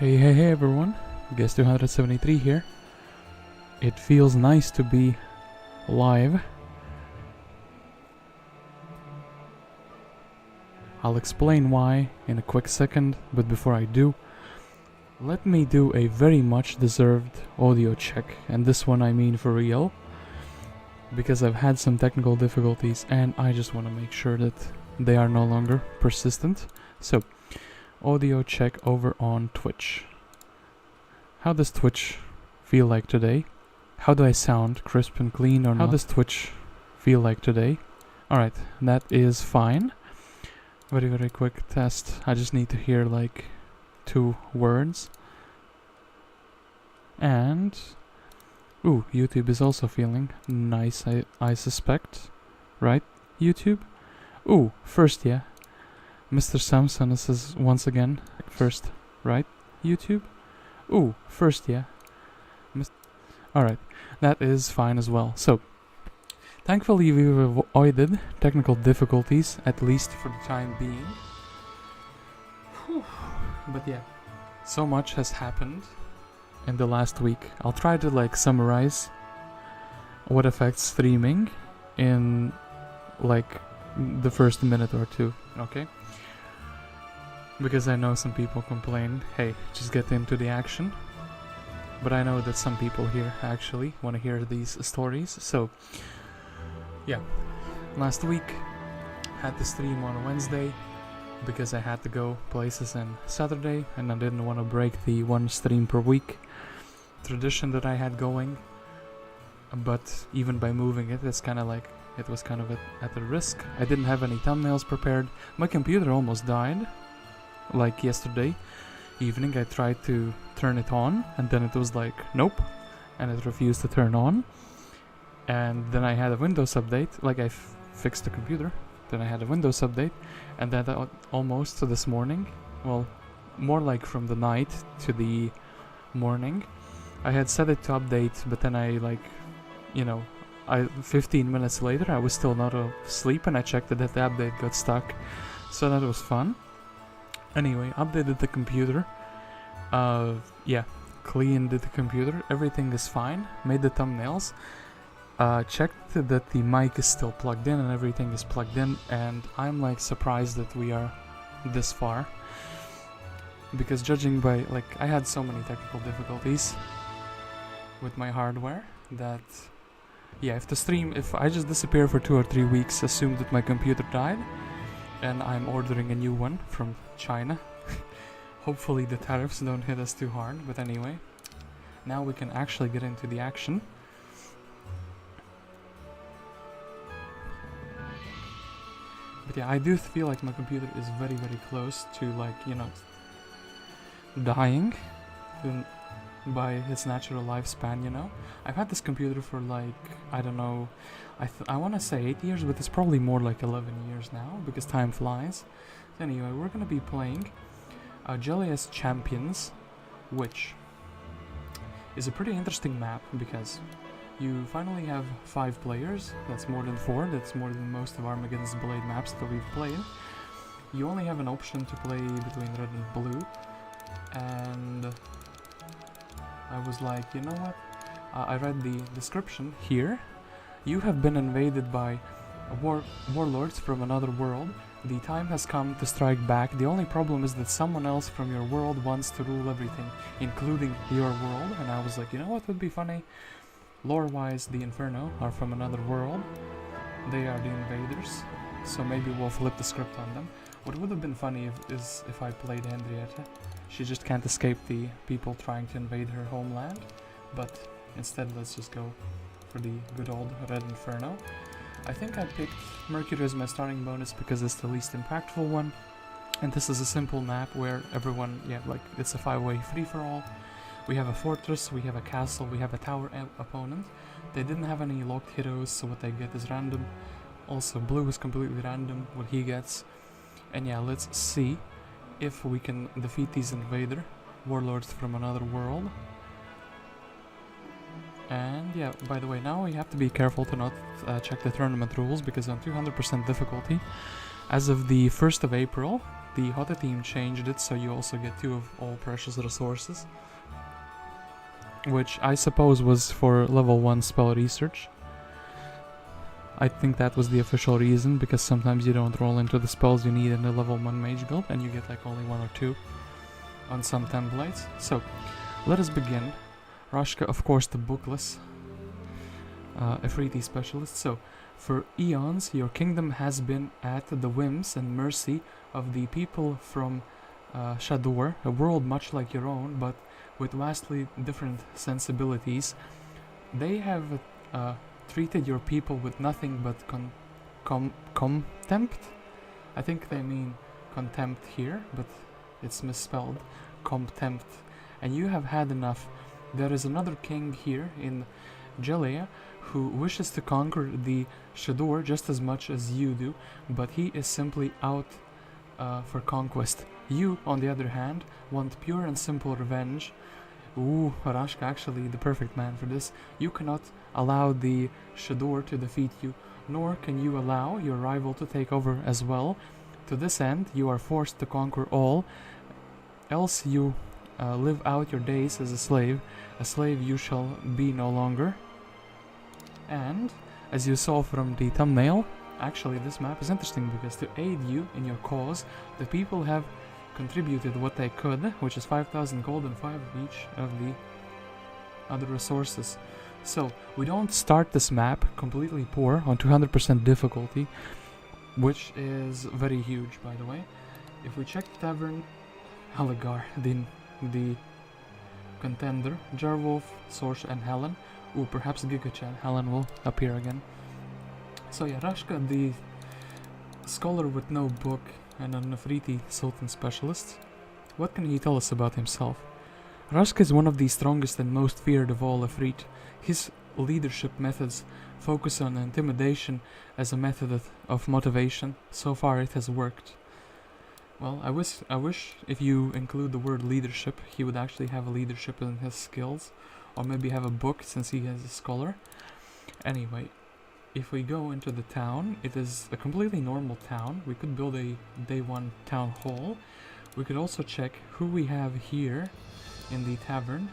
Hey everyone, guest 273 here. It feels nice to be live. I'll explain why in a quick second, but before I do, let me do a very much deserved audio check, and this one I mean for real, because I've had some technical difficulties and I just want to make sure that they are no longer persistent. So, audio check over on Twitch. How does Twitch feel like today? How do I sound? Crisp and clean or not? How does Twitch feel like today? Alright, that is fine. Very quick test. I just need to hear like 2 words. And ooh, YouTube is also feeling nice, I suspect. Right, YouTube? Ooh, first, yeah. Mr. Samson says once again, first, right, YouTube? Ooh, first, yeah. Alright, that is fine as well. So, thankfully we've avoided technical difficulties, at least for the time being. Whew. But yeah, so much has happened in the last week. I'll try to like summarize what affects streaming in like the first minute or two, okay? Because I know some people complain, hey, just get into the action. But I know that some people here actually want to hear these stories. So, yeah. Last week, had to stream on Wednesday because I had to go places on Saturday and I didn't want to break the 1 stream per week tradition that I had going. But even by moving it, it's kind of like, it was kind of at a risk. I didn't have any thumbnails prepared. My computer almost died. Like yesterday evening, I tried to turn it on and then it was like nope, and it refused to turn on. And then I had a Windows update, like I fixed the computer, then I had a Windows update, and then almost to this morning, well, more like from the night to the morning, I had set it to update, but then I like, you know, 15 minutes later I was still not asleep and I checked that the update got stuck, so that was fun. Anyway, updated the computer, yeah, cleaned the computer, everything is fine, made the thumbnails, checked that the mic is still plugged in and everything is plugged in, and I'm like surprised that we are this far, because judging by, like, I had so many technical difficulties with my hardware that, yeah, if I just disappear for 2 or 3 weeks, assume that my computer died, and I'm ordering a new one from China. Hopefully the tariffs don't hit us too hard, but anyway. Now we can actually get into the action. But yeah, I do feel like my computer is very close to, like, you know, dying by its natural lifespan, you know. I've had this computer for like, I don't know, I want to say 8 years, but it's probably more like 11 years now, because time flies. So anyway, we're going to be playing Gelea Champions, which is a pretty interesting map, because you finally have 5 players, that's more than 4, that's more than most of Armageddon's Blade maps that we've played. You only have an option to play between red and blue, and I was like, you know what, I read the description here. You have been invaded by warlords from another world. The time has come to strike back. The only problem is that someone else from your world wants to rule everything, including your world. And I was like, you know what would be funny? Lore-wise, the Inferno are from another world. They are the invaders, so maybe we'll flip the script on them. What would have been funny is if I played Henrietta. She just can't escape the people trying to invade her homeland, but instead let's just go for the good old Red Inferno. I think I picked Mercury as my starting bonus because it's the least impactful one, and this is a simple map where everyone, yeah, like, it's a 5-way free-for-all. We have a fortress, we have a castle, we have a tower opponent. They didn't have any locked heroes, so what they get is random. Also, blue is completely random, what he gets. And yeah, let's see if we can defeat these invader warlords from another world. And yeah, by the way, now we have to be careful to not check the tournament rules, because on 200% difficulty, as of the 1st of April, the Hota team changed it so you also get 2 of all precious resources, which I suppose was for level 1 spell research. I think that was the official reason, because sometimes you don't roll into the spells you need in the level 1 mage guild, and you get like only 1 or 2 on some templates. So, let us begin. Rashka, of course, the bookless Efreeti specialist. So, for eons, your kingdom has been at the whims and mercy of the people from Shador, a world much like your own, but with vastly different sensibilities. They have treated your people with nothing but contempt. I think they mean contempt here, but it's misspelled. Contempt. And you have had enough. There is another king here in Gelea who wishes to conquer the Shador just as much as you do, but he is simply out for conquest. You, on the other hand, want pure and simple revenge. Ooh, Rashka, actually the perfect man for this. You cannot allow the Shador to defeat you, nor can you allow your rival to take over as well. To this end, you are forced to conquer all, else you live out your days as a slave. A slave you shall be no longer. And, as you saw from the thumbnail, actually this map is interesting because to aid you in your cause, the people have contributed what they could, which is 5,000 gold and 5 of each of the other resources. So, we don't start this map completely poor on 200% difficulty, which is very huge, by the way. If we check Tavern, Alagar, the contender, Gerwulf, Sorsha and Helen. Ooh, perhaps Gigachan, Helen will appear again. So yeah, Rashka, the scholar with no book and an Efreeti Sultan specialist. What can he tell us about himself? Rashka is one of the strongest and most feared of all Efreet. His leadership methods focus on intimidation as a method of motivation. So far it has worked. Well, I wish if you include the word leadership, he would actually have a leadership in his skills, or maybe have a book since he is a scholar. Anyway, if we go into the town, it is a completely normal town. We could build a day 1 town hall. We could also check who we have here in the tavern.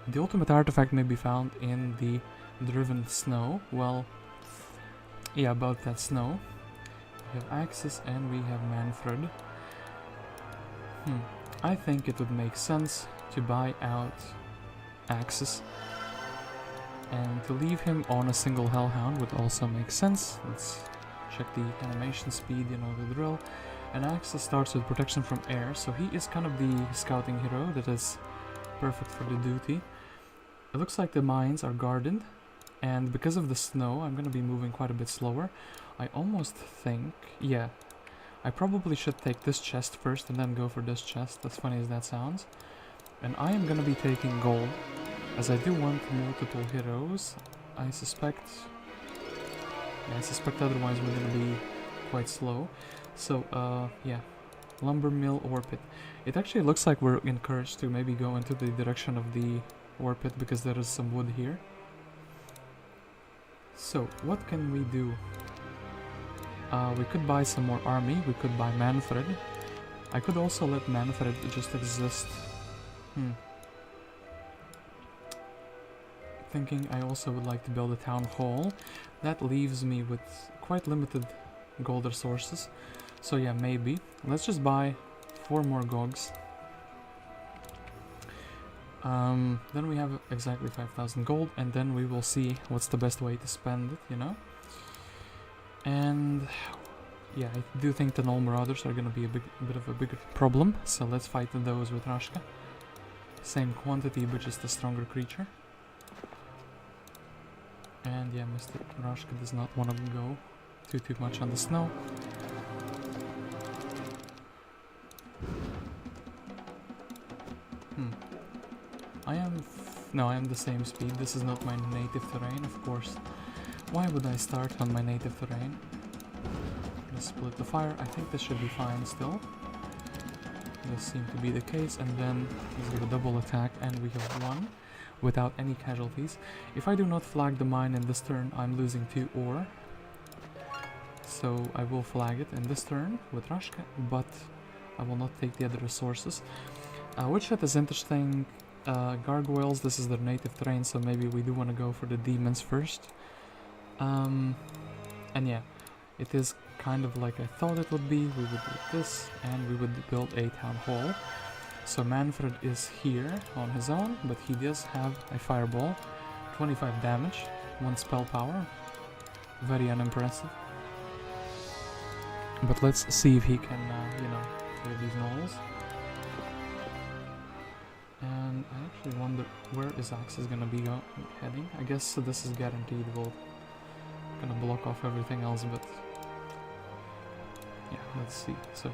The ultimate artifact may be found in the driven snow. Well, yeah, about that snow. We have Axis and we have Manfred. I think it would make sense to buy out Axis, and to leave him on a single Hellhound would also make sense. Let's check the animation speed, you know the drill. And Axis starts with protection from air, so he is kind of the scouting hero that is perfect for the duty. It looks like the mines are guarded, and because of the snow I'm gonna be moving quite a bit slower. I almost think, yeah, I probably should take this chest first and then go for this chest, as funny as that sounds. And I am gonna be taking gold, as I do want multiple heroes. I suspect otherwise we're gonna be quite slow. So, yeah, lumber mill, ore pit. It actually looks like we're encouraged to maybe go into the direction of the ore pit because there is some wood here. So, what can we do? We could buy some more army, we could buy Manfred. I could also let Manfred just exist. Thinking I also would like to build a town hall. That leaves me with quite limited gold resources. So yeah, maybe. Let's just buy 4 more gogs. Then we have exactly 5,000 gold, and then we will see what's the best way to spend it, you know? And yeah, I do think the Null Marauders are gonna be a bit of a bigger problem, so let's fight those with Rashka. Same quantity, but just a stronger creature. And yeah, Mr. Rashka does not want to go too much on the snow. I am the same speed. This is not my native terrain, of course. Why would I start on my native terrain? Let's split the fire. I think this should be fine still. This seems to be the case, and then let's give a double attack, and we have 1 without any casualties. If I do not flag the mine in this turn, I'm losing 2 ore. So I will flag it in this turn with Rashka, but I will not take the other resources. Witch Hut is interesting. Gargoyles, this is their native terrain, so maybe we do want to go for the demons first. And yeah, it is kind of like I thought it would be. We would do this, and we would build a town hall. So Manfred is here on his own, but he does have a fireball, 25 damage, 1 spell power, very unimpressive. But let's see if he can, you know, clear these knolls. And I actually wonder where his axe is gonna be heading. I guess this is guaranteed. We'll gonna block off everything else, but yeah, let's see. So,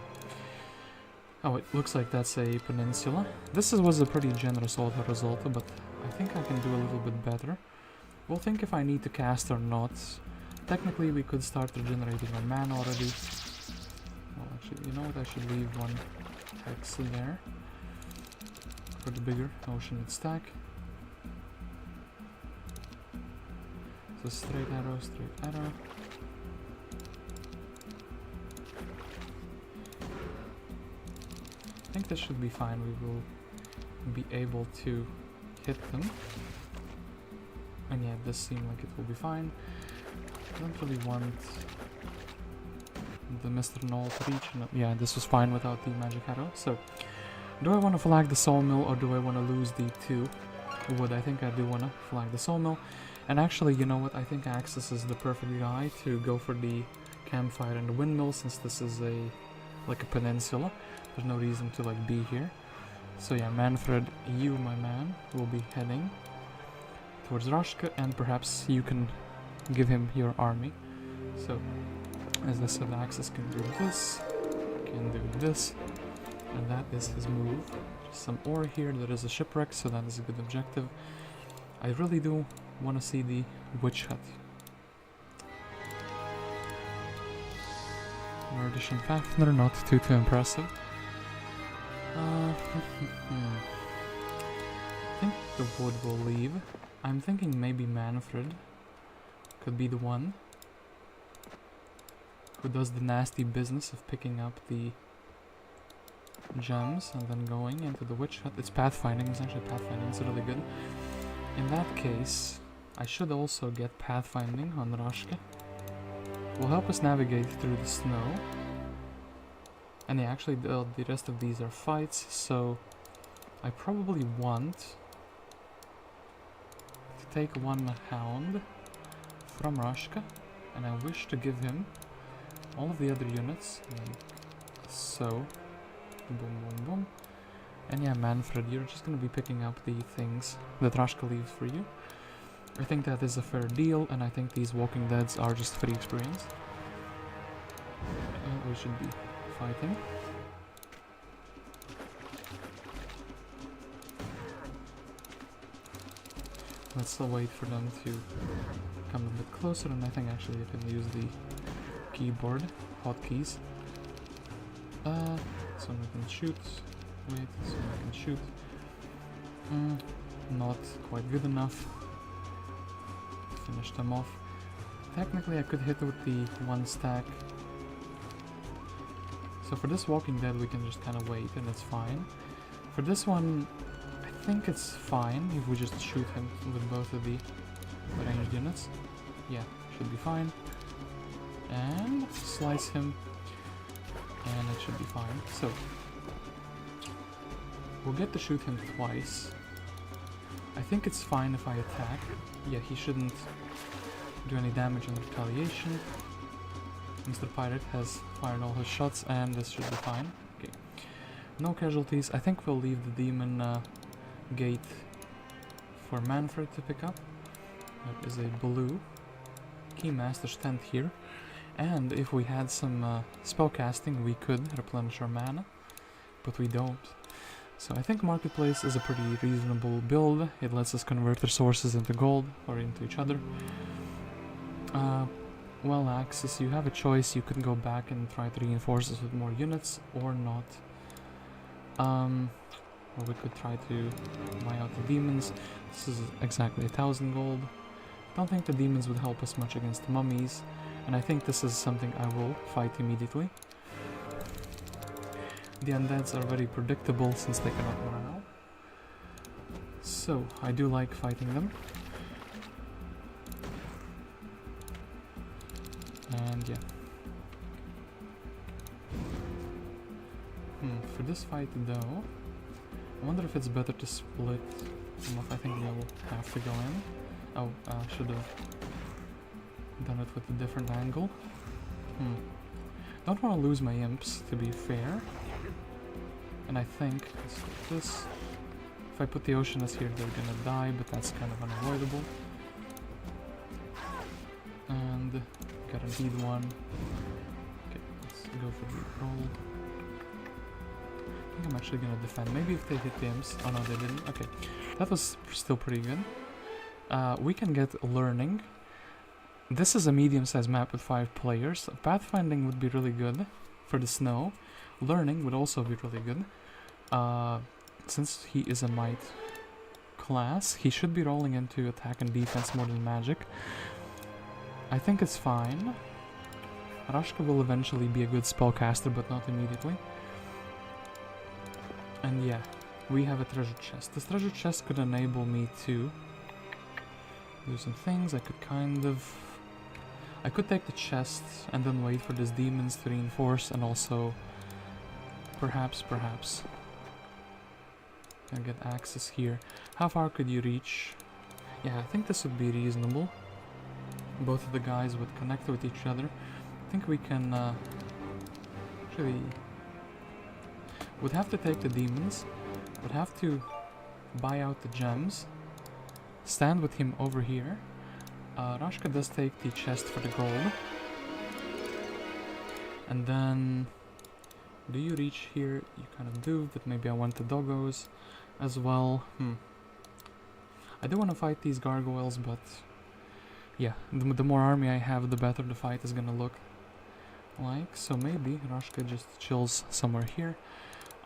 oh, it looks like that's a peninsula. This was a pretty generous auto result, but I think I can do a little bit better. We'll think if I need to cast or not. Technically, we could start regenerating our mana already. Well, actually, you know what? I should leave 1 hex in there for the bigger ocean stack. So straight arrow, straight arrow. I think this should be fine. We will be able to hit them. And yeah, this seems like it will be fine. I don't really want the Mr. Null to reach. No, yeah, this was fine without the magic arrow. So, do I want to flag the sawmill or do I want to lose the 2 wood? I think I do want to flag the sawmill. And actually, you know what? I think Axis is the perfect guy to go for the campfire and the windmill, since this is like a peninsula. There's no reason to like be here. So yeah, Manfred, you, my man, will be heading towards Rashka, and perhaps you can give him your army. So, as I said, Axis can do this, can do this, and that is his move. Just some ore here. There is a shipwreck, so that is a good objective. I really do want to see the Witch Hut. Murdish and Fafner, not too impressive. I think the wood will leave. I'm thinking maybe Manfred could be the one who does the nasty business of picking up the gems and then going into the Witch Hut. It's pathfinding, essentially pathfinding, it's really good. In that case, I should also get pathfinding on Rashka. Will help us navigate through the snow. And yeah, actually the rest of these are fights, so I probably want to take 1 hound from Rashka, and I wish to give him all of the other units, like so. Boom, boom, boom. And yeah, Manfred, you're just gonna be picking up the things that Rashka leaves for you. I think that is a fair deal, and I think these Walking Deads are just free experience. We should be fighting. Let's still wait for them to come a bit closer, and I think actually I can use the keyboard hotkeys. So we can shoot. Wait, so we can shoot. Not quite good enough. Finish them off. Technically I could hit with the 1 stack. So for this Walking Dead we can just kind of wait and it's fine. For this one, I think it's fine if we just shoot him with both of the ranged units. Yeah, should be fine. And slice him. And it should be fine. So, we'll get to shoot him twice. I think it's fine if I attack. Yeah, he shouldn't do any damage in retaliation. Mr. Pirate has fired all his shots, and this should be fine. Okay. No casualties. I think we'll leave the demon gate for Manfred to pick up. There is a blue Keymaster's tent here. And if we had some spellcasting, we could replenish our mana, but we don't. So I think Marketplace is a pretty reasonable build. It lets us convert resources into gold, or into each other. Well, Axis, you have a choice. You can go back and try to reinforce us with more units, or not. Or we could try to buy out the demons. This is exactly 1,000 gold. Don't think the demons would help us much against the mummies. And I think this is something I will fight immediately. The undeads are very predictable since they cannot morale. So, I do like fighting them. And yeah. For this fight though, I wonder if it's better to split. I think we will have to go in. Oh, I should have done it with a different angle. Don't want to lose my imps, to be fair. And I think this. If I put the Oceanus here, they're gonna die, but that's kind of unavoidable. And guaranteed one. Okay, let's go for the roll. I think I'm actually gonna defend. Maybe if they hit the imps. Oh no, they didn't. Okay, that was still pretty good. We can get learning. This is a medium-sized map with 5 players. Pathfinding would be really good for the snow. Learning would also be really good. Since he is a might class, he should be rolling into attack and defense more than magic. I think it's fine. Rashka will eventually be a good spellcaster, but not immediately. And yeah, we have a treasure chest. This treasure chest could enable me to do some things. I could take the chest and then wait for these demons to reinforce, and also perhaps can get access here. How far could you reach? Yeah, I think this would be reasonable. Both of the guys would connect with each other. I think we can actually would have to take the demons, would have to buy out the gems, stand with him over here. Rashka does take the chest for the gold. And then, do you reach here? You kind of do, but maybe I want the doggos as well. I do want to fight these gargoyles, but yeah, the more army I have, the better the fight is gonna look like. So maybe Rashka just chills somewhere here.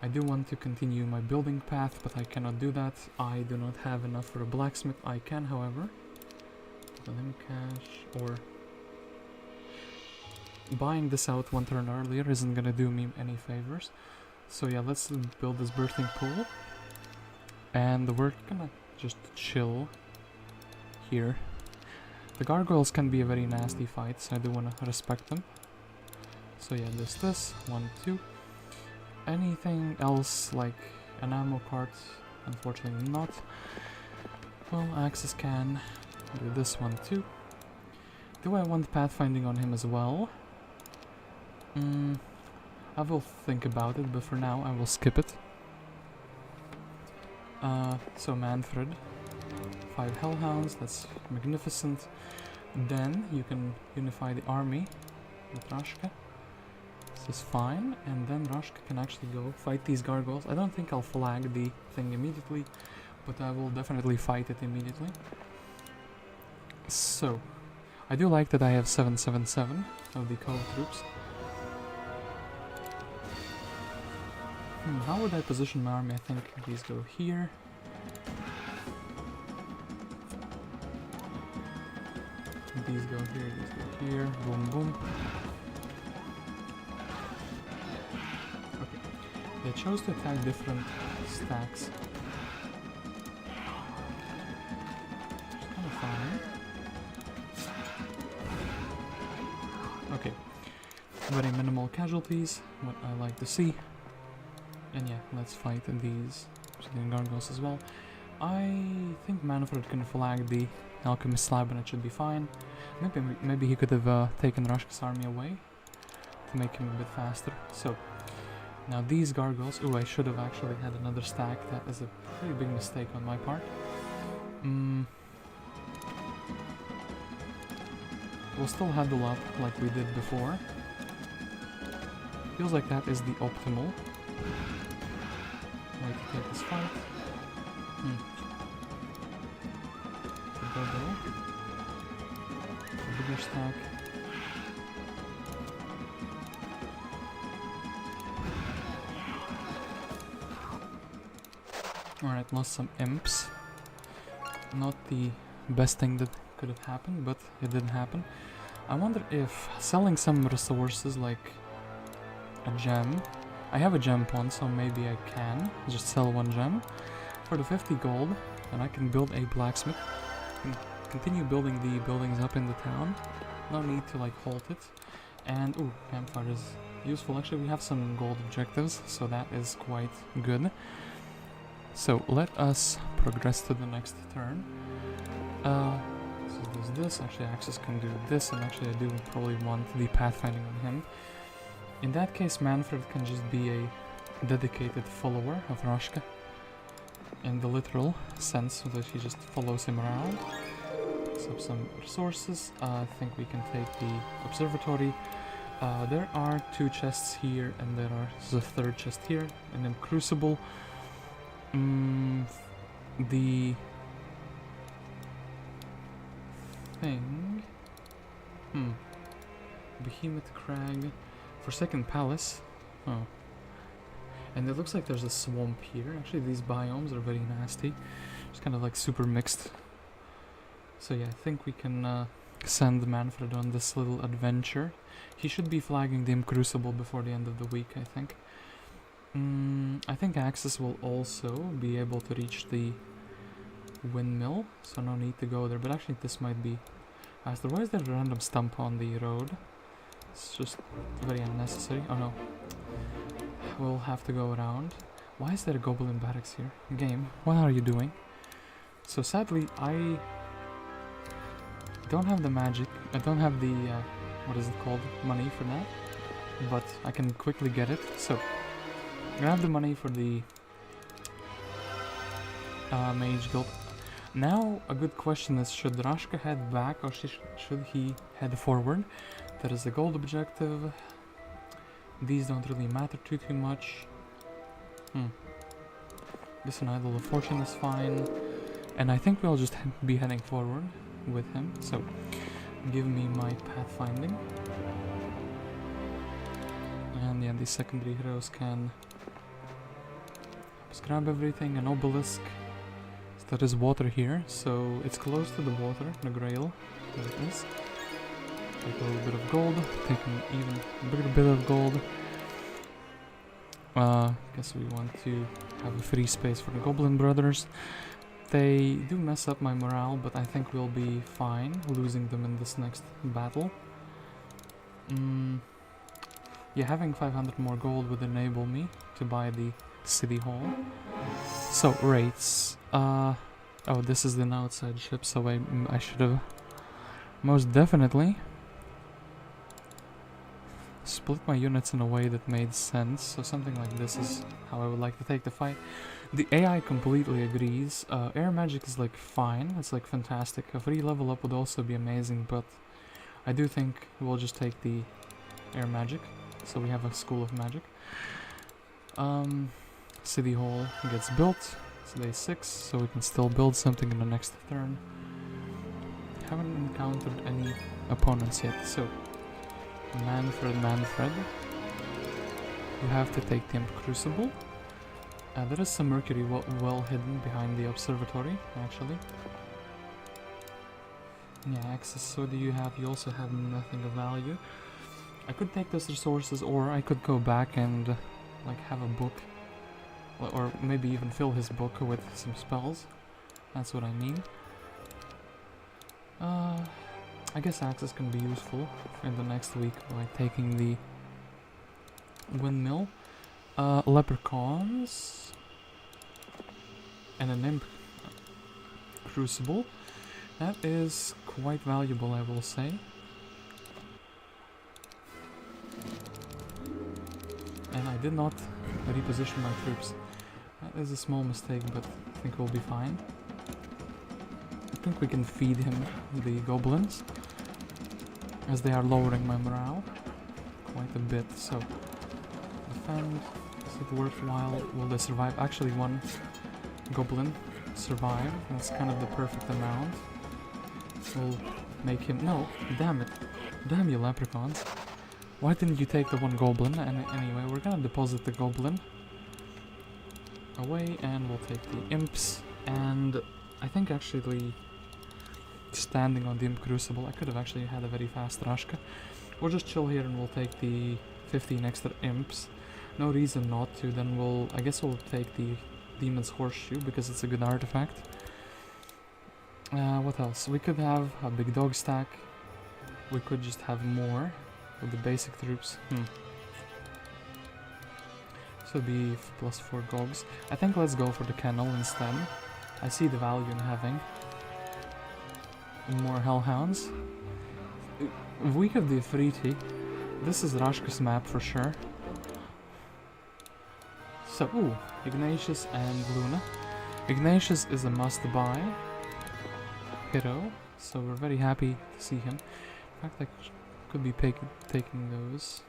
I do want to continue my building path, but I cannot do that. I do not have enough for a blacksmith. I can, however, let him cash, or buying this out one turn earlier isn't gonna do me any favors. So yeah, let's build this birthing pool, and we're gonna just chill here. The gargoyles can be a very nasty fight, so I do want to respect them. So yeah, this, 1, 2. Anything else like an ammo cart? Unfortunately not. Well, Axis can do this one too. Do I want pathfinding on him as well? I will think about it, but for now I will skip it. So Manfred, 5 hellhounds, that's magnificent. Then you can unify the army with Rashka. This is fine, and then Rashka can actually go fight these gargoyles. I don't think I'll flag the thing immediately, but I will definitely fight it immediately. So, I do like that I have 777 of the Cove troops. How would I position my army? I think these go here. These go here, these go here. Boom, boom. Okay. They chose to attack different stacks. It's kind of fine. Okay. Very minimal casualties, what I like to see. And yeah, let's fight these gargoyles as well. I think Manfred can flag the alchemist slab and it should be fine. Maybe he could have taken Rashka's army away to make him a bit faster. So, now these gargoyles... Ooh, I should have actually had another stack. That is a pretty big mistake on my part. We'll still huddle up like we did before. Feels like that is the optimal way to take this fight. A bigger stack. Alright, lost some imps. Not the best thing that could have happened, but it did happen. I wonder if selling some resources like a gem I have a gem pawn, so maybe I can just sell 1 gem for the 50 gold, and I can build a blacksmith. Continue building the buildings up in the town. No need to like halt it. And ooh, campfire is useful. Actually, we have some gold objectives, so that is quite good. So let us progress to the next turn. So there's this. Actually, Axis can do this, and actually I do probably want the pathfinding on him. In that case, Manfred can just be a dedicated follower of Rashka, in the literal sense that he just follows him around. So some resources. I think we can take the observatory. There are 2 chests here, and there is a 3rd chest here, and then crucible. The thing. Behemoth Crag for 2nd palace. Oh. And it looks like there's a swamp here. Actually, these biomes are very nasty. It's kind of like super mixed. So yeah, I think we can send Manfred on this little adventure. He should be flagging the Crucible before the end of the week, I think. I think Axis will also be able to reach the windmill, so no need to go there. But actually, this might be faster. Why is there a random stump on the road? It's just very unnecessary. Oh no. We'll have to go around. Why is there a goblin barracks here? Game, what are you doing? So sadly, I don't have the magic. I don't have the, what is it called? Money for that. But I can quickly get it. So, I'm gonna have the money for the Mage Guild. Now, a good question is, should Rashka head back or should he head forward? There is a gold objective. These don't really matter too much. This an Idol of Fortune is fine. And I think we'll just be heading forward with him. So, give me my pathfinding. And yeah, these secondary heroes can just grab everything. An obelisk. So there is water here, so it's close to the water, the Grail. There it is. Take a little bit of gold, take an even bigger bit of gold. Guess we want to have a free space for the Goblin Brothers. They do mess up my morale, but I think we'll be fine losing them in this next battle. Yeah, having 500 more gold would enable me to buy the City Hall. So, rates. Oh, this is an outside ship, so I should have most definitely split my units in a way that made sense. So something like this is how I would like to take the fight. The AI completely agrees. Air magic is like fine, it's like fantastic. A free level up would also be amazing, but I do think we'll just take the air magic. So we have a school of magic. City Hall gets built. It's day 6, so we can still build something in the next turn. Haven't encountered any opponents yet, so Manfred. You have to take the Crucible. There is some Mercury well hidden behind the observatory, actually. Yeah, access, so do you have? You also have nothing of value. I could take those resources, or I could go back and like have a book, or maybe even fill his book with some spells. That's what I mean. I guess access can be useful in the next week by taking the windmill. Leprechauns and an imp crucible. That is quite valuable, I will say. And I did not reposition my troops. That is a small mistake, but I think we'll be fine. I think we can feed him the goblins, as they are lowering my morale quite a bit. So, defend. Is it worthwhile? Will they survive? Actually, one goblin survived. That's kind of the perfect amount. We'll make him... No, damn it. Damn you, leprechauns. Why didn't you take the one goblin? And anyway, we're gonna deposit the goblin away, and we'll take the imps. And I think actually standing on the imp crucible, I could have actually had a very fast Rashka. We'll just chill here and we'll take the 15 extra imps. no reason not to, then I guess we'll take the Demon's Horseshoe because it's a good artifact. What else? We could have a big dog stack. We could just have more with the basic troops. So it'd be +4 gogs. I think let's go for the kennel instead. I see the value in having more hellhounds. Week of the Ifriti. This is Rashka's map for sure. So, ooh, Ignatius and Luna. Ignatius is a must-buy hero, so we're very happy to see him. In fact, I could be taking those.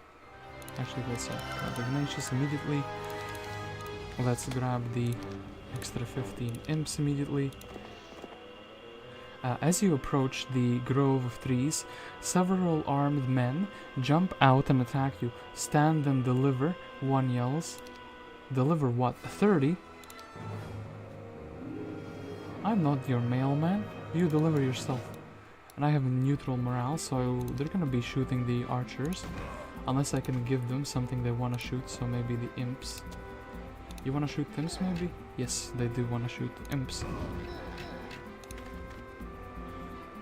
Actually, let's grab Ignatius immediately. Let's grab the extra 15 imps immediately. As you approach the grove of trees, several armed men jump out and attack you. Stand and deliver, one yells. Deliver what? 30? I'm not your mailman. You deliver yourself. And I have a neutral morale, so they're gonna be shooting the archers. Unless I can give them something they wanna shoot, so maybe the imps. You wanna shoot imps maybe? Yes, they do wanna shoot imps.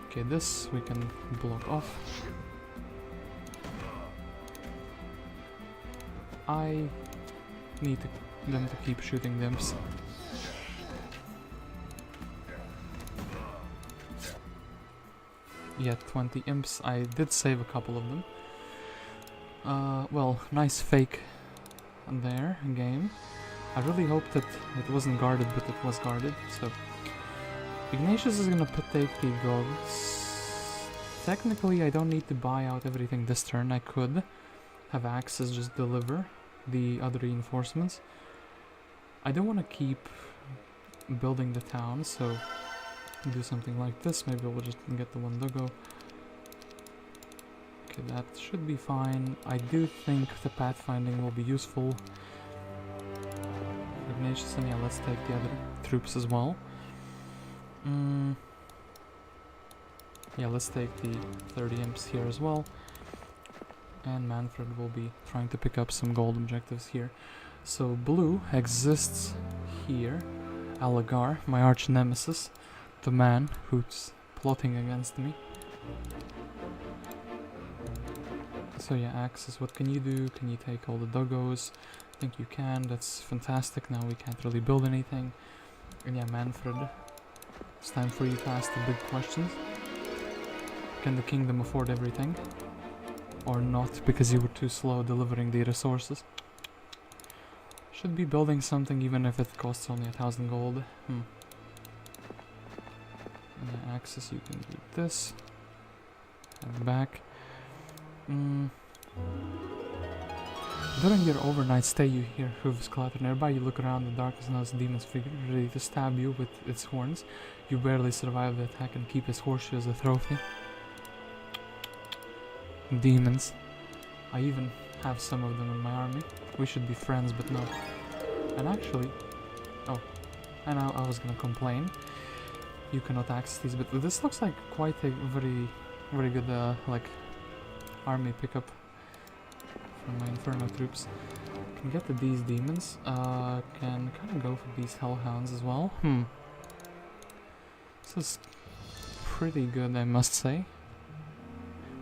Okay, this we can block off. I need them to keep shooting the imps. Yeah, 20 imps. I did save a couple of them. Well, nice fake there, game. I really hope that it wasn't guarded, but it was guarded, so... Ignatius is gonna take the gogs. Technically, I don't need to buy out everything this turn. I could have Axis just deliver the other reinforcements. I don't want to keep building the town, so do something like this. Maybe we'll just get the one Dogo. Okay, that should be fine. I do think the pathfinding will be useful. Ignatius, and yeah, let's take the other troops as well. Yeah, let's take the 30 imps here as well. And Manfred will be trying to pick up some gold objectives here. So blue exists here. Alagar, my arch nemesis. The man who's plotting against me. So yeah, Axis, what can you do? Can you take all the Doggos? I think you can, that's fantastic. Now we can't really build anything. And yeah, Manfred, it's time for you to ask the big questions. Can the kingdom afford everything? Or not, because you were too slow delivering the resources? Should be building something even if it costs only 1,000 gold. And then Axis, you can do this. And back. During your overnight stay, you hear hooves clatter nearby. You look around, the darkness knows the demon's figure, ready to stab you with its horns. You barely survive the attack and keep his horseshoe as a trophy. Demons. I even have some of them in my army. We should be friends, but no. And actually... Oh. And I was gonna complain. You cannot access these, but this looks like quite a very good, like, army pickup from my Inferno troops. Can get to these demons. Can kind of go for these hellhounds as well. This is pretty good, I must say.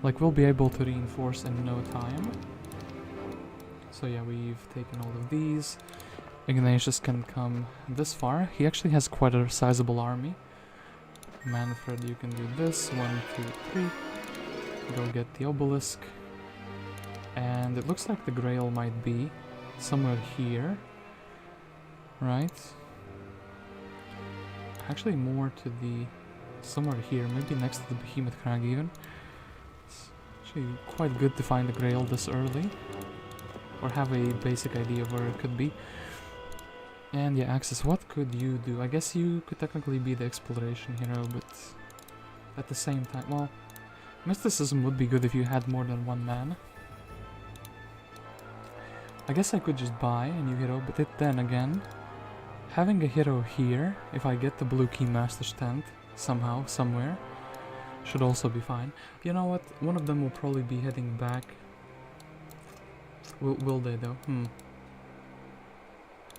Like, we'll be able to reinforce in no time. So yeah, we've taken all of these. Ignatius can come this far. He actually has quite a sizable army. Manfred, you can do this. 1, 2, 3. Go get the obelisk. And it looks like the grail might be somewhere here. Right? Actually more to the... somewhere here, maybe next to the Behemoth Crag even. It's actually quite good to find the grail this early. Or have a basic idea of where it could be. And yeah, Axis, what could you do? I guess you could technically be the exploration hero, but at the same time, well, mysticism would be good if you had more than one man. I guess I could just buy a new hero, but then again, having a hero here, if I get the blue Keymaster's tent, somehow, somewhere, should also be fine. You know what? One of them will probably be heading back. Will they though?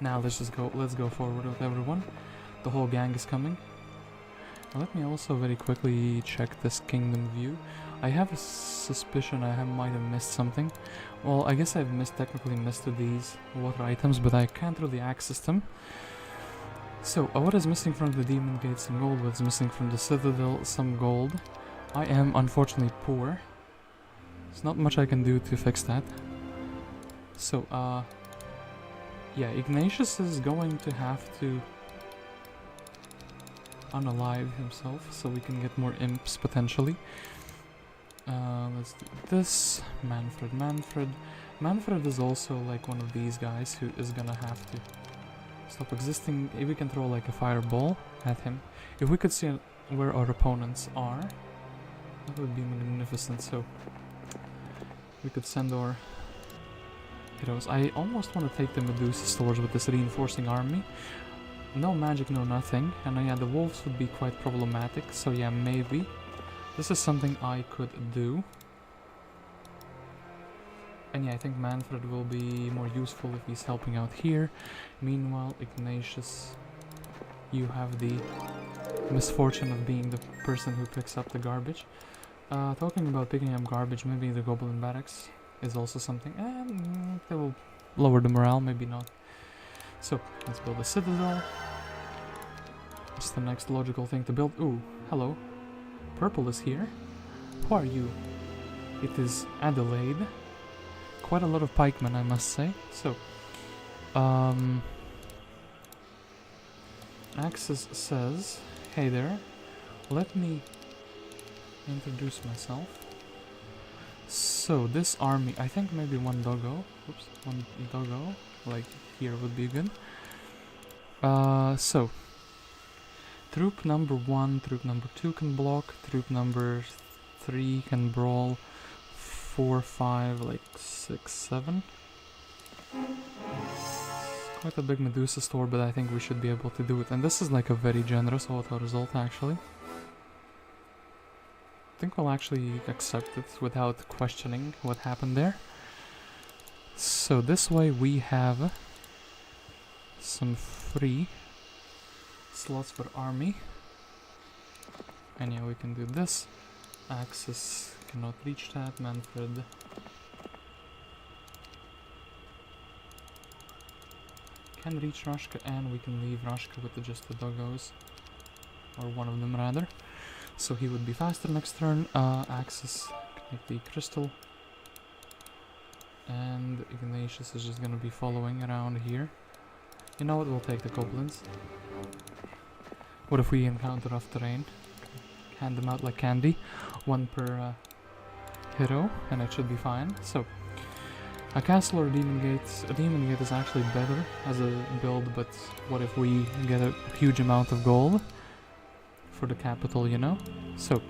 Now let's go forward with everyone. The whole gang is coming. Now let me also very quickly check this kingdom view. I have a suspicion might have missed something. Well, I guess I've technically missed these water items, but I can't really access them. So, what is missing from the demon gate? Some gold. What's missing from the citadel? Some gold. I am unfortunately poor. There's not much I can do to fix that. So, yeah, Ignatius is going to have to unalive himself so we can get more imps potentially. Let's do this. Manfred is also like one of these guys who is gonna have to stop existing. If we can throw like a fireball at him. If we could see where our opponents are, that would be magnificent. So we could send our heroes. I almost want to take the Medusa stores with this reinforcing army. No magic, no nothing. And yeah, the wolves would be quite problematic. So yeah, maybe this is something I could do. And yeah, I think Manfred will be more useful if he's helping out here. Meanwhile, Ignatius, you have the misfortune of being the person who picks up the garbage. Talking about picking up garbage, maybe the Goblin Barracks is also something. They will lower the morale, maybe not. So, let's build a citadel. It's the next logical thing to build. Ooh, hello. Purple is here. Who are you? It is Adelaide. Quite a lot of pikemen, I must say. So, Axis says, hey there, let me introduce myself. So, this army, I think maybe one doggo, like here would be good. So, troop number 1, troop number 2 can block, troop number 3 can brawl, 4, 5, like 6, 7. Quite a big Medusa store, but I think we should be able to do it. And this is like a very generous auto result, actually. I think we'll actually accept it without questioning what happened there. So this way we have some free slots for army. And yeah, we can do this. Axis cannot reach that. Manfred can reach Rashka, and we can leave Rashka with just the doggos, or one of them rather. So he would be faster next turn. Axis can make the crystal, and Ignatius is just gonna be following around here. You know what? We'll take the goblins. What if we encounter rough terrain? Hand them out like candy. One per hero, and it should be fine. So, a castle or a demon gate. A demon gate is actually better as a build, but what if we get a huge amount of gold for the capital, you know? So,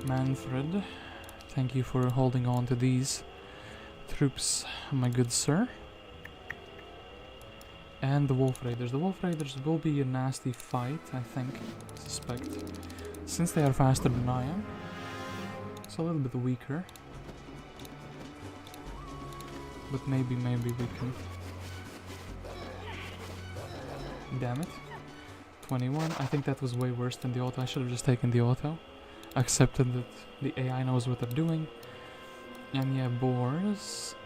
Manfred, thank you for holding on to these troops, my good sir. And the Wolf Raiders. The Wolf Raiders will be a nasty fight, I think, suspect. Since they are faster than I am. It's a little bit weaker. But maybe we can... Damn it. 21. I think that was way worse than the auto. I should have just taken the auto. Accepted that the AI knows what they're doing. And yeah, boars...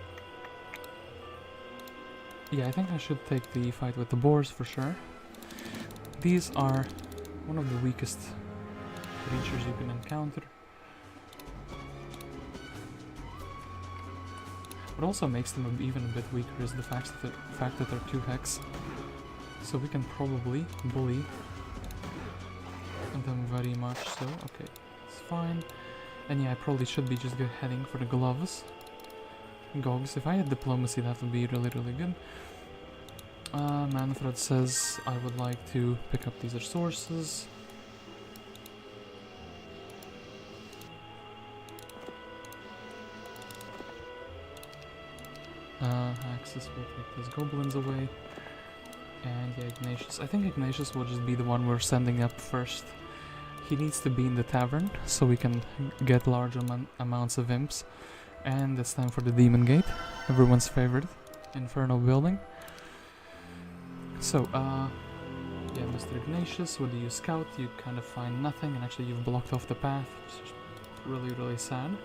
Yeah, I think I should take the fight with the boars for sure. These are one of the weakest creatures you can encounter. What also makes them even a bit weaker is the fact that they're 2 hex. So we can probably bully them very much so. Okay, it's fine. And yeah, I probably should be just heading for the gloves. Gogs. If I had diplomacy, that would be really, really good. Manfred says I would like to pick up these resources. Axis will take these goblins away. And yeah, Ignatius. I think Ignatius will just be the one we're sending up first. He needs to be in the tavern so we can get large amounts of imps. And it's time for the Demon Gate, everyone's favorite Inferno building. So, yeah, Mr. Ignatius, with you scout, you kind of find nothing, and actually you've blocked off the path, which is really, really sad.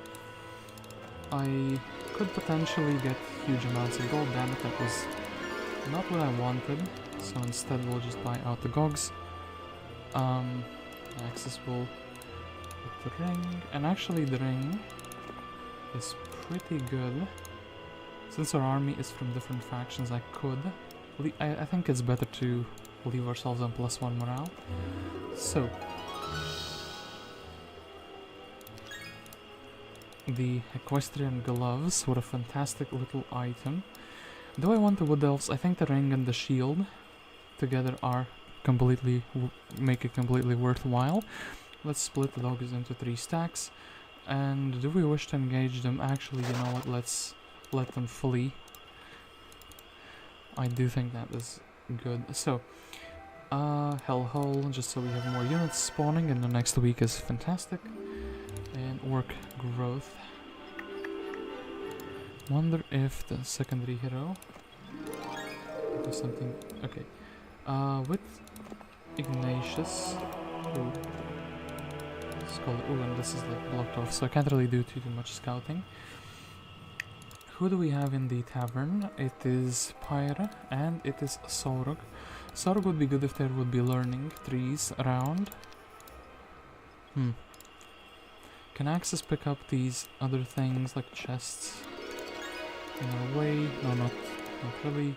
I could potentially get huge amounts of gold, damn it, that was not what I wanted, so instead we'll just buy out the Gogs. Axis will get the ring, and actually the ring is pretty good. Since our army is from different factions, I could... I think it's better to leave ourselves on +1 morale. So... the equestrian gloves, what a fantastic little item. Do I want the wood elves? I think the ring and the shield together are completely... make it completely worthwhile. Let's split the dogs into 3 stacks. And do we wish to engage them? Actually, you know what, let's let them flee. I do think that is good. So, Hellhole, just so we have more units spawning in the next week is fantastic. And orc growth. Wonder if the secondary hero do something. Okay. With Ignatius. Ooh. Let's call it. Ooh, and this is like blocked off, so I can't really do too much scouting. Who do we have in the tavern? It is Pyra and it is Sorog. Sorog would be good if there would be learning trees around. Can Axis pick up these other things like chests in our way? No, not really.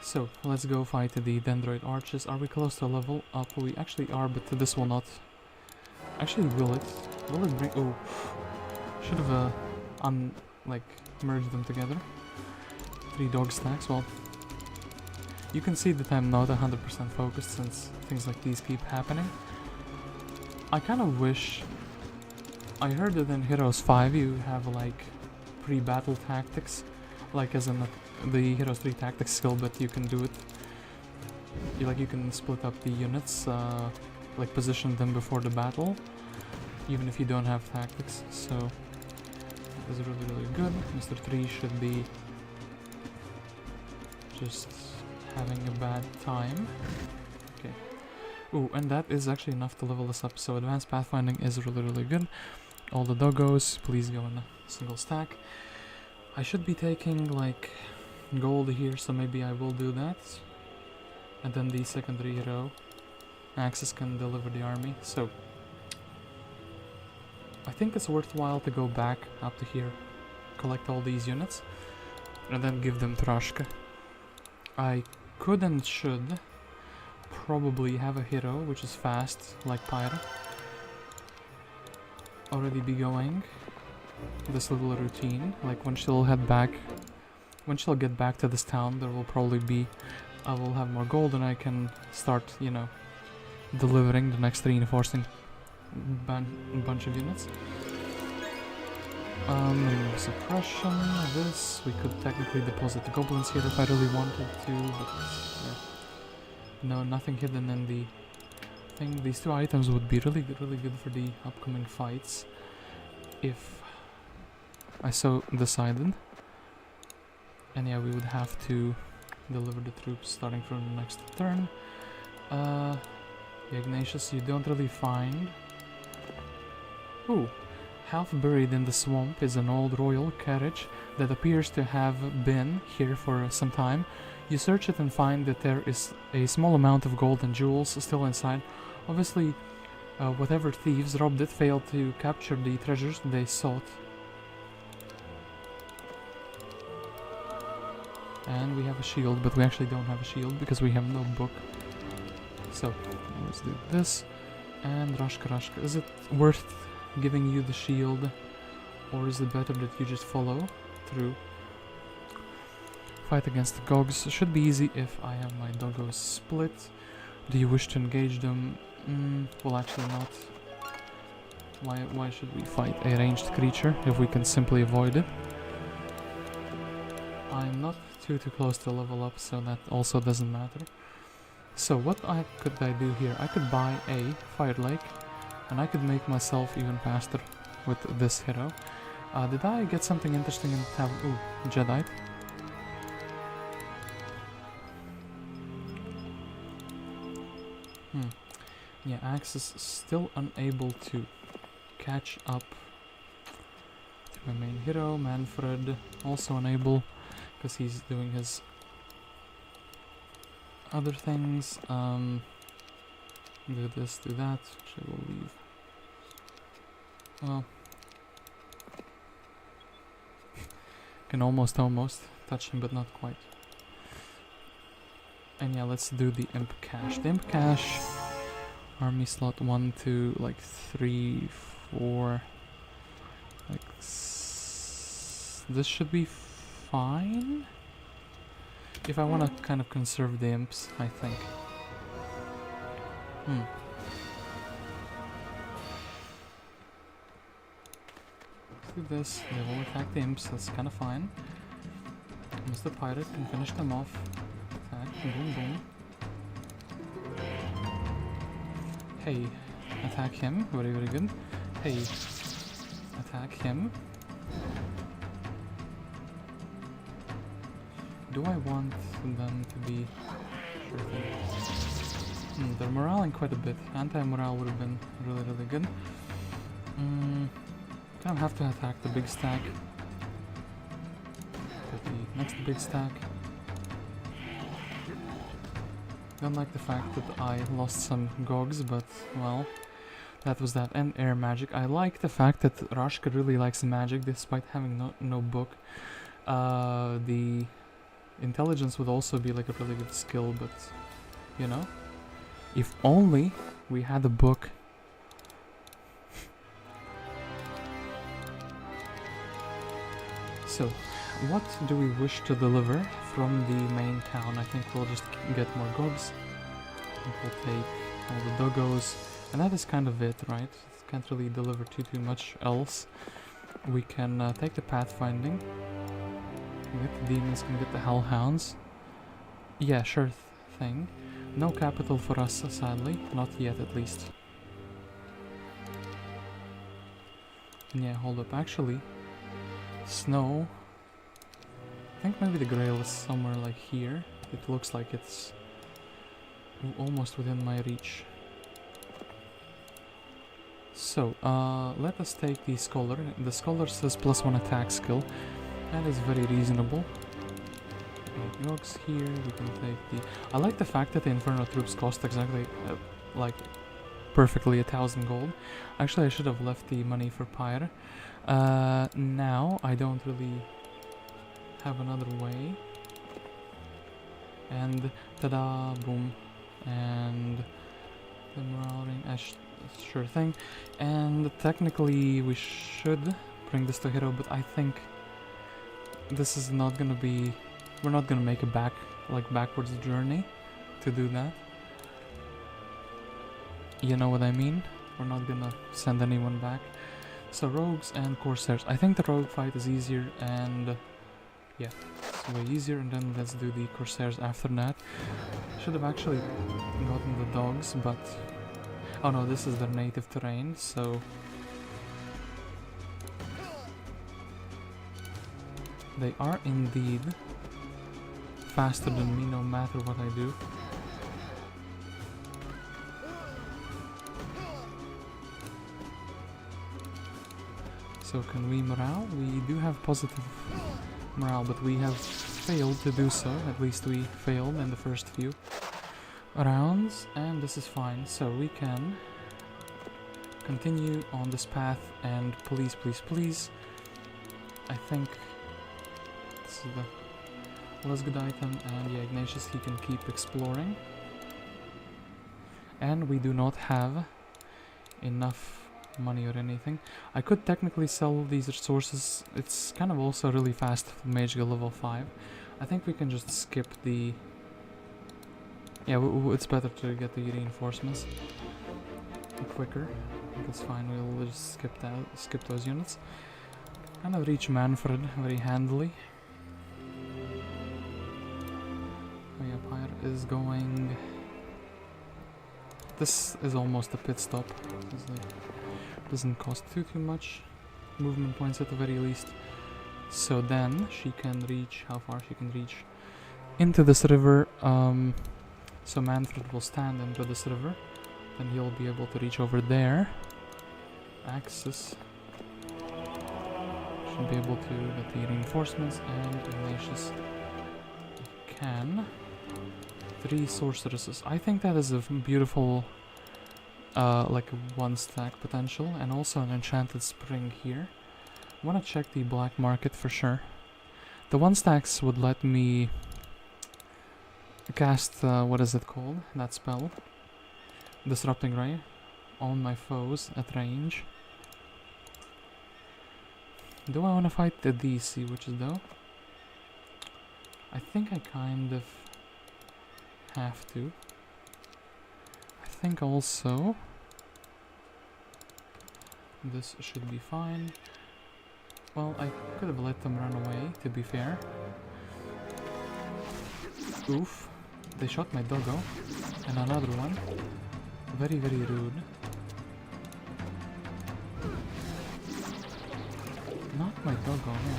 So, let's go fight the Dendroid Arches. Are we close to a level up? We actually are, but this will not... Actually, will it? Will it bring... Oh, should have, like, merged them together. 3 dog stacks, well... You can see that I'm not 100% focused since things like these keep happening. I kind of wish... I heard that in Heroes 5 you have like pre-battle tactics, like as in the Heroes 3 tactics skill, but you can do it. You can split up the units, like position them before the battle, even if you don't have tactics. So that is really, really good. Mr. 3 should be just having a bad time. Okay. Ooh, and that is actually enough to level us up. So advanced pathfinding is really, really good. All the doggos, please go in a single stack. I should be taking like gold here, so maybe I will do that. And then the secondary hero, Axis, can deliver the army. So I think it's worthwhile to go back up to here, collect all these units, and then give them to Rashka. I could and should probably have a hero which is fast, like Pyra, already be going this little routine. Like when she'll head back, when she'll get back to this town, there will probably be, I will have more gold and I can start, you know, delivering the next reinforcing bunch of units. Suppression, this, we could technically deposit the goblins here if I really wanted to, but yeah. No, nothing hidden in the thing. These 2 items would be really good for the upcoming fights, if I so decided. And yeah, we would have to deliver the troops starting from the next turn. Yeah, Ignatius, you don't really find... Ooh, half buried in the swamp is an old royal carriage that appears to have been here for some time. You search it and find that there is a small amount of gold and jewels still inside. Obviously, whatever thieves robbed it failed to capture the treasures they sought. And we have a shield, but we actually don't have a shield because we have no book. So, let's do this. And Rashka, is it worth giving you the shield, or is it better that you just follow through? Fight against the Gogs should be easy if I have my doggos split. Do you wish to engage them? Well, actually not. Why should we fight a ranged creature if we can simply avoid it? I'm not too close to level up, so that also doesn't matter. So what could I do here? I could buy a Fire Lake, and I could make myself even faster with this hero. Did I get something interesting in the tab? Ooh, Jedi. Yeah, Axe is still unable to catch up to my main hero. Manfred also unable because he's doing his other things. Do this, do that. Actually, we'll leave. Well, can almost touch him, but not quite. And yeah, let's do the Imp Cache. The Imp Cache, army slot 1, 2, like 3, 4, like this should be fine. If I want to kind of conserve the imps, I think. Let's do this. They will attack the imps, that's kind of fine. Mr. Pirate can finish them off. Attack, boom, boom. Hey, attack him. Very, very good. Hey, attack him. Do I want them to be... Sure thing. They're moraling quite a bit. Anti-morale would have been really, really good. Kind of have to attack the big stack. The next big stack. Don't like the fact that I lost some gogs, but well, that was that. And air magic. I like the fact that Rashka really likes magic despite having no book. The intelligence would also be like a really good skill, but you know, if only we had a book. So, what do we wish to deliver from the main town? I think we'll just get more gogs. We'll take all the doggos, and that is kind of it, right? Can't really deliver too much else. We can take the pathfinding. Get the demons, can get the hellhounds. Yeah, sure thing. No capital for us, sadly. Not yet, at least. And yeah, hold up. Actually, snow. I think maybe the Grail is somewhere like here. It looks like it's almost within my reach. So, let us take the Scholar. The Scholar says +1 attack skill. That is very reasonable. Yogs here, we can take the... I like the fact that the Inferno troops cost exactly, like, perfectly 1,000 gold. Actually, I should have left the money for Pyre. Now, I don't really have another way. And, ta-da, boom. And the morale ring, sure thing. And technically, we should bring this to hero, but I think this is not gonna be... We're not gonna make a backwards journey to do that. You know what I mean? We're not gonna send anyone back. So rogues and corsairs. I think the rogue fight is easier, and yeah, it's way easier. And then let's do the corsairs after that. Should have actually gotten the dogs, but oh no, this is their native terrain, so they are indeed faster than me, no matter what I do. So can we morale? We do have positive morale, but we have failed to do so. At least we failed in the first few rounds, and this is fine. So we can continue on this path, and please, please, please. I think this is the less good item, and yeah, Ignatius, he can keep exploring. And we do not have enough money or anything. I could technically sell these resources. It's kind of also really fast for Mage Guild level 5. I think we can just skip the... Yeah, it's better to get the reinforcements quicker. That's fine, we'll just skip those units. Kind of reach Manfred very handily. Oh yeah, Pyre is going... This is almost a pit stop. It's like, doesn't cost too much movement points at the very least. So then she can reach how far she can reach into this river. So Manfred will stand into this river, then he'll be able to reach over there. Axis should be able to get the reinforcements, and Ignatius can. 3 sorceresses. I think that is a beautiful, like a 1-stack potential, and also an enchanted spring here. I want to check the black market for sure. The 1-stacks would let me cast, what is it called? That spell. Disrupting Ray on my foes at range. Do I want to fight the DC witches though? I think I kind of have to. I think also this should be fine. Well, I could have let them run away, to be fair. Oof. They shot my doggo. And another one. Very, very rude. Not my doggo, no.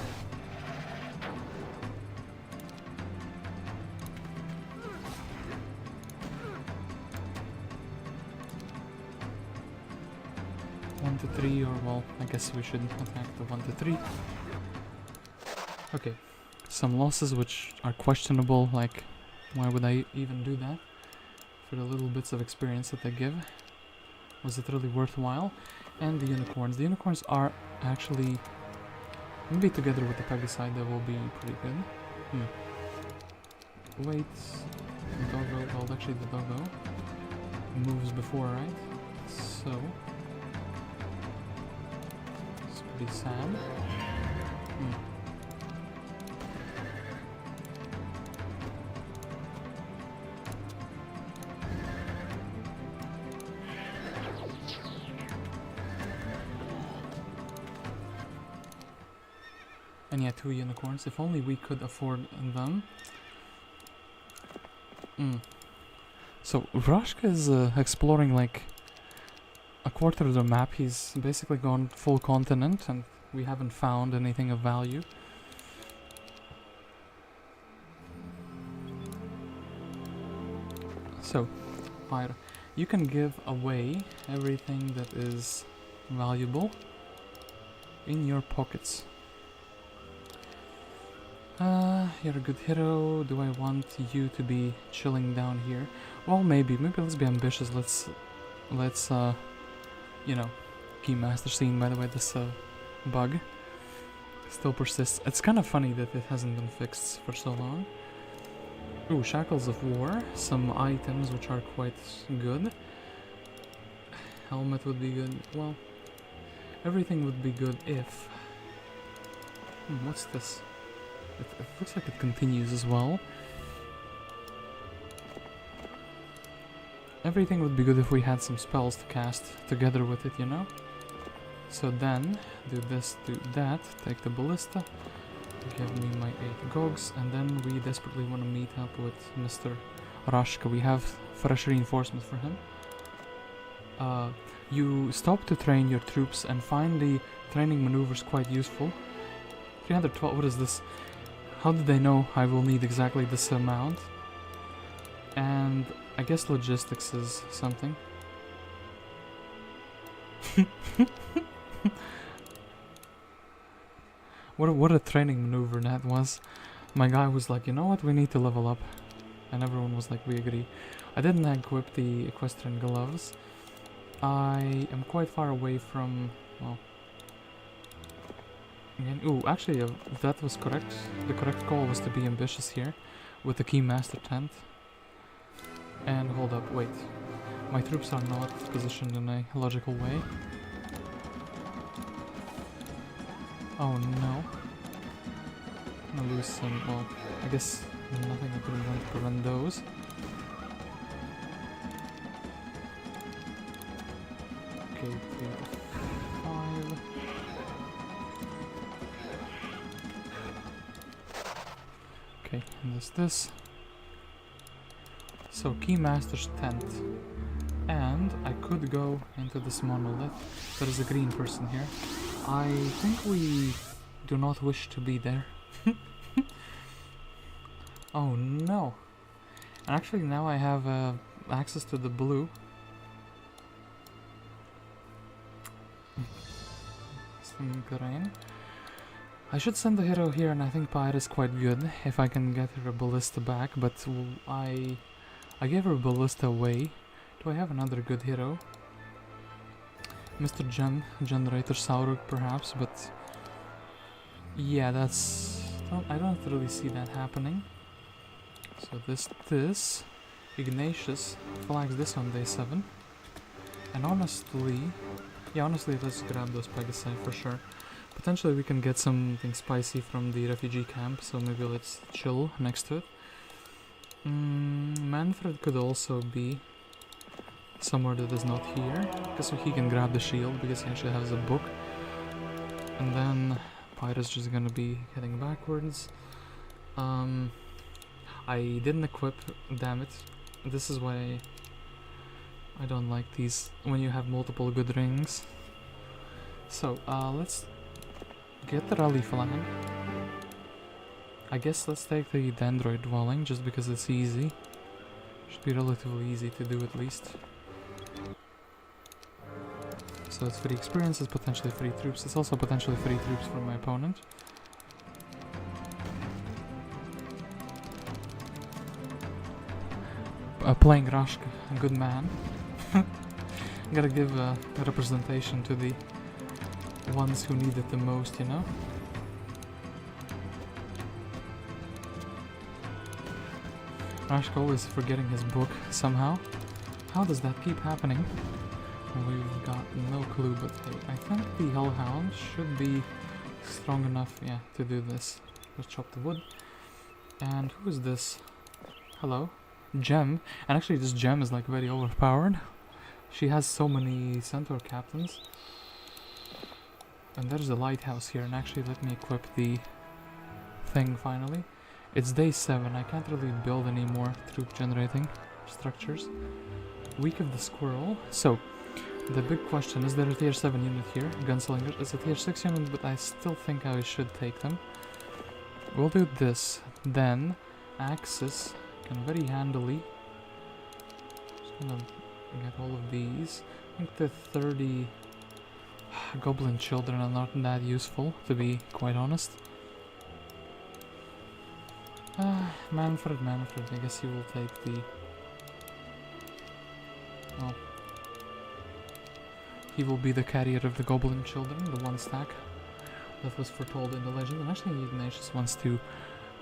One to 3, or well, I guess we should attack the 1 to 3. Okay, some losses which are questionable, like why would I even do that? For the little bits of experience that they give. Was it really worthwhile? And the unicorns. The unicorns are actually, maybe together with the Pegasi, they will be pretty good. Wait, the doggo, well actually the doggo moves before, right? So it's pretty sad. And yeah, 2 unicorns. If only we could afford them. So Rashka is exploring like a quarter of the map. He's basically gone full continent, and we haven't found anything of value. So, Fire, you can give away everything that is valuable in your pockets. You're a good hero. Do I want you to be chilling down here? Well, maybe let's be ambitious. Let's you know, Keymaster scene, by the way, this bug still persists. It's kind of funny that it hasn't been fixed for so long. Ooh, Shackles of War, some items which are quite good. Helmet would be good. Well, everything would be good if... what's this? It looks like it continues as well. Everything would be good if we had some spells to cast together with it, you know? So then, do this, do that, take the ballista, give me my 8 gogs, and then we desperately want to meet up with Mr. Rashka. We have fresh reinforcements for him. You stop to train your troops and find the training maneuvers quite useful. 312, what is this? How did they know I will need exactly this amount? And I guess logistics is something. What a training maneuver that was. My guy was like, you know what, we need to level up. And everyone was like, we agree. I didn't equip the equestrian gloves. I am quite far away from, well... Again, ooh, actually, that was correct. The correct call was to be ambitious here with the Keymaster tent. And hold up, wait. My troops are not positioned in a logical way. Oh no. I'm gonna lose some, well, I guess nothing I could have done to prevent those. Okay, 3 to 5. Okay, and there's this. So, Keymaster's tent. And I could go into this monolith. There is a green person here. I think we do not wish to be there. Oh no. And actually now I have access to the blue. Some grain. I should send the hero here, and I think Pyre is quite good if I can get her ballista back, but I gave her ballista away. Do I have another good hero? Mr. Generator Sauruk perhaps, but yeah, that's... I don't really see that happening. So this Ignatius flags this on day 7. And honestly, let's grab those Pegasi for sure. Potentially we can get something spicy from the refugee camp, so maybe let's chill next to it. Manfred could also be somewhere that is not here, because he can grab the shield, because he actually has a book. And then Pyra's just gonna be heading backwards. I didn't equip, damn it. This is why I don't like these, when you have multiple good rings. So, let's get the rally flag. I guess let's take the Dendroid dwelling, just because it's easy. Should be relatively easy to do at least. So it's free experience, it's potentially free troops. It's also potentially free troops from my opponent. Playing Rashka, a good man. Gotta give representation to the ones who need it the most, you know? Rashka always forgetting his book somehow. How does that keep happening? We've got no clue, but hey, I think the Hellhound should be strong enough, yeah, to do this. Let's chop the wood. And who is this? Hello? Gem. And actually this Gem is like very overpowered. She has so many centaur captains. And there's a lighthouse here, and actually let me equip the thing finally. It's day 7, I can't really build any more troop generating structures. Week of the Squirrel. So, the big question, is there a tier 7 unit here? Gunslinger. It's a tier 6 unit, but I still think I should take them. We'll do this. Then, Axis can very handily... Just gonna get all of these. I think the 30... Goblin children are not that useful, to be quite honest. Manfred, I guess he will take the... Well... He will be the carrier of the Goblin children, the one stack that was foretold in the legend. And actually Ignatius wants to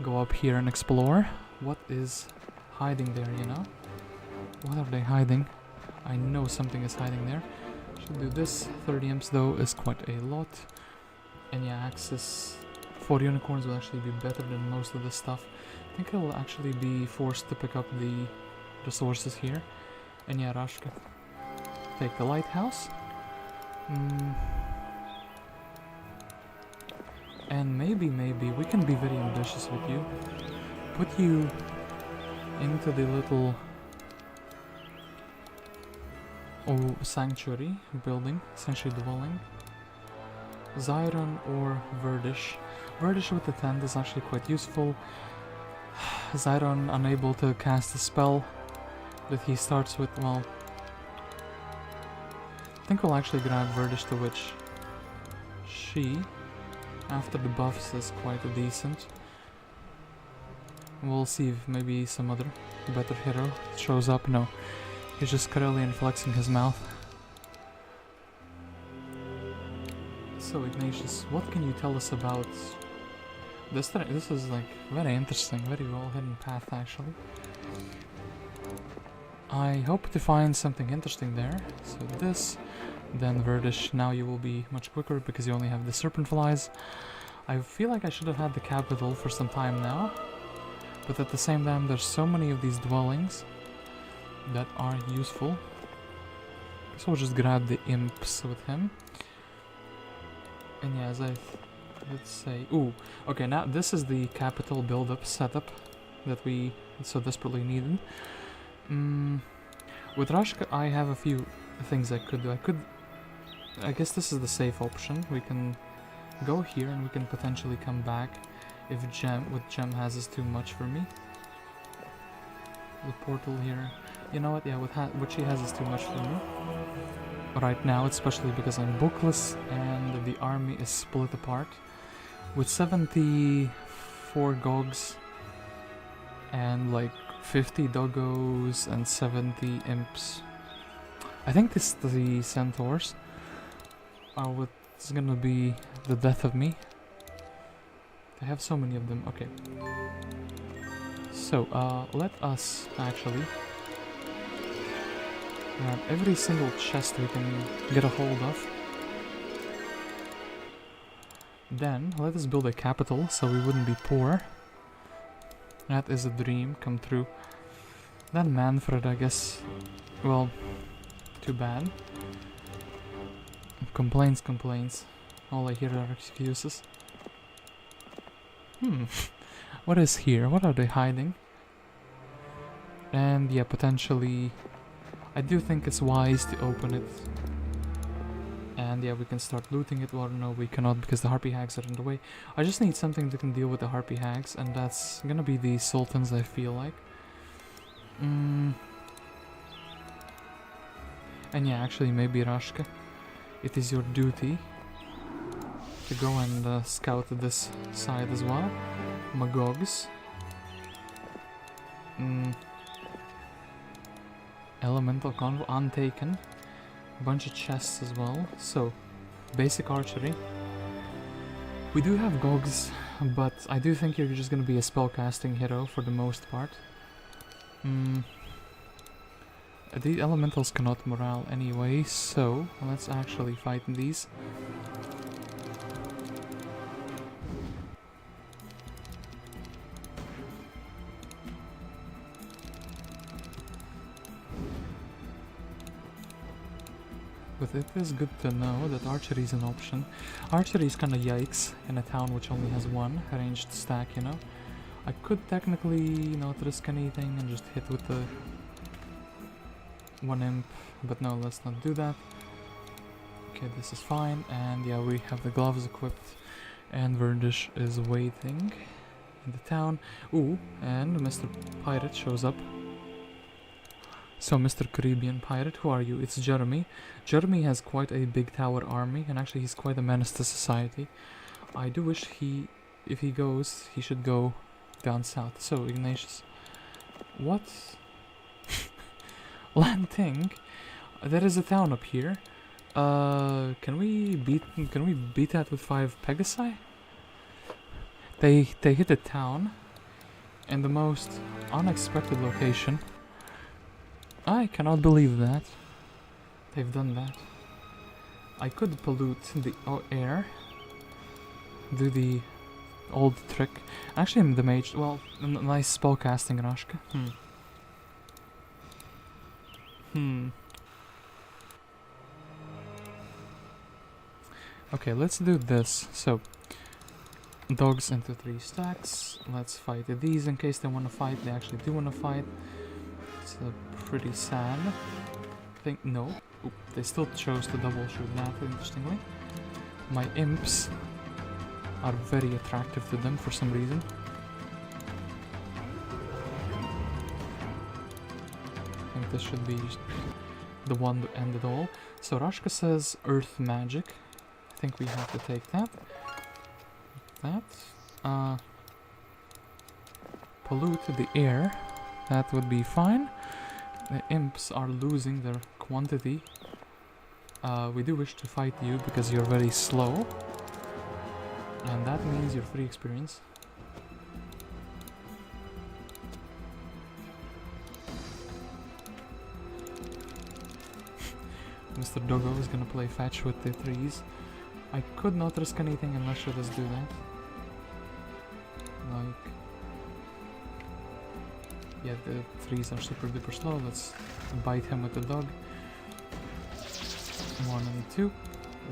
go up here and explore. What is hiding there, you know? What are they hiding? I know something is hiding there. Should do this. 30 imps though is quite a lot. And yeah, Axis 4 unicorns will actually be better than most of the stuff. I think I will actually be forced to pick up the resources here. And yeah, Rashka. Take the lighthouse. And maybe we can be very ambitious with you. Put you into the little sanctuary building, sanctuary dwelling. Zyron or Verdish. Verdish with the tent is actually quite useful. Zyron unable to cast a spell that he starts with, well... I think we'll actually grab Verdish, to which she, after the buffs, is quite a decent. We'll see if maybe some other better hero shows up. No, he's just Corellian flexing his mouth. So Ignatius, what can you tell us about this? This is like very interesting, very well hidden path actually. I hope to find something interesting there. So this, then Verdish. Now you will be much quicker because you only have the serpent flies. I feel like I should have had the capital for some time now, but at the same time there's so many of these dwellings that are useful. So we'll just grab the imps with him. And yeah, as let's say, ooh, okay, now this is the capital build-up setup that we so desperately needed. With Rashka, I have a few things I could do. I guess this is the safe option. We can go here and we can potentially come back if Gem has is too much for me. the portal here. You know what? Yeah, what she has is too much for me right now, especially because I'm bookless and the army is split apart. With 74 gogs and like 50 doggos and 70 imps. I think the centaurs are what's gonna be the death of me. I have so many of them. Okay. So, let us actually grab every single chest we can get a hold of. Then, let us build a capital so we wouldn't be poor. That is a dream come true. Then Manfred, I guess. Well, too bad. Complaints, complaints. All I hear are excuses. What is here? What are they hiding? And yeah, potentially... I do think it's wise to open it. And yeah, we can start looting it. Well, no, we cannot because the harpy hags are in the way. I just need something that can deal with the harpy hags, and that's gonna be the sultans, I feel like. And yeah, actually, maybe Rashka. It is your duty to go and scout this side as well. Magogs. Elemental convo untaken. Bunch of chests as well. So, basic archery. We do have gogs, but I do think you're just gonna be a spellcasting hero for the most part. The elementals cannot morale anyway, so let's actually fight these. But it is good to know that archery is an option. Archery is kinda yikes in a town which only has one ranged stack, you know? I could technically not risk anything and just hit with the one imp, but no, let's not do that. Okay, this is fine, and yeah, we have the gloves equipped, and Verdish is waiting in the town. Ooh, and Mr. Pirate shows up. So, Mr. Caribbean Pirate, who are you? It's Jeremy. Jeremy has quite a big tower army, and actually he's quite a menace to society. I do wish if he goes, he should go down south. So, Ignatius. What? Landing? There is a town up here. Can we beat that with 5 Pegasi? They hit a town in the most unexpected location. I cannot believe that. They've done that. I could pollute the air. Do the old trick. Actually, I'm the mage. Well, nice spellcasting, Rashka. Okay, let's do this. So, dogs into 3 stacks. Let's fight these in case they want to fight. They actually do want to fight. It's pretty sad. I think no. Oop, they still chose to double shoot that, interestingly. My imps are very attractive to them for some reason. I think this should be the one to end it all. So Rashka says earth magic. I think we have to take that. Pollute the air. That would be fine. The imps are losing their quantity. We do wish to fight you because you're very slow. And that means you're free experience. Mr. Doggo is gonna play fetch with the 3s. I could not risk anything unless you just do that. Like... yeah, the 3s are super duper slow. Let's bite him with the dog. 1 and 2.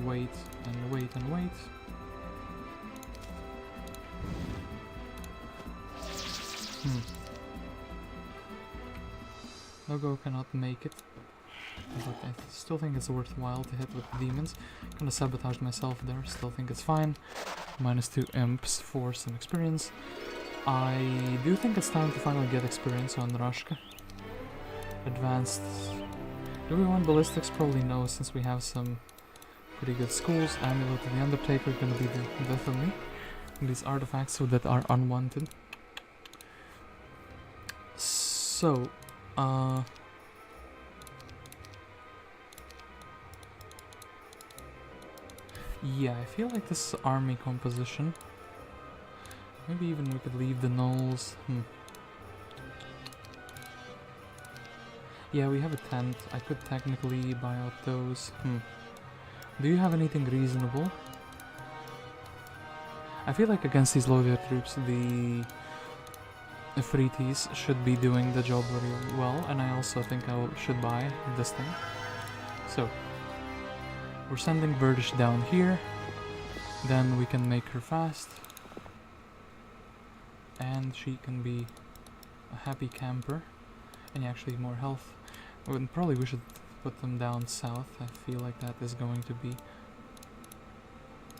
Wait and wait and wait. Doggo cannot make it. But I still think it's worthwhile to hit with demons. Kinda sabotaged myself there, still think it's fine. -2 imps for some experience. I do think it's time to finally get experience on Rashka. advanced. Do we want ballistics? Probably no, since we have some pretty good schools. Amulet of the Undertaker gonna be the death of me. And these artifacts that are unwanted. So, yeah, I feel like this army composition. Maybe even we could leave the gnolls. Yeah, we have a tent. I could technically buy out those. Do you have anything reasonable? I feel like against these low-tier troops, the Frities should be doing the job very well, and I also think I should buy this thing. So, we're sending Verdish down here, then we can make her fast, and she can be a happy camper, and actually more health. Probably we should put them down south. I feel like that is going to be...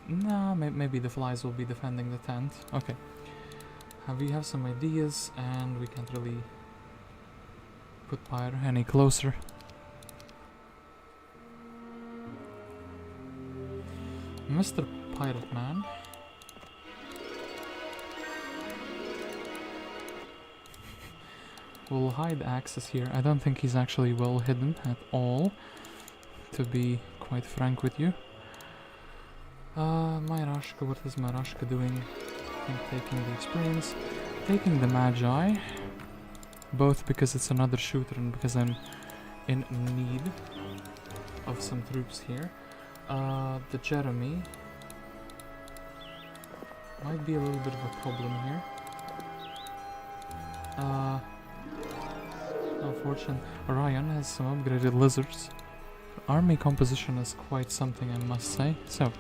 Nah, maybe the flies will be defending the tent. Okay. We have some ideas, and we can't really put Pyre any closer. Mr. Pirate Man. We'll hide Axis here. I don't think he's actually well hidden at all, to be quite frank with you. My Rashka, what is my Rashka doing? I think taking the experience, taking the Magi, both because it's another shooter and because I'm in need of some troops here. The Jeremy might be a little bit of a problem here. Unfortunately, Rion has some upgraded lizards. Army composition is quite something, I must say. So,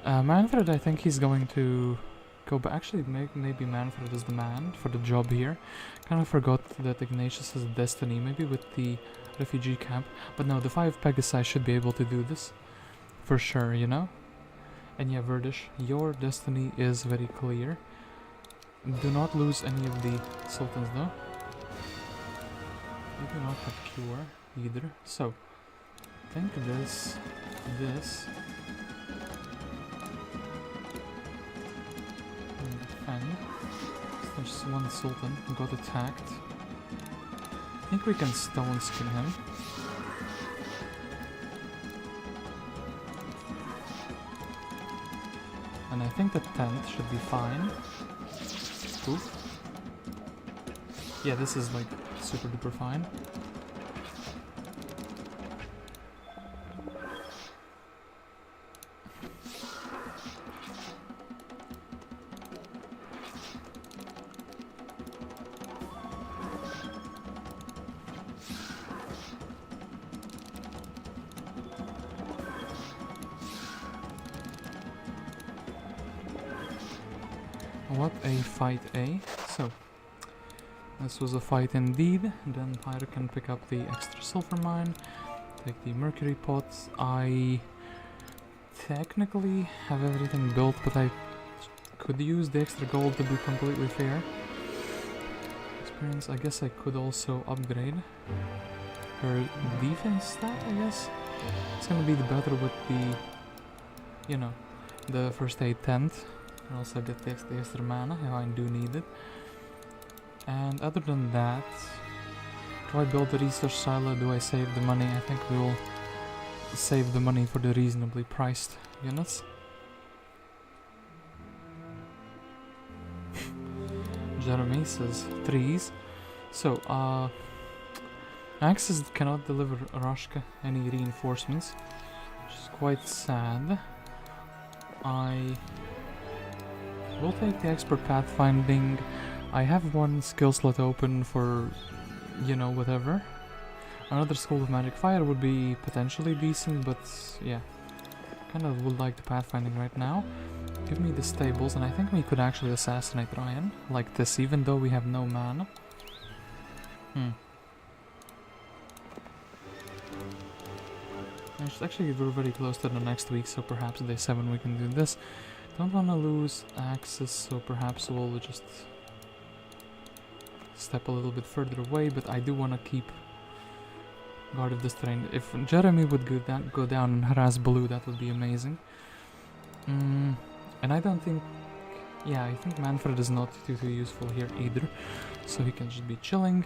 Manfred, I think he's going to go back. Actually, maybe Manfred is the man for the job here. Kind of forgot that Ignatius has a destiny, maybe with the refugee camp. But no, the 5 Pegasi should be able to do this. For sure, you know? And yeah, Verdish, your destiny is very clear. Do not lose any of the sultans, though. You do not have cure, either. So, think this. And defend. There's one sultan who got attacked. I think we can stone skin him. And I think the tent should be fine. Oof. Yeah, this is like super duper fine. What a fight, eh? So, this was a fight indeed. Then Pyre can pick up the extra silver mine, take the mercury pots. I technically have everything built, but I could use the extra gold to be completely fair. Experience, I guess I could also upgrade her defense stat, I guess. It's gonna be the better with the, you know, the first aid tent. And also get the extra mana if I do need it. And other than that, do I build the research silo? Do I save the money? I think we will save the money for the reasonably priced units. Jeremy says trees. So, Axis cannot deliver Rashka any reinforcements, which is quite sad. I will take the expert pathfinding. I have one skill slot open for, you know, whatever. Another School of Magic Fire would be potentially decent, but yeah, kind of would like the pathfinding right now. Give me the stables, and I think we could actually assassinate Rion like this, even though we have no mana. Actually, we're very close to the next week, so perhaps day 7 we can do this. Don't want to lose access, so perhaps we'll just step a little bit further away, but I do want to keep guard of this terrain. If Jeremy would go down and harass Blue, that would be amazing. And I don't think... Yeah, I think Manfred is not too useful here either. So he can just be chilling.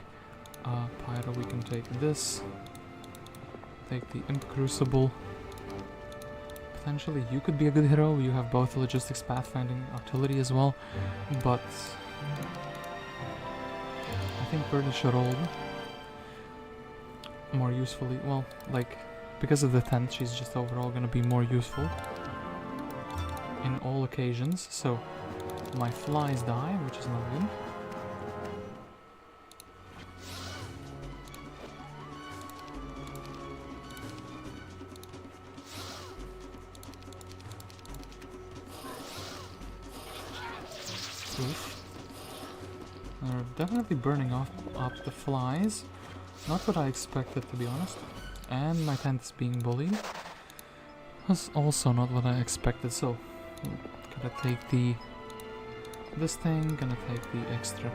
Pyro, we can take this. Take the Imp Crucible. Potentially you could be a good hero. You have both logistics, pathfinding, artillery as well. But I think Verdish rolled more usefully. Well, like, because of the tent, she's just overall gonna be more useful in all occasions. So my flies die, which is not good. They're definitely burning up the flies. Not what I expected, to be honest. And my tent is being bullied. That's also not what I expected, so gonna take this thing, gonna take the extra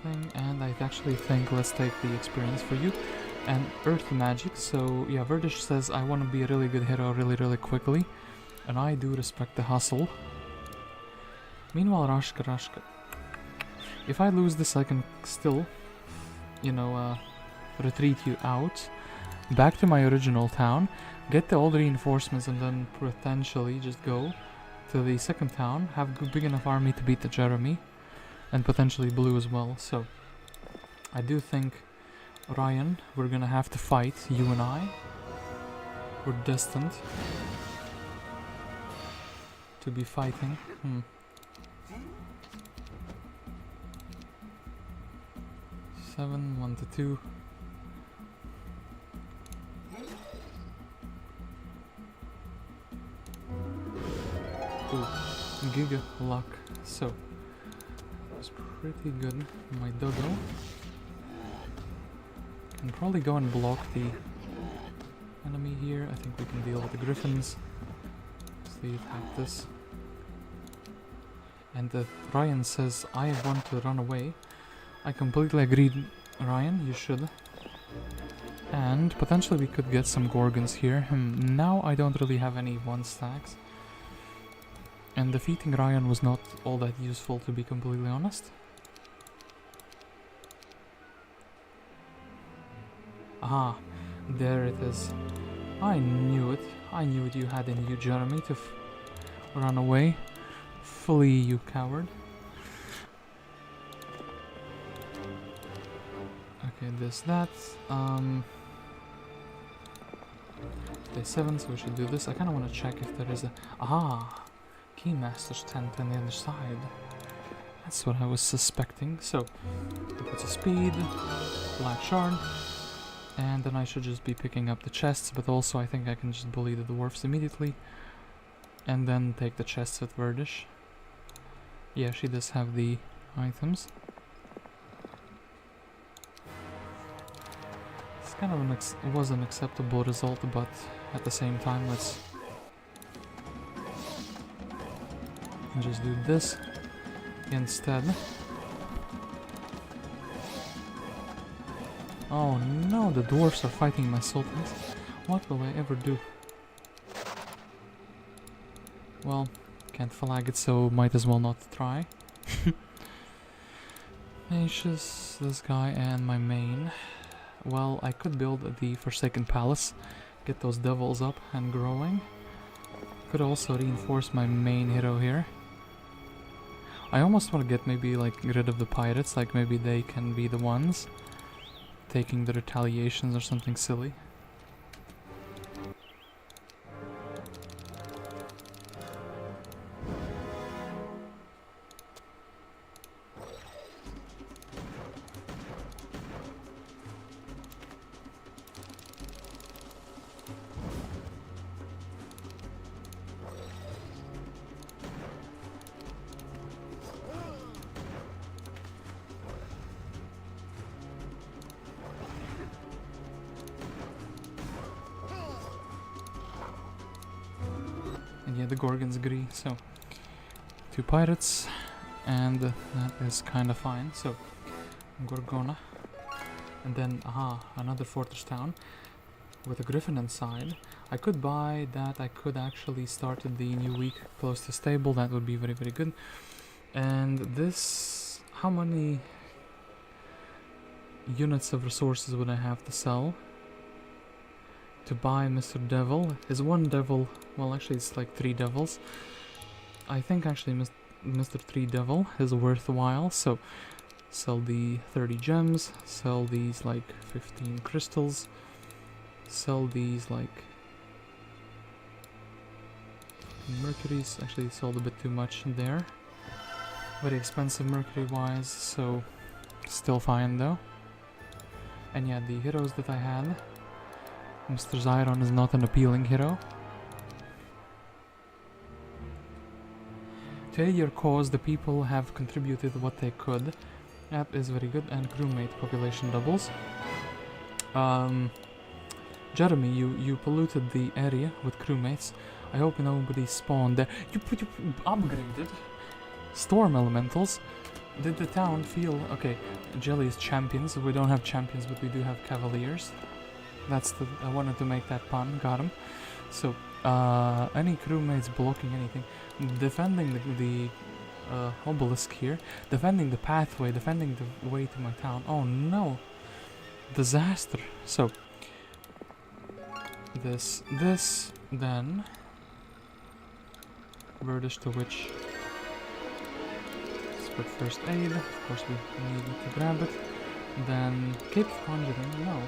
thing, and I actually think let's take the experience for you. And Earth Magic, so yeah, Verdish says I want to be a really good hero really quickly. And I do respect the hustle. Meanwhile, Rashka. If I lose this, I can still, you know, retreat you out. Back to my original town. Get the old reinforcements and then potentially just go to the second town. Have a big enough army to beat the Jeremy. And potentially Blue as well. So, I do think, Rion, we're gonna have to fight, you and I. We're destined to be fighting. 7, 1 to 2. Ooh, Giga luck. So, it was pretty good. My doggo can probably go and block the enemy here. I think we can deal with the griffins. They attack this. And Ryan says, I want to run away. I completely agreed, Ryan, you should. And potentially we could get some Gorgons here. Now I don't really have any 1 stacks. And defeating Ryan was not all that useful, to be completely honest. Aha, there it is. I knew it. I knew you had in you, Jeremy, to run away. Flee, you coward. Okay, that. Day 7, so we should do this. I kind of want to check if there is a... Aha! Keymaster's tent on the other side. That's what I was suspecting. So, it's a speed, black shard. And then I should just be picking up the chests, but also I think I can just bully the dwarfs immediately. And then take the chests with Verdish. Yeah, she does have the items. It's kind of was an acceptable result, but at the same time, let's just do this instead. Oh no, the dwarfs are fighting my sultans. What will I ever do? Well, can't flag it, so might as well not try. Nacious, this guy, and my main. Well, I could build the Forsaken Palace, get those devils up and growing. Could also reinforce my main hero here. I almost want to get maybe like rid of the pirates, like maybe they can be the ones taking the retaliations or something silly. And yeah, the Gorgons agree, so 2 pirates, and that is kind of fine. So Gorgona, and then another fortress town with a griffin inside. I could buy that. I could actually start the new week close to stable. That would be very, very good. And this, how many units of resources would I have to sell to buy Mr. Devil? Is one devil, well actually it's like 3 devils. I think actually Mr. 3 Devil is worthwhile, so sell the 30 gems, sell these like 15 crystals, sell these like mercuries. Actually sold a bit too much there. Very expensive mercury wise, so still fine though. And yeah, the heroes that I had, Mr. Zyron is not an appealing hero. To aid your cause, the people have contributed what they could. That is very good, and crewmate population doubles. Jeremy, you polluted the area with crewmates. I hope nobody spawned there. You upgraded storm elementals. Did the town feel... Okay, Gelea's Champions. We don't have champions, but we do have cavaliers. That's the... I wanted to make that pun. Got him. So, any crewmates blocking anything. Defending the obelisk here. Defending the pathway. Defending the way to my town. Oh no! Disaster. So, this, then... Verdish to which... But first aid, of course we need to grab it. Then Cape of Conjuring, no,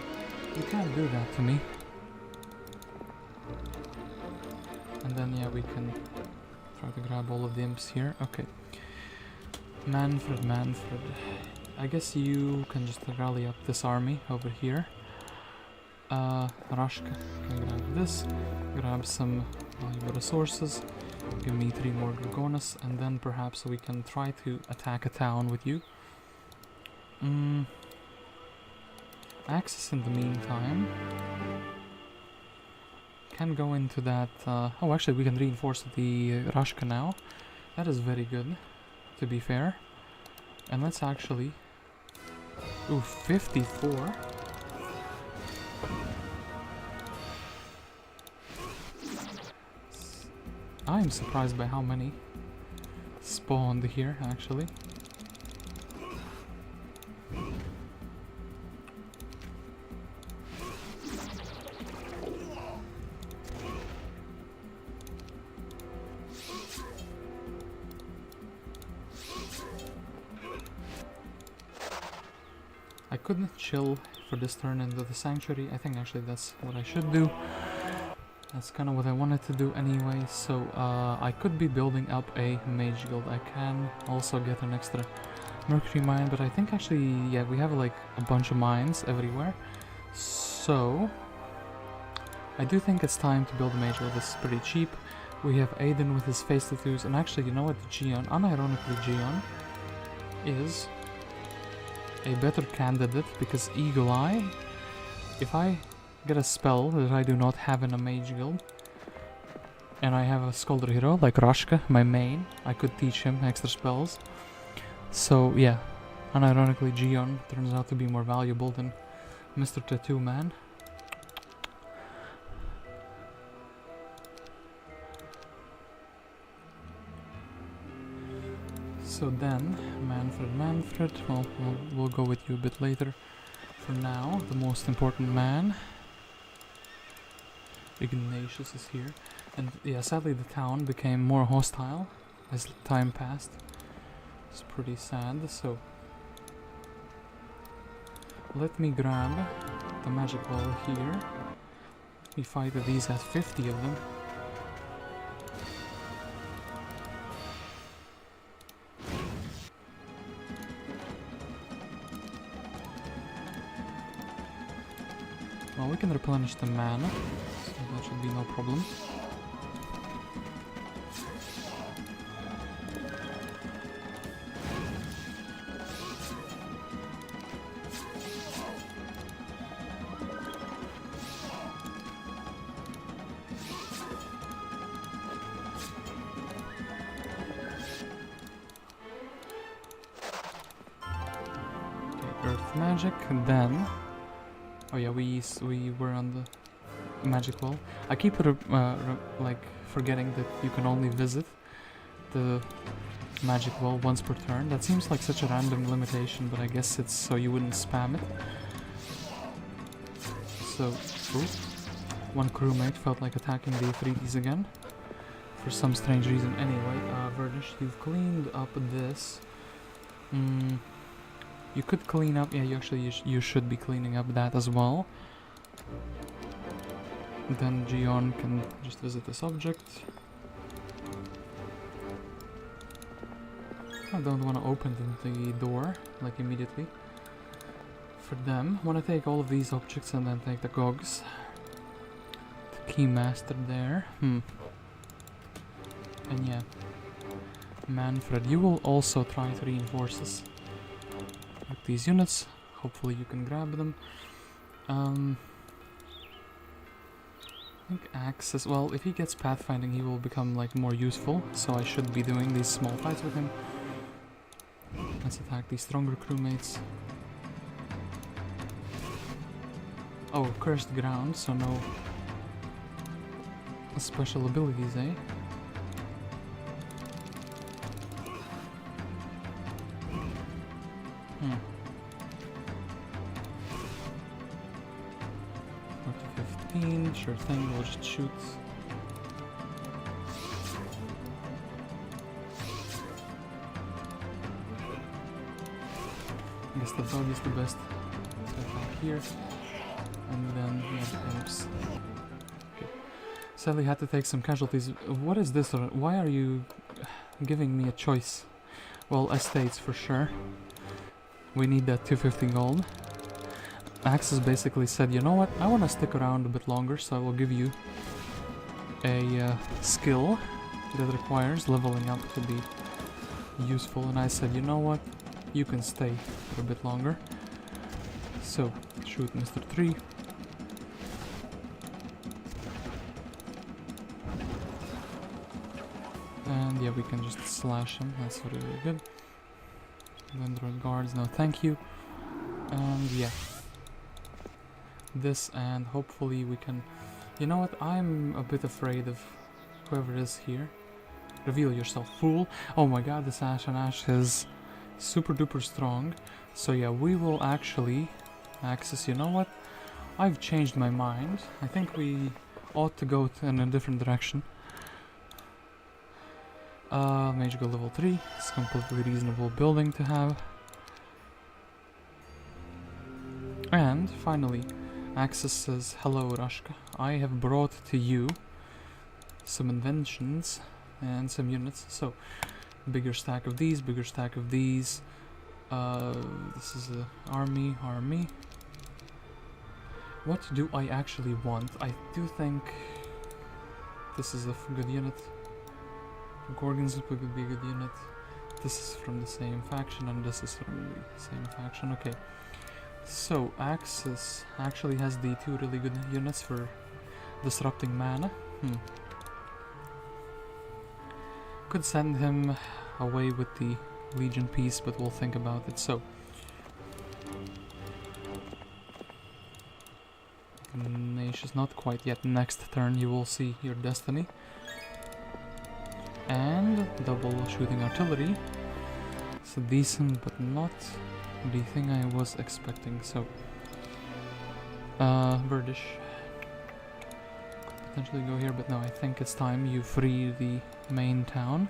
you can't do that to me. And then yeah, we can try to grab all of the imps here. Okay. Manfred. I guess you can just rally up this army over here. Rashka can grab this, grab some valuable resources. Give me 3 more Gorgonas, and then perhaps we can try to attack a town with you. Access in the meantime. Can go into that... oh, actually we can reinforce the Rashka now. That is very good, to be fair. And let's actually... Ooh, 54. I'm surprised by how many spawned here, actually. I couldn't chill for this turn into the sanctuary. I think actually that's what I should do. That's kind of what I wanted to do anyway, so I could be building up a mage guild. I can also get an extra mercury mine, but I think actually, yeah, we have like a bunch of mines everywhere. So, I do think it's time to build a mage guild. This is pretty cheap. We have Aiden with his face tattoos, and actually, you know what, Gion, unironically Gion, is a better candidate because Eagle Eye, if I get a spell that I do not have in a mage guild, and I have a scholar hero like Rashka, my main, I could teach him extra spells. So yeah, unironically Gion turns out to be more valuable than Mr. Tattoo Man. So then, Manfred, well, we'll go with you a bit later. For now, the most important man, Ignatius, is here. And yeah, sadly the town became more hostile as time passed. It's pretty sad, so... Let me grab the magic ball here. We fight these at 50 of them. Well, we can replenish the mana, so that should be no problem. cast magic, and then... Oh yeah, we were on the magic wall. I keep like forgetting that you can only visit the magic wall once per turn. That seems like such a random limitation, but I guess it's so you wouldn't spam it. So, ooh, one crewmate felt like attacking the Ifritis again. For some strange reason. Anyway, Verdish, you've cleaned up this. You could clean up, yeah, you should be cleaning up that as well. Then Rion can just visit this object. I don't want to open the door, like immediately. For them, I want to take all of these objects and then take the cogs. The Keymaster there, And yeah, Manfred, you will also try to reinforce us with these units. Hopefully you can grab them. I think Axis, well, if he gets pathfinding he will become like more useful, so I should be doing these small fights with him. Let's attack these stronger crewmates. Oh, cursed ground, so no special abilities, eh? Hmm. 15, sure thing, we'll just shoot. I guess the dog is the best. So attack here. And then yeah, the imps. Okay. Sadly had to take some casualties. What is this? Or why are you giving me a choice? Well, estates for sure. We need that 250 gold. Axis basically said, you know what, I want to stick around a bit longer, so I will give you a skill that requires leveling up to be useful. And I said, you know what, you can stay for a bit longer. So, shoot Mr. 3. And yeah, we can just slash him, that's really good. Vendor guards, no thank you. And yeah. This, and hopefully we can... You know what, I'm a bit afraid of whoever is here. Reveal yourself, fool. Oh my god, this Ash and Ash is super duper strong. So yeah, we will actually... Axis, you know what? I've changed my mind. I think we ought to go in a different direction. Magical level 3. It's a completely reasonable building to have. And finally, Axis says, hello Rashka, I have brought to you some inventions and some units. So, bigger stack of these, bigger stack of these. This is a army. What do I actually want? I do think this is a good unit. Gorgons would be a good unit. This is from the same faction and this is from the same faction. Okay. So, Axis actually has the 2 really good units for disrupting mana. Could send him away with the Legion piece, but we'll think about it. So, Ignatius, not quite yet. Next turn you will see your destiny. And double shooting artillery. It's decent, but not the thing I was expecting. So, Verdish could potentially go here, but no, I think it's time you free the main town.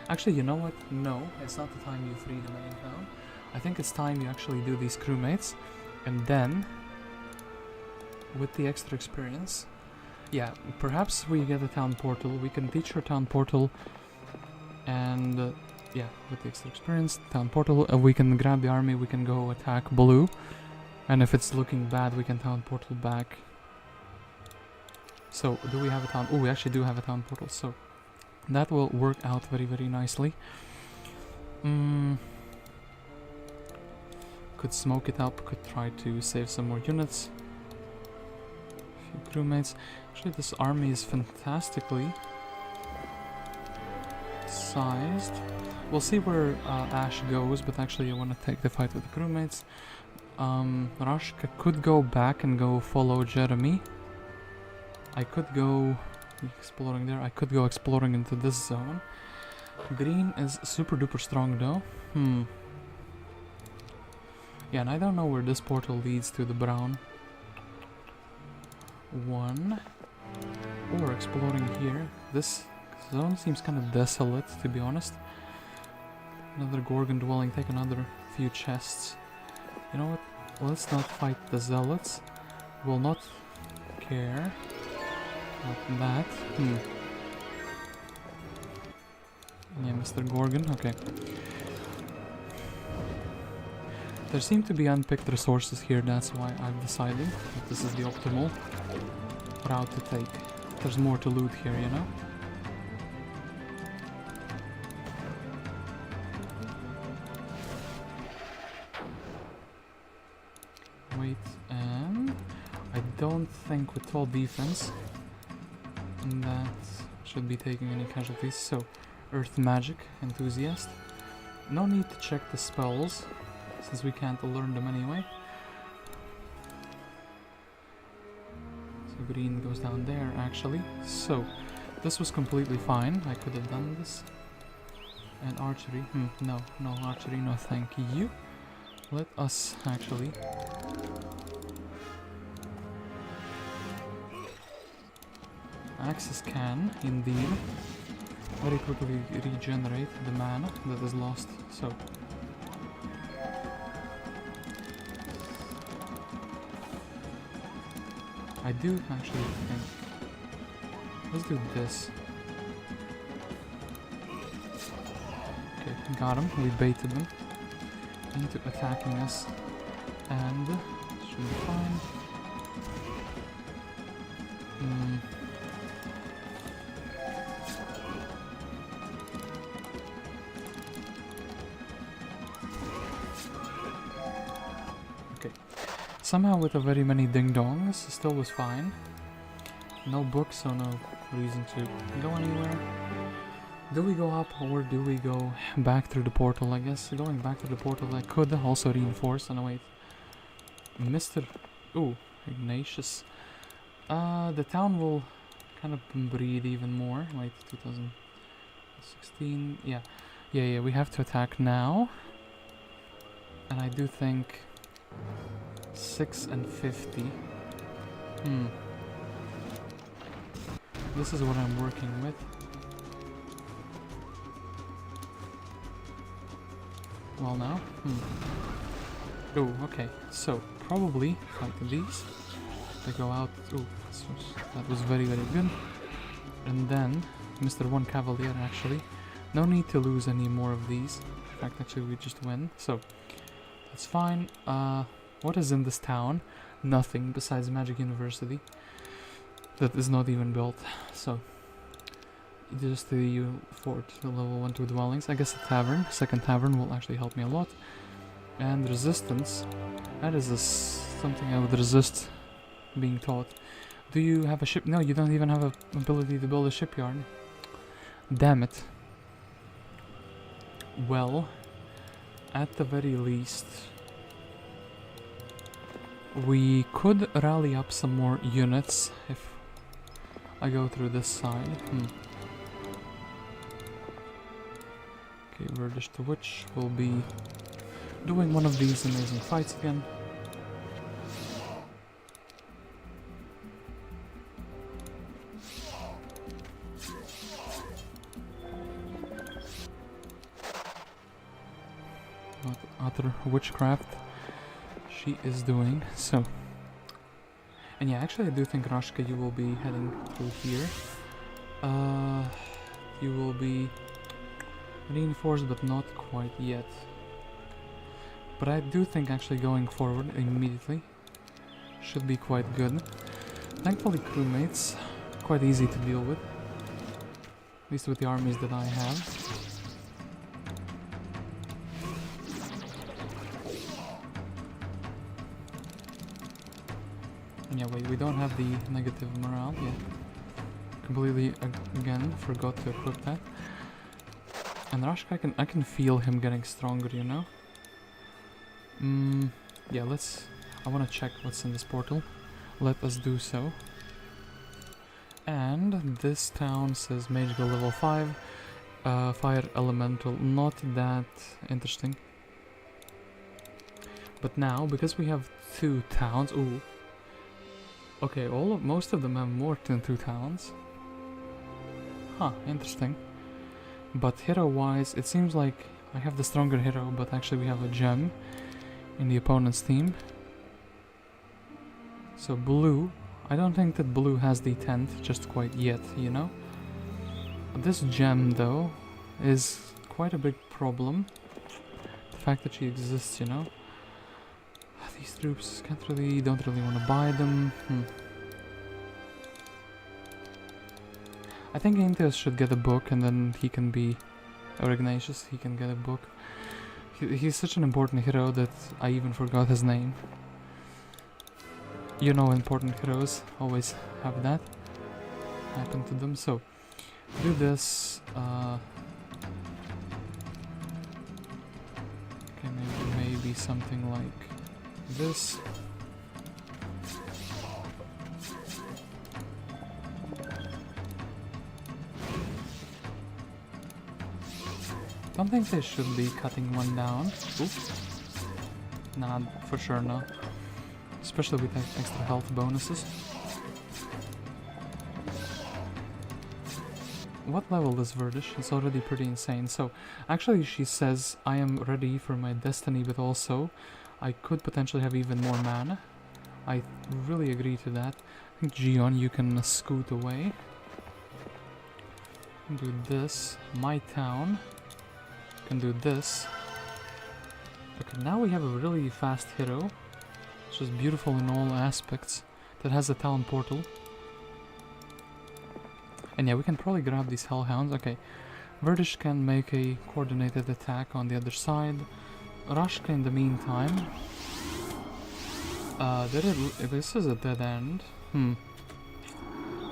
Actually, you know what? No, it's not the time you free the main town. I think it's time you actually do these crewmates, and then, with the extra experience, yeah, perhaps we get a town portal. We can teach her town portal, and yeah, with the extra experience, town portal, we can grab the army, we can go attack blue, and if it's looking bad, we can town portal back. So, do we have a town? Oh, we actually do have a town portal, so that will work out very, very nicely. Could smoke it up, could try to save some more units. A few crewmates. Actually, this army is fantastically sized. We'll see where Ash goes, but actually I want to take the fight with the crewmates. Rashka could go back and go follow Jeremy. I could go exploring there. I could go exploring into this zone. Green is super duper strong though. Yeah, and I don't know where this portal leads to the brown one. Or exploring here. This zone seems kind of desolate, to be honest. Another Gorgon dwelling, take another few chests. You know what? Let's not fight the zealots. Will not care about that. Yeah, Mr. Gorgon, okay. There seem to be unpicked resources here, that's why I've decided that this is the optimal route to take. There's more to loot here, you know? Wait, and I don't think with 12 defense that should be taking any casualties. So, Earth Magic Enthusiast. No need to check the spells, since we can't learn them anyway. So green goes down there, actually. So, this was completely fine. I could have done this. And archery. No archery, no thank you. Let us actually... Axes can, indeed, very quickly regenerate the mana that is lost, so... I do actually think... Let's do this. Okay, got him, we baited them into attacking us, and should be fine. Somehow with a very many ding-dongs, still was fine. No books, so no reason to go anywhere. Do we go up or do we go back through the portal? I guess going back to the portal I could also reinforce. And wait, Mr. Ooh, Ignatius. The town will kind of breed even more. Wait, 2016. Yeah, we have to attack now. And I do think 6 and 50. This is what I'm working with. Well now. Oh, okay. So probably fight these. They go out. Oh, that was very, very good. And then Mr. One Cavalier actually. No need to lose any more of these. In fact, actually we just win. So that's fine. What is in this town? Nothing besides Magic University. That is not even built. So just the fort, the level 1 2 dwellings. I guess a tavern. Second tavern will actually help me a lot. And resistance. That is something I would resist being taught. Do you have a ship? No, you don't even have a ability to build a shipyard. Damn it. Well, at the very least, we could rally up some more units if I go through this side. Okay, Verdish the Witch will be doing one of these amazing fights again. What other witchcraft she is doing, so... And yeah, actually I do think Rashka, you will be heading through here. You will be reinforced, but not quite yet. But I do think actually going forward immediately should be quite good. Thankfully crewmates, quite easy to deal with. At least with the armies that I have. And yeah, wait, we don't have the negative morale yet. Completely, again, forgot to equip that. And Rashka, I can feel him getting stronger, you know? Yeah, I wanna check what's in this portal. Let us do so. And this town says Mage Guild level 5. Fire Elemental, not that interesting. But now, because we have 2 towns, ooh. Okay, most of them have more than 2 towns. Huh, interesting. But hero-wise, it seems like I have the stronger hero, but actually we have a gem in the opponent's team. So blue, I don't think that blue has the tent just quite yet, you know? This gem, though, is quite a big problem. The fact that she exists, you know? These troops don't really want to buy them. I think Aintios should get a book, and then he can be... Or Ignatius, he can get a book. He's such an important hero that I even forgot his name. You know, important heroes always have that happen to them, so... Do this, okay, maybe something like this. Don't think they should be cutting one down. Oops. Nah, for sure no. Especially with extra health bonuses. What level is Verdish? It's already pretty insane. So, actually she says, I am ready for my destiny, but also I could potentially have even more mana. I really agree to that. I think Rion, you can scoot away. Do this. My town can do this. Okay, now we have a really fast hero, which is beautiful in all aspects, that has a talent portal. And yeah, we can probably grab these hellhounds. Okay, Verdish can make a coordinated attack on the other side. Rashka, in the meantime... this is a dead end.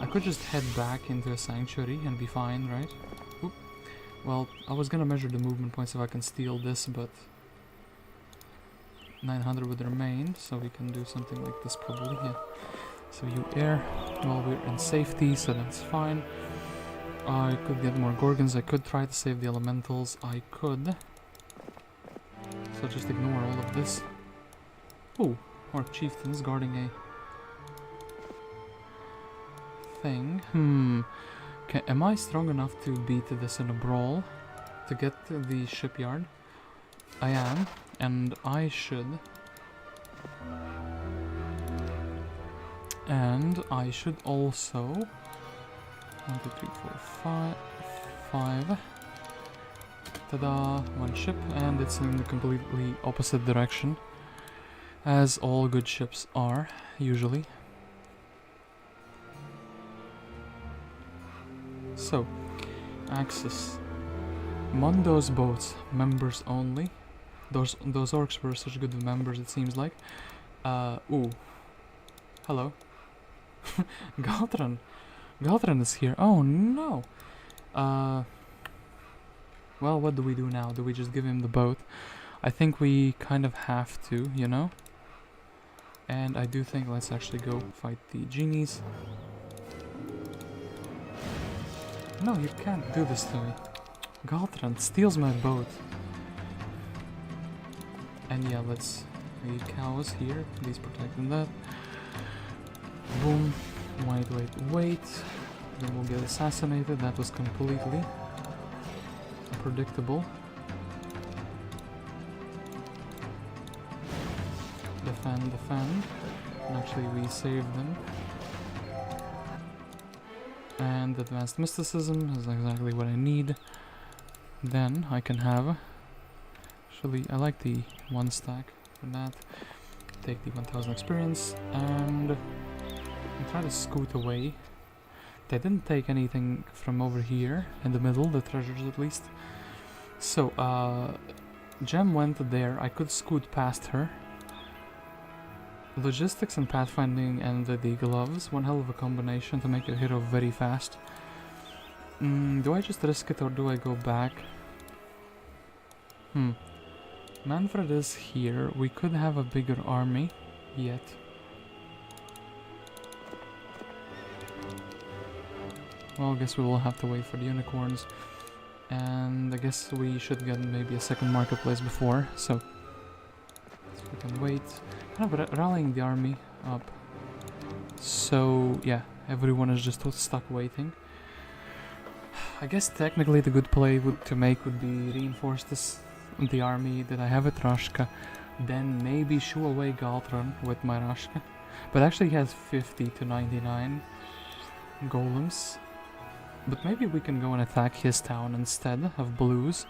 I could just head back into a sanctuary and be fine, right? Oop. Well, I was gonna measure the movement points if I can steal this, but... 900 would remain, so we can do something like this probably, yeah. So you air while we're in safety, so that's fine. I could get more Gorgons, I could try to save the elementals, I could. So just ignore all of this. Ooh, Orc Chieftains guarding a thing. Okay, am I strong enough to beat this in a brawl? To get to the shipyard? I am, and I should. And I should also 1, 2, 3, 4, 5. Ta-da! One ship, and it's in the completely opposite direction, as all good ships are usually. So, access. Mondo's boats, members only. Those orcs were such good members, it seems like. Ooh. Hello. Galthran. Galthran is here. Oh no. Well, what do we do now? Do we just give him the boat? I think we kind of have to, you know? And I do think let's actually go fight the genies. No, you can't do this to me. Galthran steals my boat. And yeah, let's leave cows here. Please protect them that. Boom. Wait. Then we'll get assassinated. That was completely predictable. Defend. And actually we saved them. And advanced mysticism is exactly what I need. Then I can have... Actually, I like the 1 stack for that. Take the 1000 experience and try to scoot away. They didn't take anything from over here in the middle, the treasures at least. So, Gem went there. I could scoot past her. Logistics and pathfinding and the gloves. One hell of a combination to make a hero very fast. Do I just risk it or do I go back? Manfred is here. We could have a bigger army yet. Well, I guess we will have to wait for the unicorns. And I guess we should get maybe a second marketplace before, so we can wait. Kind of rallying the army up. So, yeah, everyone is just stuck waiting. I guess technically the good play to make would be reinforce the army that I have at Rashka, then maybe shoo away Galthran with my Rashka. But actually he has 50 to 99 golems. But maybe we can go and attack his town instead of Blue's.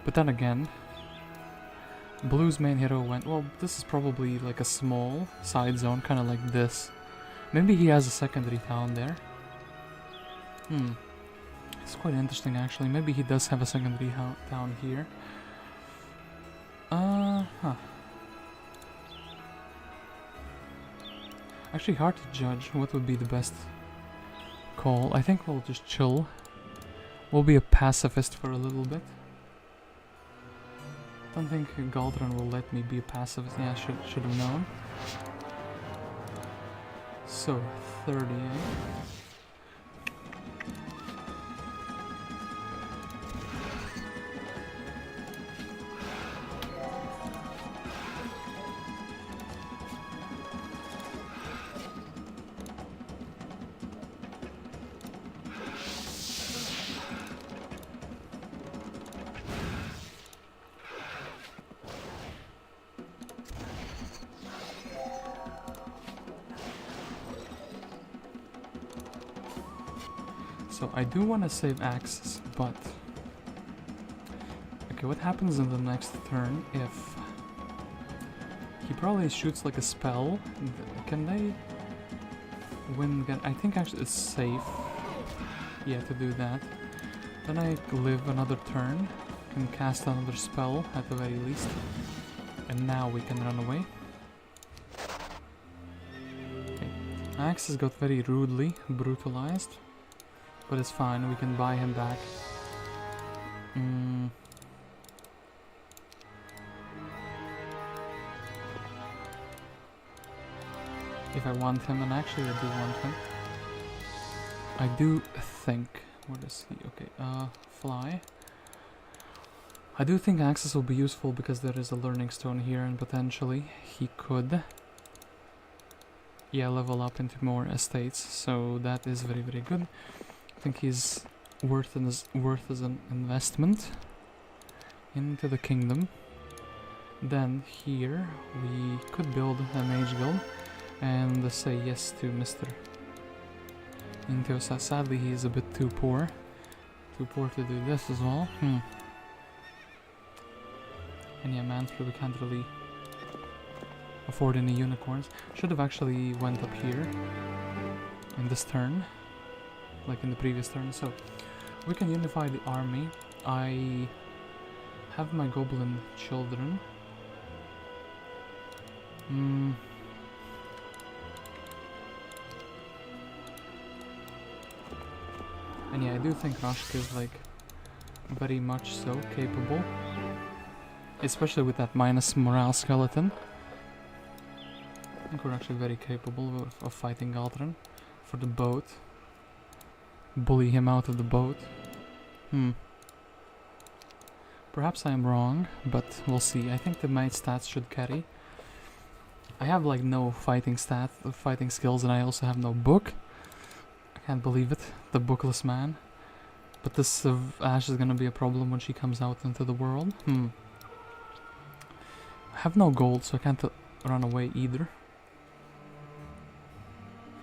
But then again, Blue's main hero went... Well, this is probably like a small side zone, kind of like this. Maybe he has a secondary town there. It's quite interesting actually. Maybe he does have a secondary town here. Actually hard to judge what would be the best call. I think we'll just chill. We'll be a pacifist for a little bit. Don't think Galthran will let me be a pacifist. Yeah, should have known. So 38. So I do want to save axes, but... Okay, what happens in the next turn if... He probably shoots like a spell. Can they win again? I think actually it's safe, yeah, to do that. Then I live another turn, can cast another spell at the very least. And now we can run away. Okay. Axes got very rudely brutalized. But it's fine, we can buy him back. If I want him, and actually I do want him. I do think... What is he? Okay, fly. I do think Axis will be useful because there is a learning stone here and potentially he could... Yeah, level up into more estates, so that is very, very good. I think he's worth as an investment into the kingdom. Then here we could build a mage guild and say yes to Mr. Inteo. Sadly he is a bit too poor to do this as well. And yeah, Manfred, we can't really afford any unicorns. Should have actually went up here in this turn, like in the previous turn. So we can unify the army. I have my goblin children. And yeah, I do think Rashka is like very much so capable, especially with that minus morale skeleton. I think we're actually very capable of fighting Galthran for the boat. Bully him out of the boat. Perhaps I am wrong, but we'll see. I think the mate stats should carry. I have like no fighting skills, and I also have no book. I can't believe it, the bookless man. But this Ash is gonna be a problem when she comes out into the world. I have no gold, so I can't run away either.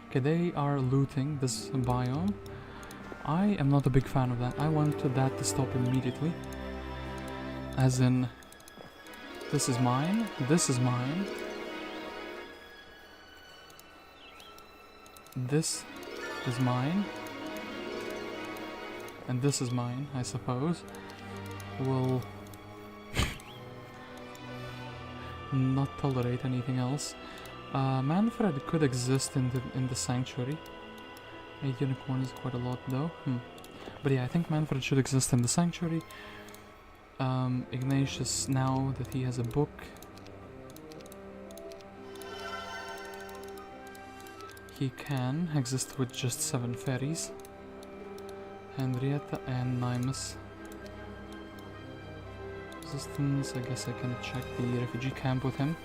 Okay, they are looting this biome. I am not a big fan of that. I want that to stop immediately. As in, this is mine, this is mine. This is mine. And this is mine, I suppose. We'll not tolerate anything else. Manfred could exist in the sanctuary. 8 unicorn is quite a lot though. But yeah, I think Manfred should exist in the sanctuary. Ignatius, now that he has a book, he can exist with just 7 fairies. Henrietta and Nymus. Resistance, I guess I can check the refugee camp with him.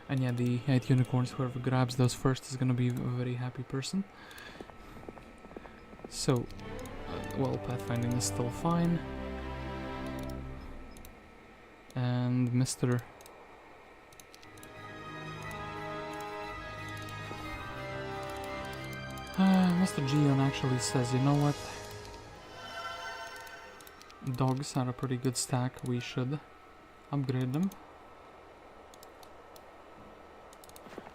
And yeah, the 8 unicorns, whoever grabs those first is gonna be a very happy person. So, well, pathfinding is still fine. And Mr. Gion actually says, you know what? Dogs are a pretty good stack, we should upgrade them.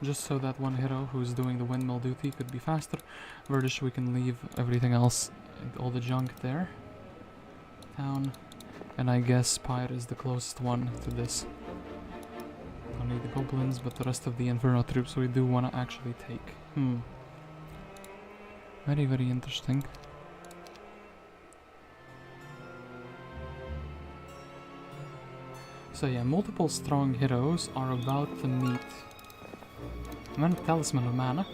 Just so that one hero who's doing the windmill duty could be faster. Verdish, we can leave everything else, all the junk there. Town. And I guess Spire is the closest one to this. Don't need the goblins, but the rest of the Inferno troops we do want to actually take. Very, very interesting. So yeah, multiple strong heroes are about to meet. Talisman of Mana.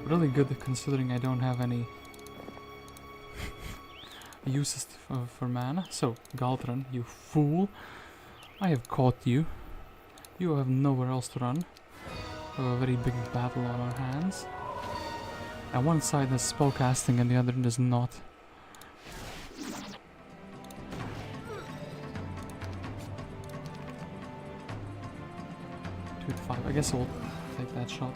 Really good considering I don't have any uses for mana. So, Galthran, you fool. I have caught you. You have nowhere else to run. We have a very big battle on our hands. And one side has spellcasting and the other does not. 2 to 5. I guess we'll take that shot.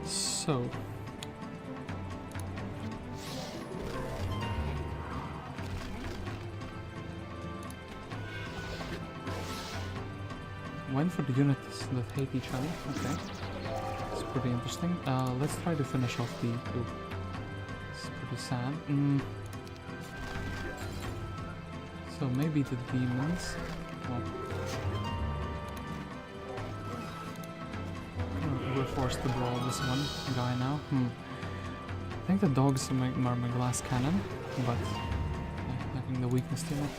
So went for the units that hate each other. Okay, it's pretty interesting. Let's try to finish off the. Ooh, it's pretty sad. So maybe the demons. Well, we're forced to brawl this one guy now. I think the dogs are my glass cannon, but having the weakness to it.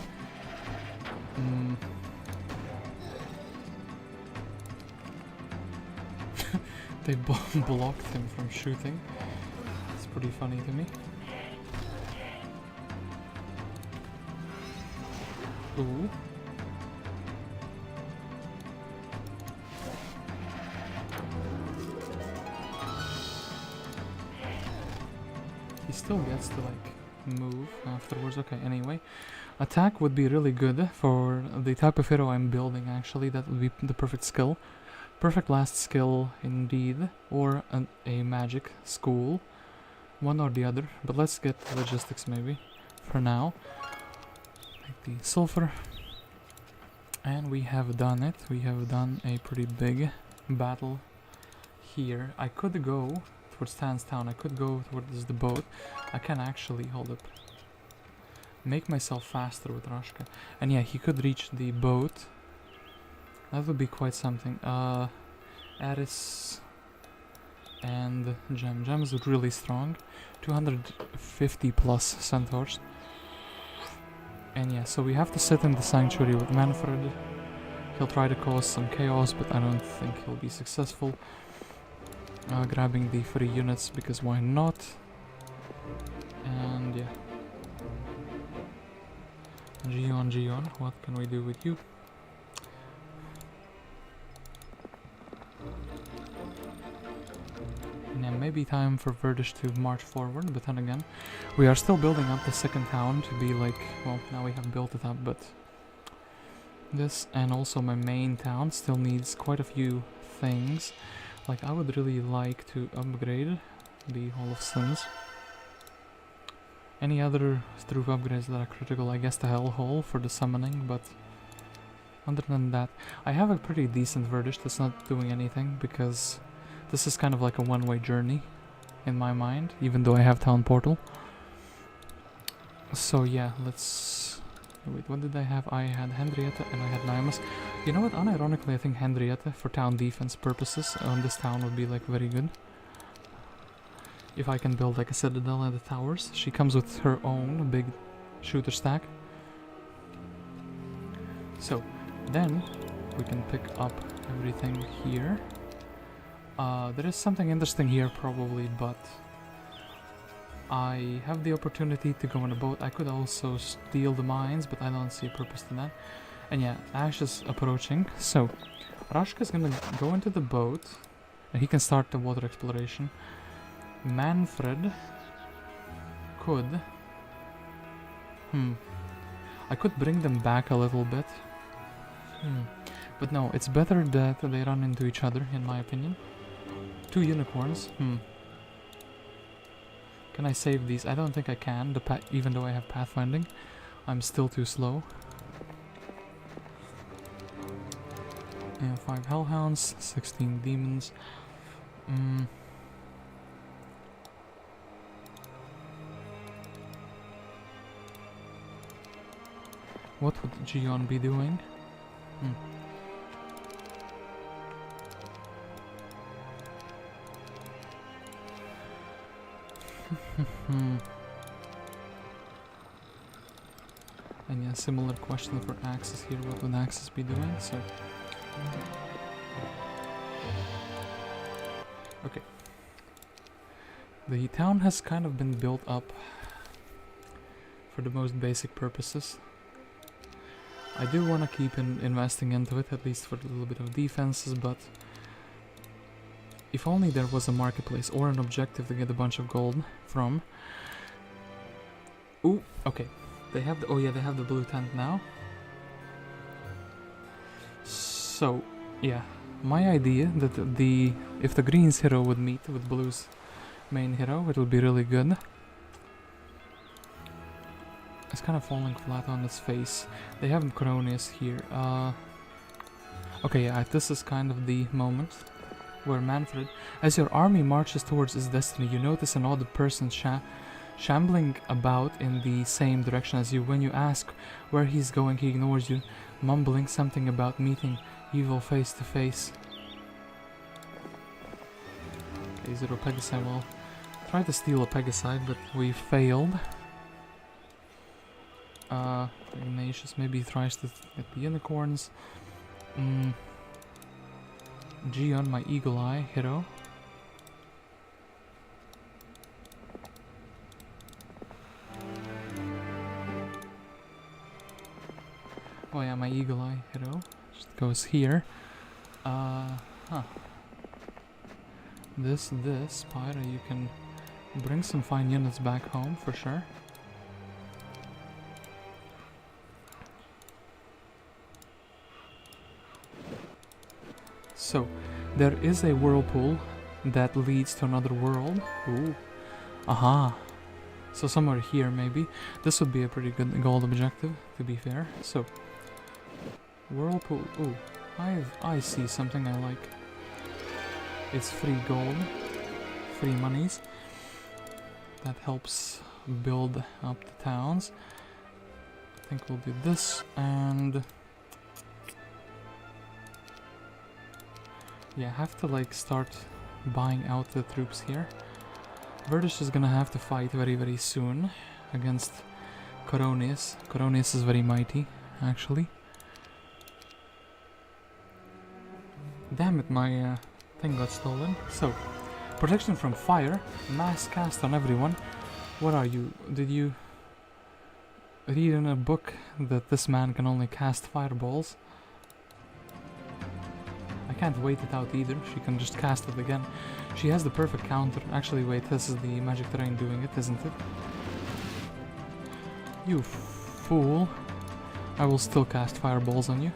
They blocked him from shooting. It's pretty funny to me. Ooh. He still gets to like move afterwards. Okay, anyway. Attack would be really good for the type of hero I'm building actually. That would be the perfect skill. Perfect last skill indeed. Or a magic school. One or the other. But let's get logistics maybe for now. Take the sulfur. And we have done it. We have done a pretty big battle here. I could go towards Tanstown. I could go towards the boat. I can actually, hold up, make myself faster with Rashka. And yeah, he could reach the boat. That would be quite something. Aeris and Gem. Gem is really strong. 250 plus centaurs. And yeah, so we have to sit in the sanctuary with Manfred. He'll try to cause some chaos, but I don't think he'll be successful. Grabbing the free units, because why not? And yeah. Gion, what can we do with you? Yeah, maybe time for Verdish to march forward, but then again, we are still building up the second town to be like, well, now we have built it up, but this, and also my main town still needs quite a few things. Like, I would really like to upgrade the Hall of Sins. Any other trough upgrades that are critical, I guess the Hellhole for the summoning, but other than that, I have a pretty decent Verdish that's not doing anything, because this is kind of like a one-way journey in my mind, even though I have Town Portal. So yeah, let's... Wait, what did I have? I had Henrietta and I had Nymus. You know what, unironically I think Henrietta for town defense purposes on this town would be like very good. If I can build like a citadel and the towers. She comes with her own big shooter stack. So, then we can pick up everything here. There is something interesting here probably, but I have the opportunity to go on a boat. I could also steal the mines, but I don't see a purpose to that. And yeah, Ash is approaching, so Rashka is gonna go into the boat, and he can start the water exploration. Manfred could... I could bring them back a little bit. But no, it's better that they run into each other, in my opinion. 2 unicorns. Can I save these? I don't think I can, even though I have pathfinding. I'm still too slow. And 5 hellhounds, 16 demons. What would Gion be doing? And yeah, similar question for Axis here. What would Axis be doing? So, okay. The town has kind of been built up for the most basic purposes. I do want to keep investing into it, at least for a little bit of defenses, but if only there was a marketplace or an objective to get a bunch of gold from. Ooh, okay. They have the, oh yeah, they have the blue tent now. So, yeah. My idea that if the green's hero would meet with blue's main hero, it would be really good. It's kind of falling flat on its face. They have Coronius here. Okay, yeah, this is kind of the moment where Manfred, as your army marches towards its destiny, you notice an odd person shambling about in the same direction as you. When you ask where he's going, he ignores you, mumbling something about meeting evil face to face. Okay, 0 Pegasi. Well, try to steal a Pegasi, but we failed. Ignatius maybe tries to get the unicorns. Gion, my eagle eye hero. Oh yeah, my eagle eye hero just goes here. This, Pyra, you can bring some fine units back home for sure. So, there is a whirlpool that leads to another world. Ooh. Aha. So somewhere here maybe. This would be a pretty good gold objective, to be fair. So, whirlpool. Ooh. I see something I like. It's free gold. Free monies. That helps build up the towns. I think we'll do this and... yeah, I have to like start buying out the troops here. Verdish is gonna have to fight very, very soon against Coronius. Coronius is very mighty, actually. Damn it, my thing got stolen. So, protection from fire, mass cast on everyone. What are you? Did you read in a book that this man can only cast fireballs? I can't wait it out either. She can just cast it again. She has the perfect counter. Actually, wait, this is the magic terrain doing it, isn't it? You fool. I will still cast fireballs on you.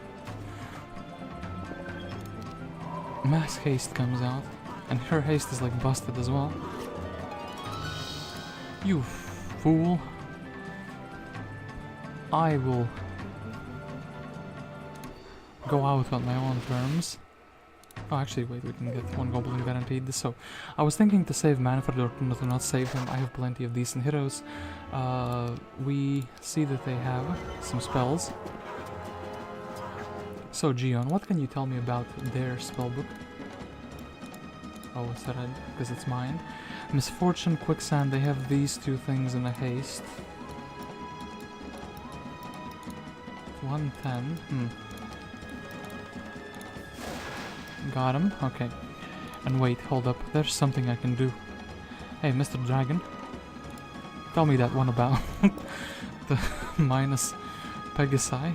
Mass haste comes out. And her haste is like busted as well. You fool. I will go out on my own terms. Oh, actually, wait, we can get 1 goblin guaranteed. So, I was thinking to save Manfred or to not save him. I have plenty of decent heroes. We see that they have some spells. So, Gion, what can you tell me about their spellbook? Oh, it's red, because it's mine. Misfortune, Quicksand, they have these two things in a haste. 110, Got him, okay. And wait, hold up, there's something I can do. Hey, Mr. Dragon. Tell me that one about the minus Pegasi.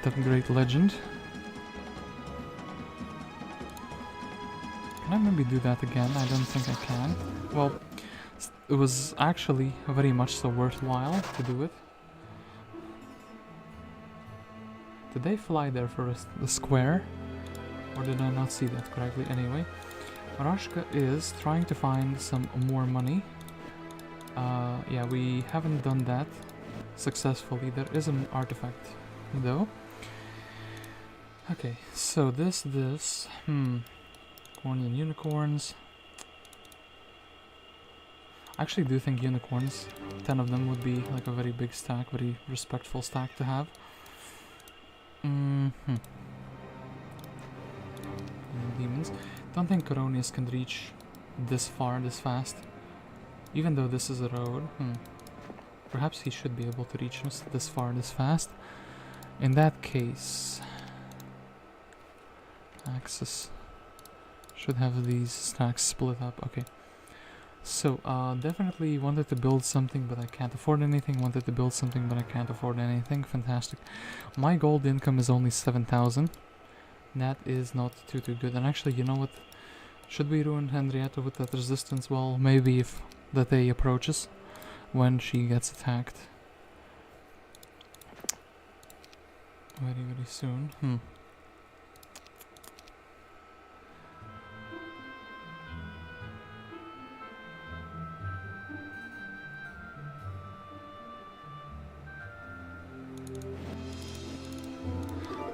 That great legend. Can I maybe do that again? I don't think I can. Well, it was actually very much so worthwhile to do it. Did they fly there for a square? Or did I not see that correctly? Anyway, Rashka is trying to find some more money. Yeah, we haven't done that successfully. There is an artifact, though. Okay, so this, Coronian unicorns. I actually do think unicorns, 10 of them would be like a very big stack, very respectful stack to have. Demons. Don't think Coronius can reach this far, this fast. Even though this is a road. Perhaps he should be able to reach us this far, this fast. In that case, Axis should have these stacks split up. Okay. So, definitely wanted to build something, but I can't afford anything. Wanted to build something, but I can't afford anything. Fantastic. My gold income is only 7,000. That is not too good. And actually, you know what? Should we ruin Henrietta with that resistance? Well, maybe if the day approaches, when she gets attacked. Very, very soon.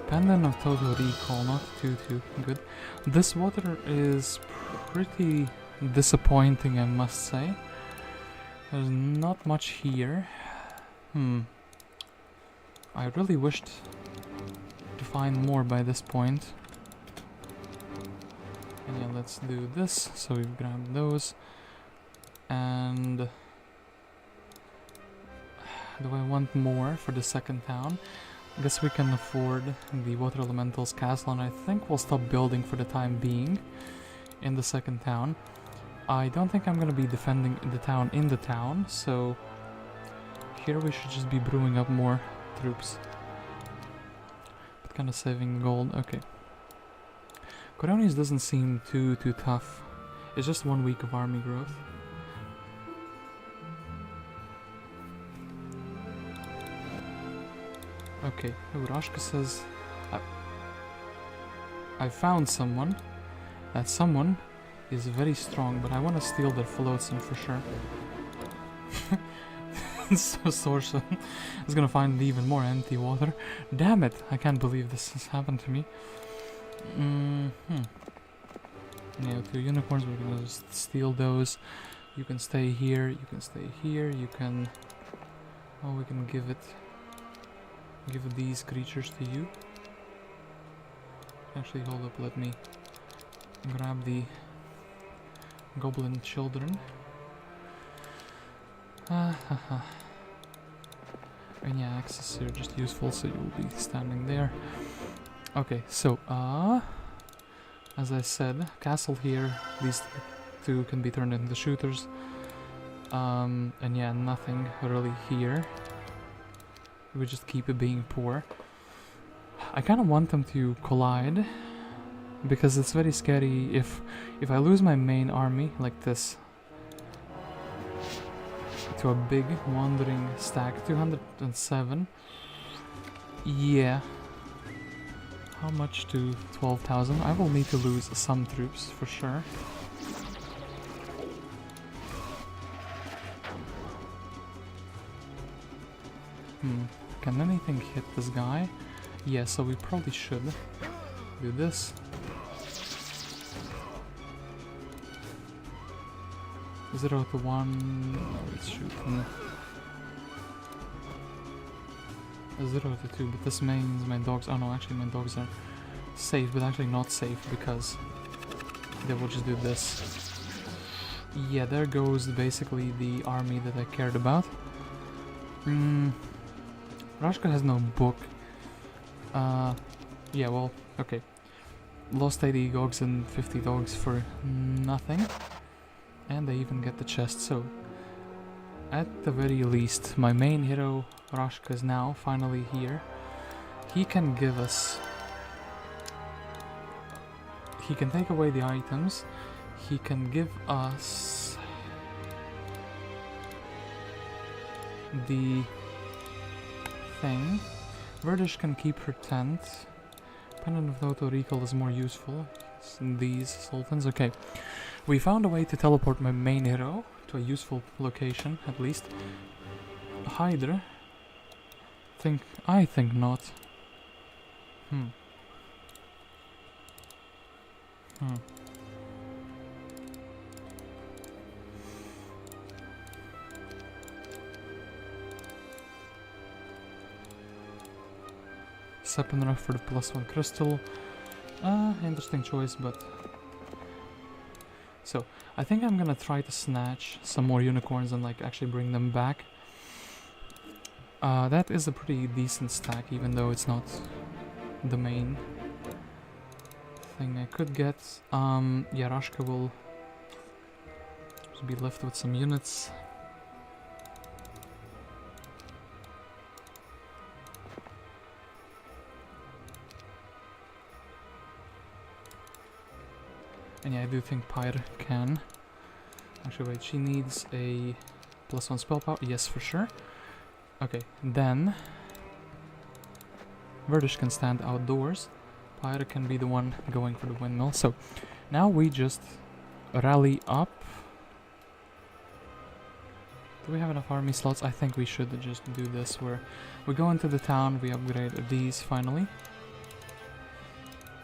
Pendant of Total Recall, not too good. This water is pretty disappointing, I must say. There's not much here. I really wished to find more by this point. And yeah, let's do this. So we've grabbed those. And do I want more for the second town? I guess we can afford the Water Elemental's castle, and I think we'll stop building for the time being in the second town. I don't think I'm gonna be defending the town in the town, so here we should just be brewing up more troops. But kind of saving gold, okay. Coronius doesn't seem too tough. It's just 1 week of army growth. Okay, Rashka says I found someone. That someone is very strong, but I want to steal their flotsam for sure. So Sorsha is gonna find even more empty water. Damn it! I can't believe this has happened to me. Yeah, 2 unicorns, we're gonna just steal those. You can stay here, you can stay here, you can... Oh, we can give these creatures to you. Actually, hold up, let me grab the goblin children. And yeah, access here just useful, so you'll be standing there. Okay, so as I said, castle here, these 2 can be turned into shooters. And yeah, nothing really here. We just keep it being poor. I kind of want them to collide, because it's very scary if I lose my main army like this to a big wandering stack. 207. Yeah. How much to 12,000? I will need to lose some troops for sure. Can anything hit this guy? Yeah, so we probably should do this. 0 to 1. Let's shoot him. 0 to 2, but this means my dogs... Oh no, actually my dogs are safe, but actually not safe because they will just do this. Yeah, there goes basically the army that I cared about. Rashka has no book. Yeah, well, okay. Lost 80 dogs and 50 dogs for nothing. And they even get the chest, so... At the very least, my main hero, Rashka, is now finally here. He can give us... He can take away the items. He can give us... the... thing. Verdish can keep her tent. Pendant of Noto Recall is more useful. These sultans. Okay. We found a way to teleport my main hero to a useful location, at least. Hydra? I think not. Sepinra for the +1 crystal. Interesting choice, but... So, I think I'm gonna try to snatch some more unicorns and like actually bring them back. That is a pretty decent stack, even though it's not the main thing I could get. Yeah, Rashka will just be left with some units. And yeah, I do think Pyre can. Actually, wait, she needs a +1 spell power. Yes, for sure. Okay, then... Verdish can stand outdoors. Pyre can be the one going for the windmill. So, now we just rally up. Do we have enough army slots? I think we should just do this, where we go into the town, we upgrade these finally.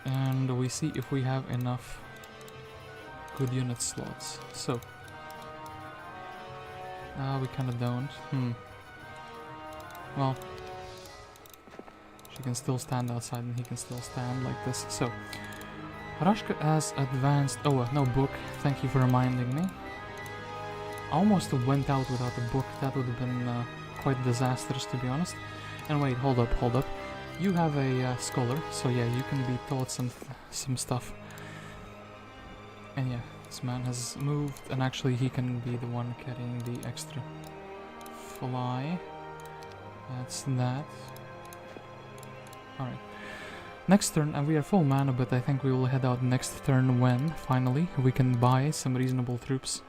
And we see if we have enough good unit slots. So we kinda don't. Well, she can still stand outside and he can still stand like this. So Rashka has advanced... Oh, no book. Thank you for reminding me. I almost went out without a book. That would have been quite disastrous, to be honest. And wait, hold up. You have a scholar, so yeah, you can be taught some stuff. And yeah, this man has moved, and actually he can be the one carrying the extra fly. That's that. Alright. Next turn, and we are full mana, but I think we will head out next turn when, finally, we can buy some reasonable troops.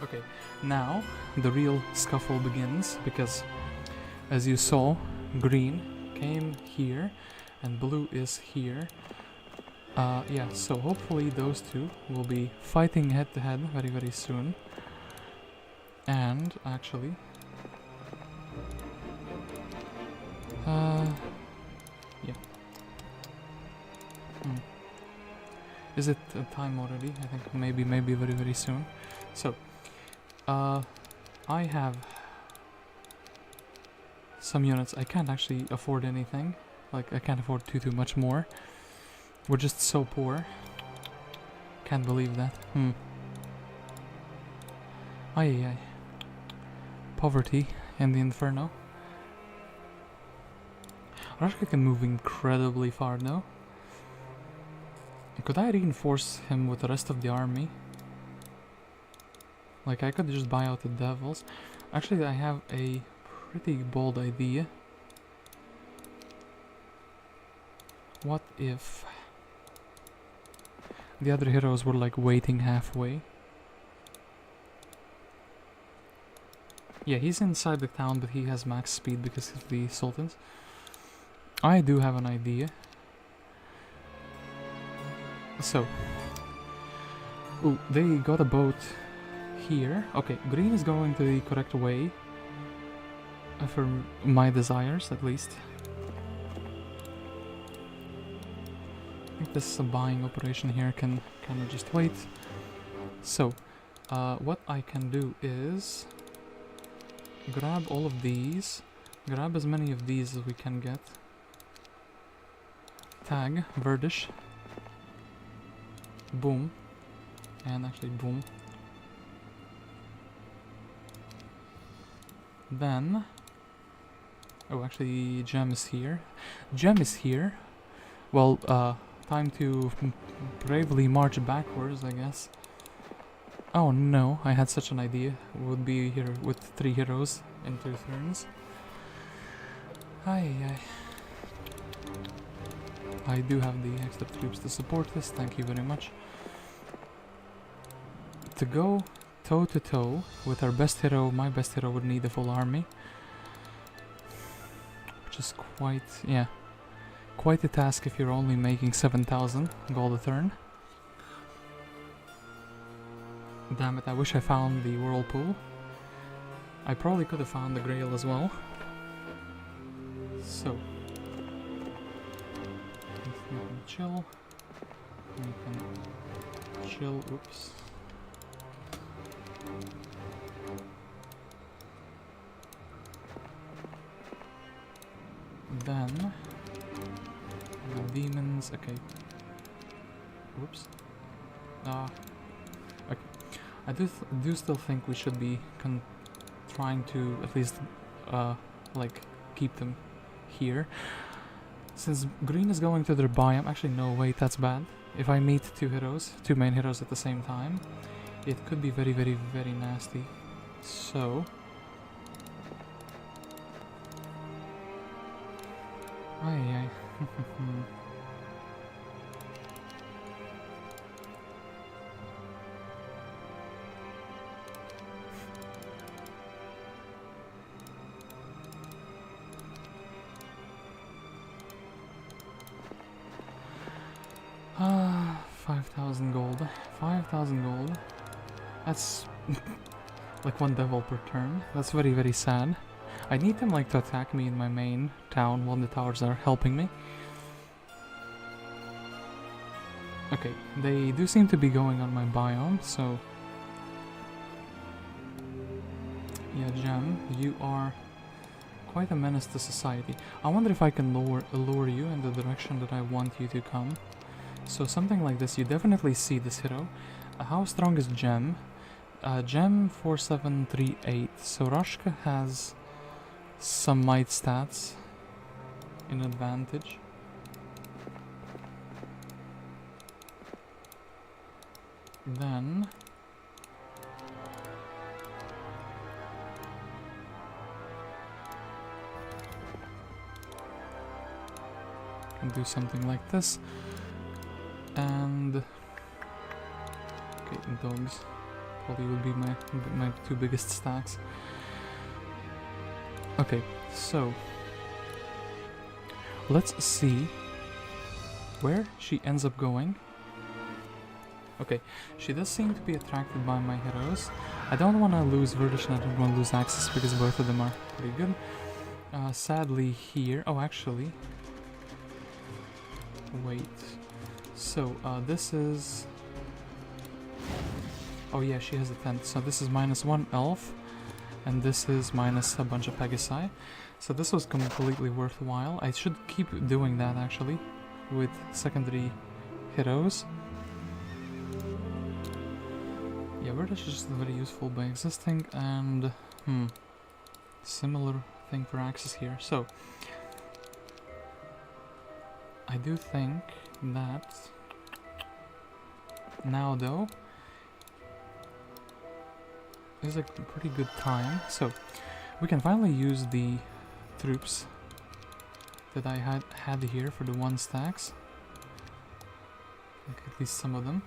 Okay, now the real scuffle begins, because as you saw, green came here and blue is here. Yeah, so hopefully those two will be fighting head to head very, very soon. And actually, yeah. Is it time already? I think maybe very, very soon. So, I have some units. I can't actually afford anything. Like, I can't afford too much more. We're just so poor. Can't believe that. Ay. Poverty in the Inferno. Rashka can move incredibly far though. Could I reinforce him with the rest of the army? Like, I could just buy out the devils. Actually, I have a pretty bold idea. What if the other heroes were like waiting halfway? Yeah, he's inside the town, but he has max speed because of the sultans. I do have an idea. So, ooh, they got a boat here. Okay, green is going the correct way for my desires, at least. think this buying operation here can kind of just wait. So, what I can do is grab all of these, grab as many of these as we can get. Tag, Verdish. Boom. And actually boom. Then... oh, actually Gem is here. Gem is here. Well, time to bravely march backwards, I guess. Oh no, I had such an idea. Would be here with 3 heroes in 2 turns. I do have the extra troops to support this, thank you very much. To go toe to toe with our best hero, my best hero would need a full army. Which is quite, yeah, quite a task if you're only making 7,000 gold a turn. Damn it, I wish I found the whirlpool. I probably could have found the grail as well. So, we can chill. We can chill, oops. Then, the demons, okay. Whoops. Okay. I do still think we should be trying to at least, like, keep them here. Since green is going to their biome, actually no, wait, that's bad. If I meet 2 heroes, 2 main heroes at the same time, it could be very, very, very nasty. So... Ay. 5,000 gold. 5,000 gold. That's like 1 devil per turn. That's very, very sad. I need them like to attack me in my main town while the towers are helping me. Okay, they do seem to be going on my biome, so... yeah, Gem, you are quite a menace to society. I wonder if I can lure you in the direction that I want you to come. So something like this, you definitely see this hero. How strong is Gem? Gem 4738, so Rashka has some might stats in advantage. Then can do something like this. And okay, dogs probably would be my 2 biggest stacks. Okay, so let's see where she ends up going. Okay, she does seem to be attracted by my heroes. I don't want to lose Verdish and I don't want to lose Axis because both of them are pretty good. Sadly here, oh actually, wait. So, this is... oh yeah, she has a tent. So this is -1 elf, and this is minus a bunch of Pegasi. So this was completely worthwhile. I should keep doing that, actually, with secondary heroes. Yeah, Verdish is just very useful by existing, and... similar thing for Axis here. So, I do think that now though is a pretty good time, so we can finally use the troops that I had here for the 1 stacks, like at least some of them.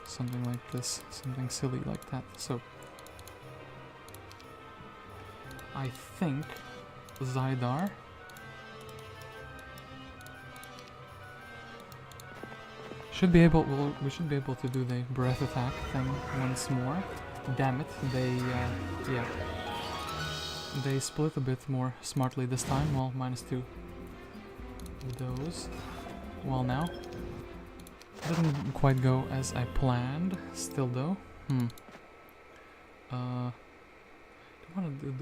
Something like this, something silly like that. So I think Zydar should be able, well, we should be able to do the breath attack thing once more. Damn it, they, yeah. They split a bit more smartly this time, well, -2. those. Well, now didn't quite go as I planned. Still though, do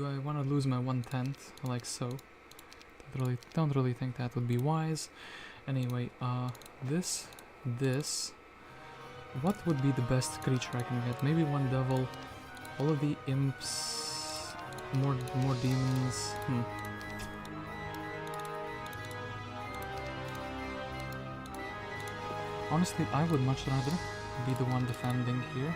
I want to lose my 1/10 like so? Don't really think that would be wise. Anyway, this. What would be the best creature I can get? Maybe one devil. All of the imps. More demons. Honestly, I would much rather be the one defending here.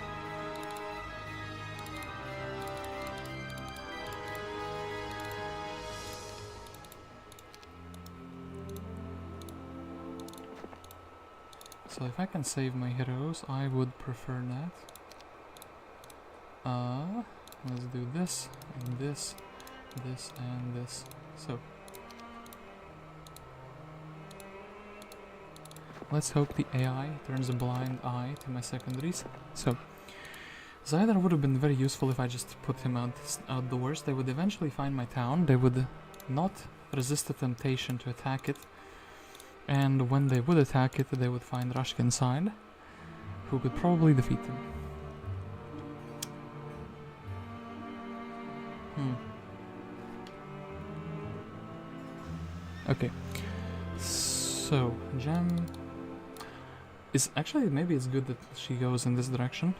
So if I can save my heroes, I would prefer that. Let's do this, and this, and this. So let's hope the AI turns a blind eye to my secondaries. So Zyder would have been very useful if I just put him outdoors. They would eventually find my town. They would not resist the temptation to attack it. And when they would attack it, they would find Rashka inside, who could probably defeat them. Okay. So, Gem is actually, maybe it's good that she goes in this direction.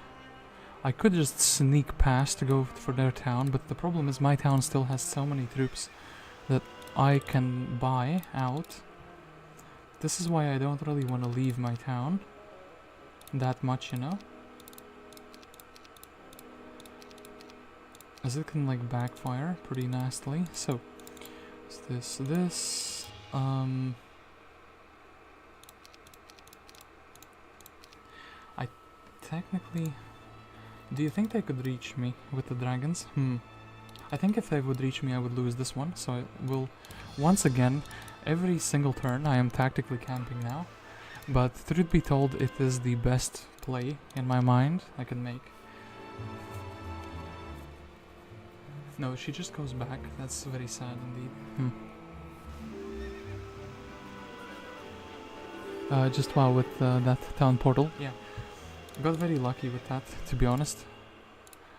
I could just sneak past to go for their town, but the problem is my town still has so many troops that I can buy out. This is why I don't really want to leave my town that much, you know? As it can like backfire pretty nastily. So, is this, I technically... Do you think they could reach me with the dragons? I think if they would reach me, I would lose this one. So I will, once again, every single turn I am tactically camping now. But truth be told, it is the best play in my mind I can make. No, she just goes back. That's very sad indeed. Just wow with that town portal. Yeah. Got very lucky with that, to be honest.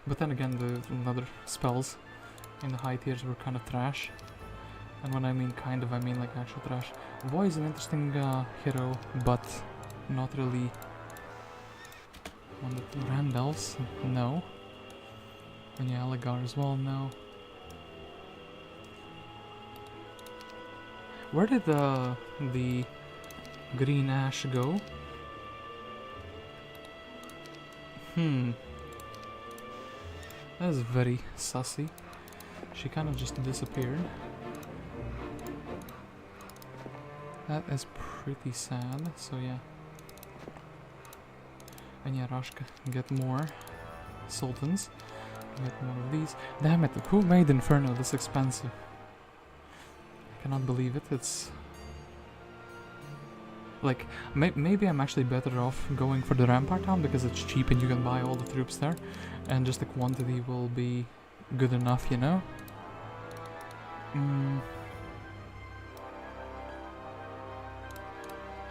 But then again, the other spells in the high tiers were kind of trash. And when I mean kind of, I mean like actual trash. Void is an interesting hero, but not really one of the Grand Elves, no. And yeah, Alagar as well, no. Where did the green ash go? That is very sussy. She kind of just disappeared. That is pretty sad, so yeah. And yeah, Rashka, get more sultans. Get more of these. Damn it, who made Inferno this expensive? I cannot believe it, it's... Like, maybe I'm actually better off going for the Rampart Town because it's cheap and you can buy all the troops there. And just the quantity will be good enough, you know?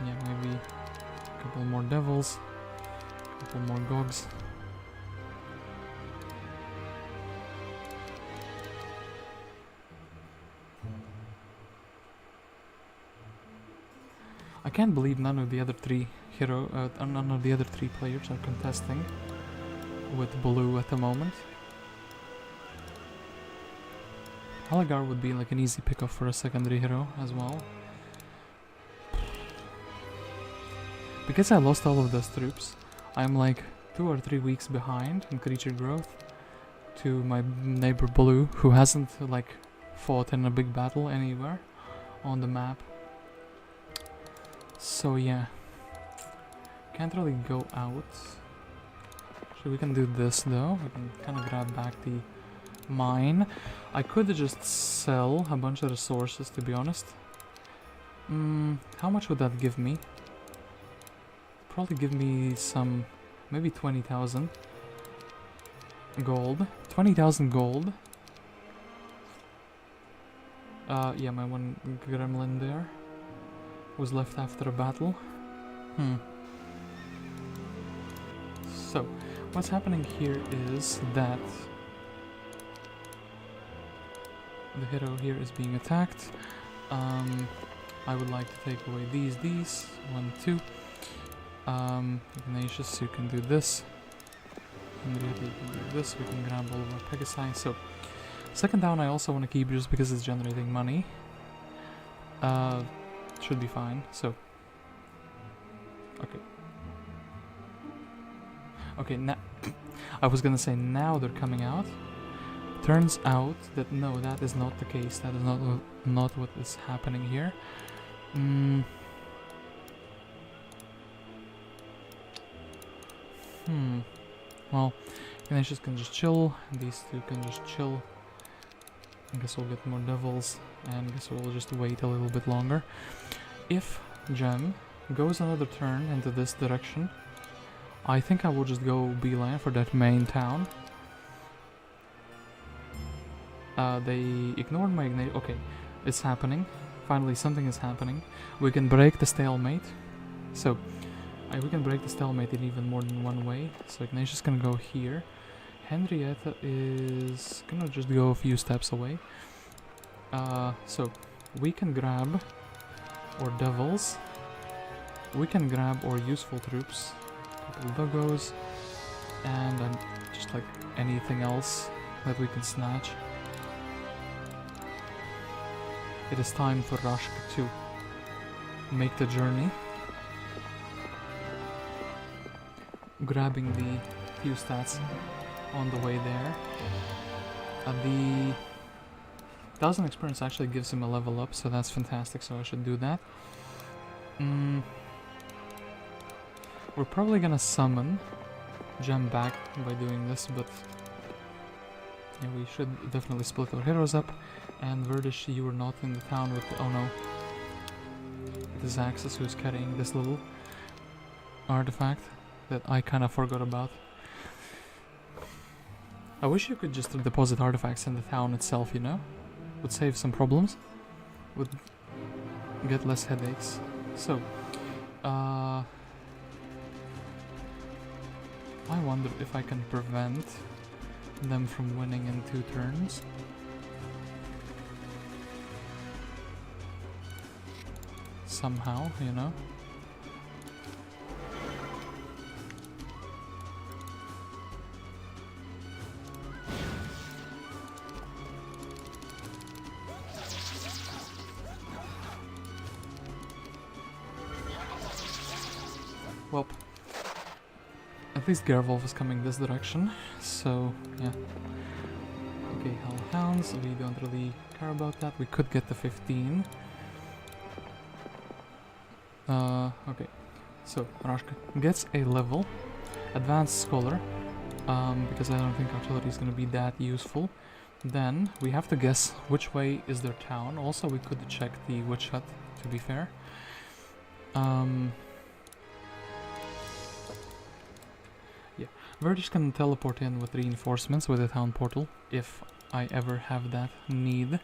Yeah, maybe a couple more devils, a couple more gogs. I can't believe none of the other three players are contesting with blue at the moment. Alagar would be like an easy pickup for a secondary hero as well. Because I lost all of those troops, I'm like 2 or 3 weeks behind in creature growth to my neighbor Blue, who hasn't like fought in a big battle anywhere on the map. So yeah, can't really go out. So we can do this though. We can kind of grab back the mine. I could just sell a bunch of resources, to be honest. How much would that give me? Probably give me some, maybe 20,000 gold. 20,000 gold. Yeah, my one gremlin there. was left after a battle. So, what's happening here is that the hero here is being attacked. I would like to take away these. 1, 2. Ignatius, you can do this. Henrietta, you can do this. We can grab all of our Pegasi. So, second down I also want to keep just because it's generating money. Should be fine. So, okay. Okay, now I was gonna say now they're coming out. Turns out that no, that is not the case. That is not what is happening here. Well, Ignatius can just chill. These two can just chill. I guess we'll get more devils, and I guess we'll just wait a little bit longer. If Gem goes another turn into this direction, I think I will just go beeline for that main town. They ignored my ignite. Okay, it's happening. Finally, something is happening. We can break the stalemate. So, we can break the stalemate in even more than one way. So Ignatius can go here. Henrietta is gonna just go a few steps away. So we can grab our devils. We can grab our useful troops. A couple doggos. And just like anything else that we can snatch. It is time for Rashka to make the journey. Grabbing the few stats on the way there. The 1000 experience actually gives him a level up, so that's fantastic, so I should do that. We're probably gonna summon Gem back by doing this, but yeah, we should definitely split our heroes up. And Verdish, you were not in the town with the, oh no. It is Axis who's carrying this little artifact that I kinda forgot about. I wish you could just deposit artifacts in the town itself, you know? Would save some problems. Would get less headaches. So, I wonder if I can prevent them from winning in 2 turns. Somehow, you know? Well, at least Gerwulf is coming this direction, so yeah. Okay, Hellhounds, we don't really care about that. We could get the 15. Okay, so Rashka gets a level, Advanced Scholar, because I don't think artillery is going to be that useful. Then we have to guess which way is their town. Also, we could check the witch hut, to be fair. Yeah, Verdish can teleport in with reinforcements with the town portal, if I ever have that need.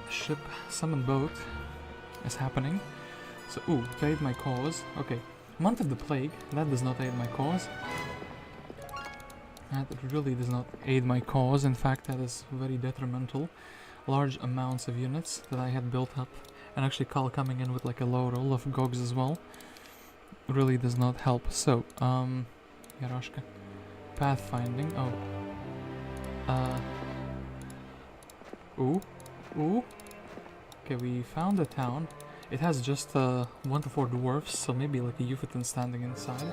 Ship summon boat is happening. So, ooh, to aid my cause. Okay, Month of the Plague, that does not aid my cause. That really does not aid my cause. In fact, that is very detrimental. Large amounts of units that I had built up, and actually Kal coming in with like a low roll of Gogs as well, really does not help. So, Yarashka. Pathfinding, ooh. Okay, we found a town. It has just 1 to 4 dwarfs, so maybe like a Euphaton standing inside.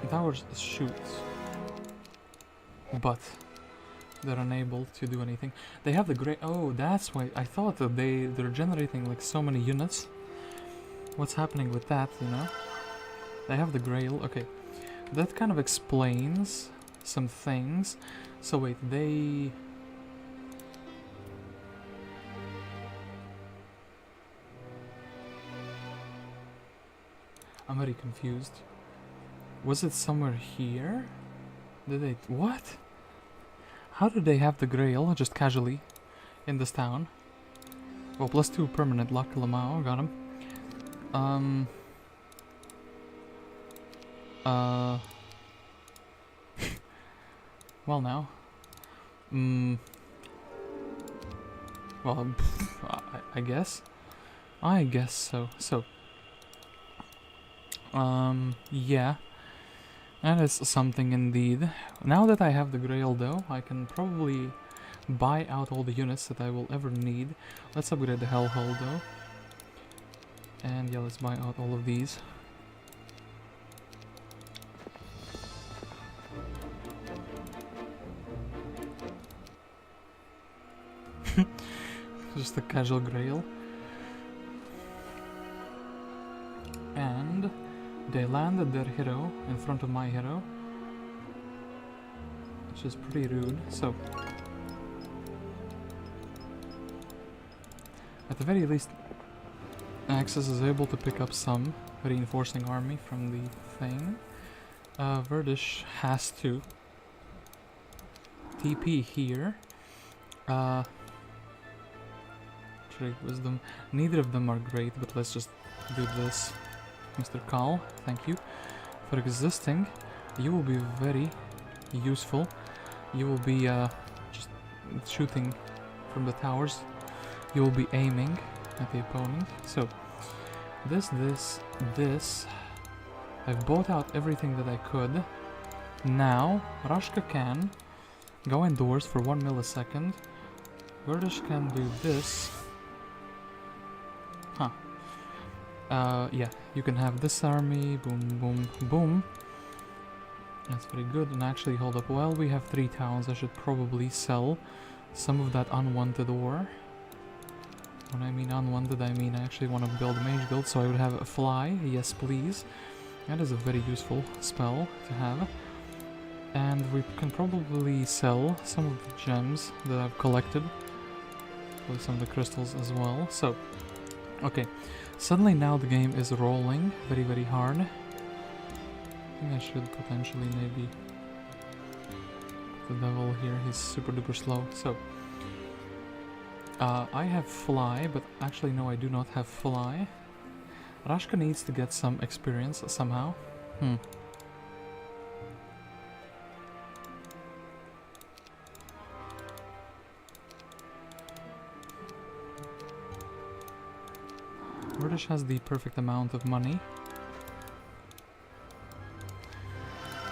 Towers shoot, but they're unable to do anything. They have the great. Oh, that's why I thought that they're generating like so many units. What's happening with that? You know, they have the Grail. Okay, that kind of explains some things. So wait, they. I'm very confused. Was it somewhere here? Did they... What? How did they have the Grail just casually in this town? Well, +2 permanent luck, Lamau, got him. Well now. Well, I guess. I guess so. So, yeah. That is something indeed. Now that I have the Grail though, I can probably buy out all the units that I will ever need. Let's upgrade the Hellhole though. And yeah, let's buy out all of these. Just a casual Grail. And they landed their hero in front of my hero, which is pretty rude. So, at the very least, Axis is able to pick up some reinforcing army from the thing. Verdish has to TP here. Trade Wisdom. Neither of them are great, but let's just do this. Mr. Kal, thank you for existing. You will be very useful. You will be just shooting from the towers. You will be aiming at the opponent. So, this. I've bought out everything that I could. Now, Rashka can go indoors for 1 millisecond. Verdish can do this. Huh. Yeah, you can have this army, boom, boom, boom. That's very good, and actually, hold up, well, we have 3 towns, I should probably sell some of that unwanted ore. When I mean unwanted, I mean I actually want to build a mage guild, so I would have a fly, yes please. That is a very useful spell to have. And we can probably sell some of the gems that I've collected, with some of the crystals as well, so... Okay, suddenly now the game is rolling very, very hard. I think I should potentially maybe put the devil here, he's super duper slow. So, I have fly, but actually no, I do not have fly. Rashka needs to get some experience somehow. British has the perfect amount of money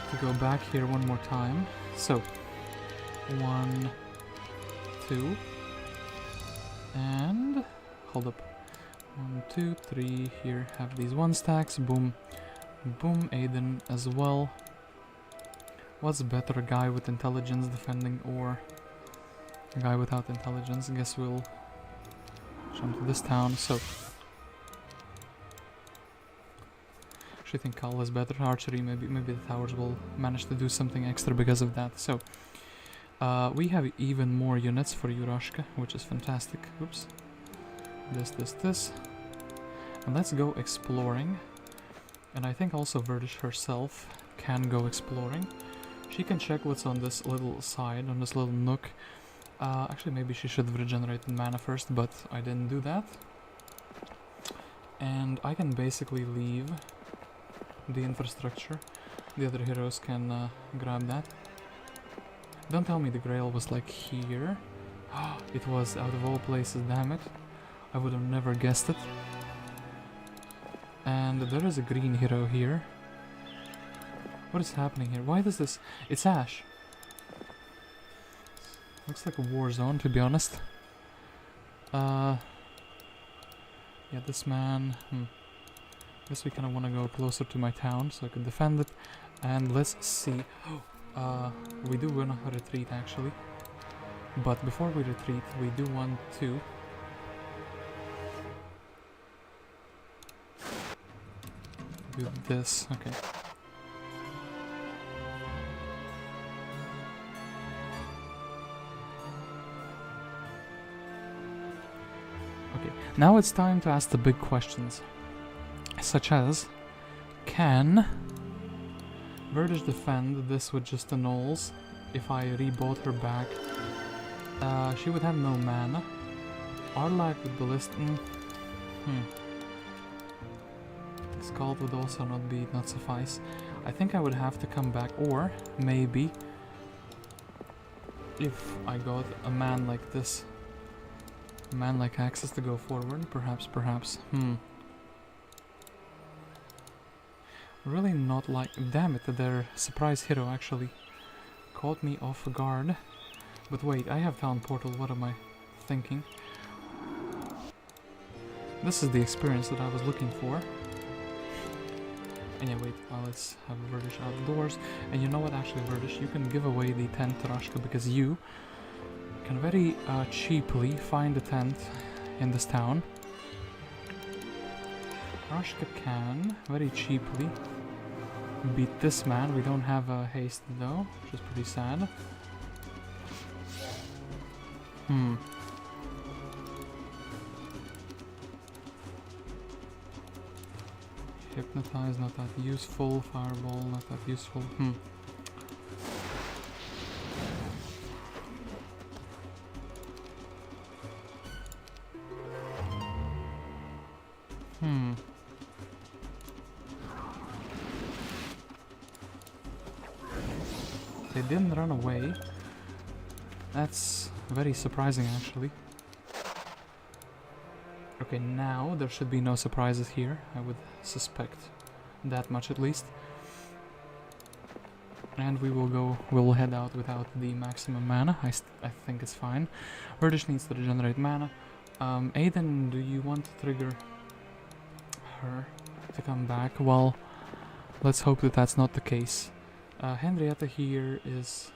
to go back here one more time. So, 1, 2, and hold up. 1, 2, 3. Here, have these 1 stacks. Boom, boom. Aiden as well. What's better, a guy with intelligence defending or a guy without intelligence? I guess we'll jump to this town. So. I think Kal is better. Archery, maybe the towers will manage to do something extra because of that. So, we have even more units for you, Rashka, which is fantastic. Oops. This. And let's go exploring. And I think also Verdish herself can go exploring. She can check what's on this little side, on this little nook. Actually, maybe she should have regenerated mana first, but I didn't do that. And I can basically leave the infrastructure. The other heroes can grab that. Don't tell me the Grail was like here. It was out of all places, damn it. I would have never guessed it. And there is a green hero here. What is happening here? Why does this... It's Ash. Looks like a war zone, to be honest. Yeah, this man... Guess we kind of want to go closer to my town so I can defend it. And let's see. We do want to retreat actually. But before we retreat, we do want to do this. Okay. Okay. Now it's time to ask the big questions. Such as, can Verdish defend, this with just annuls. If I rebought her back, she would have no mana. Arlag with Ballista. Scald would also not suffice. I think I would have to come back, or maybe if I got a man like this, a man like Axis to go forward, perhaps. Really not like. Damn it, their surprise hero actually caught me off guard. But wait, I have Town Portal, what am I thinking? This is the experience that I was looking for. And yeah, wait, let's have Verdish outdoors. And you know what, actually, Verdish, you can give away the tent to Rashka because you can very cheaply find a tent in this town. Rashka can very cheaply beat this man. We don't have a haste though, which is pretty sad. Hypnotize, not that useful. Fireball, not that useful. They didn't run away. That's very surprising, actually. Okay, now there should be no surprises here. I would suspect that much at least. And we'll head out without the maximum mana. I think it's fine. Verdish needs to regenerate mana. Aiden, do you want to trigger her to come back? Well, let's hope that that's not the case. Henrietta here is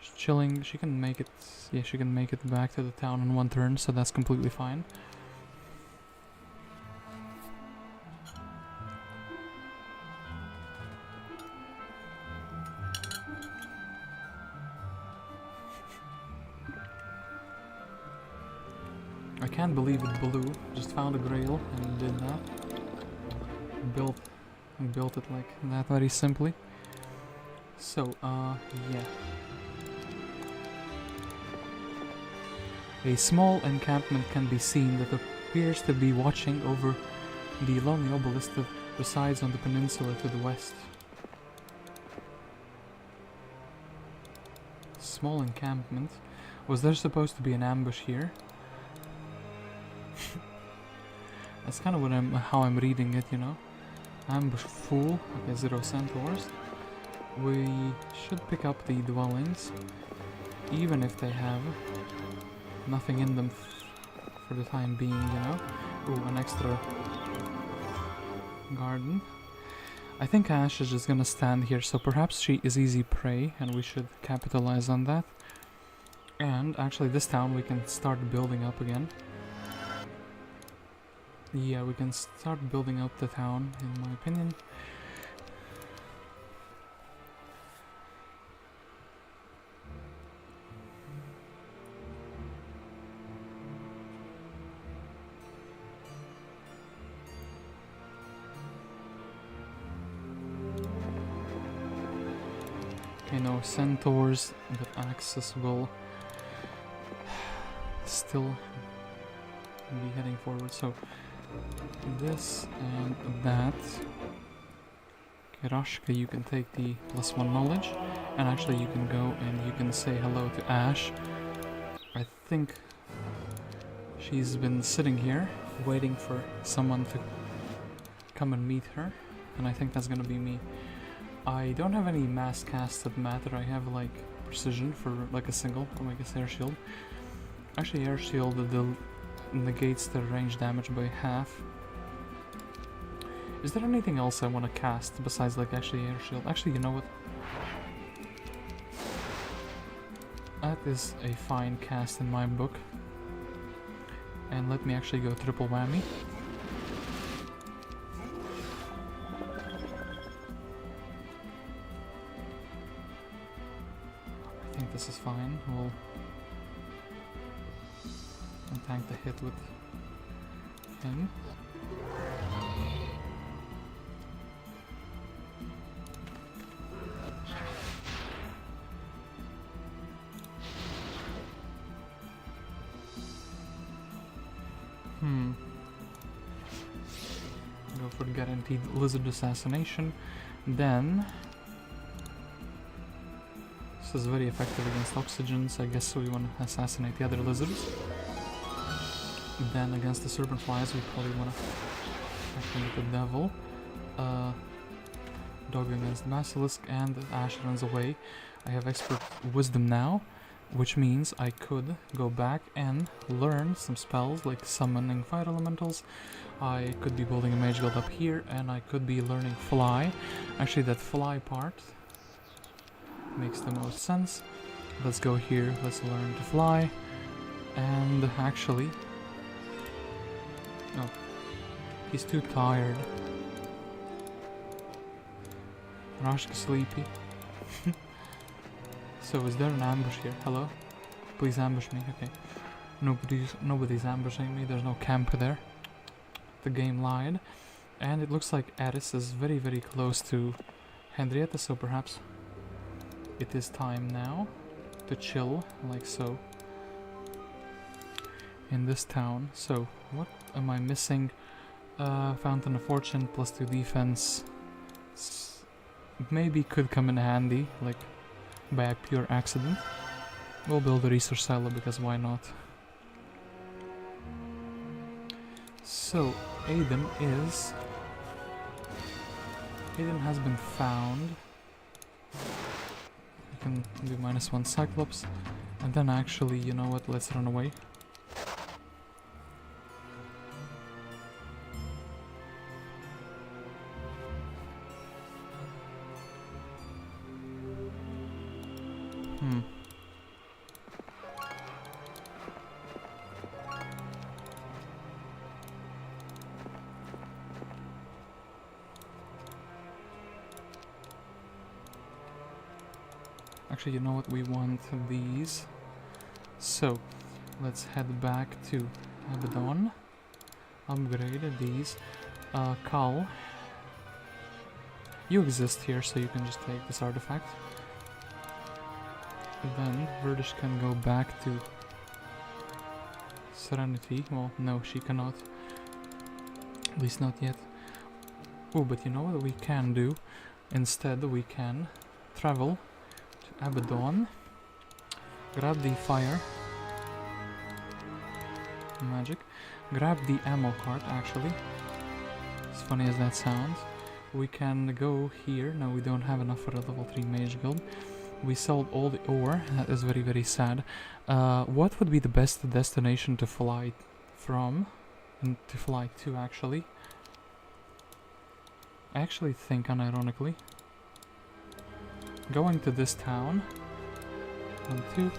just chilling. She can make it. Yeah, she can make it back to the town in one turn, so that's completely fine. I can't believe it blew. Just found a grail and did that. Built it like that very simply. So, yeah. A small encampment can be seen that appears to be watching over the lonely obelisk that resides on the peninsula to the west. Small encampment? Was there supposed to be an ambush here? That's kind of how I'm reading it, you know. Ambush full. Okay, 0 centaurs. We should pick up the dwellings, even if they have nothing in them for the time being, you know. Ooh, an extra garden. I think Ash is just gonna stand here, so perhaps she is easy prey, and we should capitalize on that. And actually, this town we can start building up again. Yeah, we can start building up the town, in my opinion. Okay, no centaurs, but Axis will still be heading forward, so this and that. Okay, Rashka, you can take the +1 knowledge, and actually you can go and you can say hello to Ash. I think she's been sitting here waiting for someone to come and meet her, and I think that's gonna be me. I don't have any mass casts that matter. I have like precision for like a single, or I guess air shield. Actually, air shield negates the range damage by half. Is there anything else I want to cast besides like actually air shield? Actually, you know what? That is a fine cast in my book. And let me actually go triple whammy. I think this is fine. We'll tank the hit with him. Go for guaranteed lizard assassination. Then this is very effective against oxygen, so I guess we want to assassinate the other lizards. Then against the serpent flies, we probably want to activate the devil. Dog against basilisk, and Ash runs away. I have expert wisdom now, which means I could go back and learn some spells like summoning fire elementals. I could be building a mage guild up here, and I could be learning fly. Actually, that fly part makes the most sense. Let's go here, let's learn to fly. And actually, oh, he's too tired. Rashka sleepy. So is there an ambush here? Hello? Please ambush me. Okay. Nobody's ambushing me. There's no camp there. The game lied. And it looks like Aeris is very, very close to Henrietta, so perhaps it is time now to chill, like so, in this town. So, what am I missing? Fountain of Fortune, +2 defense. Maybe could come in handy, like by a pure accident. We'll build a research silo because why not? So, Aiden has been found. You can do -1 Cyclops. And then actually, you know what, let's run away. Actually, you know what, we want these. So, let's head back to Abaddon. Upgrade these. Cal, you exist here, so you can just take this artifact. Then Verdish can go back to Serenity. Well, no, she cannot. At least not yet. Oh, but you know what we can do? Instead, we can travel to Abaddon, grab the fire magic, grab the ammo cart, actually. As funny as that sounds. We can go here. No, we don't have enough for a level 3 mage guild. We sold all the ore. That is very, very sad. What would be the best destination to fly from? And to fly to, actually? I actually think, unironically, going to this town. 1, 2.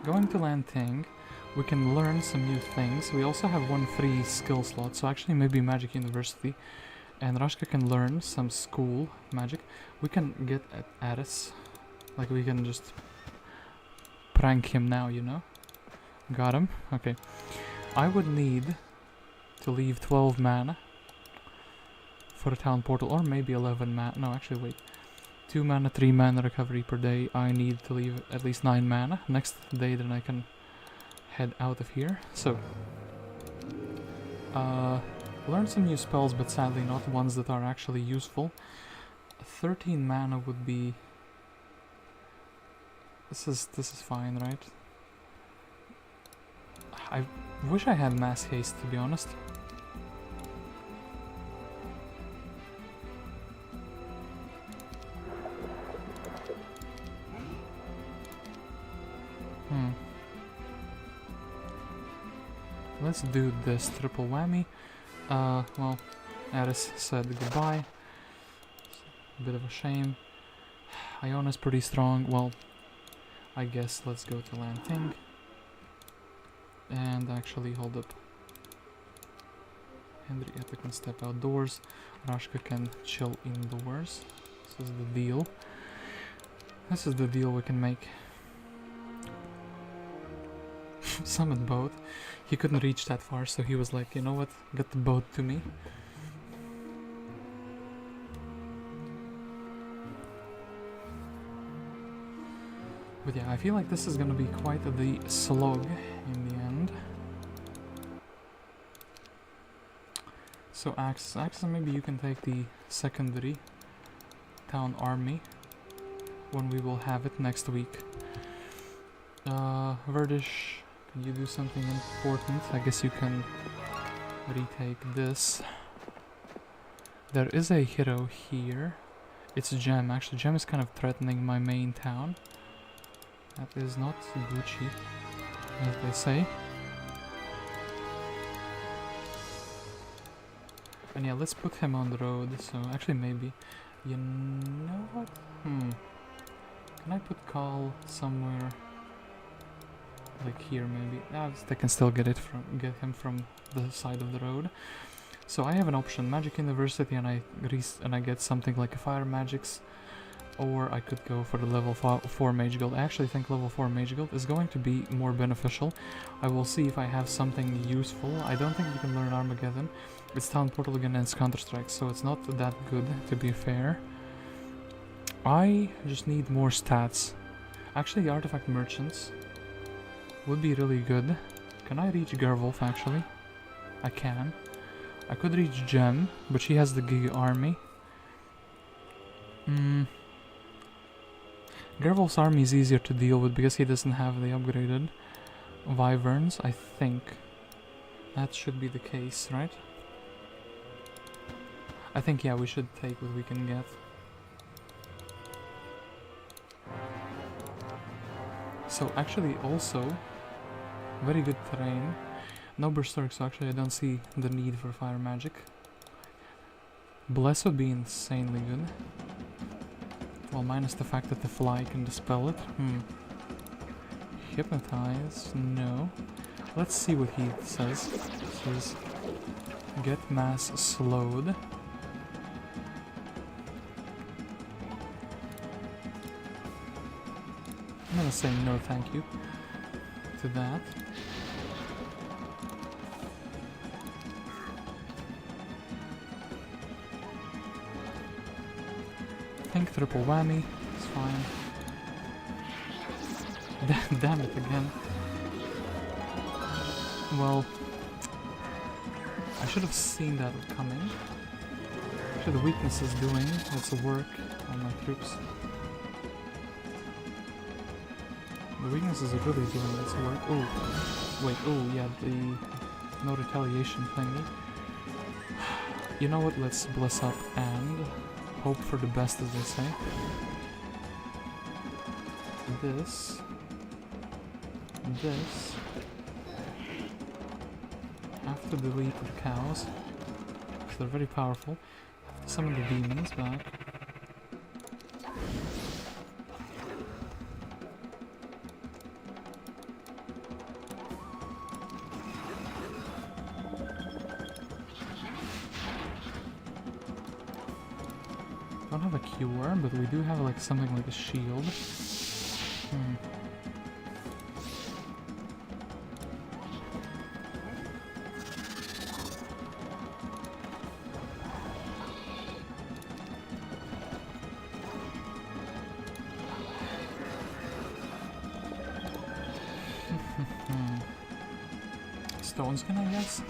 Going to Lanting, we can learn some new things. We also have 1 free skill slot, so actually maybe Magic University. And Rashka can learn some school magic. We can get at Aeris. Like, we can just prank him now, you know? Got him? Okay. I would need to leave 12 mana for a town portal, or maybe 11 mana. No, actually, wait. 2 mana, 3 mana recovery per day. I need to leave at least 9 mana. Next day, then I can head out of here. So, learn some new spells, but sadly not ones that are actually useful. 13 mana would be... This is fine, right? I wish I had mass haste, to be honest. Let's do this triple whammy. Well, Aeris said goodbye. A bit of a shame. Iona's pretty strong. Well, I guess let's go to Lanting. And actually, hold up. Henrietta can step outdoors. Rashka can chill indoors. This is the deal. This is the deal we can make. Summon boat. He couldn't reach that far, so he was like, you know what, get the boat to me. But yeah, I feel like this is gonna be quite the slog in the end. So Axis, maybe you can take the secondary town army when we will have it next week. Verdish, can you do something important? I guess you can retake this. There is a hero here. It's Gem. Actually, Gem is kind of threatening my main town. That is not Gucci, as they say. And yeah, let's put him on the road. So actually, maybe, you know what? Can I put Call somewhere? Like here, maybe. They can still get him from the side of the road. So I have an option: Magic University, and I get something like a Fire Magics, or I could go for the level 4 Mage Guild. I actually think level 4 Mage Guild is going to be more beneficial. I will see if I have something useful. I don't think you can learn Armageddon. It's Town Portal against Counter-Strike, so it's not that good, to be fair. I just need more stats. Actually, Artifact Merchants would be really good. Can I reach Gerwulf, actually? I can. I could reach Gem, but she has the Giga Army. Gerwulf's army is easier to deal with because he doesn't have the upgraded Wyverns, I think. That should be the case, right? I think, yeah, we should take what we can get. So, actually, also, very good terrain. No Berserk, so actually I don't see the need for Fire Magic. Bless would be insanely good. Well, minus the fact that the Fly can dispel it. Hypnotize? No. Let's see what he says. He says, get mass slowed. I'm gonna say no thank you to that. I think triple whammy, it's fine. Damn it again. Well, I should have seen that coming. Actually, the weakness is doing its work on my troops. The weakness is really doing its work. Oh, wait, oh yeah, the no retaliation thingy. You know what, let's bless up and hope for the best, as they say. This. Have to delete the cows, because they're very powerful. Summon the demons back. Don't have a cure, but we do have like something like a shield. Stones can, I guess?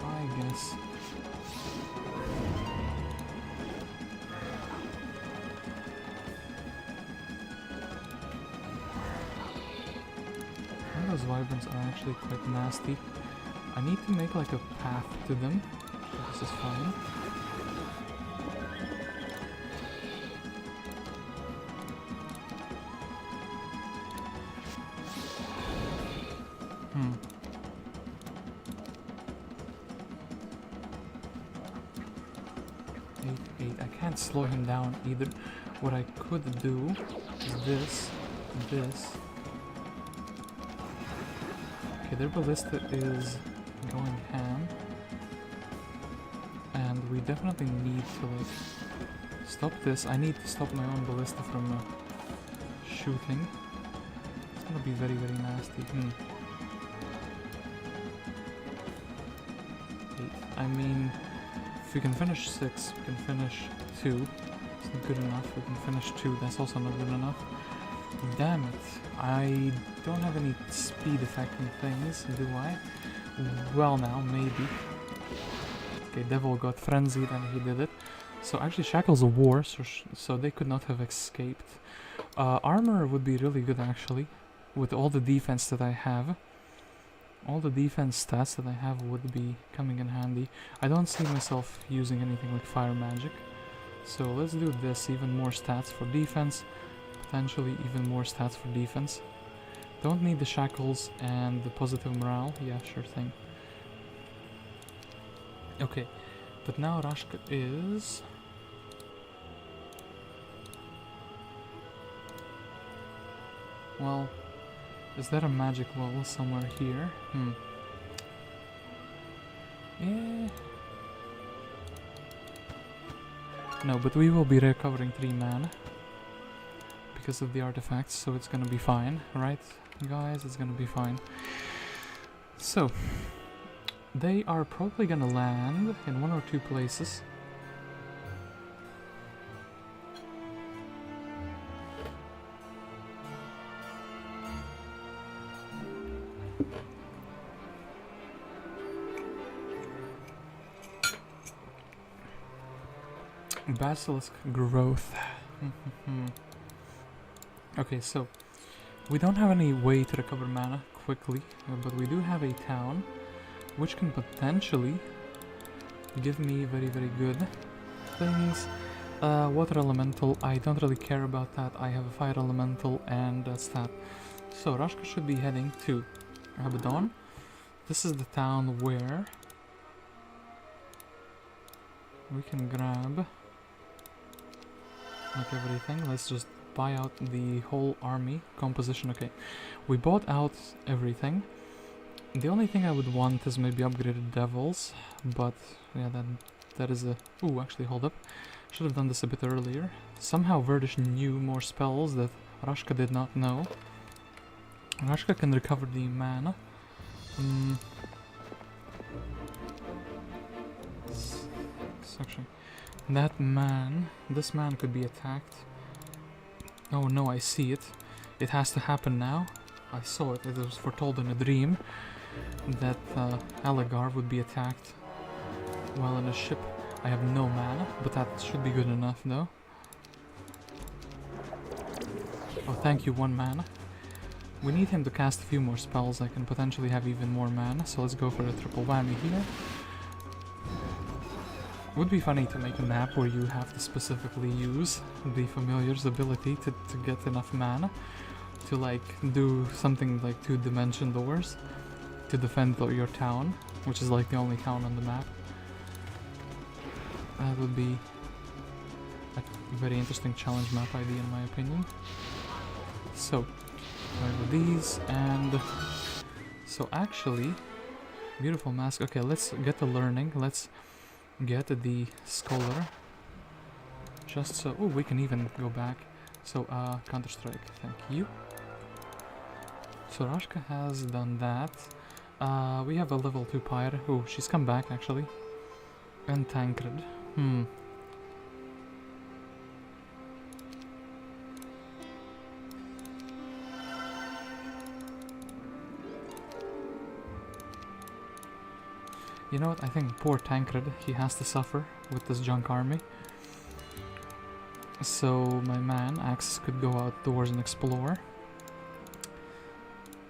I guess. Those wyverns are actually quite nasty. I need to make like a path to them. This is fine. Eight. I can't slow him down either. What I could do is this. Okay, their ballista is going ham, and we definitely need to like stop this. I need to stop my own ballista from shooting. It's gonna be very, very nasty. 8. I mean, if we can finish 6, we can finish 2. It's not good enough. We can finish 2. That's also not good enough. Damn it. I don't have any speed affecting things, do I? Well now, maybe. Okay, Devil got frenzied and he did it. So actually Shackle's a war, so they could not have escaped. Armor would be really good actually, with all the defense that I have. All the defense stats that I have would be coming in handy. I don't see myself using anything like fire magic. So let's do this, even more stats for defense. Potentially even more stats for defense. Don't need the shackles and the positive morale. Yeah, sure thing. Okay, but now Rashka is... Well, is there a magic wall somewhere here? Yeah. No, but we will be recovering 3 mana because of the artifacts, so it's gonna be fine, right, guys? It's gonna be fine. So, they are probably gonna land in 1 or 2 places. Basilisk growth. Okay, so we don't have any way to recover mana quickly, but we do have a town which can potentially give me very, very good things. Water elemental, I don't really care about that. I have a fire elemental and that's that. So Rashka should be heading to Abaddon. This is the town where we can grab like everything. Let's just buy out the whole army composition. Okay, we bought out everything. The only thing I would want is maybe upgraded devils, but yeah, that is a... Ooh, actually, hold up. Should have done this a bit earlier. Somehow Verdish knew more spells that Rashka did not know. Rashka can recover the mana. Actually, this man could be attacked. Oh no, I see it. It has to happen now. I saw it. It was foretold in a dream that Alagar would be attacked while in a ship. I have no mana, but that should be good enough though. Oh, thank you, 1 mana. We need him to cast a few more spells. I can potentially have even more mana, so let's go for a triple whammy here. Would be funny to make a map where you have to specifically use the familiar's ability to get enough mana to like do something like 2-dimension doors to defend your town, which is like the only town on the map. That would be a very interesting challenge map idea in my opinion. So, over these, and so actually, beautiful mask. Okay, let's get the learning. Let's get the scholar. Just so, oh, we can even go back. So, Counter-Strike, thank you. So Rashka has done that. We have a level 2 pyre. Oh, she's come back actually. And Tancred. You know what, I think poor Tancred, he has to suffer with this junk army. So my man, Axis, could go outdoors and explore.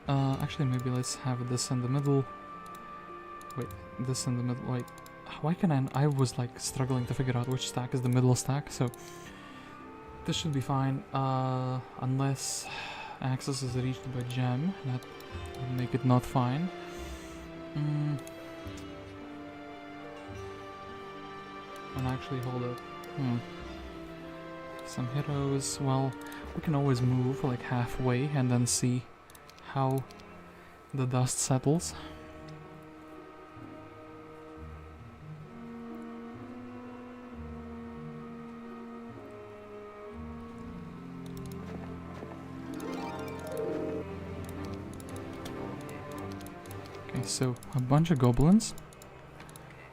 Actually maybe let's have this in the middle. Wait, this in the middle, wait. Why can I was like struggling to figure out which stack is the middle stack, so this should be fine, unless Axis is reached by Gem, that would make it not fine. And actually, hold up. Some heroes. Well, we can always move like halfway and then see how the dust settles. Okay, so a bunch of goblins.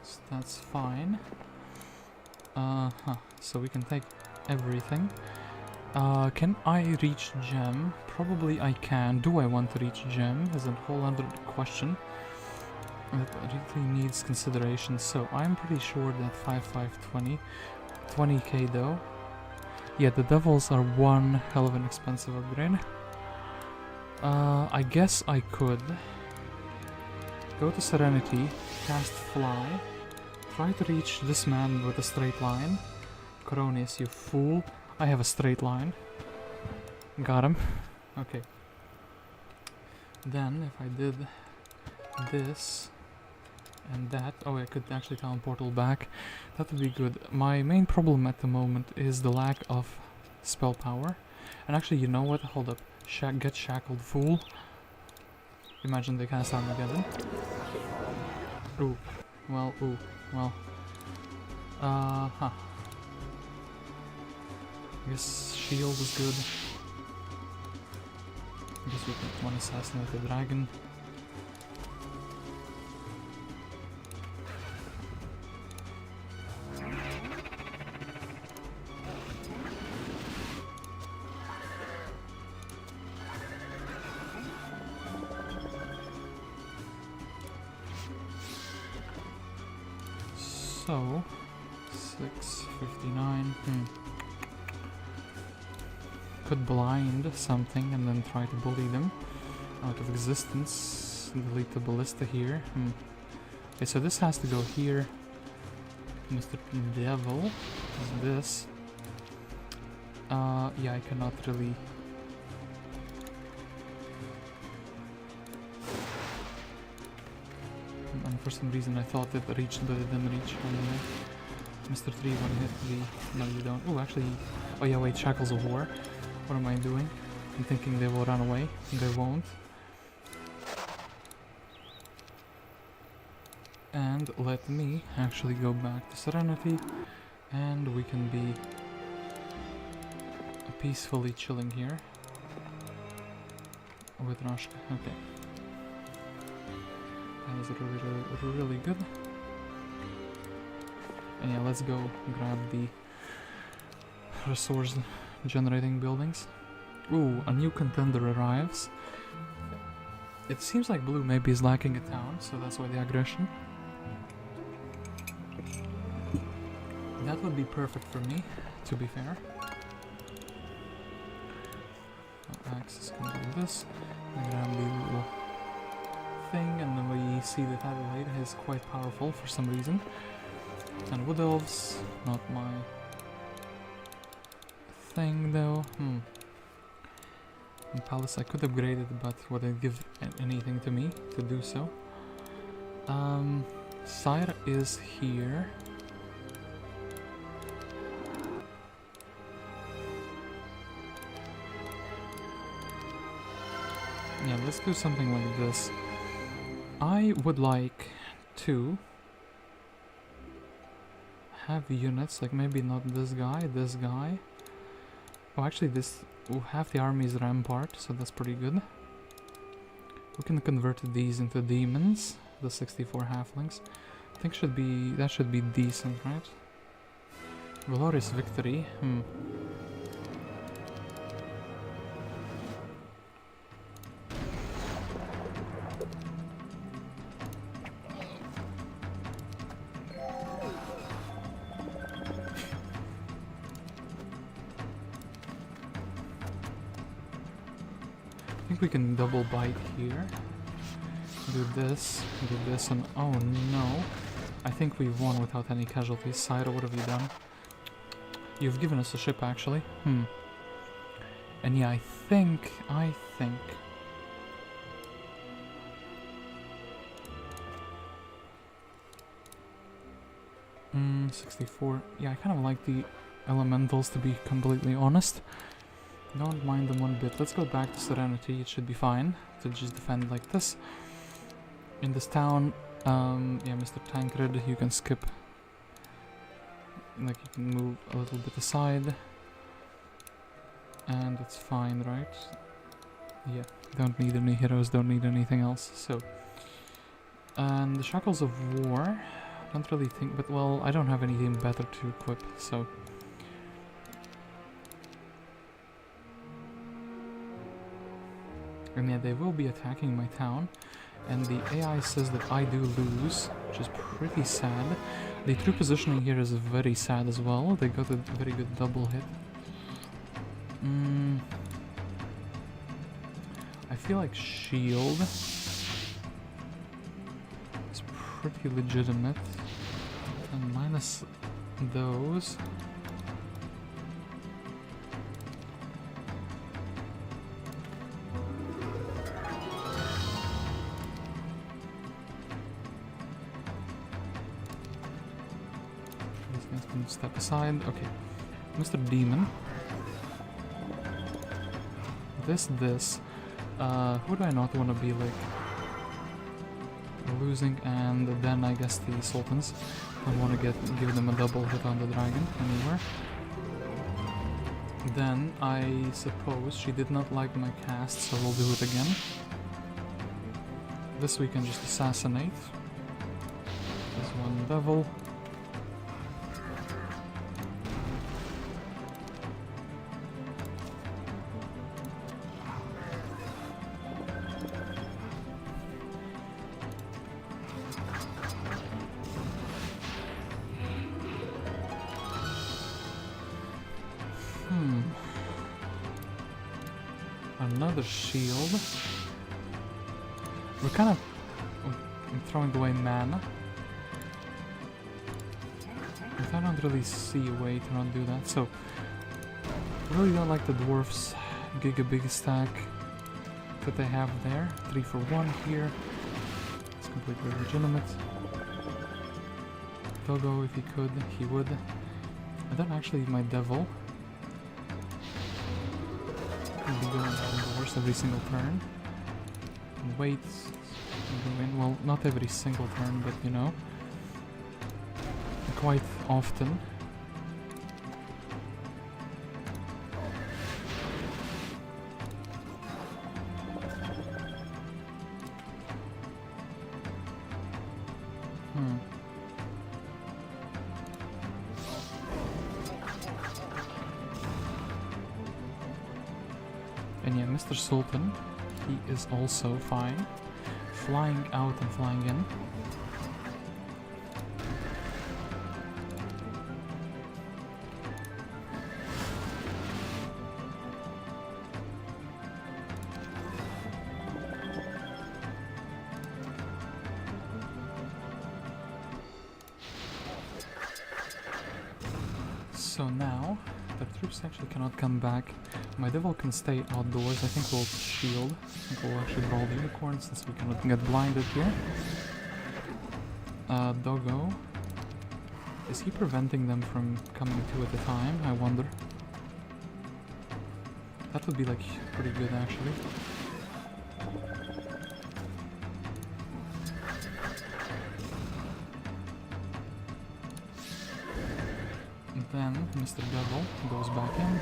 So that's fine. So we can take everything. Can I reach gem? Probably I can. Do I want to reach gem? Is a whole other question. That really needs consideration. So I'm pretty sure that 5520, 20k though. Yeah, the devils are one hell of an expensive upgrade. I guess I could go to Serenity, cast Fly, try to reach this man with a straight line. Coronius, you fool. I have a straight line. Got him. Okay. Then, if I did this and that... Oh, I could actually teleportal back. That would be good. My main problem at the moment is the lack of spell power. And actually, you know what? Hold up. Get shackled, fool. Imagine they cast Armageddon. Ooh. Well, ooh. Well. Huh. I guess shield is good. I guess we can one assassinate the dragon. So, 659. Could blind something and then try to bully them out of existence. Delete the ballista here. Okay, so this has to go here. Mr. Devil is this. Yeah, I cannot really. And for some reason I thought it reached, but it didn't reach. Anyway. Mr. 3 one hit the. No, you don't. Oh, actually. Oh, yeah, wait, Shackles of War. What am I doing? I'm thinking they will run away. They won't. And let me actually go back to Serenity. And we can be peacefully chilling here. With Rashka. Okay. That is really good. And yeah, let's go grab the resource generating buildings. Ooh, a new contender arrives. It seems like blue maybe is lacking a town, so that's why the aggression. That would be perfect for me, to be fair. Axis can do this. Grab the little thing, and then we see that Adelaide is quite powerful for some reason. And Wood Elves, not my thing though. And Palace I could upgrade it, but would it give anything to me to do so? Cyra is here. Yeah, let's do something like this. I would like to have units, like maybe not this guy, this guy. Oh, actually this, half the army is rampart, so that's pretty good. We can convert these into demons, the 64 halflings. I think that should be decent, right? Glorious victory. I think we can double bite here. Do this, and oh no. I think we've won without any casualties. Cyra, what have you done? You've given us a ship, actually. And yeah, I think... 64. Yeah, I kind of like the elementals, to be completely honest. Don't mind them one bit. Let's go back to Serenity. It should be fine to just defend like this. In this town, yeah, Mr. Tancred, you can skip. Like, you can move a little bit aside. And it's fine, right? Yeah, don't need any heroes, don't need anything else, so. And the Shackles of War, don't really think, but well, I don't have anything better to equip, so. And yeah, they will be attacking my town. And the AI says that I do lose, which is pretty sad. The true positioning here is very sad as well. They got a very good double hit. I feel like shield is pretty legitimate. And minus those. Step aside. Okay, Mr. Demon. This. Who do I not want to be like losing? And then I guess the Sultans. I want to give them a double hit on the dragon anywhere. Then I suppose she did not like my cast, so we'll do it again. This we can just assassinate. There's one devil. Another shield. We're kind of throwing away mana. But I don't really see a way to not do that, so I really don't like the dwarfs Giga Big Stack that they have there. 3 for 1 here. It's completely legitimate. Togo, if he could, he would. And then actually my devil will be going downdoors every single turn. And wait, well, not every single turn, but you know, quite often. And yeah, Mr. Sultan, he is also fine. Flying out and flying in. So now, the troops actually cannot come back. My devil can stay outdoors. I think we'll shield. I think we'll actually roll the unicorn since we cannot get blinded here. Doggo. Is he preventing them from coming 2 at a time? I wonder. That would be like pretty good actually. Then Mr. Devil goes back in.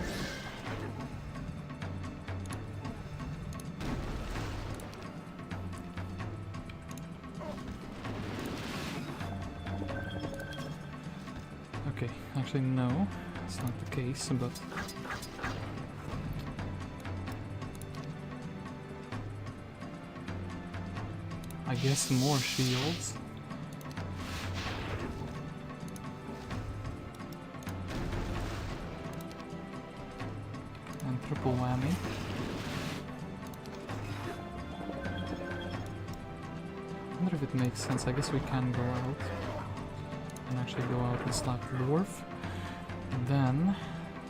Okay, actually no, it's not the case, but I guess more shields. Triple whammy. I wonder if it makes sense. I guess we can go out and actually go out and slap the dwarf. Then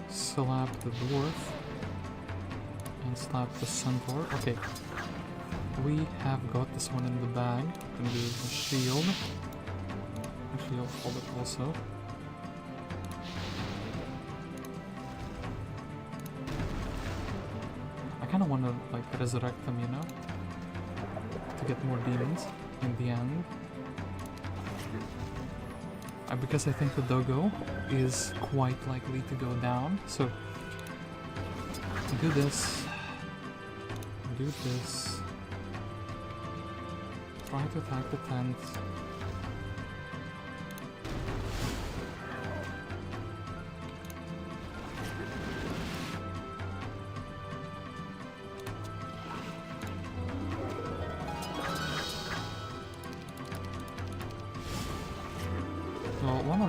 slap the dwarf and slap the centaur. Okay, we have got this one in the bag. Gonna do the shield. Actually, I'll hold it also. I kind of want to like resurrect them, you know, to get more demons in the end. Because I think the doggo is quite likely to go down, so do this, try to attack the tent.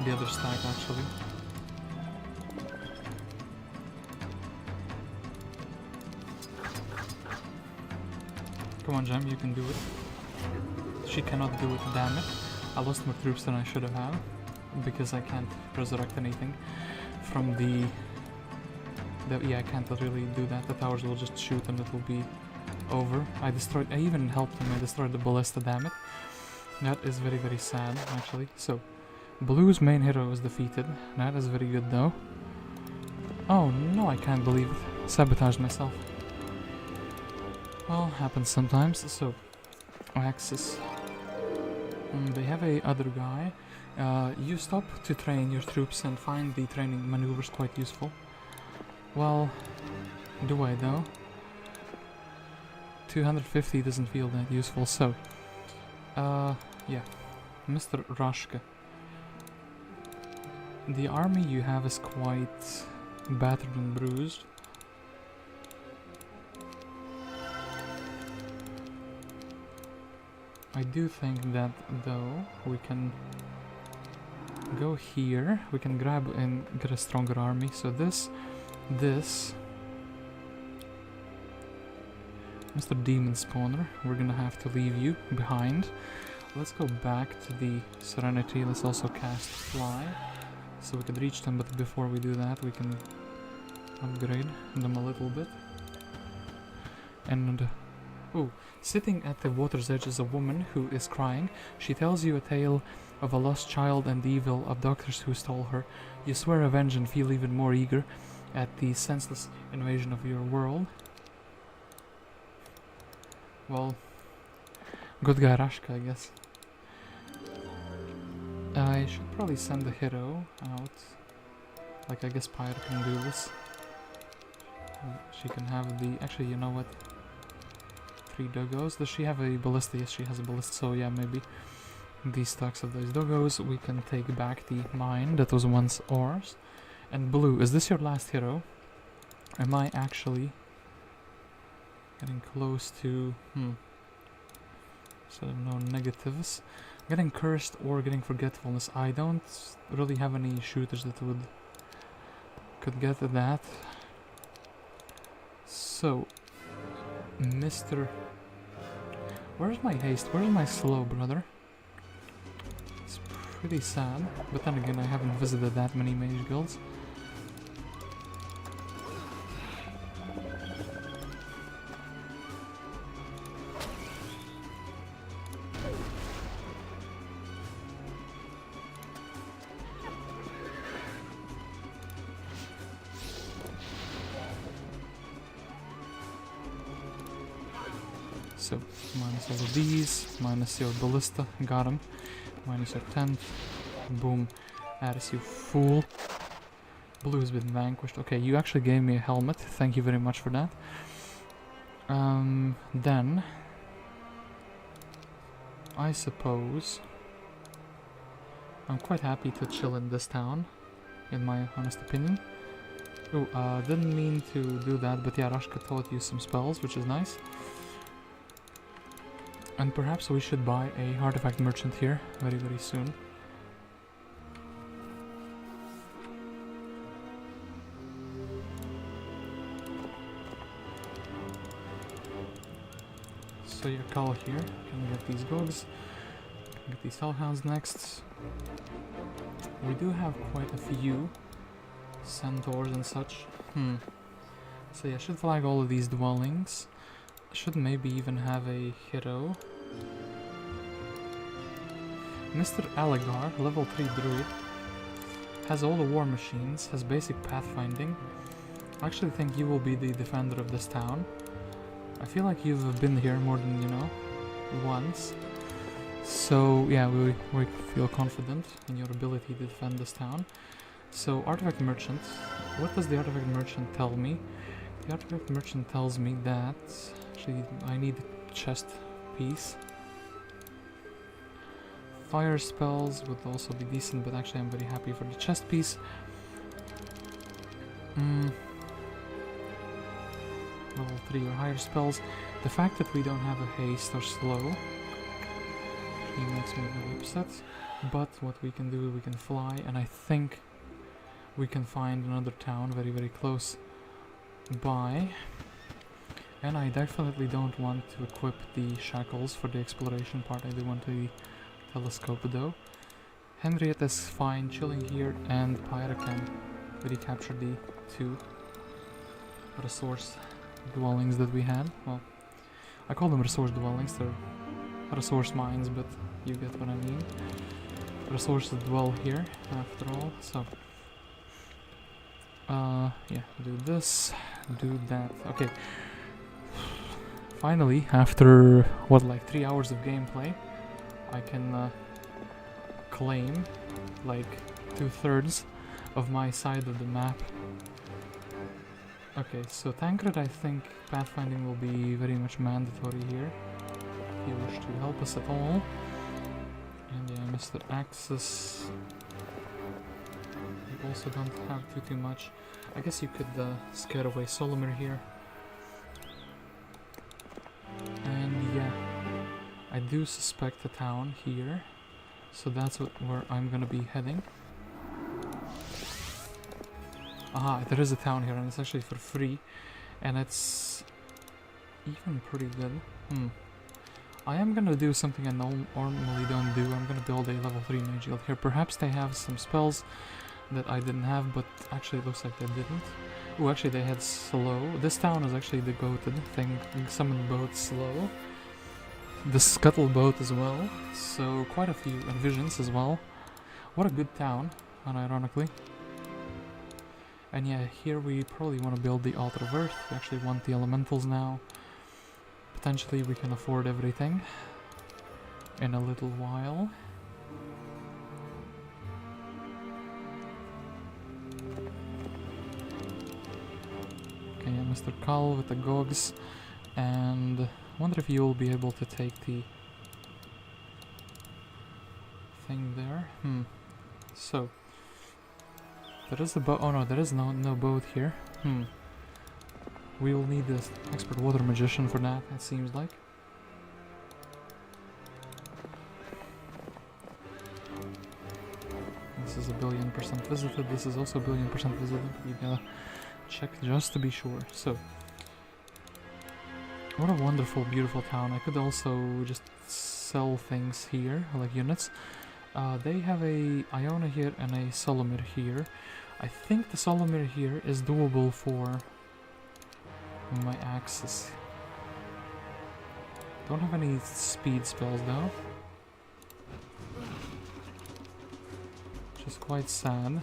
the other stack actually. Come on, Gem, you can do it. She cannot do it, damn it. I lost more troops than I should have had, because I can't resurrect anything from the yeah, I can't really do that. The towers will just shoot and it will be over. I even helped him, I destroyed the ballista, damn it. That is very, very sad, actually. So, Blue's main hero is defeated. That is very good, though. Oh, no, I can't believe it. Sabotaged myself. Well, happens sometimes. So, Axis. They have a other guy. You stop to train your troops and find the training maneuvers quite useful. Well, do I, though? 250 doesn't feel that useful, so... yeah. Mr. Rashka. The army you have is quite battered and bruised. I do think that, though, we can go here. We can grab and get a stronger army. So this... Mr. Demon Spawner, we're gonna have to leave you behind. Let's go back to the Serenity. Let's also cast Fly, so we could reach them, but before we do that, we can upgrade them a little bit. And, oh, sitting at the water's edge is a woman who is crying. She tells you a tale of a lost child and the evil abductors who stole her. You swear revenge and feel even more eager at the senseless invasion of your world. Well, good guy Rashka, I guess. I should probably send the hero out. Like, I guess Pyre can do this. She can have the... Actually, you know what? 3 doggos. Does she have a ballista? Yes, she has a ballista, so yeah, maybe these stacks of those doggos we can take back the mine that was once ours. And Blue, is this your last hero? Am I actually getting close to... So no negatives. Getting cursed or getting forgetfulness. I don't really have any shooters that could get that. So, Mr. Where's my haste? Where's my slow, brother? It's pretty sad, but then again, I haven't visited that many mage guilds. So, minus all of these, minus your ballista, got him, minus your tent, boom, Aeris, you fool. Blue has been vanquished. Okay, you actually gave me a helmet, thank you very much for that. Then, I suppose, I'm quite happy to chill in this town, in my honest opinion. Oh, didn't mean to do that, but yeah, Rashka taught you some spells, which is nice. And perhaps we should buy a artifact merchant here very, very soon. So your call here, can get these gogs, get these hellhounds next. We do have quite a few centaurs and such. So yeah, I should flag all of these dwellings. Should maybe even have a hero. Mr. Alagar, level 3 druid, has all the war machines, has basic pathfinding. I actually think you will be the defender of this town. I feel like you've been here more than, you know, once. So yeah, we feel confident in your ability to defend this town. So artifact merchant, what does the artifact merchant tell me? The artifact merchant tells me that I need a chest piece. Fire spells would also be decent, but actually I'm very happy for the chest piece. Level 3 or higher spells. The fact that we don't have a haste or slow actually makes me very upset. But what we can do, we can fly, and I think we can find another town very, very close by. And I definitely don't want to equip the shackles for the exploration part. I do want the telescope though. Henrietta's fine, chilling here, and Pyra can recapture the 2 resource dwellings that we had. Well, I call them resource dwellings, they're resource mines, but you get what I mean. Resources dwell here, after all, so... yeah, do this, do that, okay. Finally, after, what, like 3 hours of gameplay, I can, claim, like, 2/3 of my side of the map. Okay, so Tancred, I think pathfinding will be very much mandatory here, if you wish to help us at all. And yeah, Mr. Axis, you also don't have too much. I guess you could scare away Solomir here. And yeah, I do suspect a town here, so that's where I'm gonna be heading. Aha, there is a town here, and it's actually for free, and it's even pretty good. I am gonna do something I normally don't do. I'm gonna build a level 3 mage guild here. Perhaps they have some spells that I didn't have, but actually it looks like they didn't. Oh, actually they had slow. This town is actually the goated thing. Summon boat slow. The scuttle boat as well. So quite a few, and visions as well. What a good town, unironically. And yeah, here we probably want to build the Altar of Earth. We actually want the elementals now. Potentially we can afford everything in a little while. Okay, yeah, Mr. Kal with the Gogs, and I wonder if you'll be able to take the thing there. So there is a boat. Oh no, there is no boat here. We will need this expert water magician for that, it seems like. This is a 1,000,000,000% visited. This is also 1,000,000,000% visited. You gotta check just to be sure. So, what a wonderful, beautiful town. I could also just sell things here, like units. They have a Iona here and a Solomir here. I think the Solomir here is doable for my axis. Don't have any speed spells though, which is quite sad.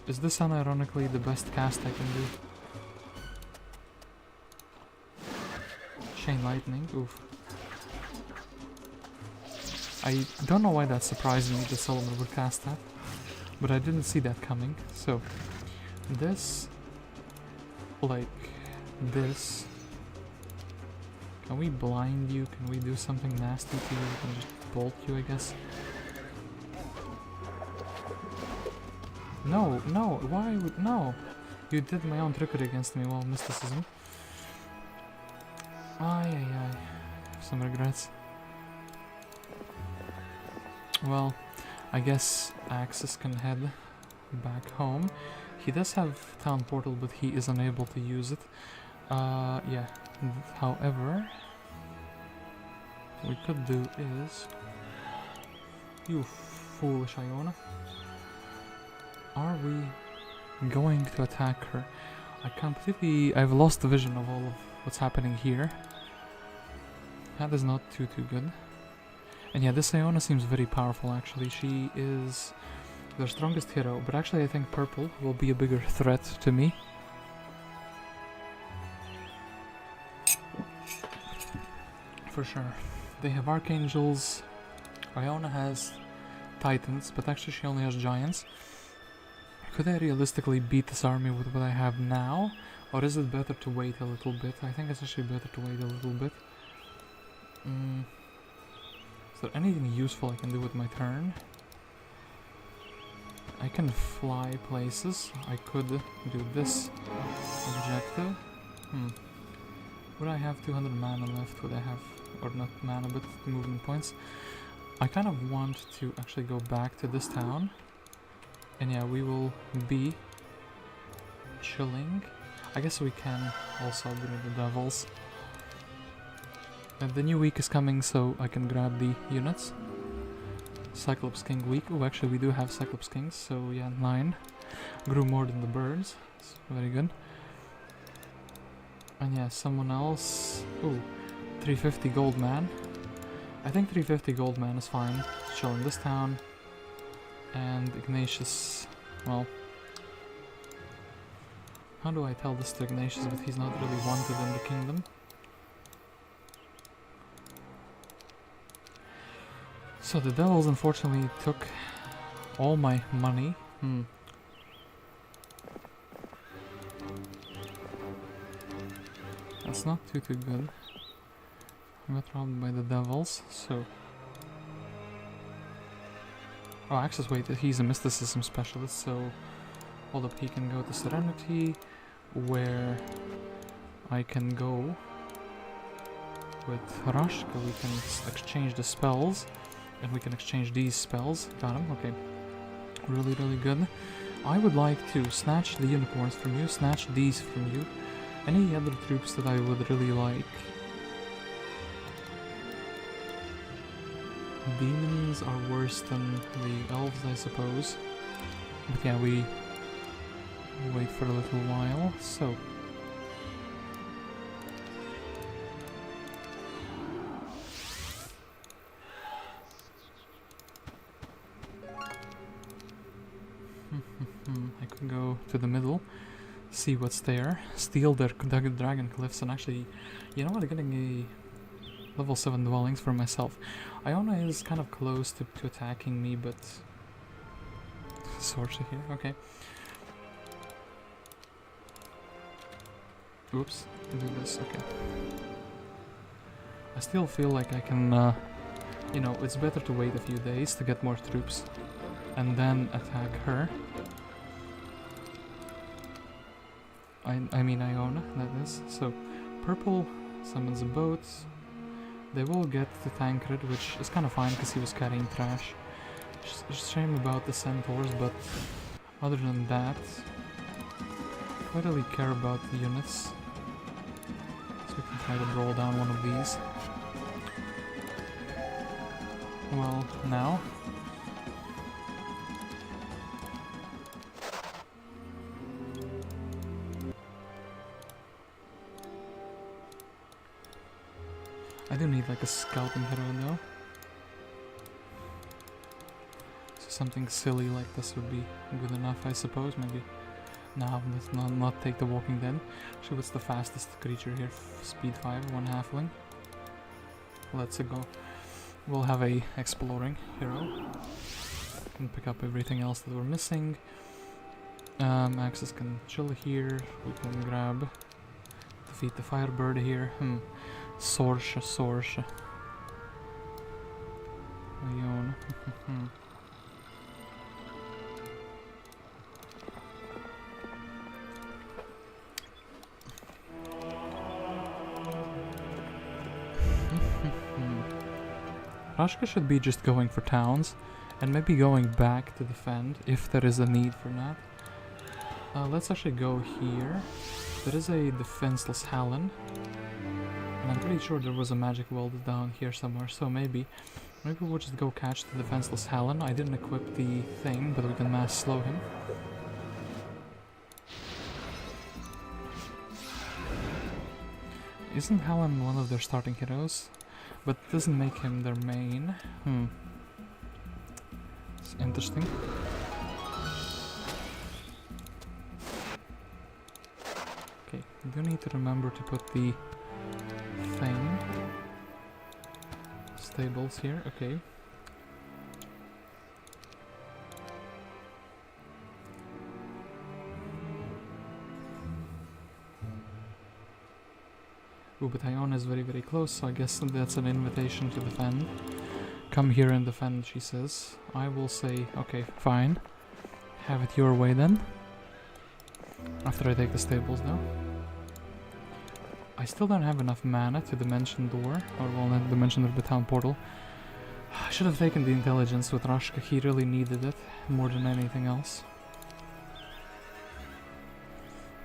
Is this unironically the best cast I can do? Chain lightning, oof. I don't know why that surprised me that Solomon would cast that, but I didn't see that coming. So this, like this. Can we blind you? Can we do something nasty to you? We can just bolt you, I guess. No, no, why would... No! You did my own trickery against me, well, mysticism. Ay, ay, ay. Some regrets. Well, I guess Axis can head back home. He does have Town Portal, but he is unable to use it. Yeah. However, what we could do is... You foolish Iona. Are we going to attack her? I've lost the vision of all of what's happening here. That is not too good. And yeah, this Iona seems very powerful actually. She is their strongest hero, but actually I think purple will be a bigger threat to me. For sure. They have archangels. Iona has titans, but actually she only has giants. Could I realistically beat this army with what I have now? Or is it better to wait a little bit? I think it's actually better to wait a little bit. Is there anything useful I can do with my turn? I can fly places. I could do this objective. Would I have 200 mana left? Would I have... or not mana, but movement points? I kind of want to actually go back to this town. And yeah, we will be chilling. I guess we can also bring the devils. And the new week is coming, so I can grab the units. Cyclops King week. Oh, actually we do have Cyclops Kings, so yeah, 9. Grew more than the birds. It's very good. And yeah, someone else. Ooh, 350 gold man. I think 350 gold man is fine. Chill in this town. And Ignatius, well, how do I tell this to Ignatius, but he's not really wanted in the kingdom. So the devils unfortunately took all my money. That's not too good. I got robbed by the devils, so... Oh, Axis, wait, he's a mysticism specialist, so... Hold up, he can go to Serenity, where I can go with Rashka. We can exchange the spells, and we can exchange these spells. Got him, okay. Really good. I would like to snatch the unicorns from you, snatch these from you. Any other troops that I would really like? Demons are worse than the elves, I suppose. But yeah, we wait for a little while, so... I could go to the middle, see what's there, steal their dragon cliffs, and actually, you know what, getting a level 7 dwellings for myself. Iona is kind of close to attacking me, but... Sorsha here, okay. Oops, do this, okay. I still feel like I can, you know, it's better to wait a few days to get more troops and then attack her. I mean Iona, that is. So, purple summons a boat. They will get the Tancred, which is kind of fine because he was carrying trash. Shame about the centaurs, but other than that, I don't really care about the units. So we can try to roll down one of these. Well, now. I do need like a scouting hero though. So something silly like this would be good enough, I suppose. Maybe. No, let's not take the Walking Dead. Actually, what's the fastest creature here? Speed 5, 1 halfling. Let's go. We'll have a exploring hero. Can pick up everything else that we're missing. Axis can chill here. We can grab, defeat the Firebird here. Sorsha. Rion. Rashka should be just going for towns, and maybe going back to defend, if there is a need for that. Let's actually go here. There is a defenseless Hallen, and I'm pretty sure there was a magic weld down here somewhere, so maybe we'll just go catch the defenseless Hallen. I didn't equip the thing, but we can mass slow him. Isn't Hallen one of their starting heroes? But it doesn't make him their main. It's interesting. Okay, I do need to remember to put the thing. Stables here, okay. Ooh, but Iona is very close, so I guess that's an invitation to defend. Come here and defend, she says. I will say, okay, fine. Have it your way then. After I take the stables now. I still don't have enough mana to Dimension Door, or well, not Dimension Door, the Town Portal. I should have taken the intelligence with Rashka, he really needed it more than anything else.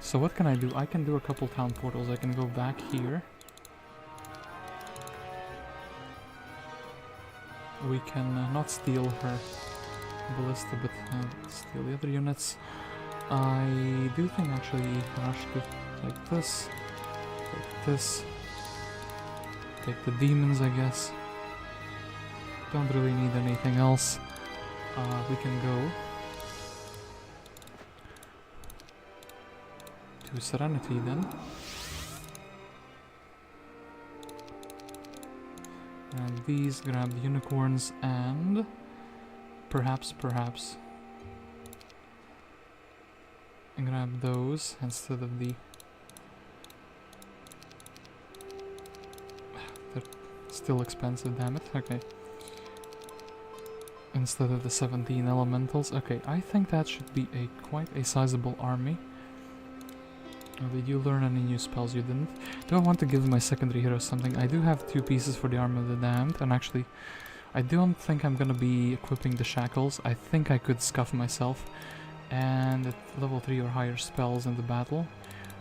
So what can I do? I can do a couple town portals. I can go back here. We can not steal her ballista, but steal the other units. I do think actually Rashka take this, take the demons, I guess. Don't really need anything else. We can go to Serenity then. Grab these, grab the unicorns, and perhaps grab those instead of the... They're still expensive, damn it. Okay. Instead of the 17 elementals. Okay, I think that should be quite a sizable army. Did you learn any new spells? You didn't? Do I want to give my secondary hero something? I do have 2 pieces for the Arm of the Damned, and actually I don't think I'm gonna be equipping the shackles. I think I could scuff myself and at level 3 or higher spells in the battle.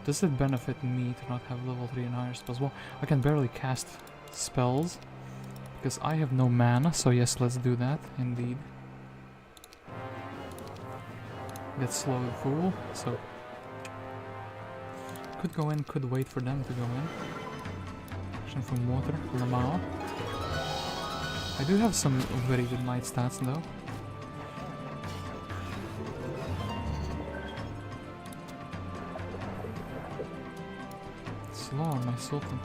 Does it benefit me to not have level 3 and higher spells? Well, I can barely cast spells because I have no mana, so yes, let's do that, indeed. Get slow the fool, so... Could go in, could wait for them to go in. Action from water, Lamau. I do have some very good knight stats though. Slow on my Sultan.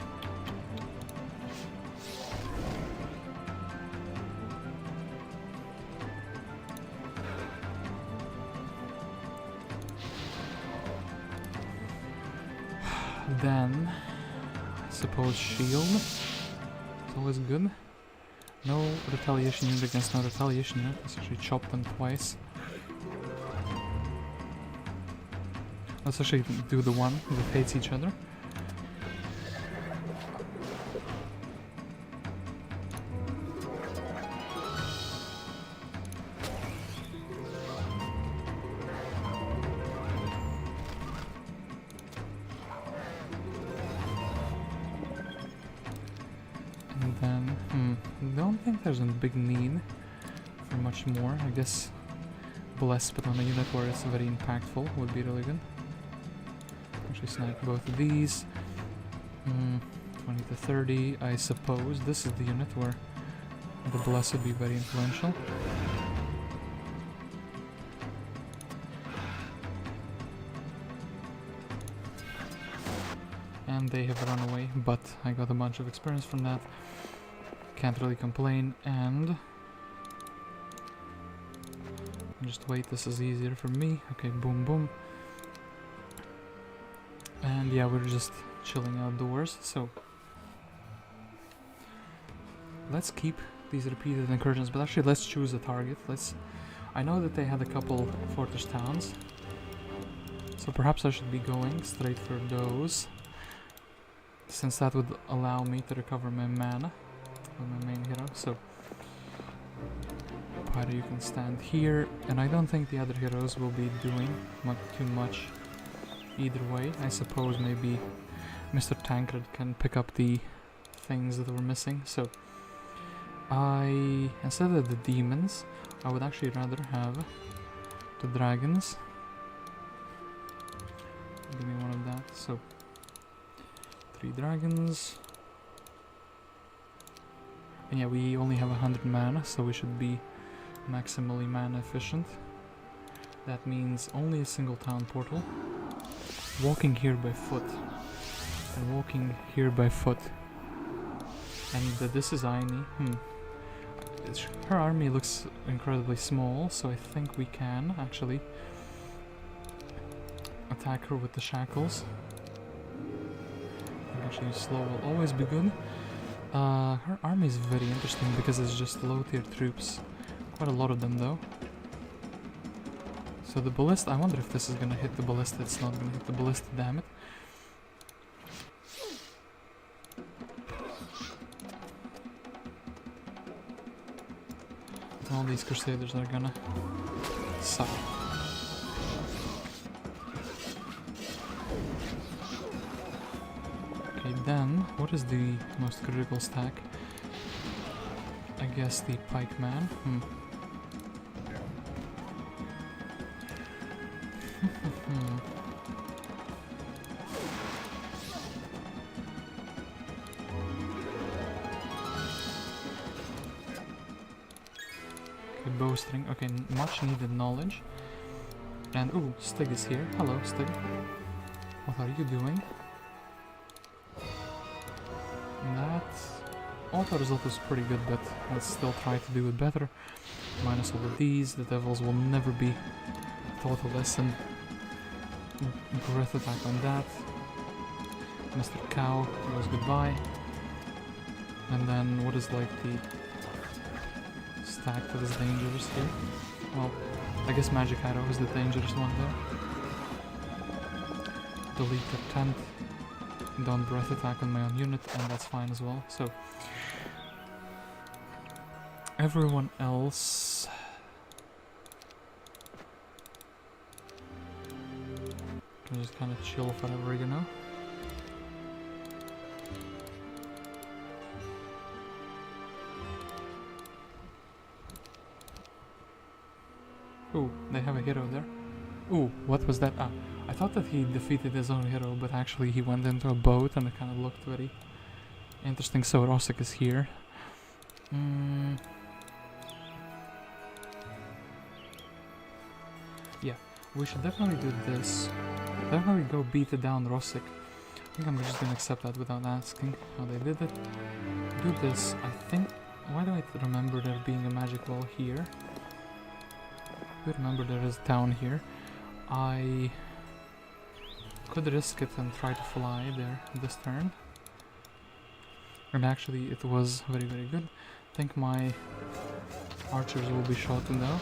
Then, I suppose shield. It's always good. No retaliation unit against no retaliation unit. Let's actually chop them twice. Let's actually do the one that hates each other. There's a big need for much more. I guess Bless, but on a unit where it's very impactful would be really good. Actually snipe both of these. 20 to 30, I suppose. This is the unit where the Bless would be very influential. And they have run away, but I got a bunch of experience from that. Can't really complain, and just wait, this is easier for me. Okay, boom boom. And yeah, we're just chilling outdoors, so let's keep these repeated incursions, but actually let's choose a target. I know that they had a couple fortress towns, so perhaps I should be going straight for those, since that would allow me to recover my mana. My main hero, so Pyro, you can stand here, and I don't think the other heroes will be doing too much either way. I suppose maybe Mr. Tancred can pick up the things that were missing, so instead of the demons, I would actually rather have the dragons. Give me one of that, so 3 dragons. And yeah, we only have 100 mana, so we should be maximally mana efficient. That means only a single town portal. Walking here by foot. And walking here by foot. And this is Aini. Her army looks incredibly small, so I think we can actually attack her with the shackles. Actually, slow will always be good. Her army is very interesting because it's just low tier troops. Quite a lot of them though. So the ballista, I wonder if this is gonna hit the ballista. It's not gonna hit the ballista, damn it. All these Crusaders are gonna suck. Okay, then, what is the most critical stack? I guess the pikeman. Bowstring, okay, much needed knowledge. And ooh, Stig is here. Hello, Stig. What are you doing? That auto result was pretty good, but let's still try to do it better. Minus all of these, the devils will never be taught a lesson. Breath attack on that. Mr. Cow goes goodbye. And then what is like the stack that is dangerous here? Well, I guess Magic Arrow is the dangerous one there. Delete the tent. Don't breath attack on my own unit, and that's fine as well. So everyone else can just kind of chill forever, you know? Ooh, they have a hero there. Ooh, what was that? Ah, I thought that he defeated his own hero, but actually he went into a boat and it kind of looked very interesting. So Rosik is here. Yeah, we should definitely do this. Definitely go beat down Rosik. I think I'm just gonna accept that without asking how they did it. Do this, I think... Why do I remember there being a magic wall here? I remember there is a town here. I could risk it and try to fly there this turn. And actually it was very, very good. I think my archers will be shot now.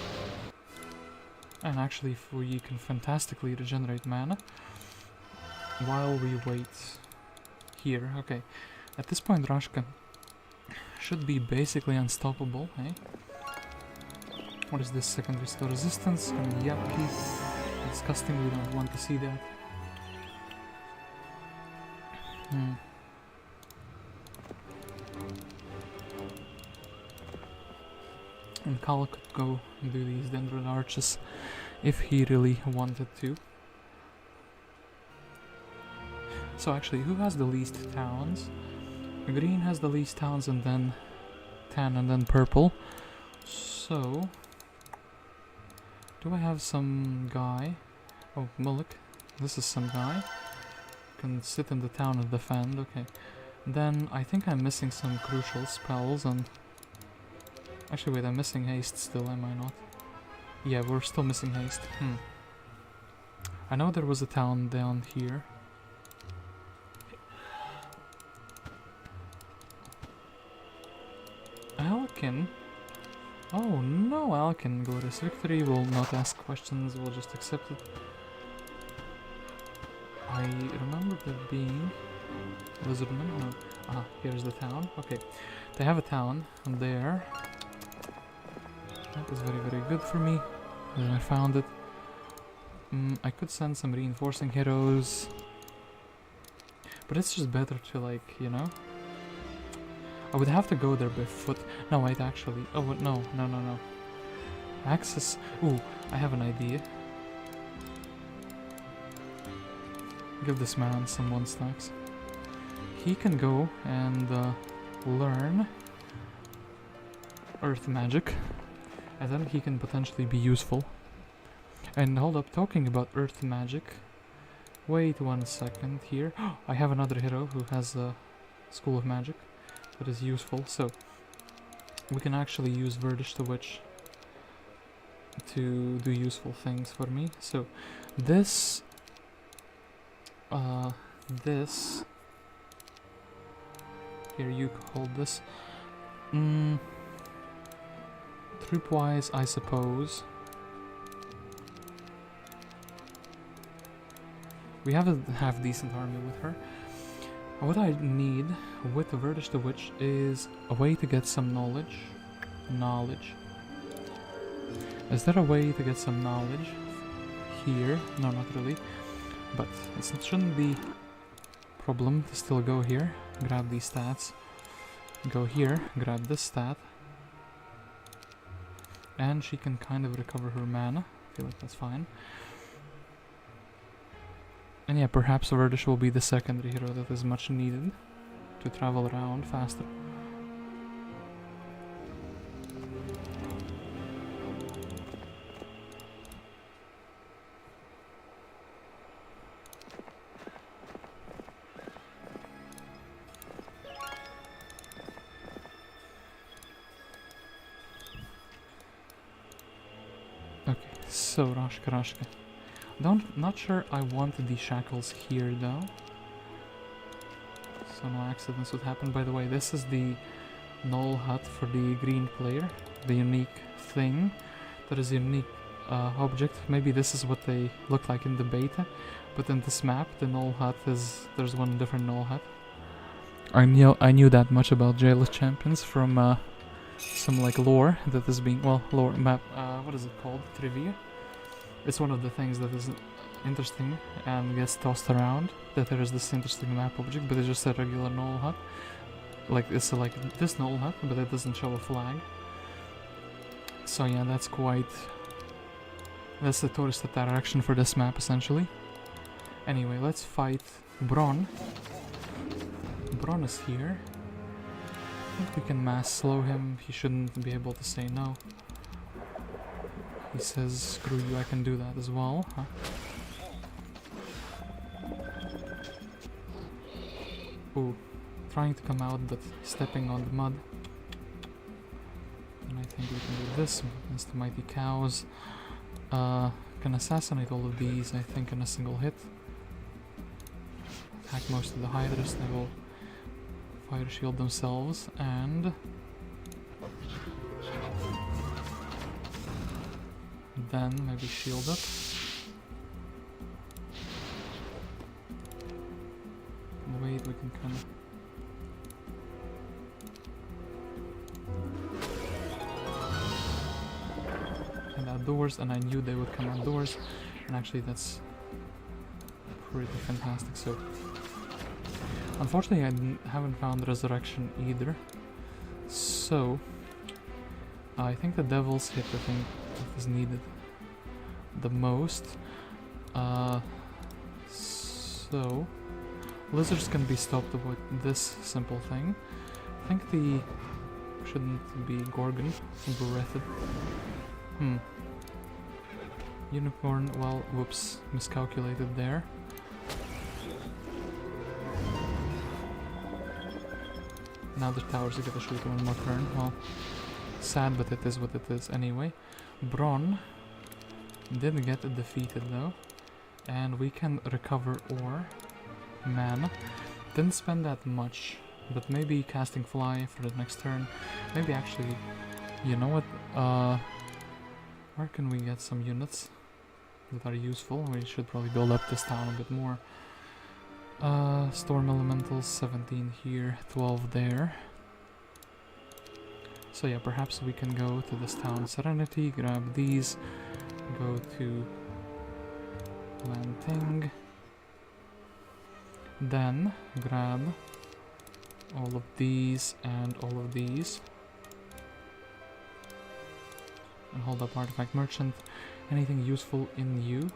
And actually if we can fantastically regenerate mana while we wait here. Okay, at this point Rashka should be basically unstoppable, eh? What is this? Secondary skill resistance? Kind of yucky. Disgusting, we don't want to see that. And Kal could go and do these Dendron Arches if he really wanted to. So actually, who has the least towns? Green has the least towns, and then tan, and then purple. So... do I have some guy? Oh, Mullik. This is some guy. Can sit in the town and defend, okay. Then I think I'm missing some crucial spells and... Actually wait, I'm missing haste still, am I not? Yeah, we're still missing haste. I know there was a town down here. Alkin? Oh no, Alkin, glorious victory, we'll not ask questions, we'll just accept it. I remember there being... Lizardman? No. Ah, here's the town, okay. They have a town there. That is very, very good for me. And I found it. I could send some reinforcing heroes. But it's just better to, like, you know... I would have to go there by foot. No, wait, actually. Oh, no. Access. Ooh, I have an idea. Give this man some 1-stacks. He can go and learn Earth Magic. And then he can potentially be useful. And hold up, talking about Earth Magic. Wait 1 second here. I have another hero who has a School of Magic. That is useful, so we can actually use Verdish the Witch to do useful things for me. So this here, you hold this. Troop-wise, I suppose we have a half-decent army with her. What I need with the Verdish the Witch is a way to get some knowledge. Is there a way to get some knowledge here? No, not really. But it shouldn't be a problem to still go here, grab these stats, go here, grab this stat, and she can kind of recover her mana. I feel like that's fine. And yeah, perhaps Verdish will be the secondary hero that is much needed to travel around faster. Okay, so Rashka. Not sure I want the shackles here though, so no accidents would happen. By the way, this is the null hut for the green player, the unique thing that is a unique object. Maybe this is what they look like in the beta, but in this map the null hut is, there's one different null hut. I knew that much about Gelea Champions from some like lore that is being, well, lore map, what is it called, trivia. It's one of the things that is interesting and gets tossed around, that there is this interesting map object, but it's just a regular null hut. Like, it's like this null hut, but it doesn't show a flag. So yeah, that's the tourist attraction for this map, essentially. Anyway, let's fight Bron. Bron is here. I think we can mass slow him, he shouldn't be able to say no. He says, screw you, I can do that as well, huh? Ooh, trying to come out but stepping on the mud. And I think we can do this against the mighty cows. Can assassinate all of these, I think, in a single hit. Attack most of the hydras, they will fire shield themselves, and then maybe shield up. Wait, we can kind of... And outdoors, and I knew they would come outdoors, and actually that's pretty fantastic. So unfortunately I haven't found Resurrection either, so I think the Devil's Hit, I think, is needed the most. So lizards can be stopped with this simple thing. I think the shouldn't be Gorgon, Breathed. Unicorn, well, whoops, miscalculated there. Now the towers are gonna shoot one more turn. Well, sad, but it is what it is anyway. Bron did get defeated though, and we can recover ore, mana. Didn't spend that much, but maybe casting fly for the next turn. Maybe actually, you know what? Where can we get some units that are useful? We should probably build up this town a bit more. Storm Elementals, 17 here, 12 there. So yeah, perhaps we can go to this town Serenity, grab these, go to Planting, then grab all of these and all of these. And hold up Artifact Merchant. Anything useful in you?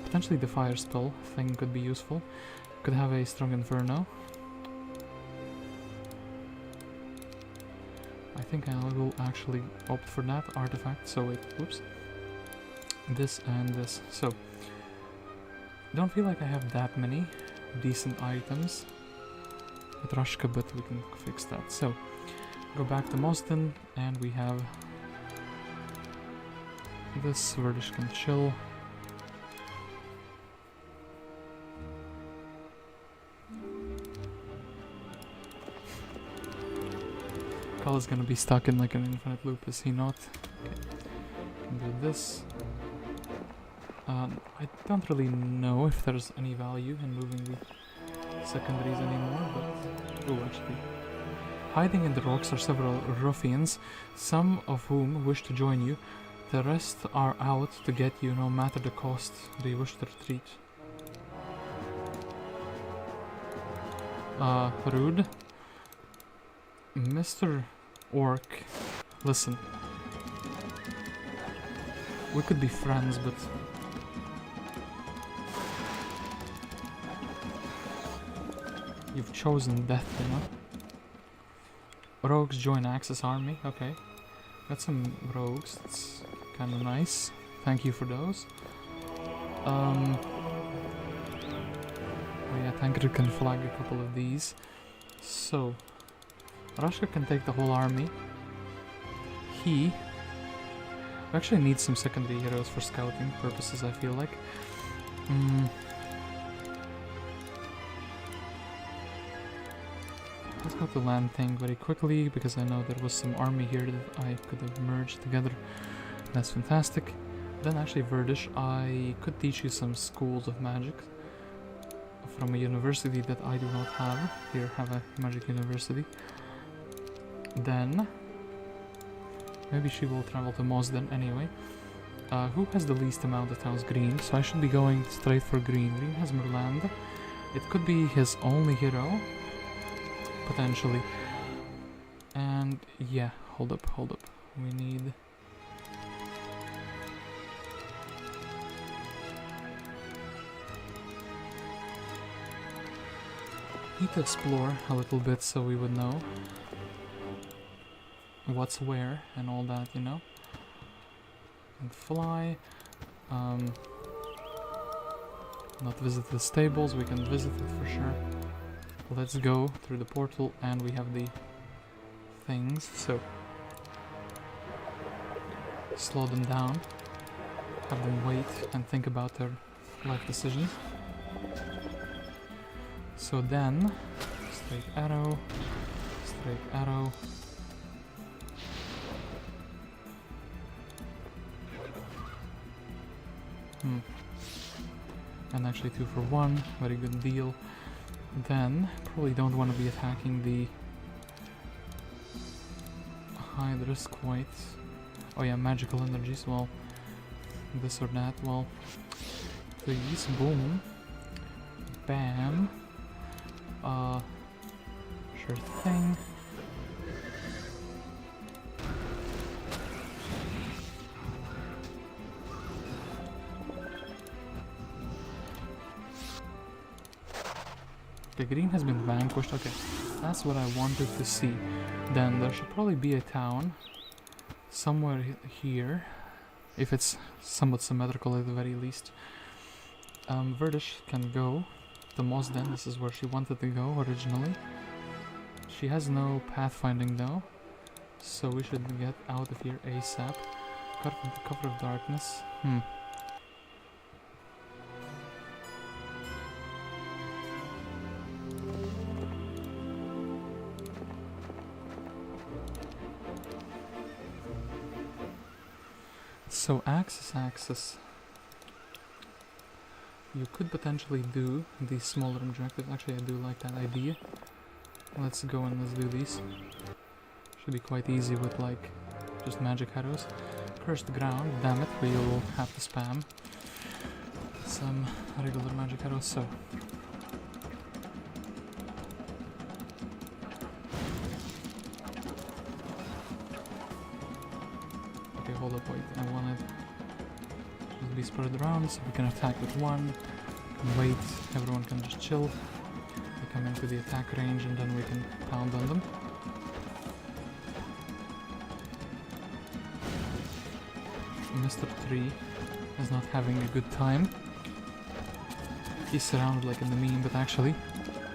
Potentially the fire spell thing could be useful. Could have a strong Inferno. I think I will actually opt for that artifact. So wait, whoops. This and this. So don't feel like I have that many decent items with Rashka, but we can fix that. So go back to Mosden, and we have this. Verdish can chill. Kal is gonna be stuck in like an infinite loop, is he not? Okay. Can do this. I don't really know if there's any value in moving the secondaries anymore, but... oh, actually. Hiding in the rocks are several ruffians, some of whom wish to join you. The rest are out to get you no matter the cost. Do you wish to retreat? Rude. Mr. Orc, listen. We could be friends, but... You've chosen death, you know? Rogues join Axis army, okay. Got some rogues, that's kinda nice. Thank you for those. Oh yeah, Tancred can flag a couple of these. So, Rashka can take the whole army. We actually need some secondary heroes for scouting purposes, I feel like. Let's go to land thing very quickly, because I know there was some army here that I could have merged together. That's fantastic. Then actually, Verdish, I could teach you some schools of magic from a university that I do not have. Here, have a magic university. Then, maybe she will travel to Mosden anyway. Who has the least amount of towns? Green, so I should be going straight for Green. Green has Mirlanda. It could be his only hero, potentially. And yeah, hold up. We need... Need to explore a little bit so we would know what's where and all that, you know. And fly. Not visit the stables, we can visit it for sure. Let's go through the portal and we have the things, so slow them down, have them wait and think about their life decisions. So then, straight arrow, and actually 2 for 1, very good deal. Then, probably don't want to be attacking the Hydras quite. Oh yeah, magical energies, well, this or that, well, please, boom, bam, sure thing. The green has been vanquished, okay, that's what I wanted to see. Then there should probably be a town somewhere here, if it's somewhat symmetrical at the very least. Verdish can go to Mosden, this is where she wanted to go originally. She has no pathfinding though, so we should get out of here ASAP. Cover of darkness, So Axis. You could potentially do these smaller objectives. Actually, I do like that idea. Let's go and let's do these. Should be quite easy with like just magic arrows. Cursed ground, damn it, we will have to spam some regular magic arrows. So okay, hold up, wait, I wanted to be spread around so we can attack with one, wait, everyone can just chill, we come into the attack range and then we can pound on them. Mr. 3 is not having a good time. He's surrounded like in the meme, but actually,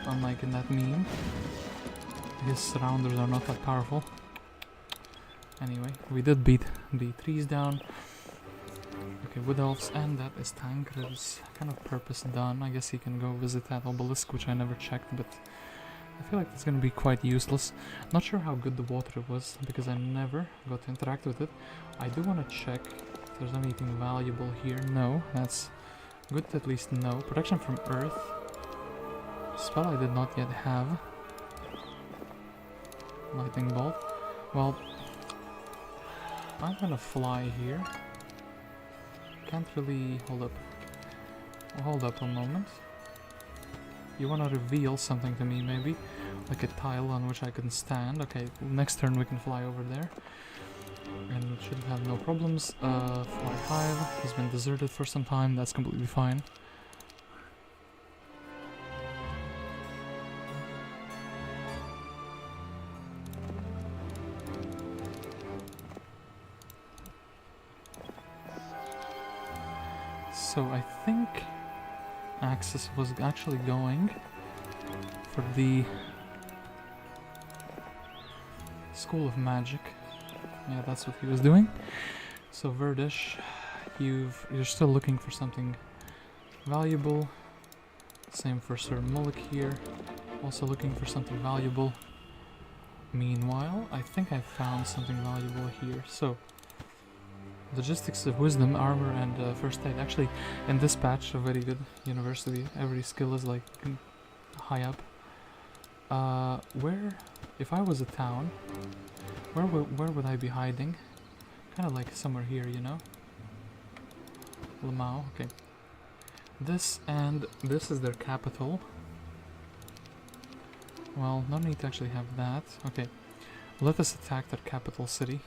unlike in that meme, his surrounders are not that powerful. Anyway, we did beat the trees down. Okay, Wood Elves, and that is Tancred's kind of purpose done. I guess he can go visit that obelisk, which I never checked, but I feel like it's gonna be quite useless. Not sure how good the water was, because I never got to interact with it. I do want to check if there's anything valuable here. No, that's good to at least know. Protection from Earth. Spell I did not yet have. lightning bolt. Well, I'm gonna fly here. Can't really... hold up a moment. You wanna reveal something to me, maybe? Like a tile on which I can stand. Okay, next turn we can fly over there. And should have no problems. Fly 5. He's been deserted for some time, that's completely fine. So I think Axis was actually going for the School of Magic. Yeah, that's what he was doing. So Verdish, you're still looking for something valuable. Same for Sir Mullick here, also looking for something valuable. Meanwhile, I think I found something valuable here. So Logistics of Wisdom, Armor, and First Aid. Actually, in this patch, a very good university. Every skill is like high up. If I was a town, where would I be hiding? Kind of like somewhere here, you know? Lamau, okay. This and this is their capital. Well, no need to actually have that. Okay, let us attack their capital city.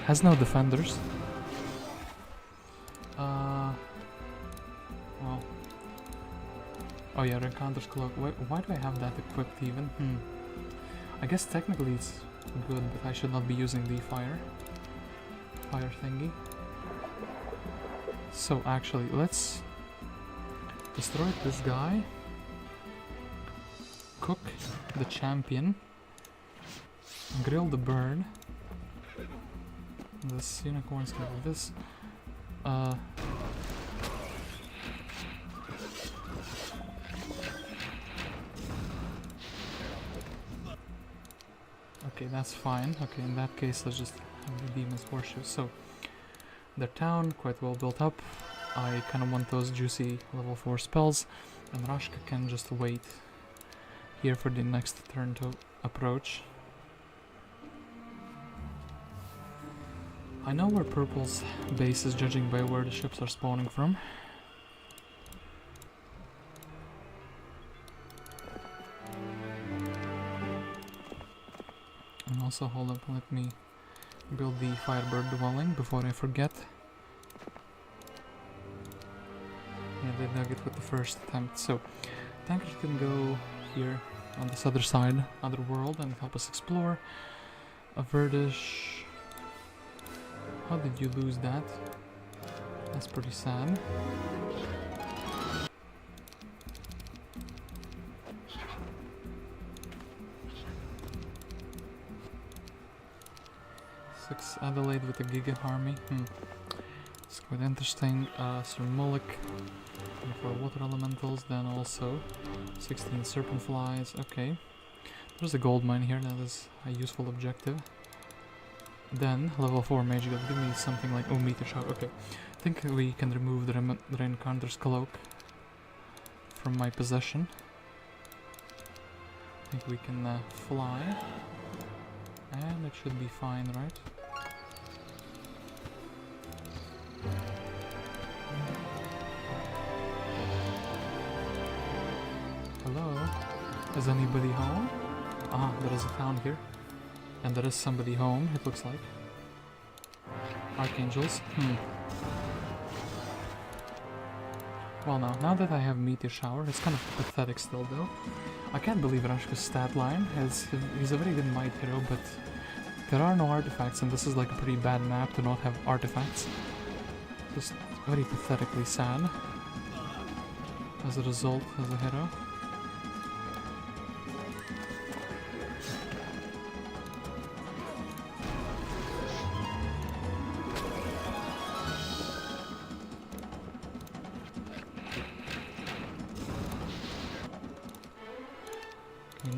Has no defenders. Well. Oh yeah, Renconder's Cloak. Why do I have that equipped even? I guess technically it's good, but I should not be using the fire thingy. So actually, let's destroy this guy. Cook the champion. Grill the bird. This unicorn's gonna do this. Okay, that's fine. Okay, in that case, let's just have the demon's horseshoe. So, their town, quite well built up. I kind of want those juicy level 4 spells, and Rashka can just wait here for the next turn to approach. I know where Purple's base is, judging by where the ships are spawning from. And also, hold up, let me build the Firebird dwelling before I forget. Yeah, they dug it with the first attempt. So, tankers can go here on this other side, other world, and help us explore. A Verdish. How did you lose that? That's pretty sad. Six Adelaide with a Giga army. It's quite interesting. Sir Mullick for water elementals, then also 16 serpent flies. Okay. There's a gold mine here, that is a useful objective. Then, level 4 mage god, give me something like, oh, meteor shower, okay. I think we can remove the Reincarnator's Cloak from my possession. I think we can fly. And it should be fine, right? Hello? Is anybody home? Ah, there is a town here. And there is somebody home, it looks like. Archangels. Well now that I have Meteor Shower, it's kind of pathetic still though. I can't believe Rashka's stat line. He's a very good might hero, but there are no artifacts, and this is like a pretty bad map to not have artifacts. Just very pathetically sad as a result as a hero.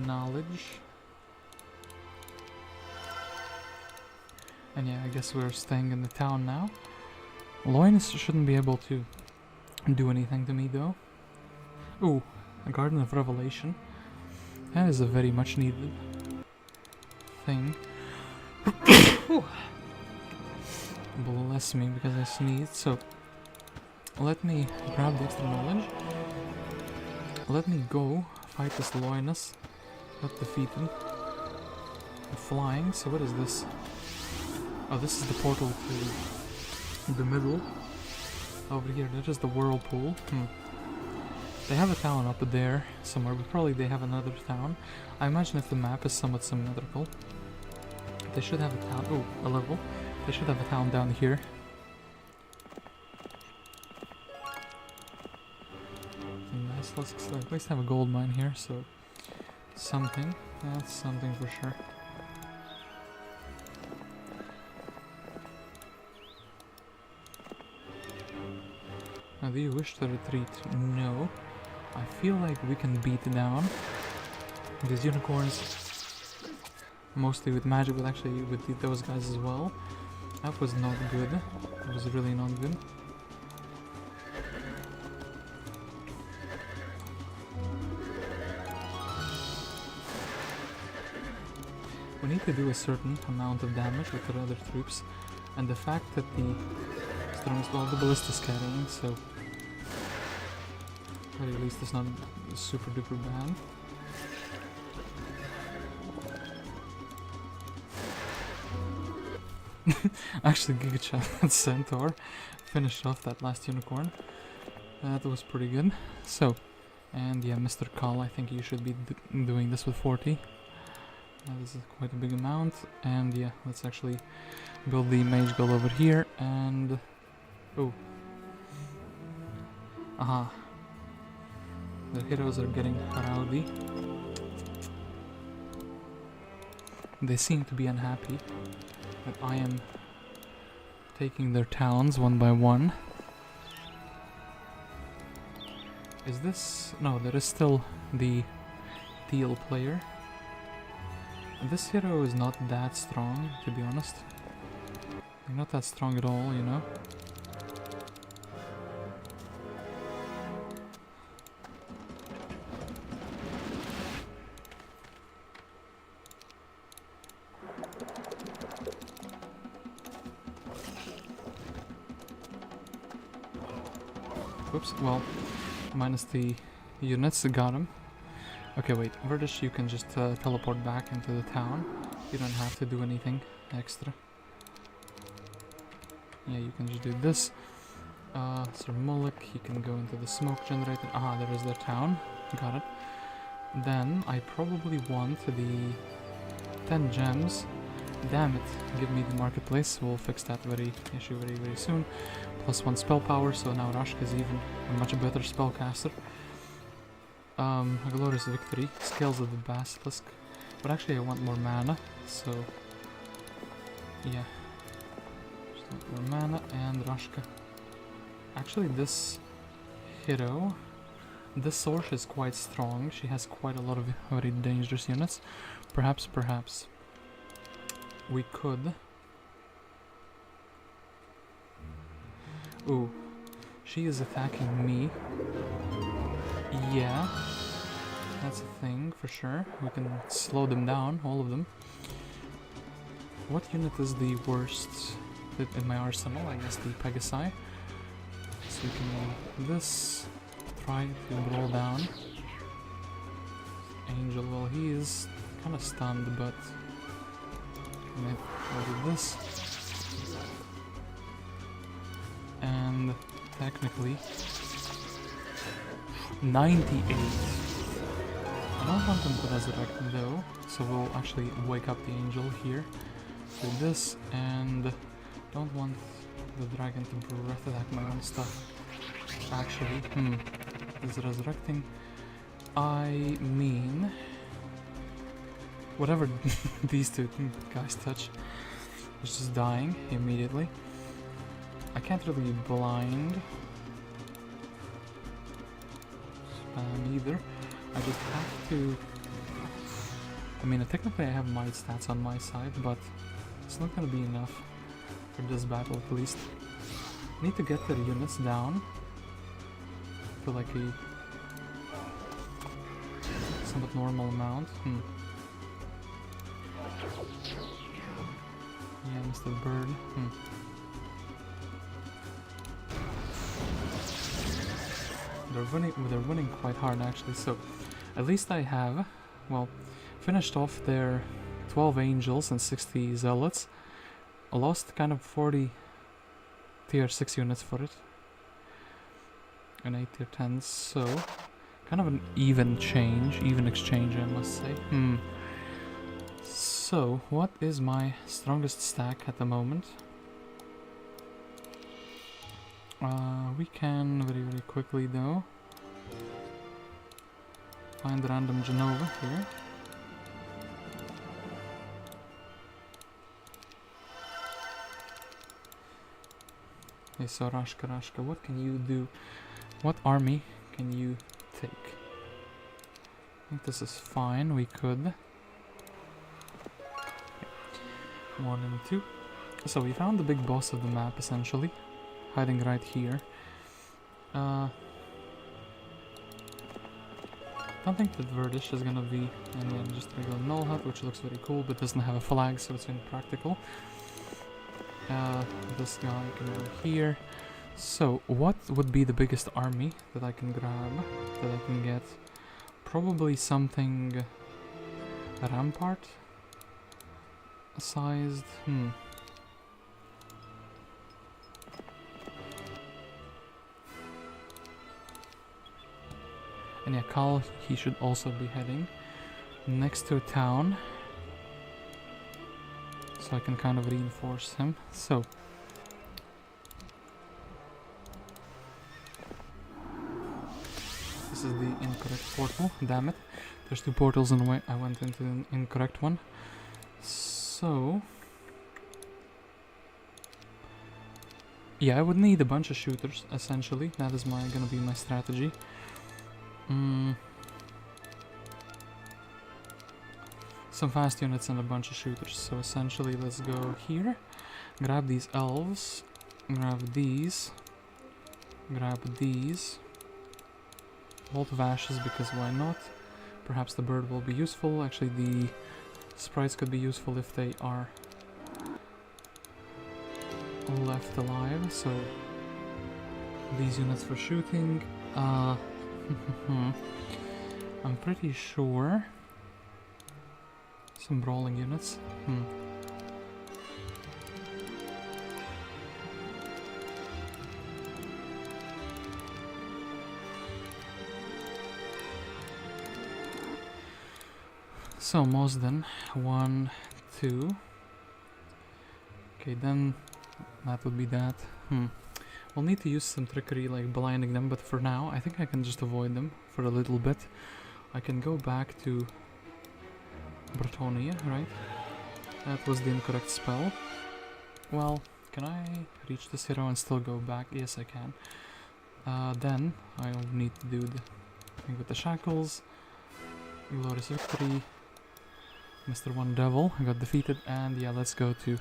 Knowledge. And yeah, I guess we're staying in the town now. Loinus shouldn't be able to do anything to me though. Ooh, a Garden of Revelation. That is a very much needed thing. Bless me, because I sneezed. So, let me grab the extra knowledge. Let me go fight this Loinus. Not defeat him. I'm flying, so what is this? Oh, this is the portal to the middle. Over here, that is the whirlpool. They have a town up there somewhere, but probably they have another town. I imagine if the map is somewhat symmetrical, they should have a town. Oh, a level. They should have a town down here. Nice, let's at least have a gold mine here, so something. That's something for sure. Now, do you wish to retreat? No. I feel like we can beat down these unicorns, mostly with magic, but actually with those guys as well. That was not good. It was really not good. We need to do a certain amount of damage with the other troops, and the fact that the strongest, well, the ballista's carrying, so at least it's not super duper bad. Actually, Giga Centaur finished off that last unicorn. That was pretty good. So, and yeah, Mr. Call, I think you should be doing this with 40. This is quite a big amount. And yeah, let's actually build the mage gull over here. And oh, aha, the heroes are getting rowdy. They seem to be unhappy that I am taking their towns one by one. Is this... no, there is still the Teal player. This hero is not that strong, to be honest. Not that strong at all, you know? Whoops, well, minus the units, got him. Okay, wait, Verdish, you can just teleport back into the town. You don't have to do anything extra. Yeah, you can just do this. Sir Mulek, you can go into the smoke generator. Ah, there is their town. Got it. Then, I probably want the 10 gems. Damn it, give me the marketplace. We'll fix that very soon. +1 spell power, so now Rashka is even a much better spellcaster. A glorious victory, scales of the basilisk. But actually I want more mana, so yeah. Just want more mana and Rashka. Actually this hero, this Sorsha is quite strong. She has quite a lot of very dangerous units. Perhaps we could... Ooh, she is attacking me. Yeah, that's a thing for sure. We can slow them down, all of them. What unit is the worst in my arsenal? I guess the Pegasi. So we can do this, try to roll down. Angel, well, he is kind of stunned, but maybe we'll do this. And technically 98. I don't want them to resurrect though, so we'll actually wake up the angel here. Do this, and don't want the dragon to breath attack my own stuff. Actually, is resurrecting. I mean, whatever these two guys touch is just dying immediately. I can't really blind spam either. I just have to... I mean, technically I have my stats on my side, but it's not gonna be enough for this battle at least. I need to get their units down to like a somewhat normal amount. Yeah, Mr. Bird. They're winning quite hard actually, so at least I have, well, finished off their 12 angels and 60 zealots. I lost kind of 40 tier 6 units for it. And 8 tier 10s, so kind of an even exchange I must say. So, what is my strongest stack at the moment? We can very quickly though find random Genova here. Okay, so Rashka, what can you do? What army can you take? I think this is fine, we could. 1 and 2. So we found the big boss of the map essentially, hiding right here. Don't think that Verdish is gonna be any just regular null hut, which looks very cool, but doesn't have a flag, so it's impractical. This guy can go here. So, what would be the biggest army that I can grab, that I can get? Probably something rampart sized. And yeah, Kal, he should also be heading next to a town, so I can kind of reinforce him. So this is the incorrect portal. Damn it! There's 2 portals in the way. I went into an incorrect one. So yeah, I would need a bunch of shooters. Essentially, that is gonna be my strategy. Some fast units and a bunch of shooters. So essentially, let's go here, grab these elves, grab these, Vault of Ashes, because why not? Perhaps the bird will be useful. Actually, the sprites could be useful if they are left alive. So these units for shooting. I'm pretty sure some brawling units. So most then 1, 2. Okay, then that would be that. We'll need to use some trickery, like blinding them, but for now, I think I can just avoid them for a little bit. I can go back to Bretonia, right? That was the incorrect spell. Well, can I reach this hero and still go back? Yes, I can. Then, I'll need to do the thing with the shackles. Glorious victory. Mr. One Devil got defeated, and yeah, let's go to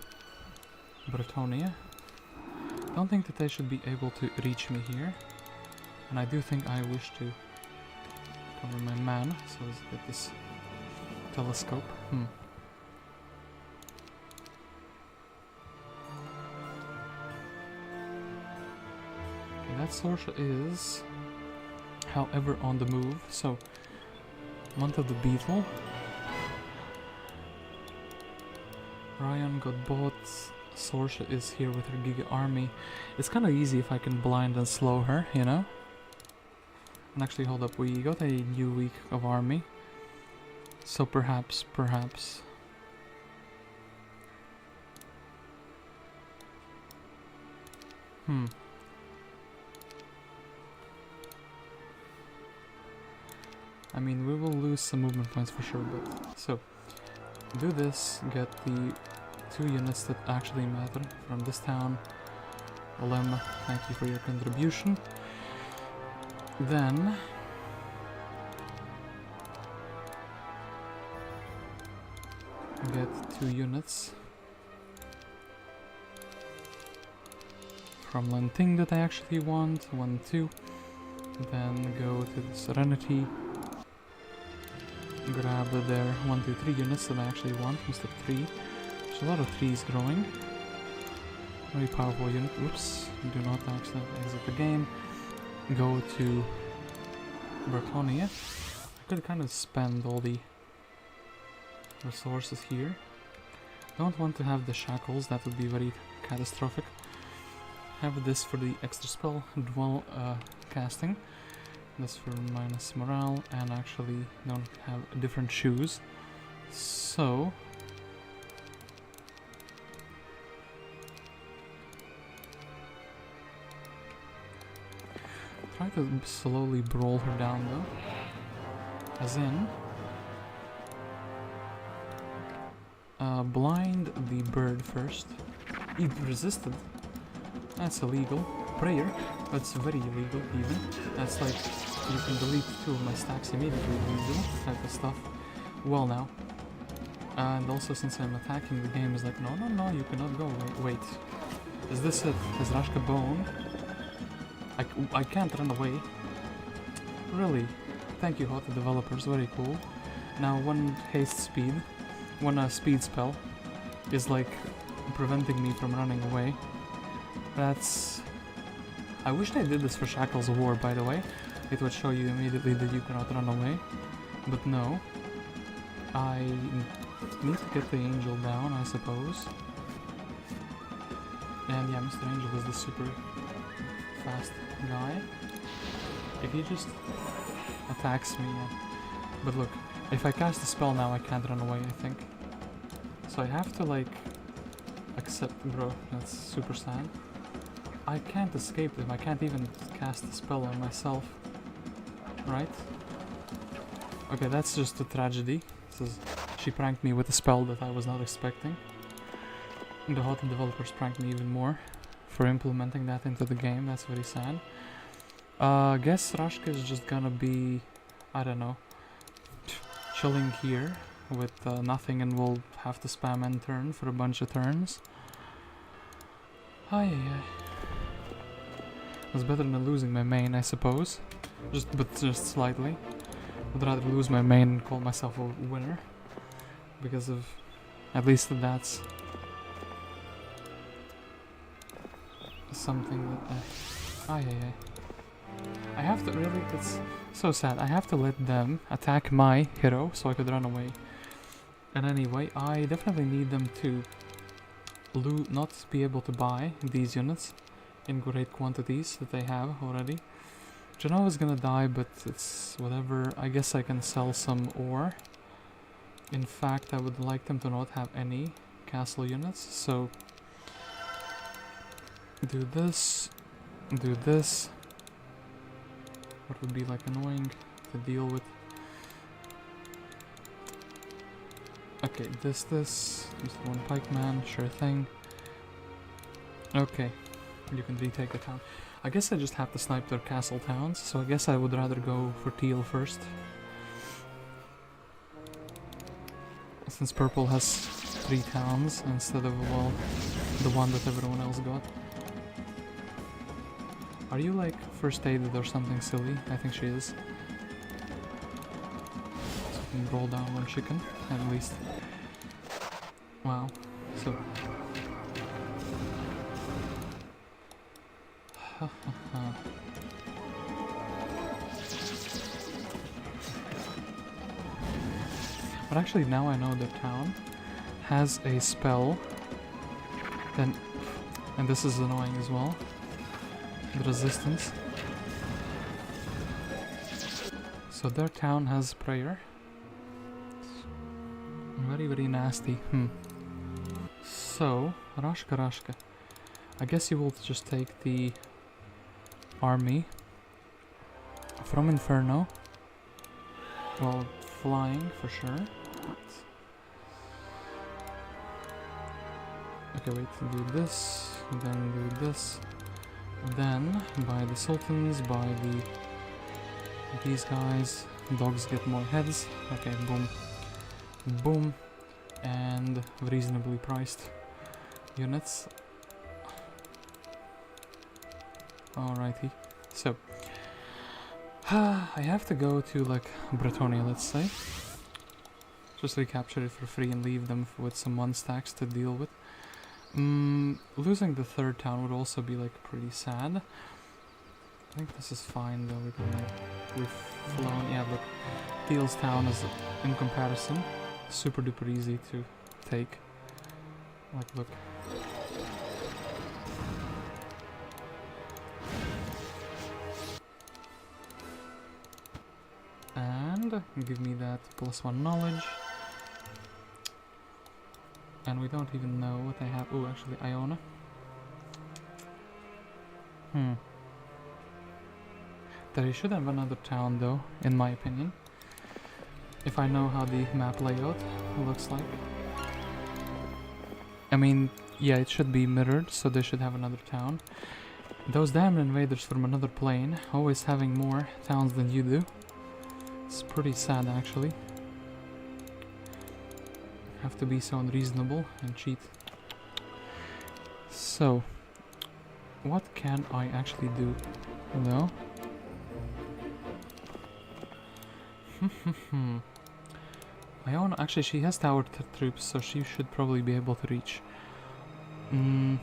Bretonia. Don't think that they should be able to reach me here, and I do think I wish to cover my man, so let's get this telescope. Okay, that Sorsha is, however, on the move, so Month of the Beetle. Rion got bought. Sorsha is here with her Giga army. It's kind of easy if I can blind and slow her, you know? And actually, hold up, we got a new week of army. So perhaps... I mean, we will lose some movement points for sure, but... So, do this, get the 2 units that actually matter from this town. Olem, thank you for your contribution. Then... get 2 units from Lenting that I actually want. 1, 2. Then go to the Serenity. grab their 1, 2, 3 units that I actually want instead of 3. There's a lot of trees growing. Very powerful unit. Oops, do not actually exit the game. Go to Bertonia. I could kind of spend all the resources here. Don't want to have the shackles, that would be very catastrophic. Have this for the extra spell, dwell casting. This for minus morale, and actually don't have different shoes. So try to slowly brawl her down though. As in blind the bird first. It resisted. That's illegal. Prayer. That's very illegal even. That's like you can delete 2 of my stacks immediately, illegal type of stuff. Well now. And also since I'm attacking, the game is like, no, no, no, you cannot go. Wait. Is this it? Is Rashka bone? I can't run away. Really? Thank you, Hot developers. Very cool. Now one haste speed. One speed spell is like preventing me from running away. That's... I wish they did this for Shackles of War, by the way. It would show you immediately that you cannot run away. But no. I need to get the angel down, I suppose. And yeah, Mr. Angel is the super fast guy. If he just attacks me... But look, if I cast a spell now, I can't run away, I think. So I have to, like, accept... Bro, that's super sad. I can't escape them. I can't even cast a spell on myself. Right? Okay, that's just a tragedy. She pranked me with a spell that I was not expecting. The Hot developers pranked me even more for implementing that into the game. That's very sad. Guess Rashka is just gonna be... I don't know. Chilling here with nothing, and we'll have to spam end turn for a bunch of turns. Ay. It's better than losing my main, I suppose. But just slightly. I'd rather lose my main and call myself a winner. Because of... At least that's... something that... I have to really... It's so sad. I have to let them attack my hero so I could run away. And anyway, I definitely need them to not be able to buy these units in great quantities that they have already. Genoa's gonna die, but it's whatever. I guess I can sell some ore. In fact, I would like them to not have any castle units, so do this, do this. What would be like annoying to deal with? Okay, this, just one pikeman, sure thing. Okay, you can retake the town. I guess I just have to snipe their castle towns, so I guess I would rather go for Teal first. Since purple has 3 towns instead of, well, the one that everyone else got. Are you like first aided or something silly? I think she is. So I can roll down one chicken, at least. Wow. So... But actually now I know the town has a spell, then, and this is annoying as well, the resistance. So their town has prayer. Very, very nasty. So, Rashka. I guess you will just take the army from Inferno. Well, flying for sure. Okay, wait, do this, then do this, then buy the sultans, buy these guys. Dogs get more heads. Okay, boom, boom, and reasonably priced units. Alrighty, so I have to go to like Bretonia, let's say. Just recapture it for free and leave them with some 1 stacks to deal with. Losing the 3rd town would also be like pretty sad. I think this is fine though. We've flown. Yeah, look, Teal's town is in comparison super duper easy to take. Like, look. And give me that +1 knowledge. And we don't even know what I have. Oh, actually, Iona. They should have another town, though, in my opinion. If I know how the map layout looks like. I mean, yeah, it should be mirrored, so they should have another town. Those damn invaders from another plane, always having more towns than you do. It's pretty sad, actually. Have to be so unreasonable and cheat. So, what can I actually do? No? Iona, actually, she has tower troops, so she should probably be able to reach. I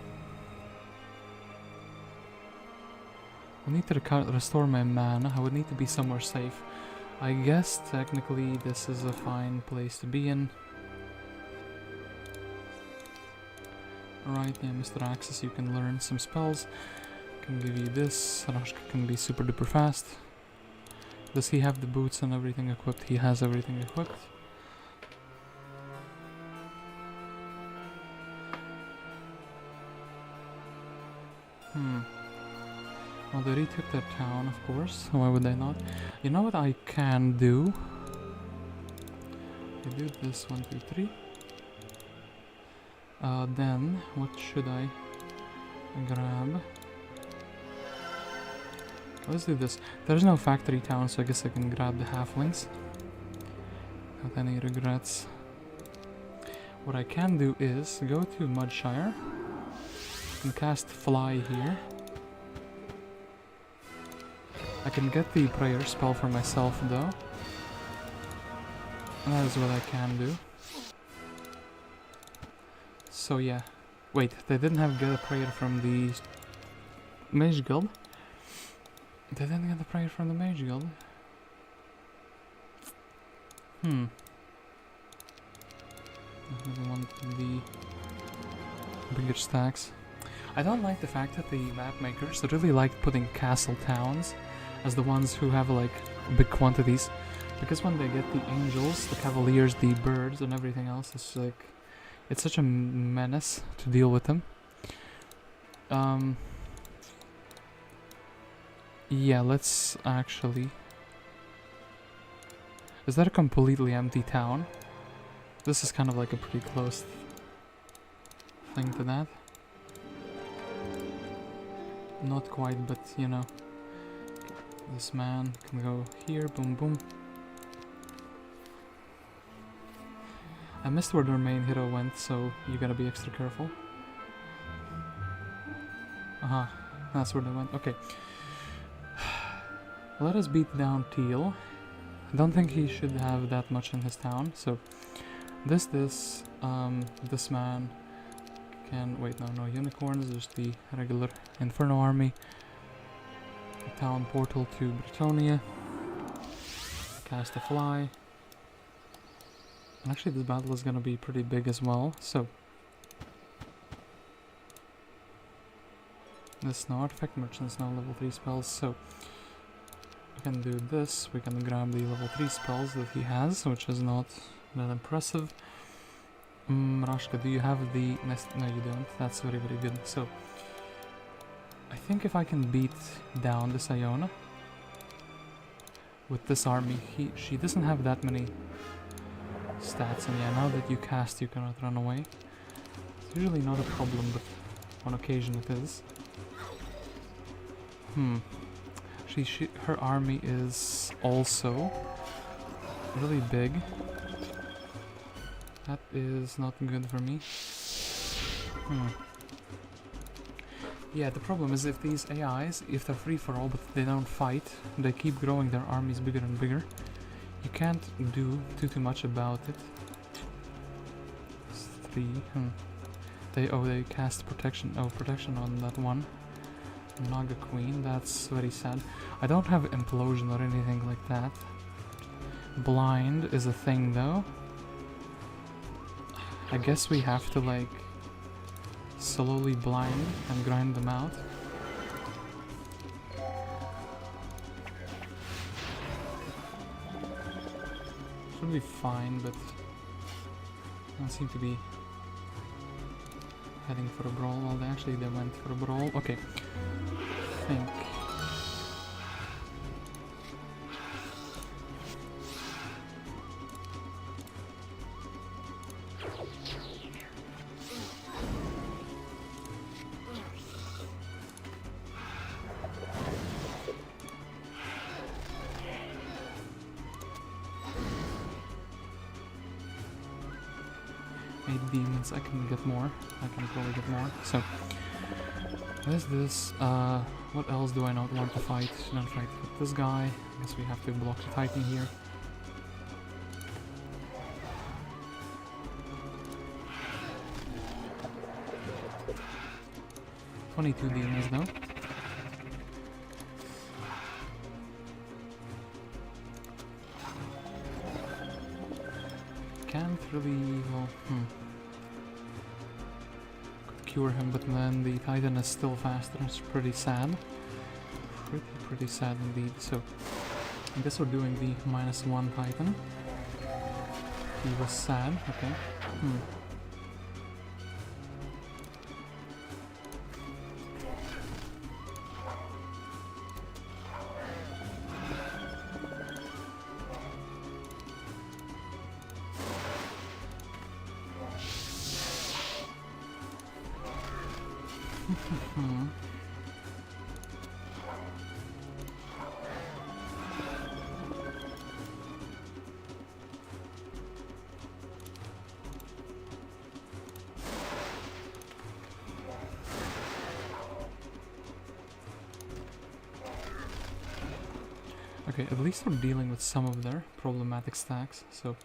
need to restore my mana. I would need to be somewhere safe. I guess technically this is a fine place to be in. Right, yeah, Mr. Axis, you can learn some spells. Can give you this. Rashka can be super duper fast. Does he have the boots and everything equipped? He has everything equipped. Well, they retook their town, of course. Why would they not? You know what I can do? I do this 1, 2, 3. Then what should I grab? Let's do this. There's no factory town, so I guess I can grab the halflings. Without any regrets. What I can do is go to Mudshire and cast Fly here. I can get the prayer spell for myself though. And that is what I can do. So yeah. Wait, they didn't have get a prayer from the Mage Guild? They didn't get the prayer from the Mage Guild? I really want the bigger stacks. I don't like the fact that the map makers really like putting castle towns as the ones who have like big quantities, because when they get the angels, the cavaliers, the birds and everything else, it's like it's such a menace to deal with them. Yeah, let's actually... Is that a completely empty town? This is kind of like a pretty close thing to that. Not quite, but you know. This man can go here, boom boom. I missed where their main hero went, so you gotta be extra careful. Aha, that's where they went, okay. Let us beat down Teal. I don't think he should have that much in his town, so... This man can... Wait, no unicorns, just the regular Inferno army. The town portal to Britonia. Cast a fly. And actually this battle is gonna be pretty big as well, so... There's no artifact merchants, no level 3 spells, so... We can do this, we can grab the level 3 spells that he has, which is not that impressive. Rashka, do you have the... No, you don't. That's very, very good. So, I think if I can beat down this Iona with this army, she doesn't have that many stats, and yeah, now that you cast, you cannot run away. It's usually not a problem, but on occasion it is. Her army is also really big. That is not good for me. Yeah, the problem is if these AIs, if they're free for all but they don't fight, they keep growing their armies bigger and bigger. You can't do too much about it. 3. They cast protection. Oh, protection on that one. Naga Queen. That's very sad. I don't have implosion or anything like that. Blind is a thing though. I guess we have to like slowly blind and grind them out. Should be fine, but don't seem to be heading for a brawl. Well, they went for a brawl. Okay, I think. Demons, I can get more. I can probably get more. So, there's this. What else do I not want to fight? Not fight with this guy. I guess we have to block the Titan here. $22 demons though. Can't really, well, could cure him, but then the Titan is still faster. It's pretty sad. Pretty sad indeed. So, I guess we're doing the -1 Titan. He was sad, okay. Okay, at least we're dealing with some of their problematic stacks, so...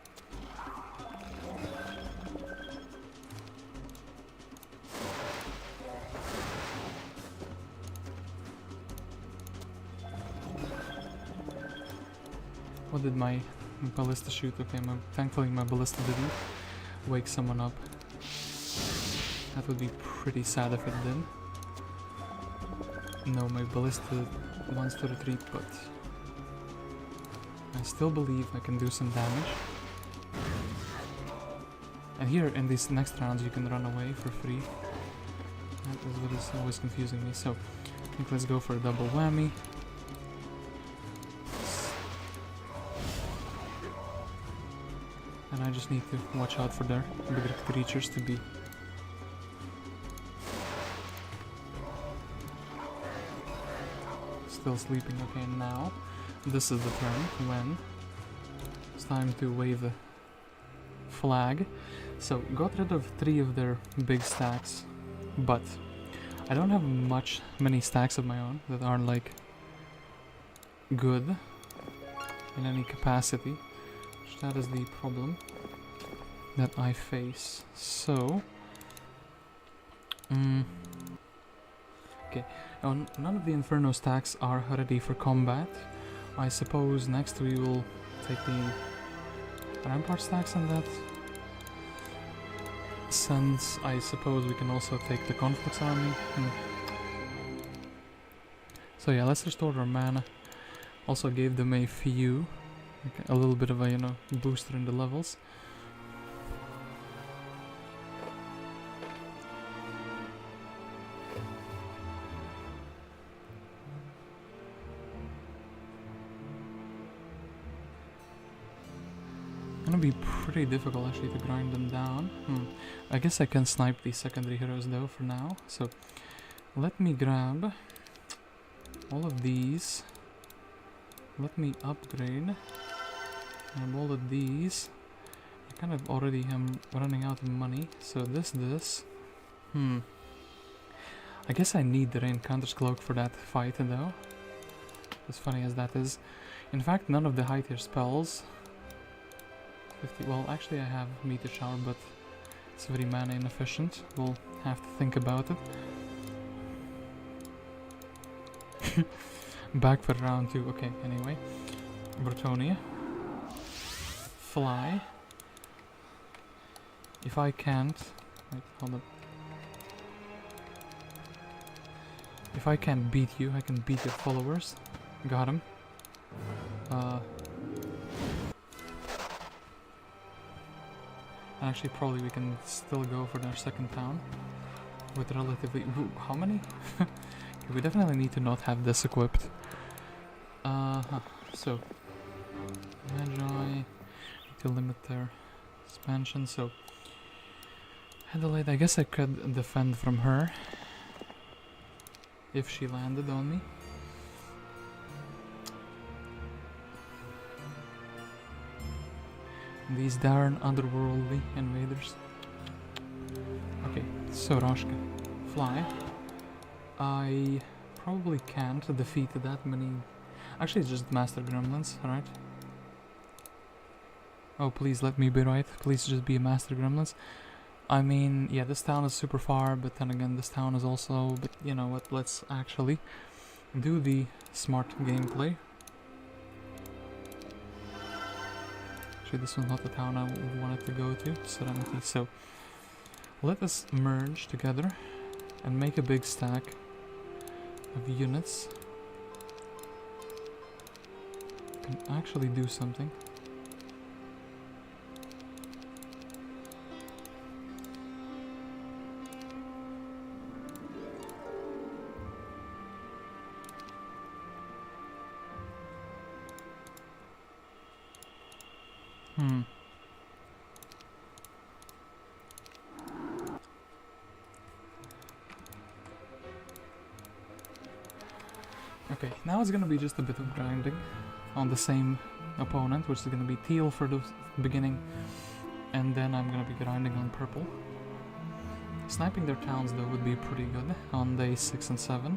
What did my ballista shoot? Okay, thankfully my ballista didn't wake someone up. That would be pretty sad if it did. No, my ballista wants to retreat, but... I still believe I can do some damage. And here, in these next rounds, you can run away for free. That is what is always confusing me, so... I think let's go for a double whammy. And I just need to watch out for their bigger creatures to be... Still sleeping, okay, now. This is the turn when it's time to wave the flag. So, got rid of 3 of their big stacks, but I don't have many stacks of my own that aren't like good in any capacity. That is the problem that I face. So, okay, none of the Inferno stacks are ready for combat. I suppose next we will take the Rampart stacks in that sense. I suppose we can also take the Conflux army. So yeah, let's restore our mana. Also gave them a few, like a little bit of a, you know, booster in the levels. Gonna be pretty difficult actually to grind them down. I guess I can snipe the secondary heroes though for now. So let me grab all of these. Let me upgrade. And all of these. I kind of already am running out of money. So this. I guess I need the Rain Counter's Cloak for that fight though. As funny as that is. In fact, none of the high tier spells. 50, well, actually I have Meteor Shower, but It's very mana inefficient. We'll have to think about it. Back for round 2. Okay, anyway. Bretonia. Fly. If I can't... Wait, hold up. If I can't beat you, I can beat your followers. Got him. Actually, probably we can still go for their second town. With relatively... Ooh, how many? We definitely need to not have this equipped. So... Magi... Need to limit their expansion, so... Adelaide, I guess I could defend from her. If she landed on me. These darn otherworldly invaders. Okay, so Rashka. Fly. I probably can't defeat that many... Actually, it's just Master Gremlins, right? Oh, please let me be right. Please just be a Master Gremlins. I mean, yeah, this town is super far, but then again, this town is also... But you know what, let's actually do the smart gameplay. Actually, this was not the town I wanted to go to, Serenity. So, let us merge together and make a big stack of units. Can actually do something. Okay, now it's gonna be just a bit of grinding on the same opponent, which is gonna be Teal for the beginning, and then I'm gonna be grinding on purple. Sniping their towns though would be pretty good on day 6 and 7.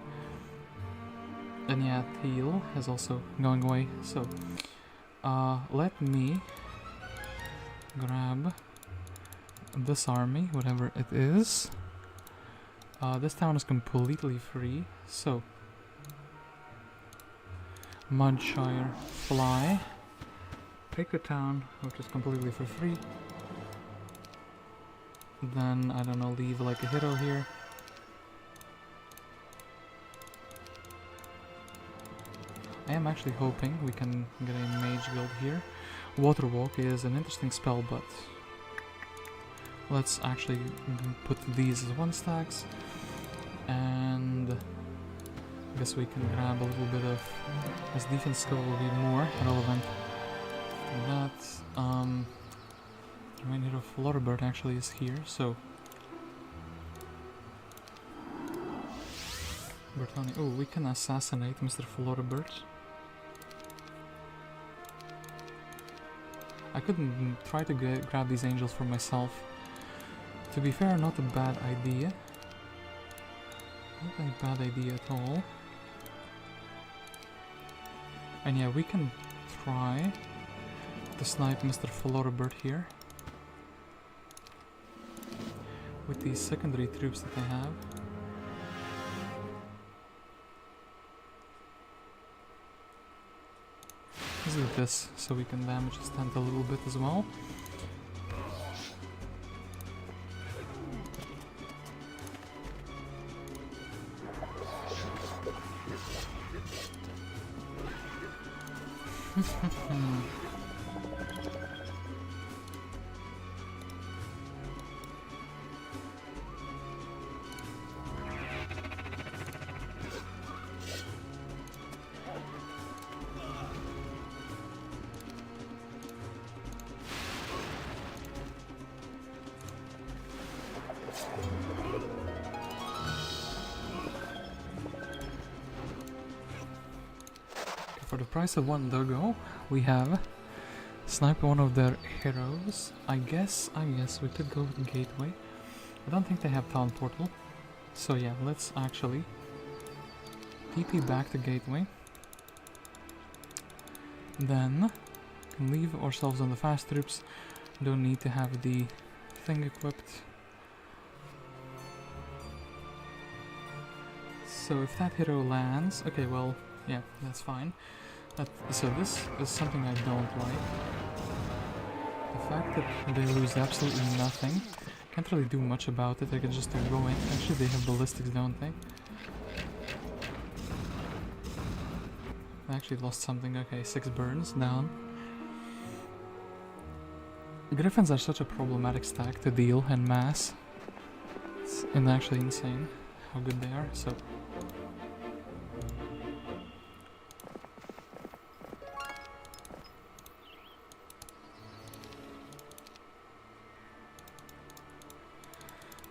And yeah, Teal is also going away, so let me grab this army, whatever it is. This town is completely free, so Mudshire, fly, take the town, which is completely for free. Then, I don't know, leave like a hero here. I am actually hoping we can get a mage guild here. Waterwalk is an interesting spell, but let's actually put these as 1 stacks, and I guess we can grab a little bit of this defense skill will be more relevant than that. The main hero of Flowerbird actually is here, so Bertani. Oh, we can assassinate Mr. Flowerbird. I couldn't try to grab these angels for myself. To be fair, not a bad idea. Not a bad idea at all. And yeah, we can try to snipe Mr. Flowerbird here with these secondary troops that I have. Let's do this so we can damage his tent a little bit as well. For the price of 1 dogo, we have snipe one of their heroes. I guess we could go with Gateway. I don't think they have Town Portal. So yeah, let's actually TP back to Gateway. Then can leave ourselves on the fast troops. Don't need to have the thing equipped. So if that hero lands, okay, well, yeah, that's fine. So this is something I don't like. The fact that they lose absolutely nothing. Can't really do much about it, I could just go in. Actually, they have ballistics, don't they? I actually lost something, okay, 6 burns down. Griffins are such a problematic stack to deal en masse. It's actually insane how good they are, so...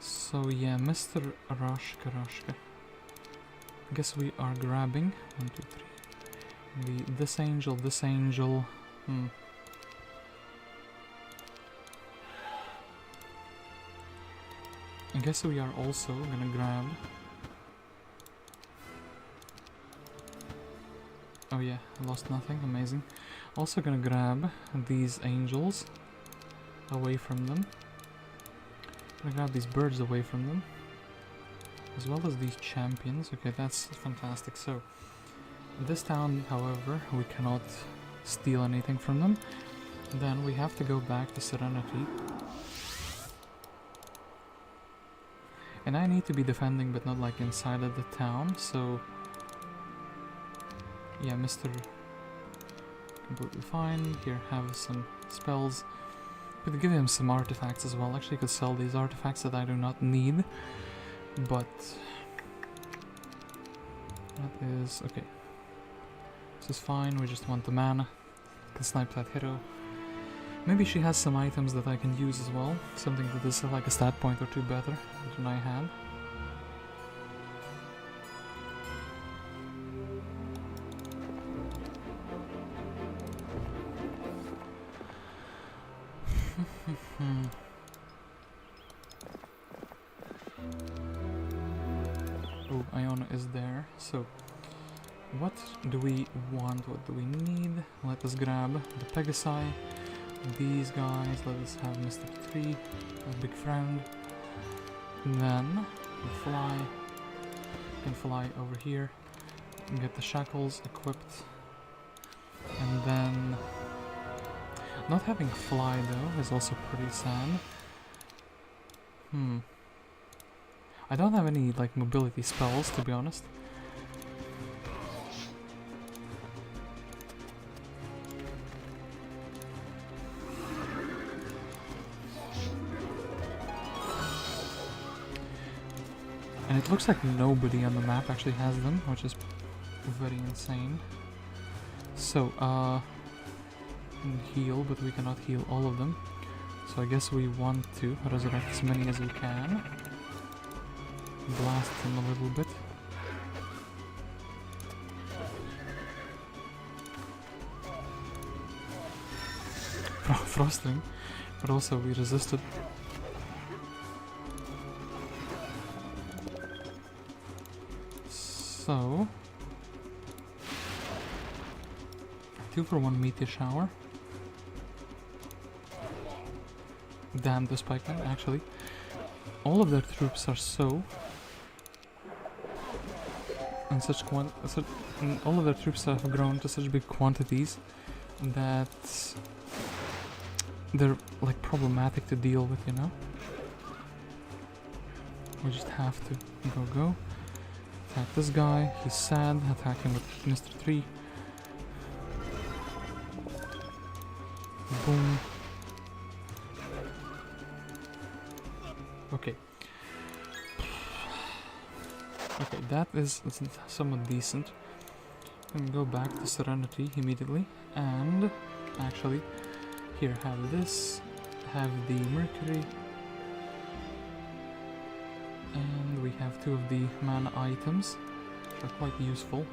So yeah, Mr. Rashka. I guess we are grabbing 1, 2, 3. This angel. I guess we are also gonna grab. Oh yeah, I lost nothing, amazing. Also gonna grab these angels away from them. Gonna grab these birds away from them, as well as these champions. Okay, that's fantastic. So, this town, however, we cannot steal anything from them. Then we have to go back to Serenity. And I need to be defending, but not like inside of the town, so... Yeah, Mr. Completely fine. Here, have some spells. Could give him some artifacts as well. Actually, could sell these artifacts that I do not need. But... That is... okay. This is fine, we just want the mana. Can snipe that hero. Maybe she has some items that I can use as well. Something that is like a stat point or 2 better than I had. Oh, Iona is there. So, what do we want? What do we need? Let us grab the Pegasi. These guys, let us have Mr. 3, a big friend. And then we fly. We can fly over here and get the shackles equipped. And then not having fly though is also pretty sad. I don't have any like mobility spells, to be honest. And it looks like nobody on the map actually has them, which is very insane. So, heal, but we cannot heal all of them. So I guess we want to resurrect as many as we can. Blast them a little bit. Frosting, but also we resisted. So, 2 for 1 meteor shower. Damn the spikeman, actually. All of their troops are so... in such all of their troops have grown to such big quantities that they're like problematic to deal with, you know? We just have to go. Attack this guy, he's sad, attack him with Mr. 3. Boom. Okay. Okay, that is somewhat decent. And go back to Serenity immediately. And actually, here, have this. Have the Mercury. And we have 2 of the mana items, which are quite useful.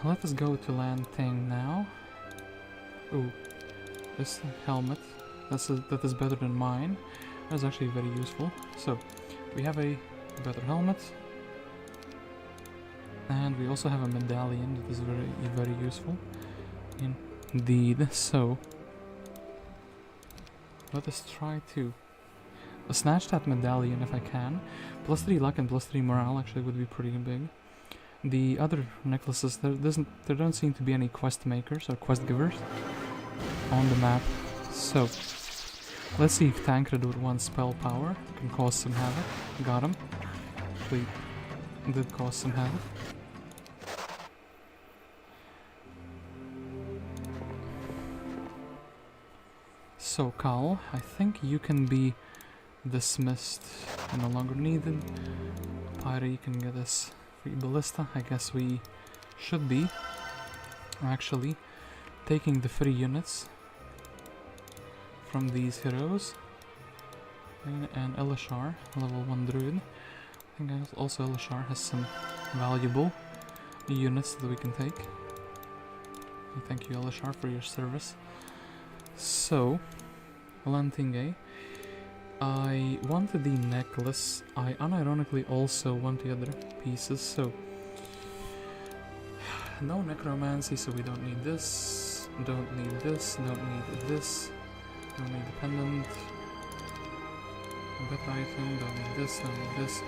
Let us go to land thing now. Ooh, this helmet, that is better than mine. That's actually very useful. So, We have a better helmet. And we also have a medallion that is very useful. Indeed. So, let us try to snatch that medallion if I can. Plus 3 luck and plus 3 morale actually would be pretty big. The other necklaces, there don't seem to be any quest makers or quest givers on the map. So, let's see if Tancred with 1 spell power can cause some havoc. Got him. Actually, did cause some havoc. So, Cal, I think you can be dismissed. No longer needed. Pyra, you can get us free ballista. I guess we should be actually taking the free units from these heroes. And Elleshar, level 1 druid. I think also Elleshar has some valuable units that we can take. Thank you, Elleshar, for your service. So, Lantinge, I wanted the necklace. I unironically also want the other pieces, so no necromancy, so we don't need this, don't need this, don't need this, don't need the pendant, better item, don't need this, don't need this.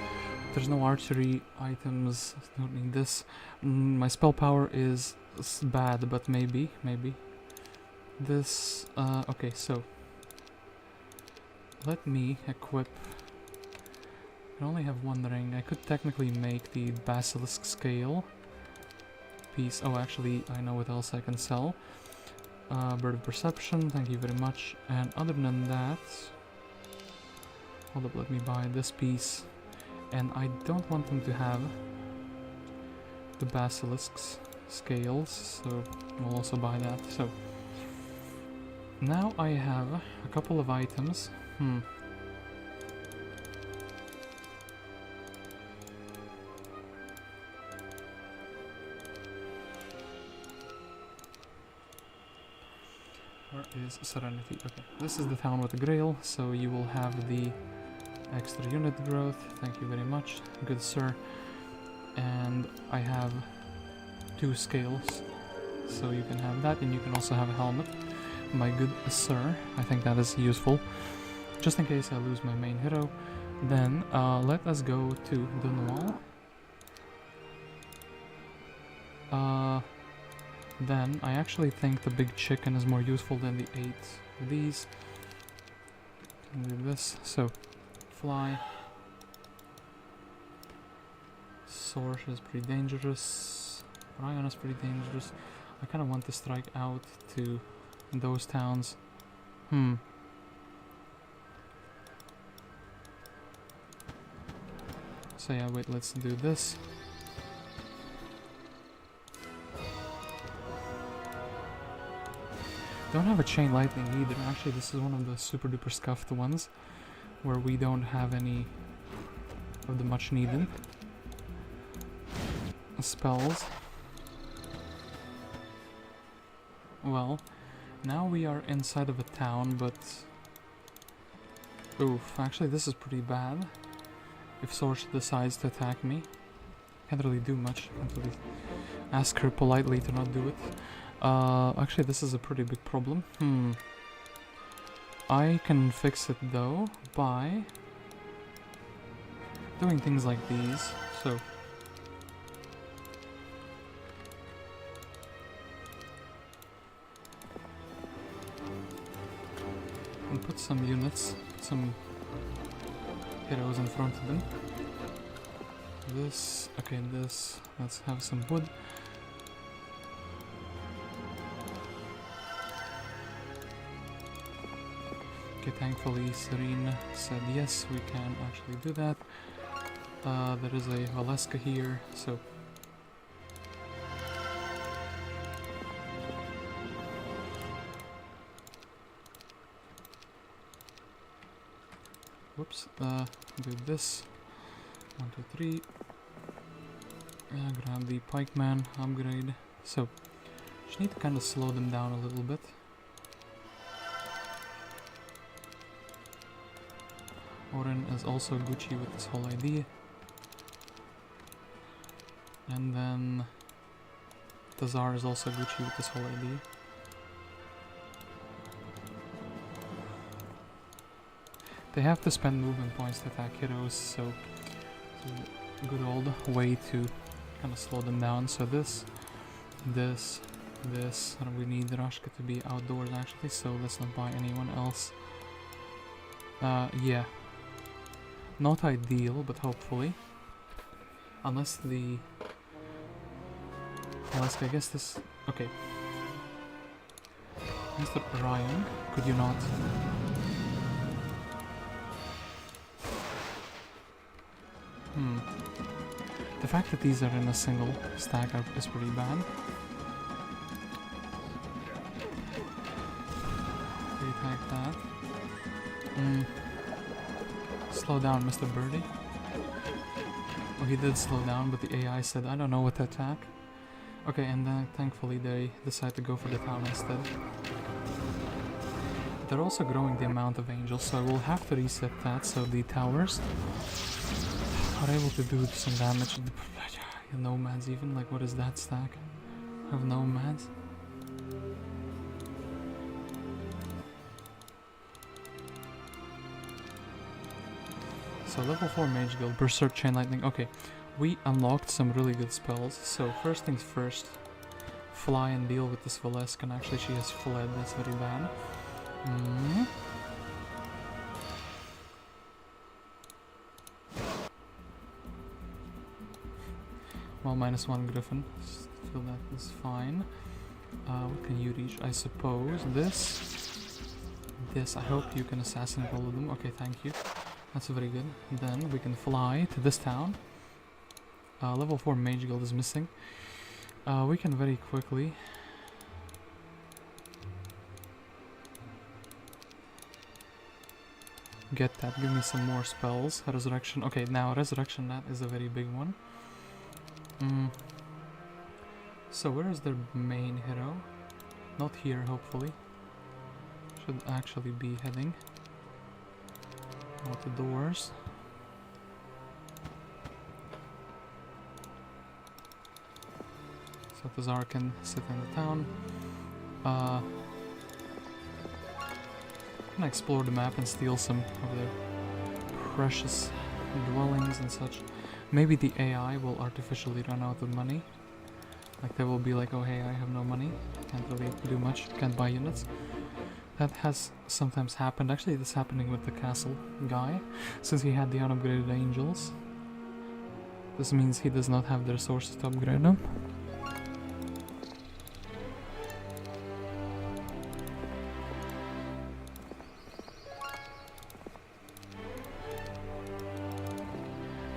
There's no archery items, don't need this. My spell power is bad, but maybe. This, okay, so let me equip. I only have 1 ring. I could technically make the basilisk scale piece. Oh, actually, I know what else I can sell. Bird of Perception, thank you very much. And other than that, hold up, let me buy this piece. And I don't want them to have the basilisks scales, so I'll also buy that. So now I have a couple of items. Where is Serenity? Okay, this is the town with the Grail, so you will have the extra unit growth. Thank you very much, good sir. And I have 2 scales, so you can have that, and you can also have a helmet. My good sir, I think that is useful. Just in case I lose my main hero. Then let us go to Dunwall. Then I actually think the big chicken is more useful than the 8 of these. Do this. So, fly. Sorsha is pretty dangerous. Rion is pretty dangerous. I kind of want to strike out to those towns. So yeah, wait, let's do this. Don't have a chain lightning either. Actually, this is one of the super duper scuffed ones where we don't have any of the much needed spells. Well, now we are inside of a town, but oof, actually this is pretty bad. If Sorsha decides to attack me, can't really do much. Can't really ask her politely to not do it. Actually this is a pretty big problem. I can fix it though by doing things like these. So and put some units, some heroes in front of them. This, okay, this, let's have some wood. Okay, thankfully Serene said yes, we can actually do that. There is a Valeska here, so whoops, do this. 1, 2, 3. Grab the pikeman upgrade. So, just need to kind of slow them down a little bit. Or Odin is also Gucci with this whole idea. And then Tazar is also Gucci with this whole idea. They have to spend movement points to attack heroes, so it's a good old way to kind of slow them down. So this, and we need Rashka to be outdoors actually, so let's not buy anyone else. Yeah. Not ideal, but hopefully. Unless I guess this... Okay. Mr. Rion, could you not... The fact that these are in a single stack is pretty bad. We attack that. Slow down, Mr. Birdie. Oh, he did slow down, but the AI said, I don't know what to attack. Okay, and then thankfully they decide to go for the town instead. They're also growing the amount of angels, so I will have to reset that so the towers are able to do some damage. Nomads even, like what is that stack of nomads? So level 4 Mage Guild, Berserk Chain Lightning. Okay, we unlocked some really good spells. So first things first, fly and deal with this Valesque, and actually she has fled, that's very bad. Well, -1 Griffin, feel that is fine. What can you reach? I suppose this, I hope you can assassinate all of them. Okay, thank you. That's very good. Then we can fly to this town. Level 4 Mage Guild is missing. We can very quickly... get that. Give me some more spells. Resurrection. Okay, now Resurrection, that is a very big one. So where is their main hero? Not here, hopefully. Should actually be heading out the doors. So Tazar can sit in the town. Can explore the map and steal some of their precious dwellings and such. Maybe the AI will artificially run out of money. Like they will be like, oh hey, I have no money, can't really do much, can't buy units. That has sometimes happened. Actually, it's happening with the castle guy, since he had the unupgraded angels. This means he does not have the resources to upgrade them.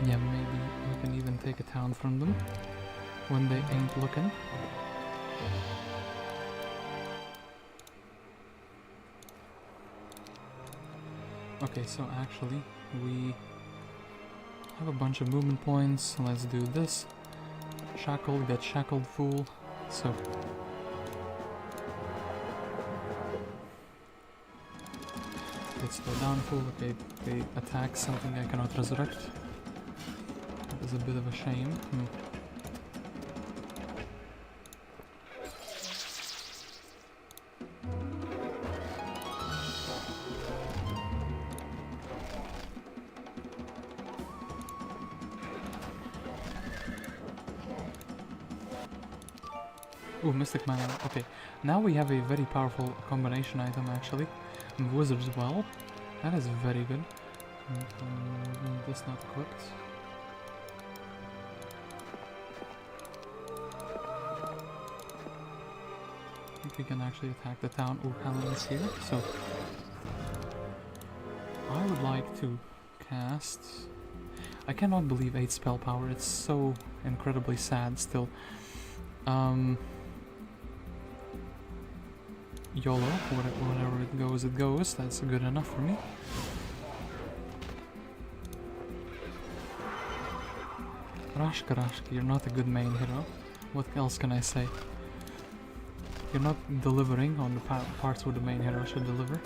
Yeah, maybe we can even take a town from them when they ain't looking. Okay, so actually we have a bunch of movement points. Let's do this. Shackled, get shackled, fool. So let's slow down, fool. Okay, they attack something I cannot resurrect. That is a bit of a shame. Ooh, Mystic Mana. Okay, now we have a very powerful combination item actually. Wizard's Well. That is very good. This not equipped. I think we can actually attack the town. Ooh, Helen is here. So I would like to cast... I cannot believe 8 spell power. It's so incredibly sad still. YOLO, whatever it goes, that's good enough for me. Rashka, you're not a good main hero. What else can I say? You're not delivering on the parts where the main hero should deliver.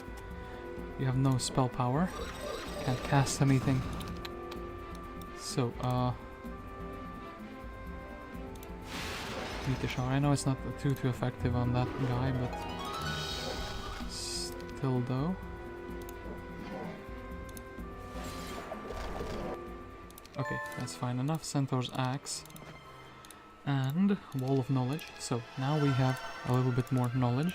You have no spell power. can't cast anything. So, Elleshar. I know it's not too effective on that guy, but still though. Okay, that's fine enough. Centaur's Axe and Wall of Knowledge. So now we have a little bit more knowledge.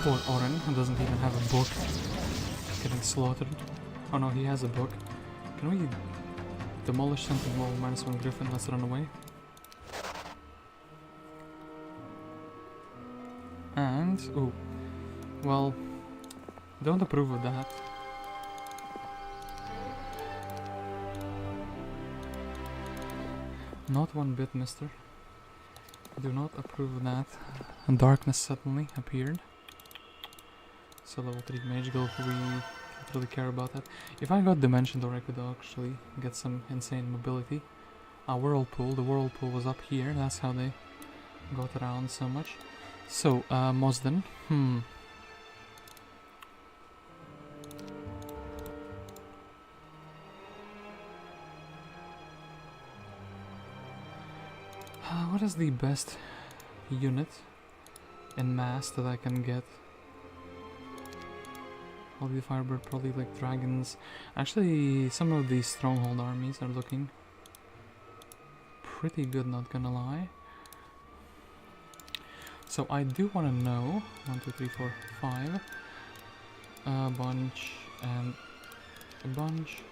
Poor Oren, who doesn't even have a book, getting slaughtered. Oh no, he has a book. Can we demolish something? Wall -1 Griffin, let's run away. And, ooh, well, don't approve of that. Not one bit, mister. Do not approve of that. And darkness suddenly appeared. So level 3 Mage Guild, we can't really care about that. If I got Dimensioned, or I could actually get some insane mobility. Whirlpool, the Whirlpool was up here, that's how they got around so much. So, Mosden, what is the best unit in mass that I can get? Probably the Firebird, probably like dragons. Actually, some of these stronghold armies are looking pretty good, not gonna lie. So I do want to know 1, 2, 3, 4, 5, a bunch and a bunch.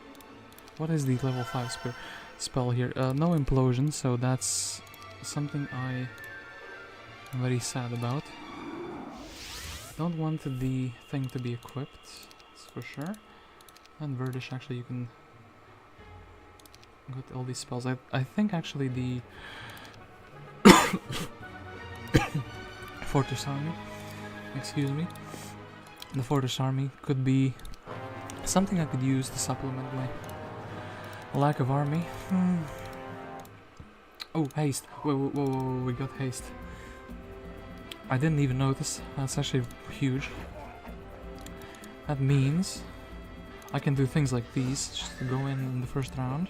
What is the level 5 spell here? No implosion, so that's something I am very sad about. Don't want the thing to be equipped, that's for sure. And Verdish, actually you can get all these spells. I think actually the Fortress Army, excuse me, the Fortress Army could be something I could use to supplement my lack of army. Oh, haste. Whoa, we got haste. I didn't even notice. That's actually huge. That means I can do things like these, just to go in the first round.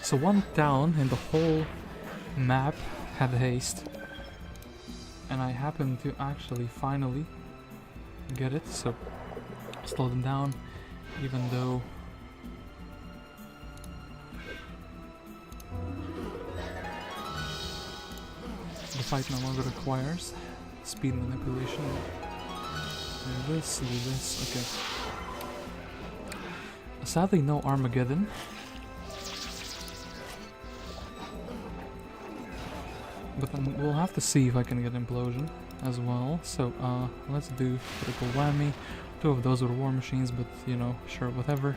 So one town in the whole map had haste. And I happened to actually finally get it, so slow them down, even though the fight no longer requires speed manipulation. Do this, okay. Sadly, no Armageddon. But we'll have to see if I can get Implosion as well. So, let's do critical whammy. 2 of those were war machines, but you know, sure, whatever.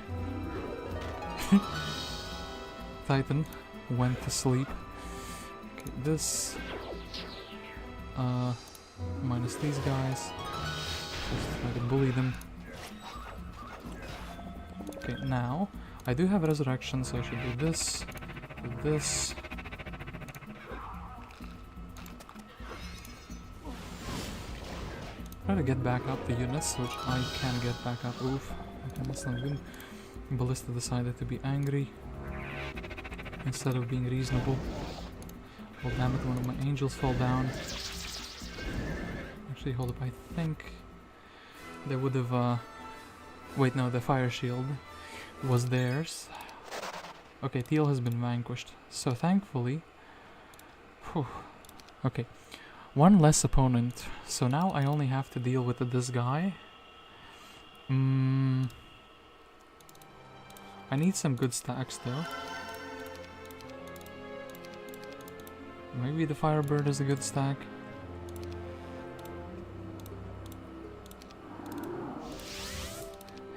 Titan went to sleep. Okay, this minus these guys. Just try to bully them. Okay, now I do have resurrection, so I should do this, do this. Try to get back up the units, which I can get back up. Oof, okay, that's not good. Ballista decided to be angry instead of being reasonable. Oh damn it, one of my angels fell down. Actually, hold up, I think they would have, wait, no, the fire shield was theirs. Okay, Teal has been vanquished, so thankfully, whew, okay. One less opponent, so now I only have to deal with this guy. I need some good stacks though. Maybe the Firebird is a good stack.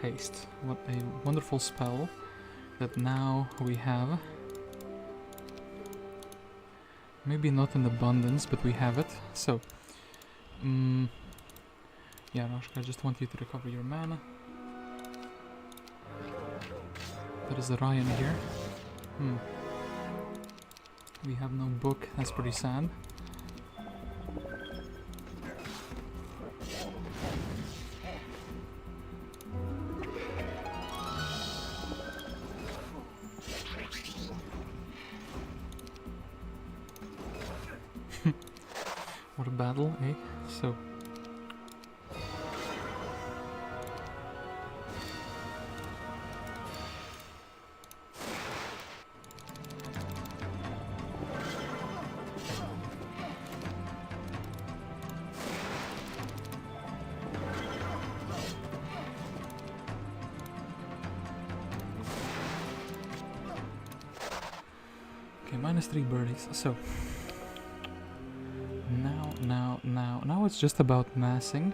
Haste, what a wonderful spell that now we have. Maybe not in abundance, but we have it. So, you Yeah, Rashka, I just want you to recover your mana. There is a Rion here. We have no book, that's pretty sad. What a battle, eh? So... Okay, -3 birdies, so... Now it's just about amassing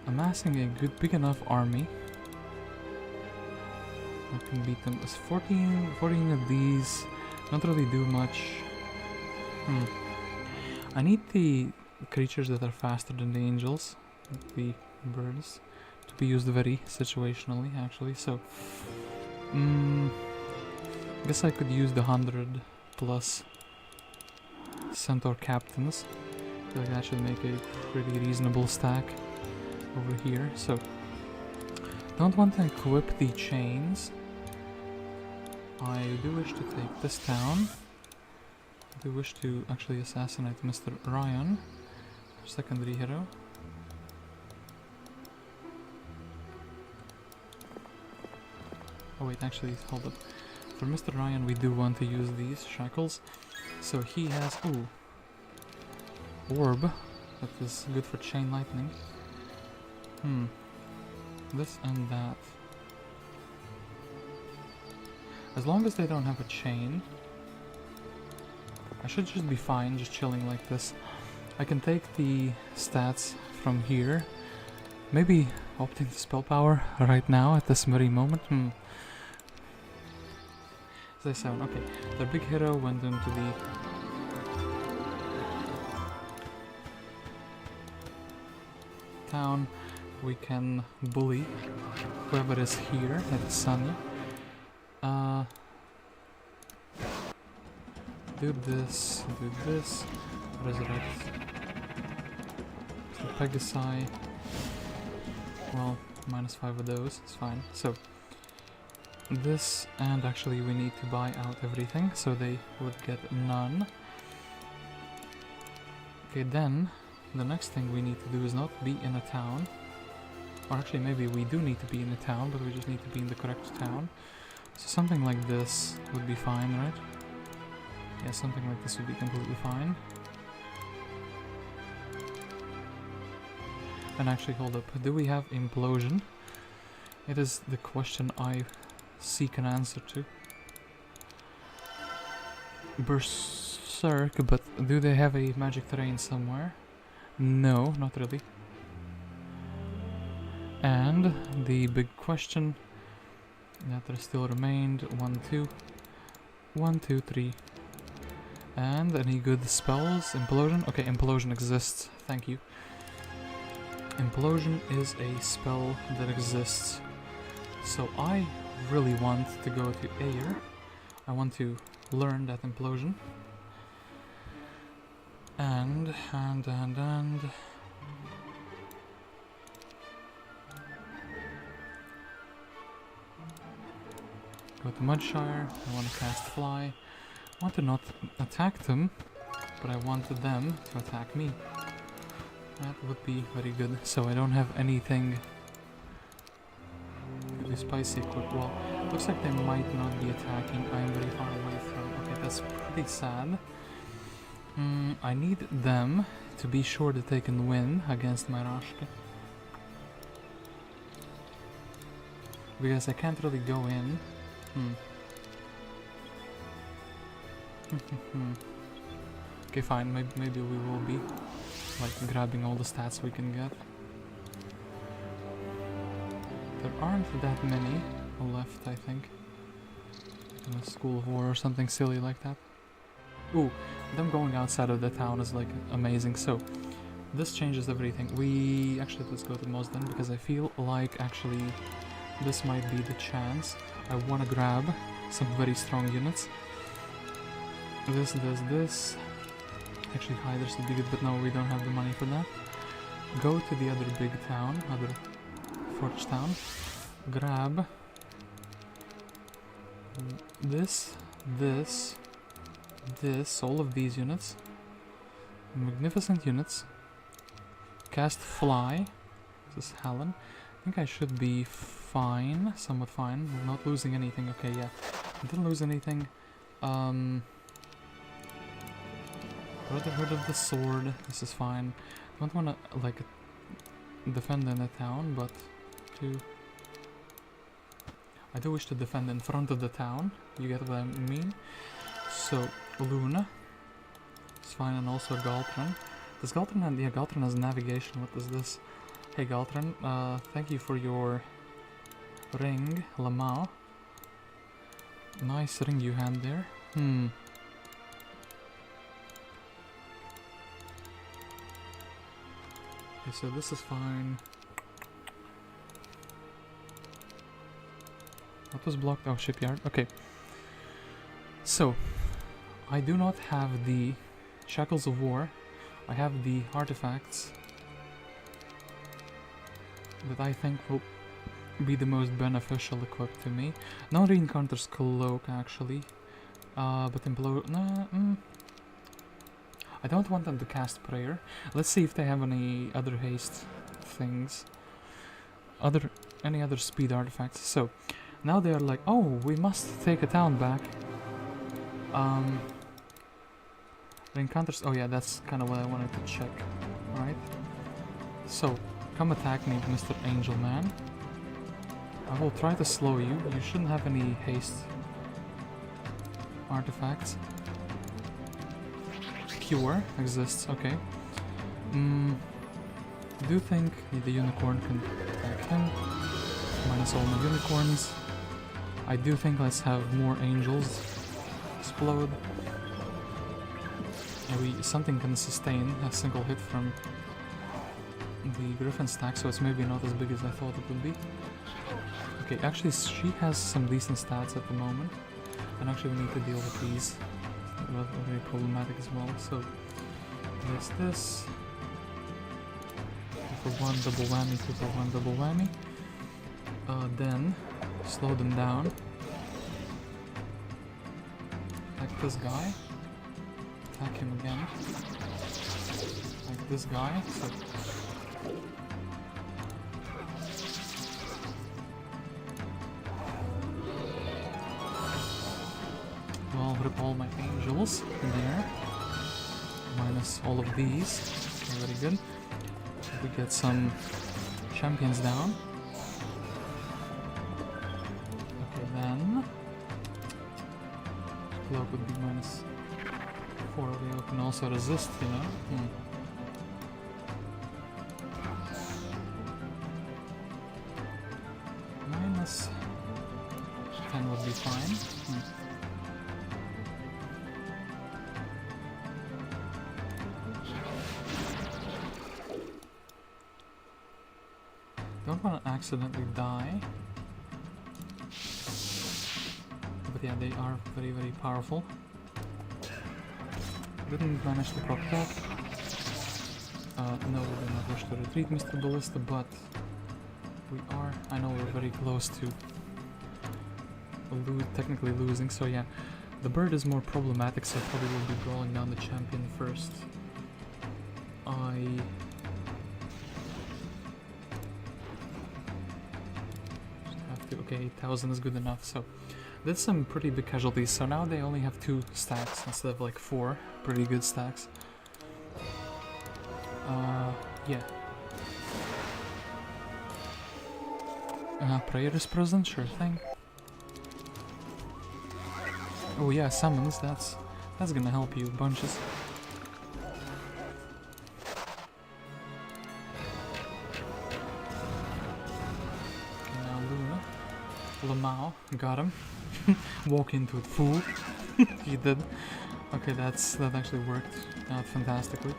a good, big enough army that can beat them. It's 14 of these, not really do much. I need the creatures that are faster than the angels, the birds, to be used very situationally, actually, so... I guess I could use the 100 plus Centaur captains. I feel like that should make a pretty reasonable stack over here. So, don't want to equip the chains. I do wish to take this town. I do wish to actually assassinate Mr. Rion, secondary hero. Oh wait, actually, hold up. For Mr. Rion, we do want to use these shackles. So he has, orb. That is good for chain lightning. This and that. As long as they don't have a chain, I should just be fine, just chilling like this. I can take the stats from here. Maybe opting to spell power right now at this very moment. As I sound, okay. The big hero went into the town. We can bully whoever is here at Sunny. Do this, resurrect. So Pegasi. Well, -5 of those, it's fine. So this, and actually we need to buy out everything, so they would get none. Okay, then the next thing we need to do is not be in a town. Or actually maybe we do need to be in a town, but we just need to be in the correct town. So something like this would be fine, right? Yeah, something like this would be completely fine. And actually, hold up, do we have implosion? It is the question I seek an answer to. Berserk, but do they have a magic terrain somewhere? No, not really. And the big question that there still remained, 1, 2, 1, 2, 3. And any good spells? Implosion? Okay, implosion exists, thank you. Implosion is a spell that exists. So I really want to go to Aeris. I want to learn that implosion. And go to Mudshire. I want to cast Fly. I want to not attack them, but I want them to attack me. That would be very good. So I don't have anything really spicy equipped. Well, looks like they might not be attacking. I am very far away from... Okay, that's pretty sad. I need them to be sure that they can win against my Rashka. Because I can't really go in. Okay, fine. Maybe we will be like grabbing all the stats we can get. There aren't that many left, I think. In a School of War or something silly like that. Ooh, them going outside of the town is like amazing. So this changes everything. We actually, let's go to most then, because I feel like actually this might be the chance. I want to grab some very strong units. This. Actually, hiders would be good, but no, we don't have the money for that. Go to the other big town, other forge town. Grab this, all of these units. Magnificent units. Cast Fly. This is Hallen. I think I should be fine, somewhat fine. Not losing anything. Okay, yeah. I didn't lose anything. Brotherhood of the Sword. This is fine. Don't want to, like, defend in the town, but I do wish to defend in front of the town. You get what I mean? So, Luna. It's fine, and also Galthran. Does Galthran have... Yeah, Galthran has navigation. What is this? Hey, Galthran. Thank you for your ring, Lamau. Nice ring you had there. Okay, so this is fine. What was blocked? Oh, shipyard. Okay. So, I do not have the Shackles of War. I have the artifacts that I think will be the most beneficial equipped to me. No Reincarnator's Cloak, actually. But I don't want them to cast Prayer. Let's see if they have any other haste things. Any other speed artifacts. So, now they're like, oh, we must take a town back. Encounters. Oh yeah, that's kind of what I wanted to check. Alright. So, come attack me, Mr. Angel Man. I will try to slow you. You shouldn't have any haste artifacts. Cure exists, okay. I do think the unicorn can attack him. Minus all my unicorns. I do think let's have more angels explode. Maybe something can sustain a single hit from the Griffin stack, so it's maybe not as big as I thought it would be. Okay, actually she has some decent stats at the moment. And actually we need to deal with these. Very problematic as well, so there's this. 2 for 1 double whammy, 2 for 1 double whammy. Then slow them down. Attack this guy. Attack him again. Like this guy. So well, rip all my angels in there. Minus all of these. Okay, very good. We get some champions down. Okay, then cloak would be minus 4. We can also resist, you know. Minus 10 would be fine. Don't want to accidentally die. But yeah, they are very, very powerful. Didn't manage to proc that. No, we do not wish to retreat, Mr. Ballista, but we are... I know we're very close to technically losing, so yeah. The bird is more problematic, so I probably will be brawling down the champion first. Okay, 8,000 is good enough, so did some pretty big casualties, so now they only have 2 stacks instead of like 4 pretty good stacks. Yeah. Prayer is present, sure thing. Oh yeah, summons, that's gonna help you bunches. Lamau, got him. Walk into it, fool. He did. Okay, that actually worked out fantastically.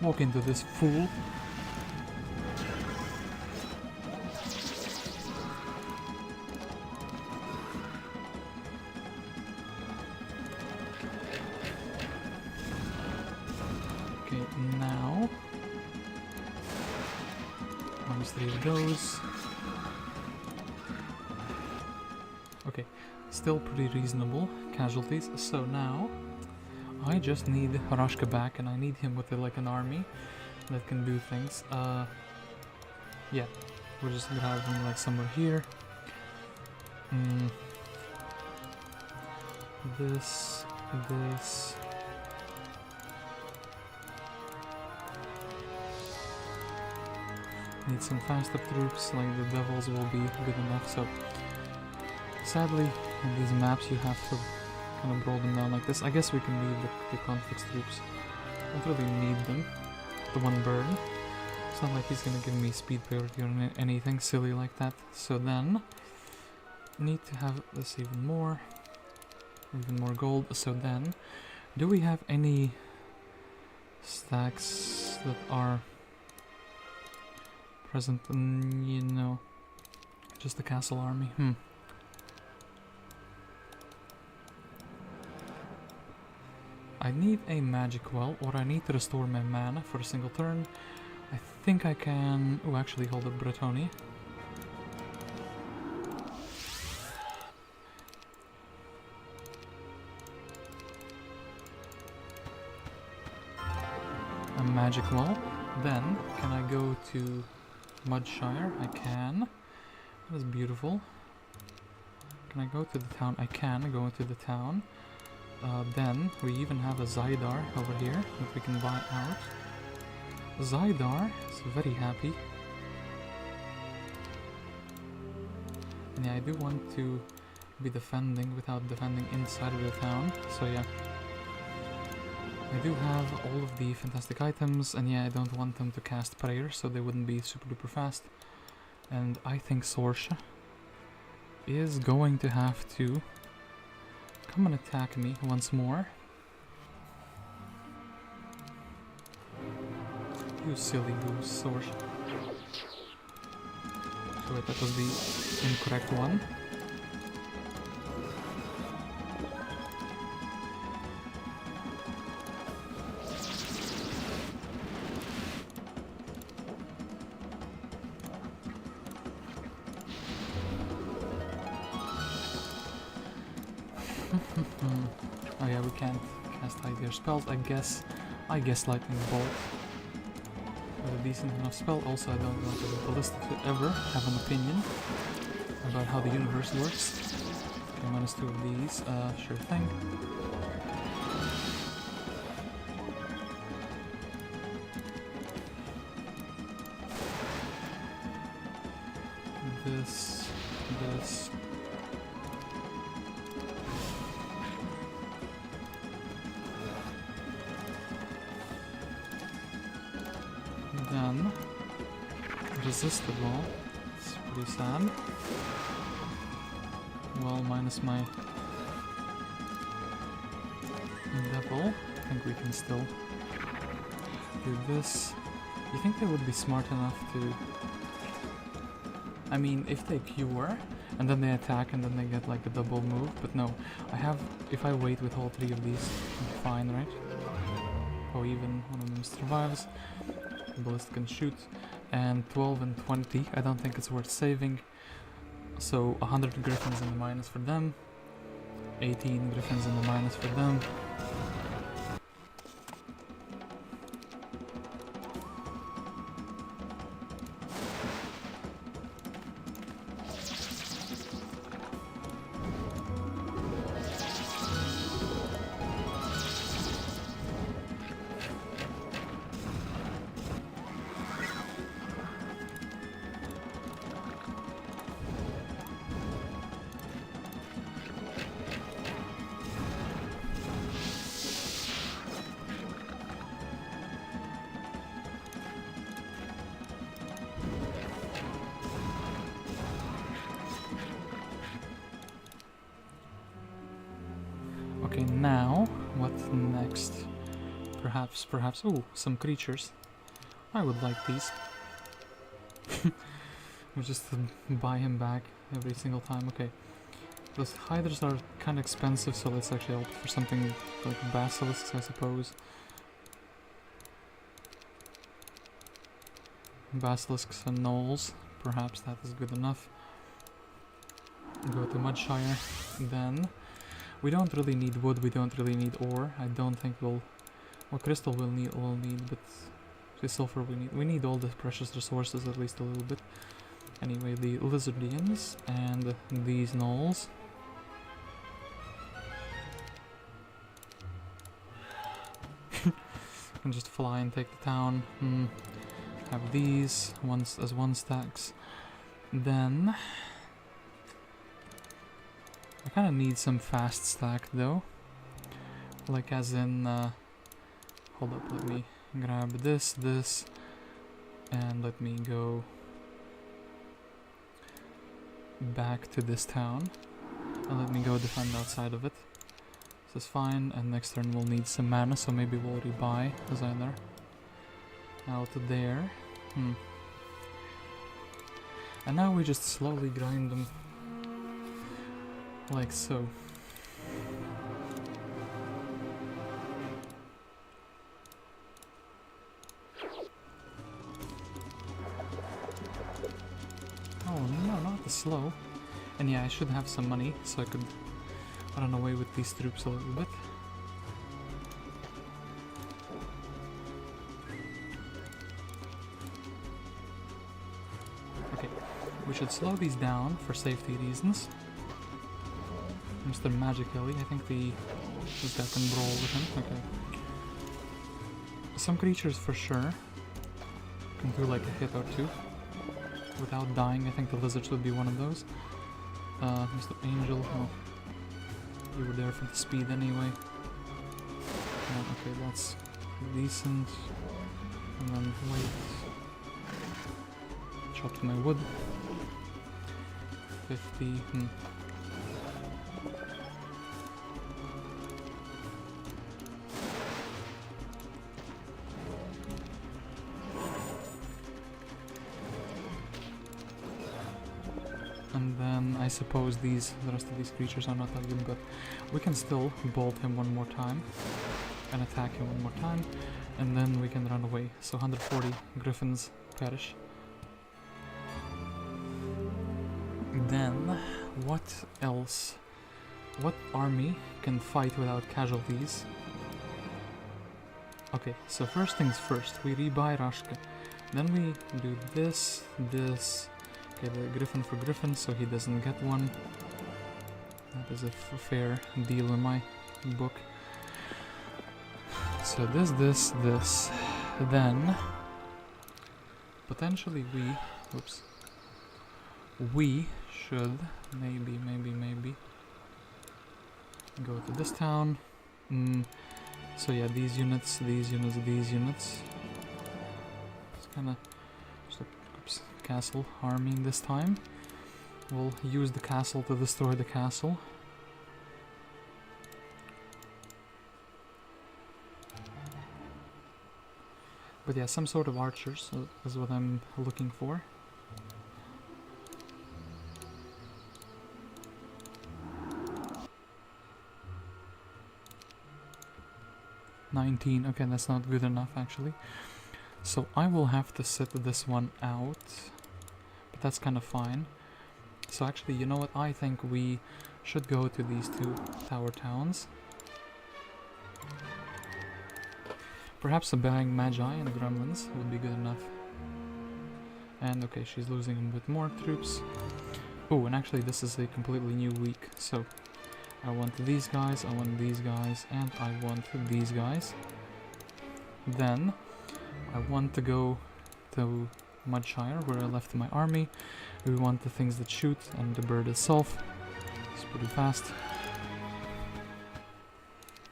walk into this fool. Okay, now -3 of those. Okay, still pretty reasonable casualties. So now I just need Rashka back, and I need him with like an army that can do things. Yeah, we'll just grab him like somewhere here. This. Need some faster troops, like the devils will be good enough. So sadly, in these maps you have to kind of roll them down like this. I guess we can leave the conflicts troops. Don't really need them. The one burn. It's not like he's gonna give me speed priority or anything silly like that. So then, need to have this even more gold. So then, do we have any stacks that are present? You know, just the castle army. I need a magic well, or I need to restore my mana for a single turn. I think I can... Oh, actually, hold up, Bretoni. A magic well. Then, can I go to Mudshire? I can. That is beautiful. Can I go to the town? I can go into the town. Then we even have a Zydar over here that we can buy out. Zydar is very happy. And yeah, I do want to be defending without defending inside of the town. So yeah. I do have all of the fantastic items, and yeah, I don't want them to cast prayer, so they wouldn't be super duper fast. And I think Sorsha is going to have to come and attack me once more. You silly goose, Sorsha. So wait, that was the incorrect one. Oh yeah, we can't cast ideal spells. I guess lightning bolt is a decent enough spell. Also, I don't want the ballista to ever have an opinion about how the universe works. Okay, -2 of these, sure thing. This. Then, resistible. It's pretty sad. Well, minus my devil, I think we can still do this. You think they would be smart enough to... I mean, if they cure, and then they attack, and then they get like a double move, but no. If I wait with all 3 of these, I'm fine, right? Oh, even one of them survives. The ballista can shoot. And 12 and 20, I don't think it's worth saving. So 100 griffins in the minus for them. 18 griffins in the minus for them. Okay, now, what next? perhaps, ooh, some creatures. I would like these. Or just to buy him back every single time. Okay. Those hydras are kind of expensive, so let's actually opt for something like basilisks, I suppose. Basilisks and gnolls, perhaps that is good enough. Go to Mudshire, then we don't really need wood, we don't really need ore. I don't think we'll... Well, crystal we'll need, but the sulfur we need all the precious resources at least a little bit. Anyway, the lizardians and these gnolls. Can just fly and take the town. Have these as one stacks. Then I kind of need some fast stack though. Like as in, hold up, let me grab this, and let me go back to this town. And let me go defend outside of it. This is fine, and next turn we'll need some mana, so maybe we'll rebuy as either. Out there. And now we just slowly grind them. Like so. Oh no, not the slow. And yeah, I should have some money, so I could run away with these troops a little bit. Okay, we should slow these down for safety reasons. Mr. Magically, I think this guy can brawl with him. Okay. Some creatures for sure can do like a hit or two without dying. I think the lizards would be one of those. Mr. Angel, oh, you were there for the speed anyway. Okay, that's decent. And then wait. Chopped my wood. 50. And then I suppose the rest of these creatures are not that good, but we can still bolt him one more time and attack him one more time, and then we can run away. So 140 griffins perish. Then what else? What army can fight without casualties? Okay, so first things first, we rebuy Rashka. Then we do this. Okay, the griffin for griffin, so he doesn't get one. That is a fair deal in my book. So this. Then potentially we should maybe go to this town. So yeah, these units. It's kind of just a castle army this time. We'll use the castle to destroy the castle. But yeah, some sort of archers is what I'm looking for. $19, okay, that's not good enough actually. So I will have to sit this one out, but that's kind of fine. So actually, you know what, I think we should go to these two tower towns. Perhaps a bang Magi and Gremlins would be good enough. And okay, she's losing a bit more troops. Oh, and actually this is a completely new week, so I want these guys, I want these guys, and I want these guys. Then I want to go to Mudshire, where I left my army. We want the things that shoot, and the bird itself. It's pretty fast.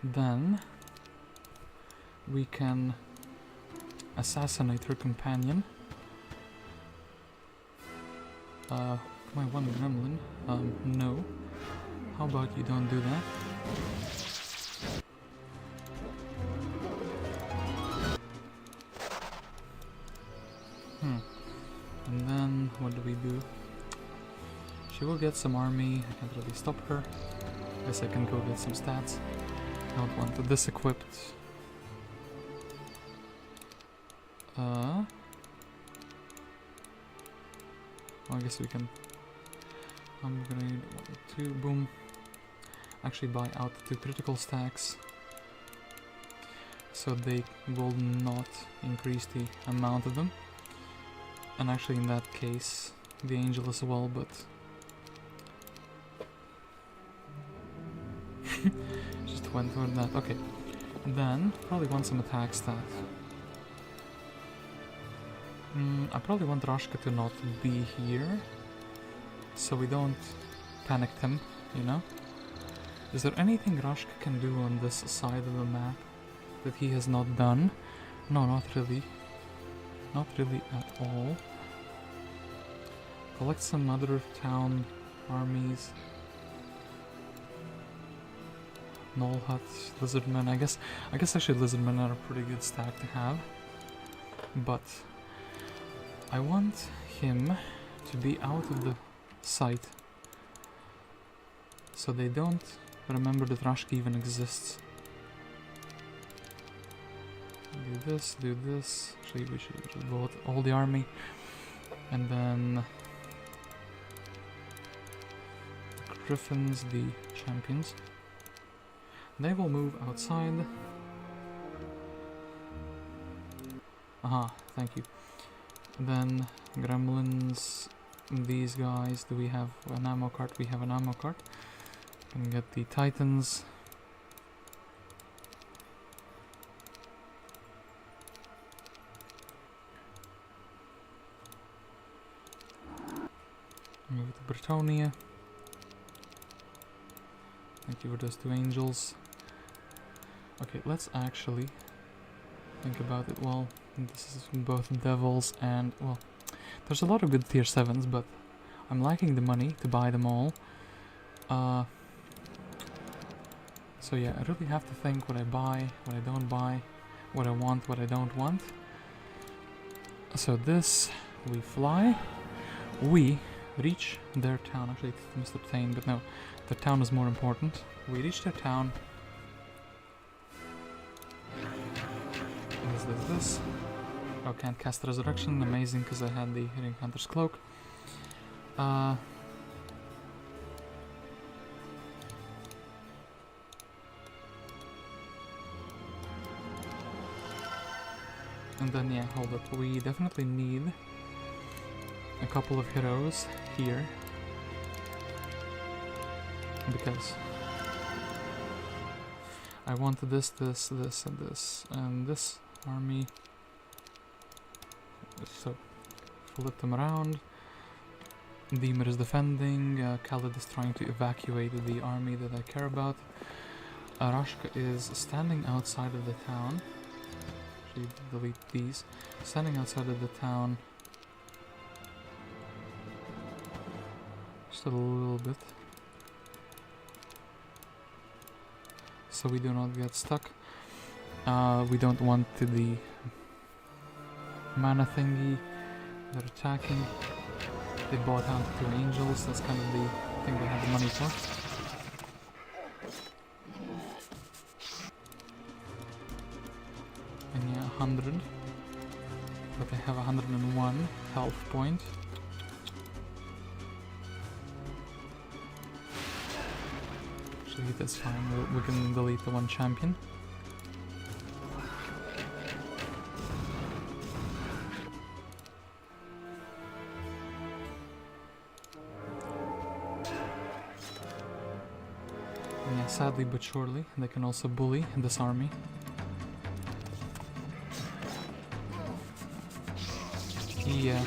Then we can assassinate her companion. My one gremlin. No. How about you don't do that? what do we do? She will get some army, I can't really stop her. Guess I can go get some stats. Don't want to disequipped. Well, I guess we can. I'm gonna need 1, 2, boom. Actually buy out 2 critical stacks. So they will not increase the amount of them. And actually in that case, the angel as well, but... just went with that, okay. Then, probably want some attack stat. I probably want Rashka to not be here, so we don't panic him, you know? Is there anything Rashka can do on this side of the map that he has not done? No, not really. Not really at all. Collect some other town armies. Null Huts, Lizardmen. I guess actually Lizardmen are a pretty good stack to have. But I want him to be out of the sight, so they don't remember that Rashka even exists. Do this, do this. Actually, we should vote all the army, and then the Griffins, the champions. They will move outside. Aha, thank you. Then gremlins, these guys. Do we have an ammo cart? We have an ammo cart. Can get the titans. Move to Britonia. Thank you for those 2 angels. Okay, let's actually think about it. Well, this is both devils and, well, there's a lot of good tier 7s, but I'm lacking the money to buy them all. So yeah, I really have to think what I buy, what I don't buy, what I want, what I don't want. So this, we fly, we reach their town. Actually, it's Mr. Tane, but no, the town is more important. We reach their town. This. Oh, can't cast Resurrection. Amazing, because I had the Ring Hunter's Cloak. And then, yeah, hold up. We definitely need a couple of heroes here, because I want this, this, this, and this, and this army. So flip them around. Demer is defending. Khalid is trying to evacuate the army that I care about. Rashka is standing outside of the town. Actually, delete these. Standing outside of the town. Just a little bit, so we do not get stuck. We don't want to the mana thingy. They're attacking. They bought out 2 angels. That's kind of the thing they have the money for. And yeah, 100. But they have 101 health point. Actually, that's fine. We can delete the 1 champion. Sadly but surely, they can also bully this army. Yeah.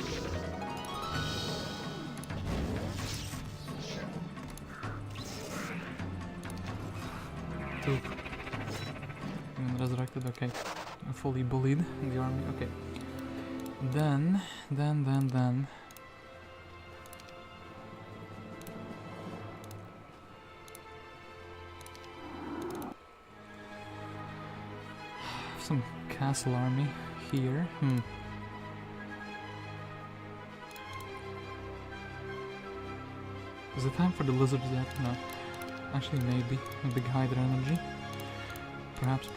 Two. Even resurrected, okay. Fully bullied in the army, okay. Then. Some castle army here. Is it time for the lizards yet? No. Actually, maybe. A big Hydra energy. Perhaps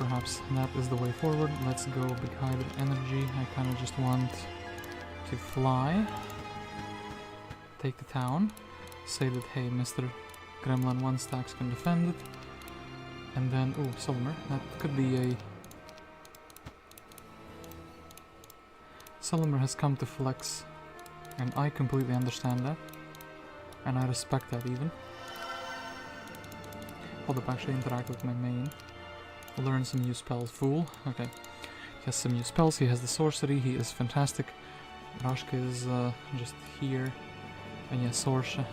that is the way forward. Let's go big Hydra energy. I kind of just want to fly. Take the town. Say that, hey, Mr. Gremlin 1 stacks can defend it. And then, ooh, Solomir. That could be a... Solomir has come to flex. And I completely understand that. And I respect that even. Hold up, actually interact with my main. Learn some new spells. Fool. Okay. He has some new spells. He has the sorcery. He is fantastic. Rashka is just here. And yeah, Sorsha.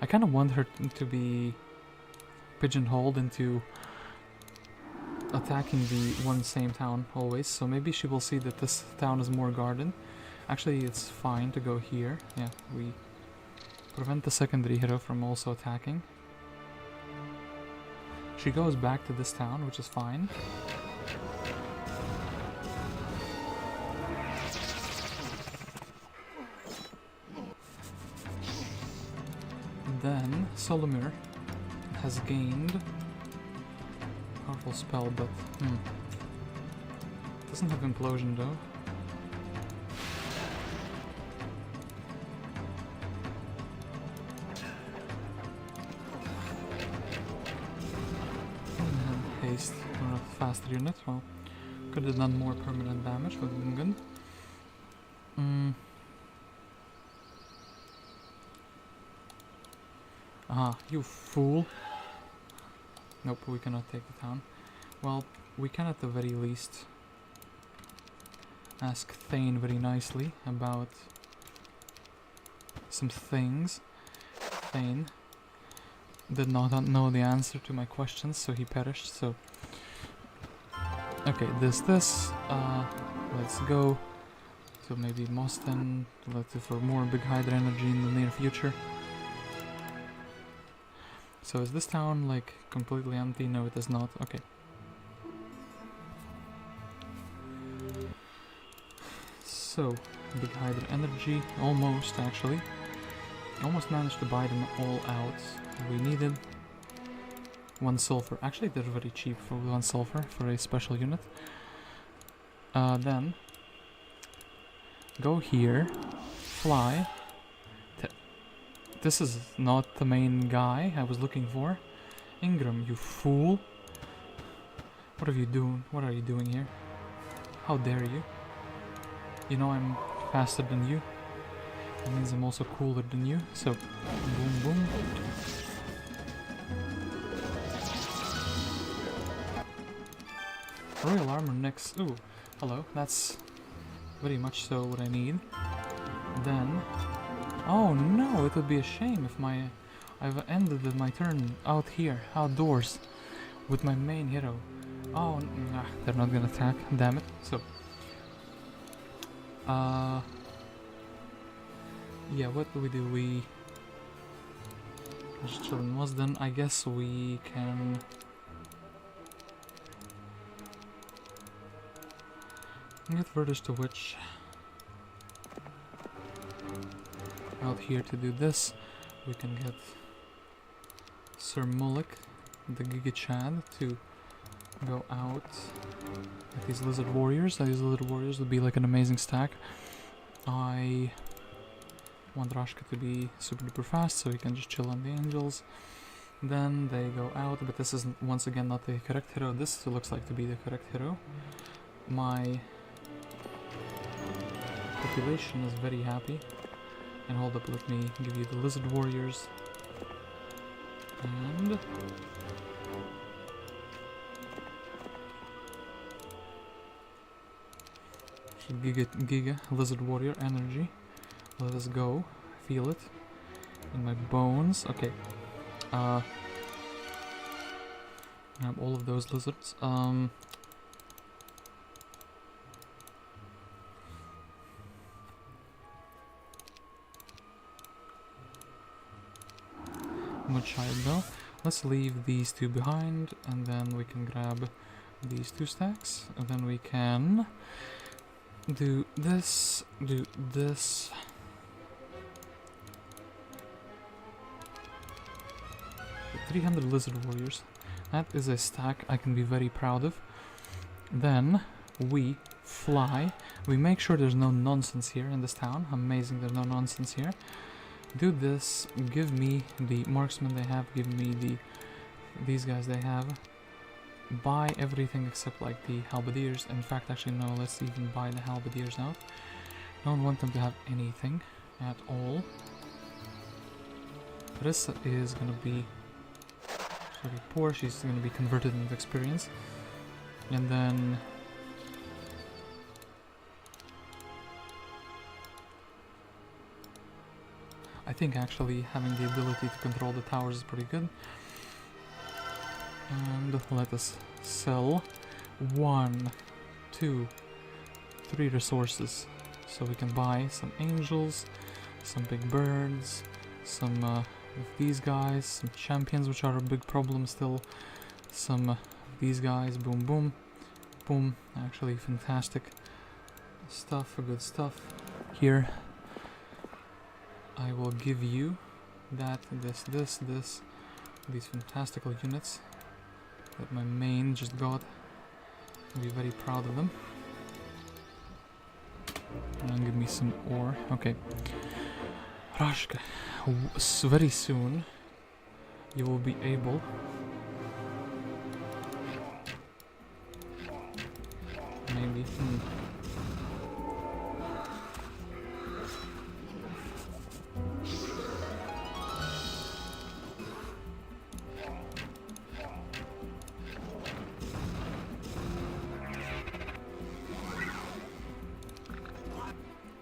I kind of want her to be pigeonholed into attacking the one same town always, so maybe she will see that this town is more guarded. Actually, it's fine to go here. Yeah, we prevent the secondary hero from also attacking. She goes back to this town, which is fine. Then Solomir has gained powerful spell, but doesn't have implosion though. And haste, or a faster unit. Well, could have done more permanent damage, but good. Ah, you fool. Nope, we cannot take the town. Well, we can at the very least ask Thane very nicely about some things. Thane did not know the answer to my questions, so he perished, so... Okay, this, let's go. So maybe Mostan, let's do for more big Hydra energy in the near future. So is this town like completely empty? No, it is not. Okay. So, big Hydra energy, almost actually. Almost managed to buy them all out. We needed 1 sulfur. Actually, they're very cheap for 1 sulfur for a special unit. Then go here, fly. This is not the main guy I was looking for. Ingram, you fool. What are you doing? What are you doing here? How dare you? You know I'm faster than you. That means I'm also cooler than you. So, boom, boom. Royal armor next. Ooh, hello. That's very much so what I need. Then... Oh no, it would be a shame if I've ended my turn out here, outdoors, with my main hero. Oh, nah, they're not gonna attack, damn it. So, yeah, what do? We just chill in Wasden. I guess we can... get Verdish to Witch out here to do this. We can get Sir Mullick, the Giga Chad, to go out at these Lizard Warriors. These Lizard Warriors would be like an amazing stack. I want Rashka to be super duper fast so he can just chill on the Angels. Then they go out, but this is once again not the correct hero. This looks like to be the correct hero. My population is very happy. And hold up, let me give you the Lizard Warriors. And... Giga Lizard Warrior energy. Let us go. Feel it in my bones. Okay. I have all of those lizards. Much higher though. Let's leave these two behind, and then we can grab these 2 stacks, and then we can Do this, do this. Okay, 300 lizard warriors. That is a stack I can be very proud of. Then we fly. We make sure there's no nonsense here in this town. Amazing, there's no nonsense here. Do this. Give me the marksmen they have. Give me these guys they have. Buy everything except like the halberdiers. In fact, actually no, let's even buy the halberdiers out. Don't want them to have anything at all. Rissa is gonna be pretty poor. She's gonna be converted into experience. And then I think actually having the ability to control the towers is pretty good. And let us sell 1, 2, 3 resources. So we can buy some angels, some big birds, some of these guys, some champions, which are a big problem still. Some these guys, boom, boom, boom. Actually, fantastic stuff, good stuff. Here, I will give you that, this, these fantastical units that my main just got. I'll be very proud of them. And give me some ore. Okay. Rashka, very soon you will be able maybe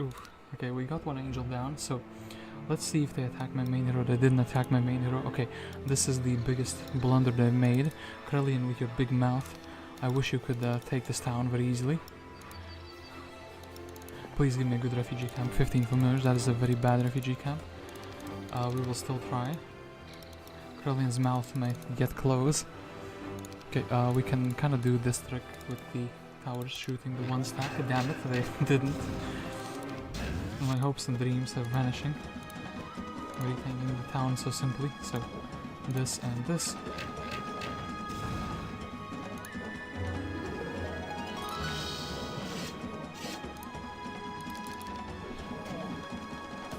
Oof. Okay, we got one angel down, so let's see if they attack my main hero. They didn't attack my main hero. Okay, this is the biggest blunder they've made. Krelian with your big mouth. I wish you could take this town very easily. Please give me a good refugee camp. 15 familiars, that is a very bad refugee camp. We will still try. Krelian's mouth might get close. Okay, we can kind of do this trick with the towers shooting the one stack. Damn it, they didn't. My hopes and dreams are vanishing. Retaking the town so simply. So, this and this.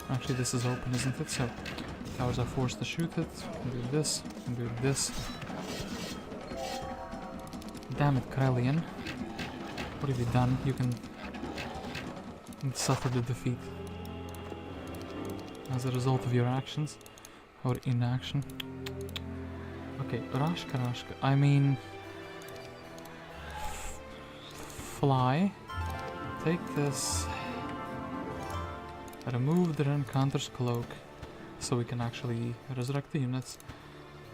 Actually, this is open, isn't it? So, towers are forced to shoot it. And do this, and do this. Damn it, Krelian. What have you done? You can suffer the defeat as a result of your actions or inaction. Okay, Rashka. I mean, fly. Take this. Remove the encounter's cloak, so we can actually resurrect the units.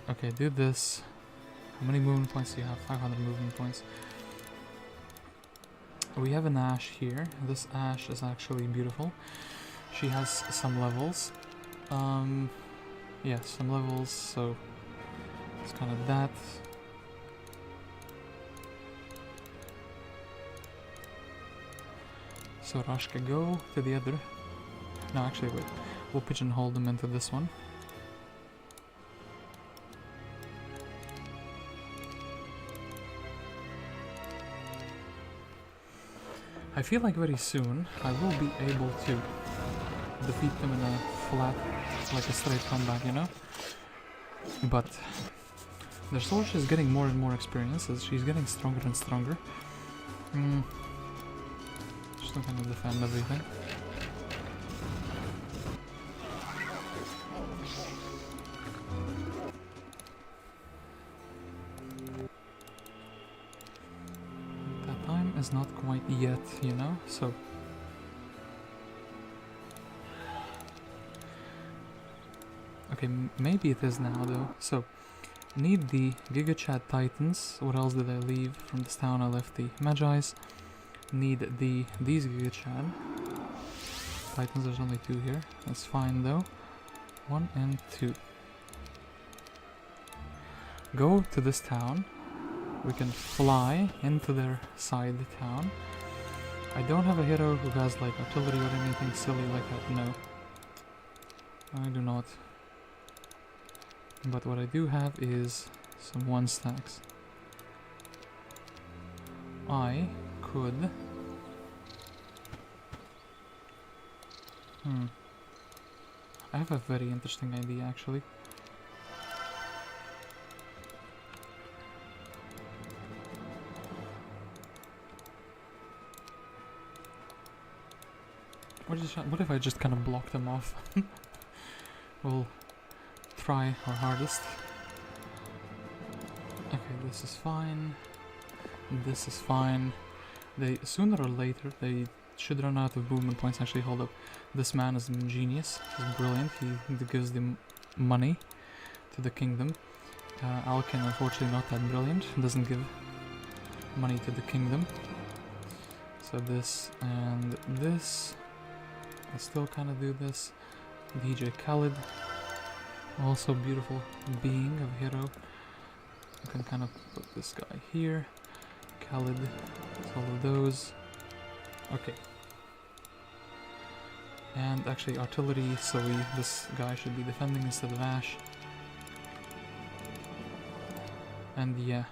Okay, do this. How many movement points do you have? 500 movement points. We have an Ashe here. This Ashe is actually beautiful. She has some levels. Yeah, some levels, so it's kind of that. So Rashka, go to the other. No, actually, wait. We'll pigeonhole them into this one. I feel like very soon I will be able to defeat them in a flat, like a straight combat, you know? But their Sorsha is getting more and more experience as she's getting stronger and stronger. Just not gonna defend everything. Not quite yet, you know, so okay, maybe it is now though. So need the Giga Chad Titans. What else did I leave from this town? I left the Magi's. Need these Giga Chad Titans. There's only 2 here. That's fine though. 1 and 2. Go to this town. We can fly into their side town. I don't have a hero who has like artillery or anything silly like that, no. I do not. But what I do have is some 1 stacks. I could... I have a very interesting idea actually. What if I just kind of block them off? We'll try our hardest. Okay, this is fine. This is fine. They sooner or later they should run out of movement points. Actually, hold up. This man is genius. He's brilliant. He gives them money to the kingdom. Alkin, unfortunately, not that brilliant. Doesn't give money to the kingdom. So this and this. I still kind of do this. DJ Khalid, also beautiful being of hero. I can kind of put this guy here. Khalid, all of those. Okay. And actually artillery, so this guy should be defending instead of Ash. And yeah.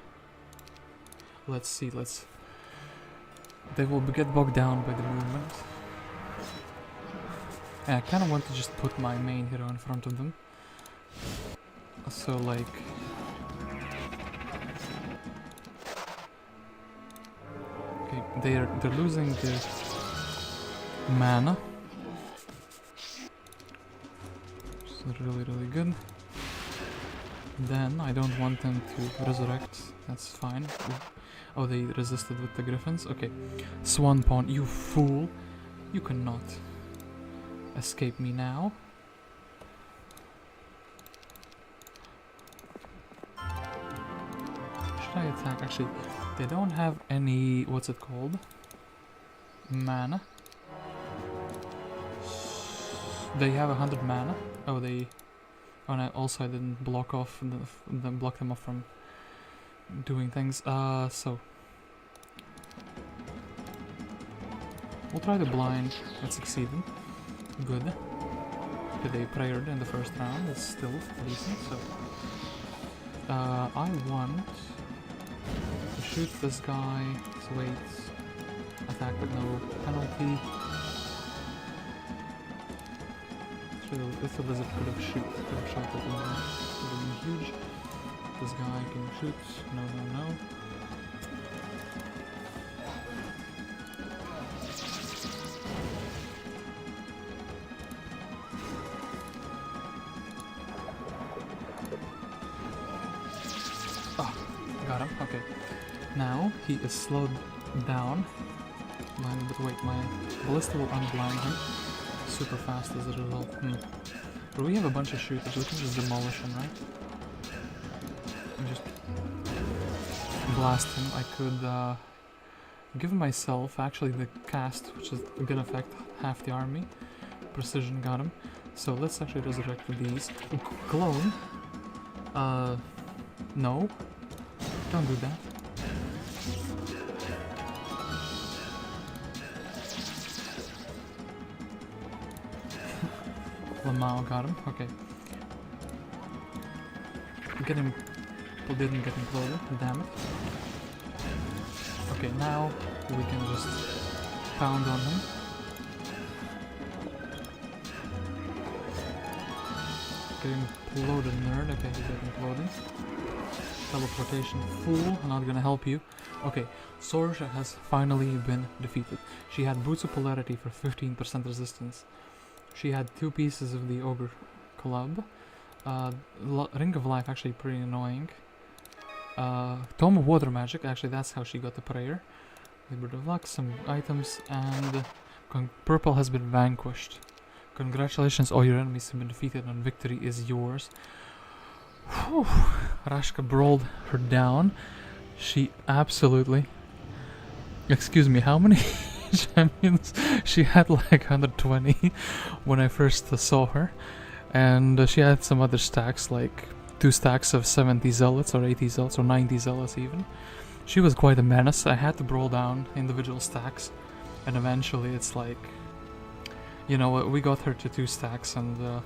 Let's see, they will get bogged down by the movement. And I kind of want to just put my main hero in front of them. So like... Okay, they're losing their mana. Which is really good. Then I don't want them to resurrect. That's fine. Oh, they resisted with the griffins. Okay. Swan Pawn, you fool. You cannot escape me now. Should I attack? Actually, they don't have any... what's it called? Mana. They have 100 mana. Oh, they... Oh, and I didn't block them off from doing things. So... we'll try the blind. It succeeded. Good. Okay, they prayered in the first round. It's still decent, so... I want to shoot this guy. So wait. Attack with no penalty. This lizard could have shot at me. It would have been huge. This guy can shoot. No. Oh, got him. Okay. Now he is slowed down. But wait, my ballista will unblind him super fast as a result. But we have a bunch of shooters. We can just demolish him, right? And just blast him. I could give myself actually the cast, which is gonna affect half the army. Precision got him. So let's actually resurrect these. Clone. No. Don't do that. Lamau got him. Okay. Get him. We didn't get him closer. Damn it. Okay, now we can just pound on him. Getting imploded, nerd. Okay, he's getting imploded. Teleportation fool. Not gonna help you. Okay, Sorsha has finally been defeated. She had Boots of Polarity for 15% resistance. She had 2 pieces of the Ogre Club. Ring of Life, actually pretty annoying. Tome of Water Magic, actually that's how she got the prayer. Libert of Luck, some items, and Purple has been vanquished. Congratulations, all your enemies have been defeated and victory is yours. Whew. Rashka brawled her down. She absolutely... Excuse me, how many champions? She had like 120 when I first saw her. And she had some other stacks, like 2 stacks of 70 zealots or 80 zealots or 90 zealots even. She was quite a menace. I had to brawl down individual stacks And eventually it's like, you know what, we got her to 2 stacks, and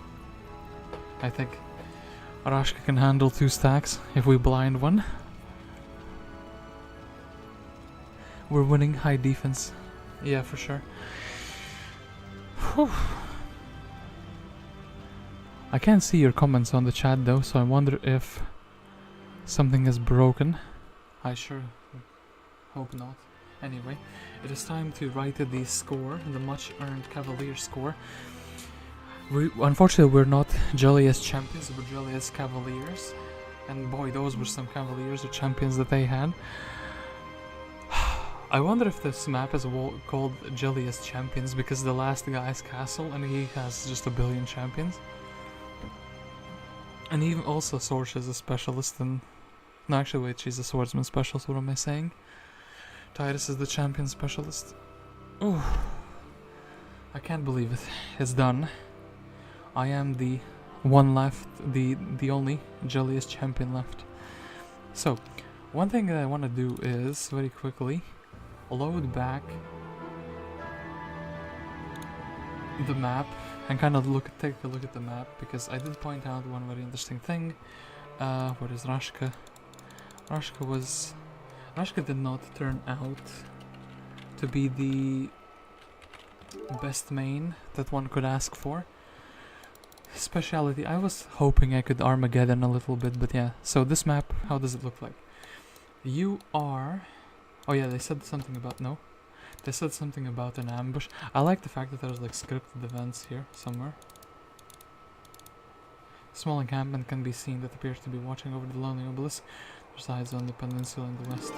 I think Rashka can handle 2 stacks if we blind one. We're winning high defense. Yeah, for sure. Whew. I can't see your comments on the chat though, so I wonder if something is broken. I sure hope not. Anyway, it is time to write the score, the much earned Cavalier score. Unfortunately, we're not Gelea Champions, we're Gelea Cavaliers. And boy, those were some Cavaliers or Champions that they had. I wonder if this map is called Gelea Champions because the last guy's castle and he has just 1 billion champions. And even also Sorsha is a specialist in... No, actually wait, she's a swordsman specialist, what am I saying? Titus is the champion specialist. Ooh. I can't believe it. It's done. I am the one left, the only Gelea champion left. So, one thing that I want to do is, very quickly, load back the map and kind of take a look at the map, because I did point out one very interesting thing. Where is Rashka? Rashka did not turn out to be the best main that one could ask for. Speciality, I was hoping I could Armageddon a little bit, but yeah. So this map, how does it look like? You are... Oh yeah, they said something about... No. They said something about an ambush. I like the fact that there's like scripted events here, somewhere. Small encampment can be seen that appears to be watching over the lonely obelisk. Resides on the peninsula in the west.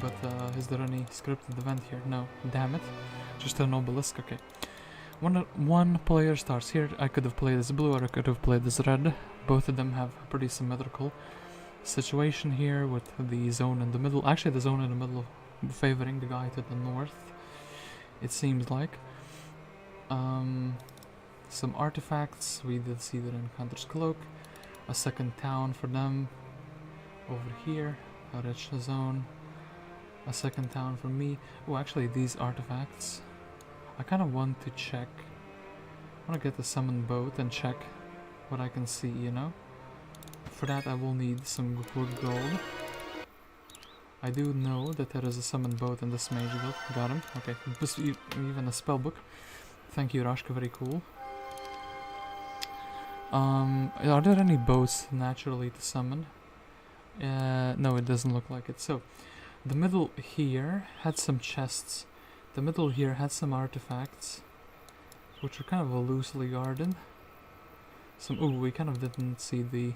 But is there any scripted event here? No. Damn it. Just an obelisk, okay. One player starts here. I could have played as blue or I could have played as red. Both of them have a pretty symmetrical situation here with the zone in the middle. Actually, the zone in the middle favoring the guy to the north, it seems like. Some artifacts. We did see that in Hunter's Cloak. A second town for them over here. A rich zone. A second town for me. Oh, actually, these artifacts. I kind of want to check. I want to get the summoned boat and check what I can see, you know? For that, I will need some good gold. I do know that there is a summoned boat in this mage guild. Got him. Okay. Just even a spell book. Thank you, Rashka. Very cool. Are there any boats naturally to summon? No, it doesn't look like it. So, the middle here had some chests. The middle here had some artifacts, which are kind of loosely guarded. Ooh, we kind of didn't see the...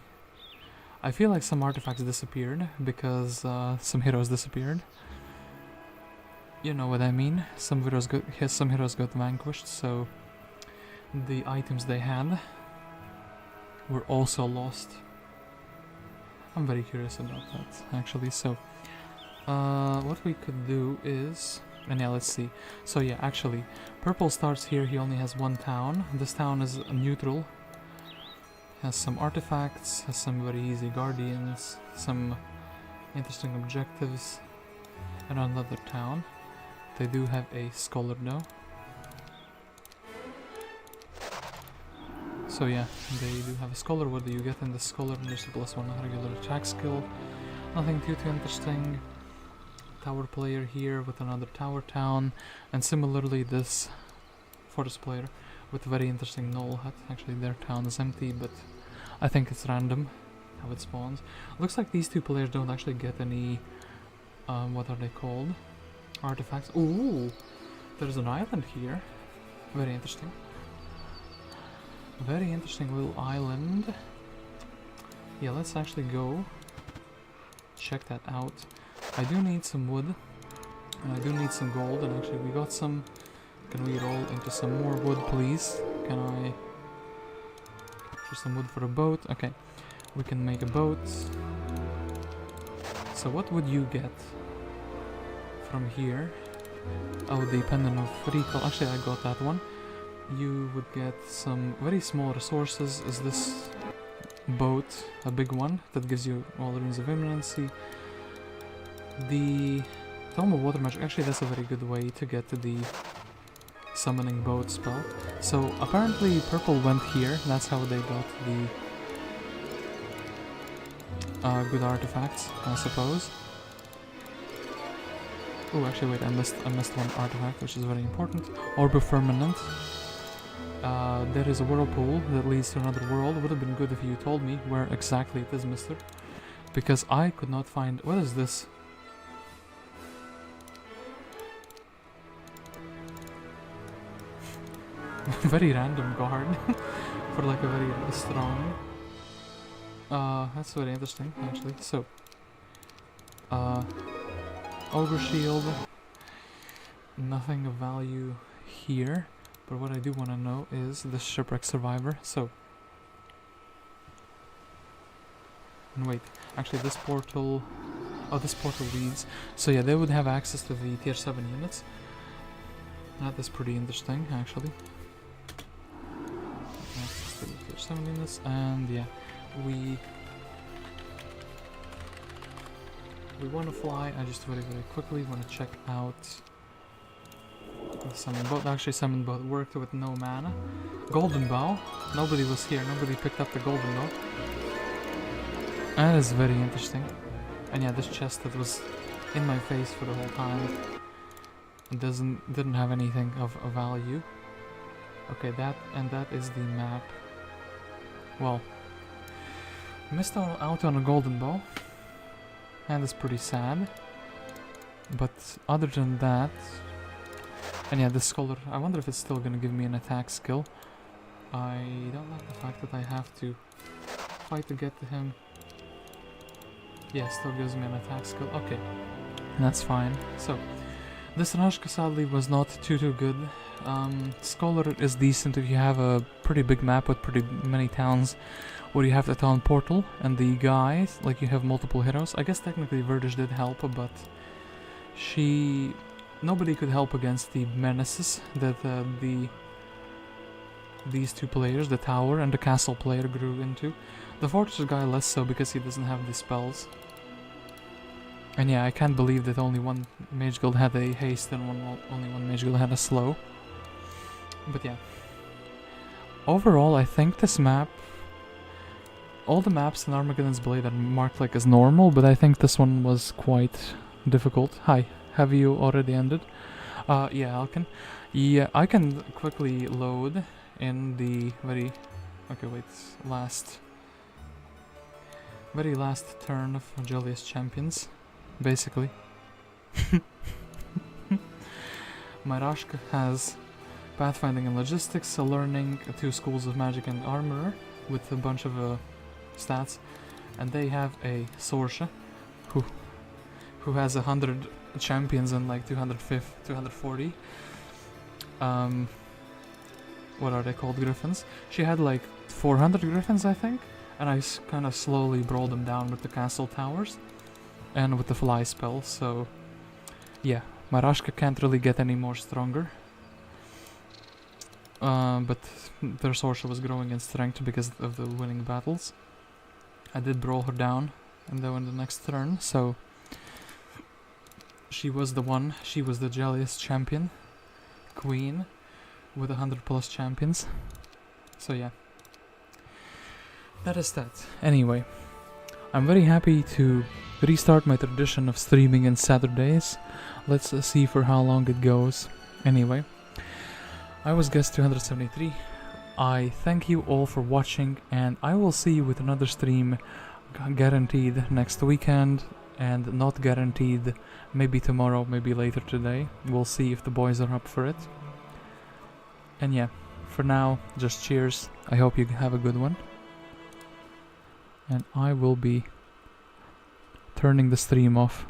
I feel like some artifacts disappeared, because some heroes disappeared. You know what I mean? Some heroes got vanquished, so the items they had were also lost. I'm very curious about that, actually. So, what we could do is... And yeah, let's see. So yeah, actually, purple starts here, he only has 1 town. This town is neutral. Has some artifacts, has some very easy guardians, some interesting objectives. And another town. They do have a scholar though. So yeah, they do have a scholar. What do you get in the scholar? There's a +1 regular attack skill. Nothing too interesting. Tower player here with another tower town, and similarly this forest player with a very interesting knoll hut. Actually their town is empty, but I think it's random how it spawns. Looks like these 2 players don't actually get any what are they called? Artifacts. Ooh, there's an island here. Very interesting. Very interesting little island. Yeah, let's actually go check that out. I do need some wood, and I do need some gold, and actually we got some. Can we roll into some more wood, please? Can I... For some wood for a boat? Okay, we can make a boat. So what would you get from here? Oh, the pendant of recall. Actually, I got that one. You would get some very small resources. Is this boat a big one that gives you all the runes of imminency? The Tome of Water Magic. Actually, that's a very good way to get to the summoning boat spell. So apparently purple went here. That's how they got the good artifacts, I suppose. Oh, actually, wait, I missed one artifact, which is very important. Orb of Firmament. There is a whirlpool that leads to another world. Would have been good if you told me where exactly it is, mister. Because I could not find... What is this? Very random guard. For like a very strong... that's very interesting, actually. So... Ogre Shield. Nothing of value here. But what I do want to know is the Shipwreck Survivor. So... And wait, actually this portal... Oh, this portal leads... So yeah, they would have access to the tier 7 units. That is pretty interesting, actually. Access to the tier 7 units, and yeah, we want to fly. I just very quickly want to check out the summon boat. Actually, summon boat worked with no mana. Golden bow. Nobody was here. Nobody picked up the golden bow. That is very interesting. And yeah, this chest that was in my face for the whole time didn't have anything of value. Okay, that is the map. Well, missed out on a golden bow. And it's pretty sad. But other than that... And yeah, this scholar, I wonder if it's still gonna give me an attack skill. I don't like the fact that I have to fight to get to him. Yeah, still gives me an attack skill. Okay, that's fine. So, this Rashka sadly was not too good. Scholar is decent if you have a pretty big map with pretty many towns where you have the town portal and the guys, like you have multiple heroes. I guess technically Verdish did help, but nobody could help against the menaces that these two players, the tower and the castle player, grew into. The fortress guy less so because he doesn't have the spells. And yeah, I can't believe that only one mage guild had a haste and only one mage guild had a slow. But yeah. Overall, I think this map... All the maps in Armageddon's Blade are marked like as normal, but I think this one was quite difficult. Hi, have you already ended? Yeah, Alkin. Yeah, I can quickly load in the very... Okay, wait, very last turn of Gelea Champions, basically. My Rashka has Pathfinding and Logistics, learning 2 schools of magic and armorer with a bunch of stats, and they have a Sorsha who has 100 champions and like 240 what are they called, griffins. She had like 400 griffins, I think, and I kind of slowly brought them down with the castle towers and with the fly spell. So yeah, my Rashka can't really get any more stronger, but their Sorsha was growing in strength because of the winning battles. I did brawl her down and then in the next turn, so she was the Gelea champion queen with 100+ champions. So yeah, that is that. Anyway, I'm very happy to restart my tradition of streaming on Saturdays. Let's see for how long it goes. Anyway, I was guest 273. I thank you all for watching, and I will see you with another stream guaranteed next weekend, and not guaranteed maybe tomorrow, maybe later today. We'll see if the boys are up for it. And yeah, for now, just cheers. I hope you have a good one. And I will be turning the stream off.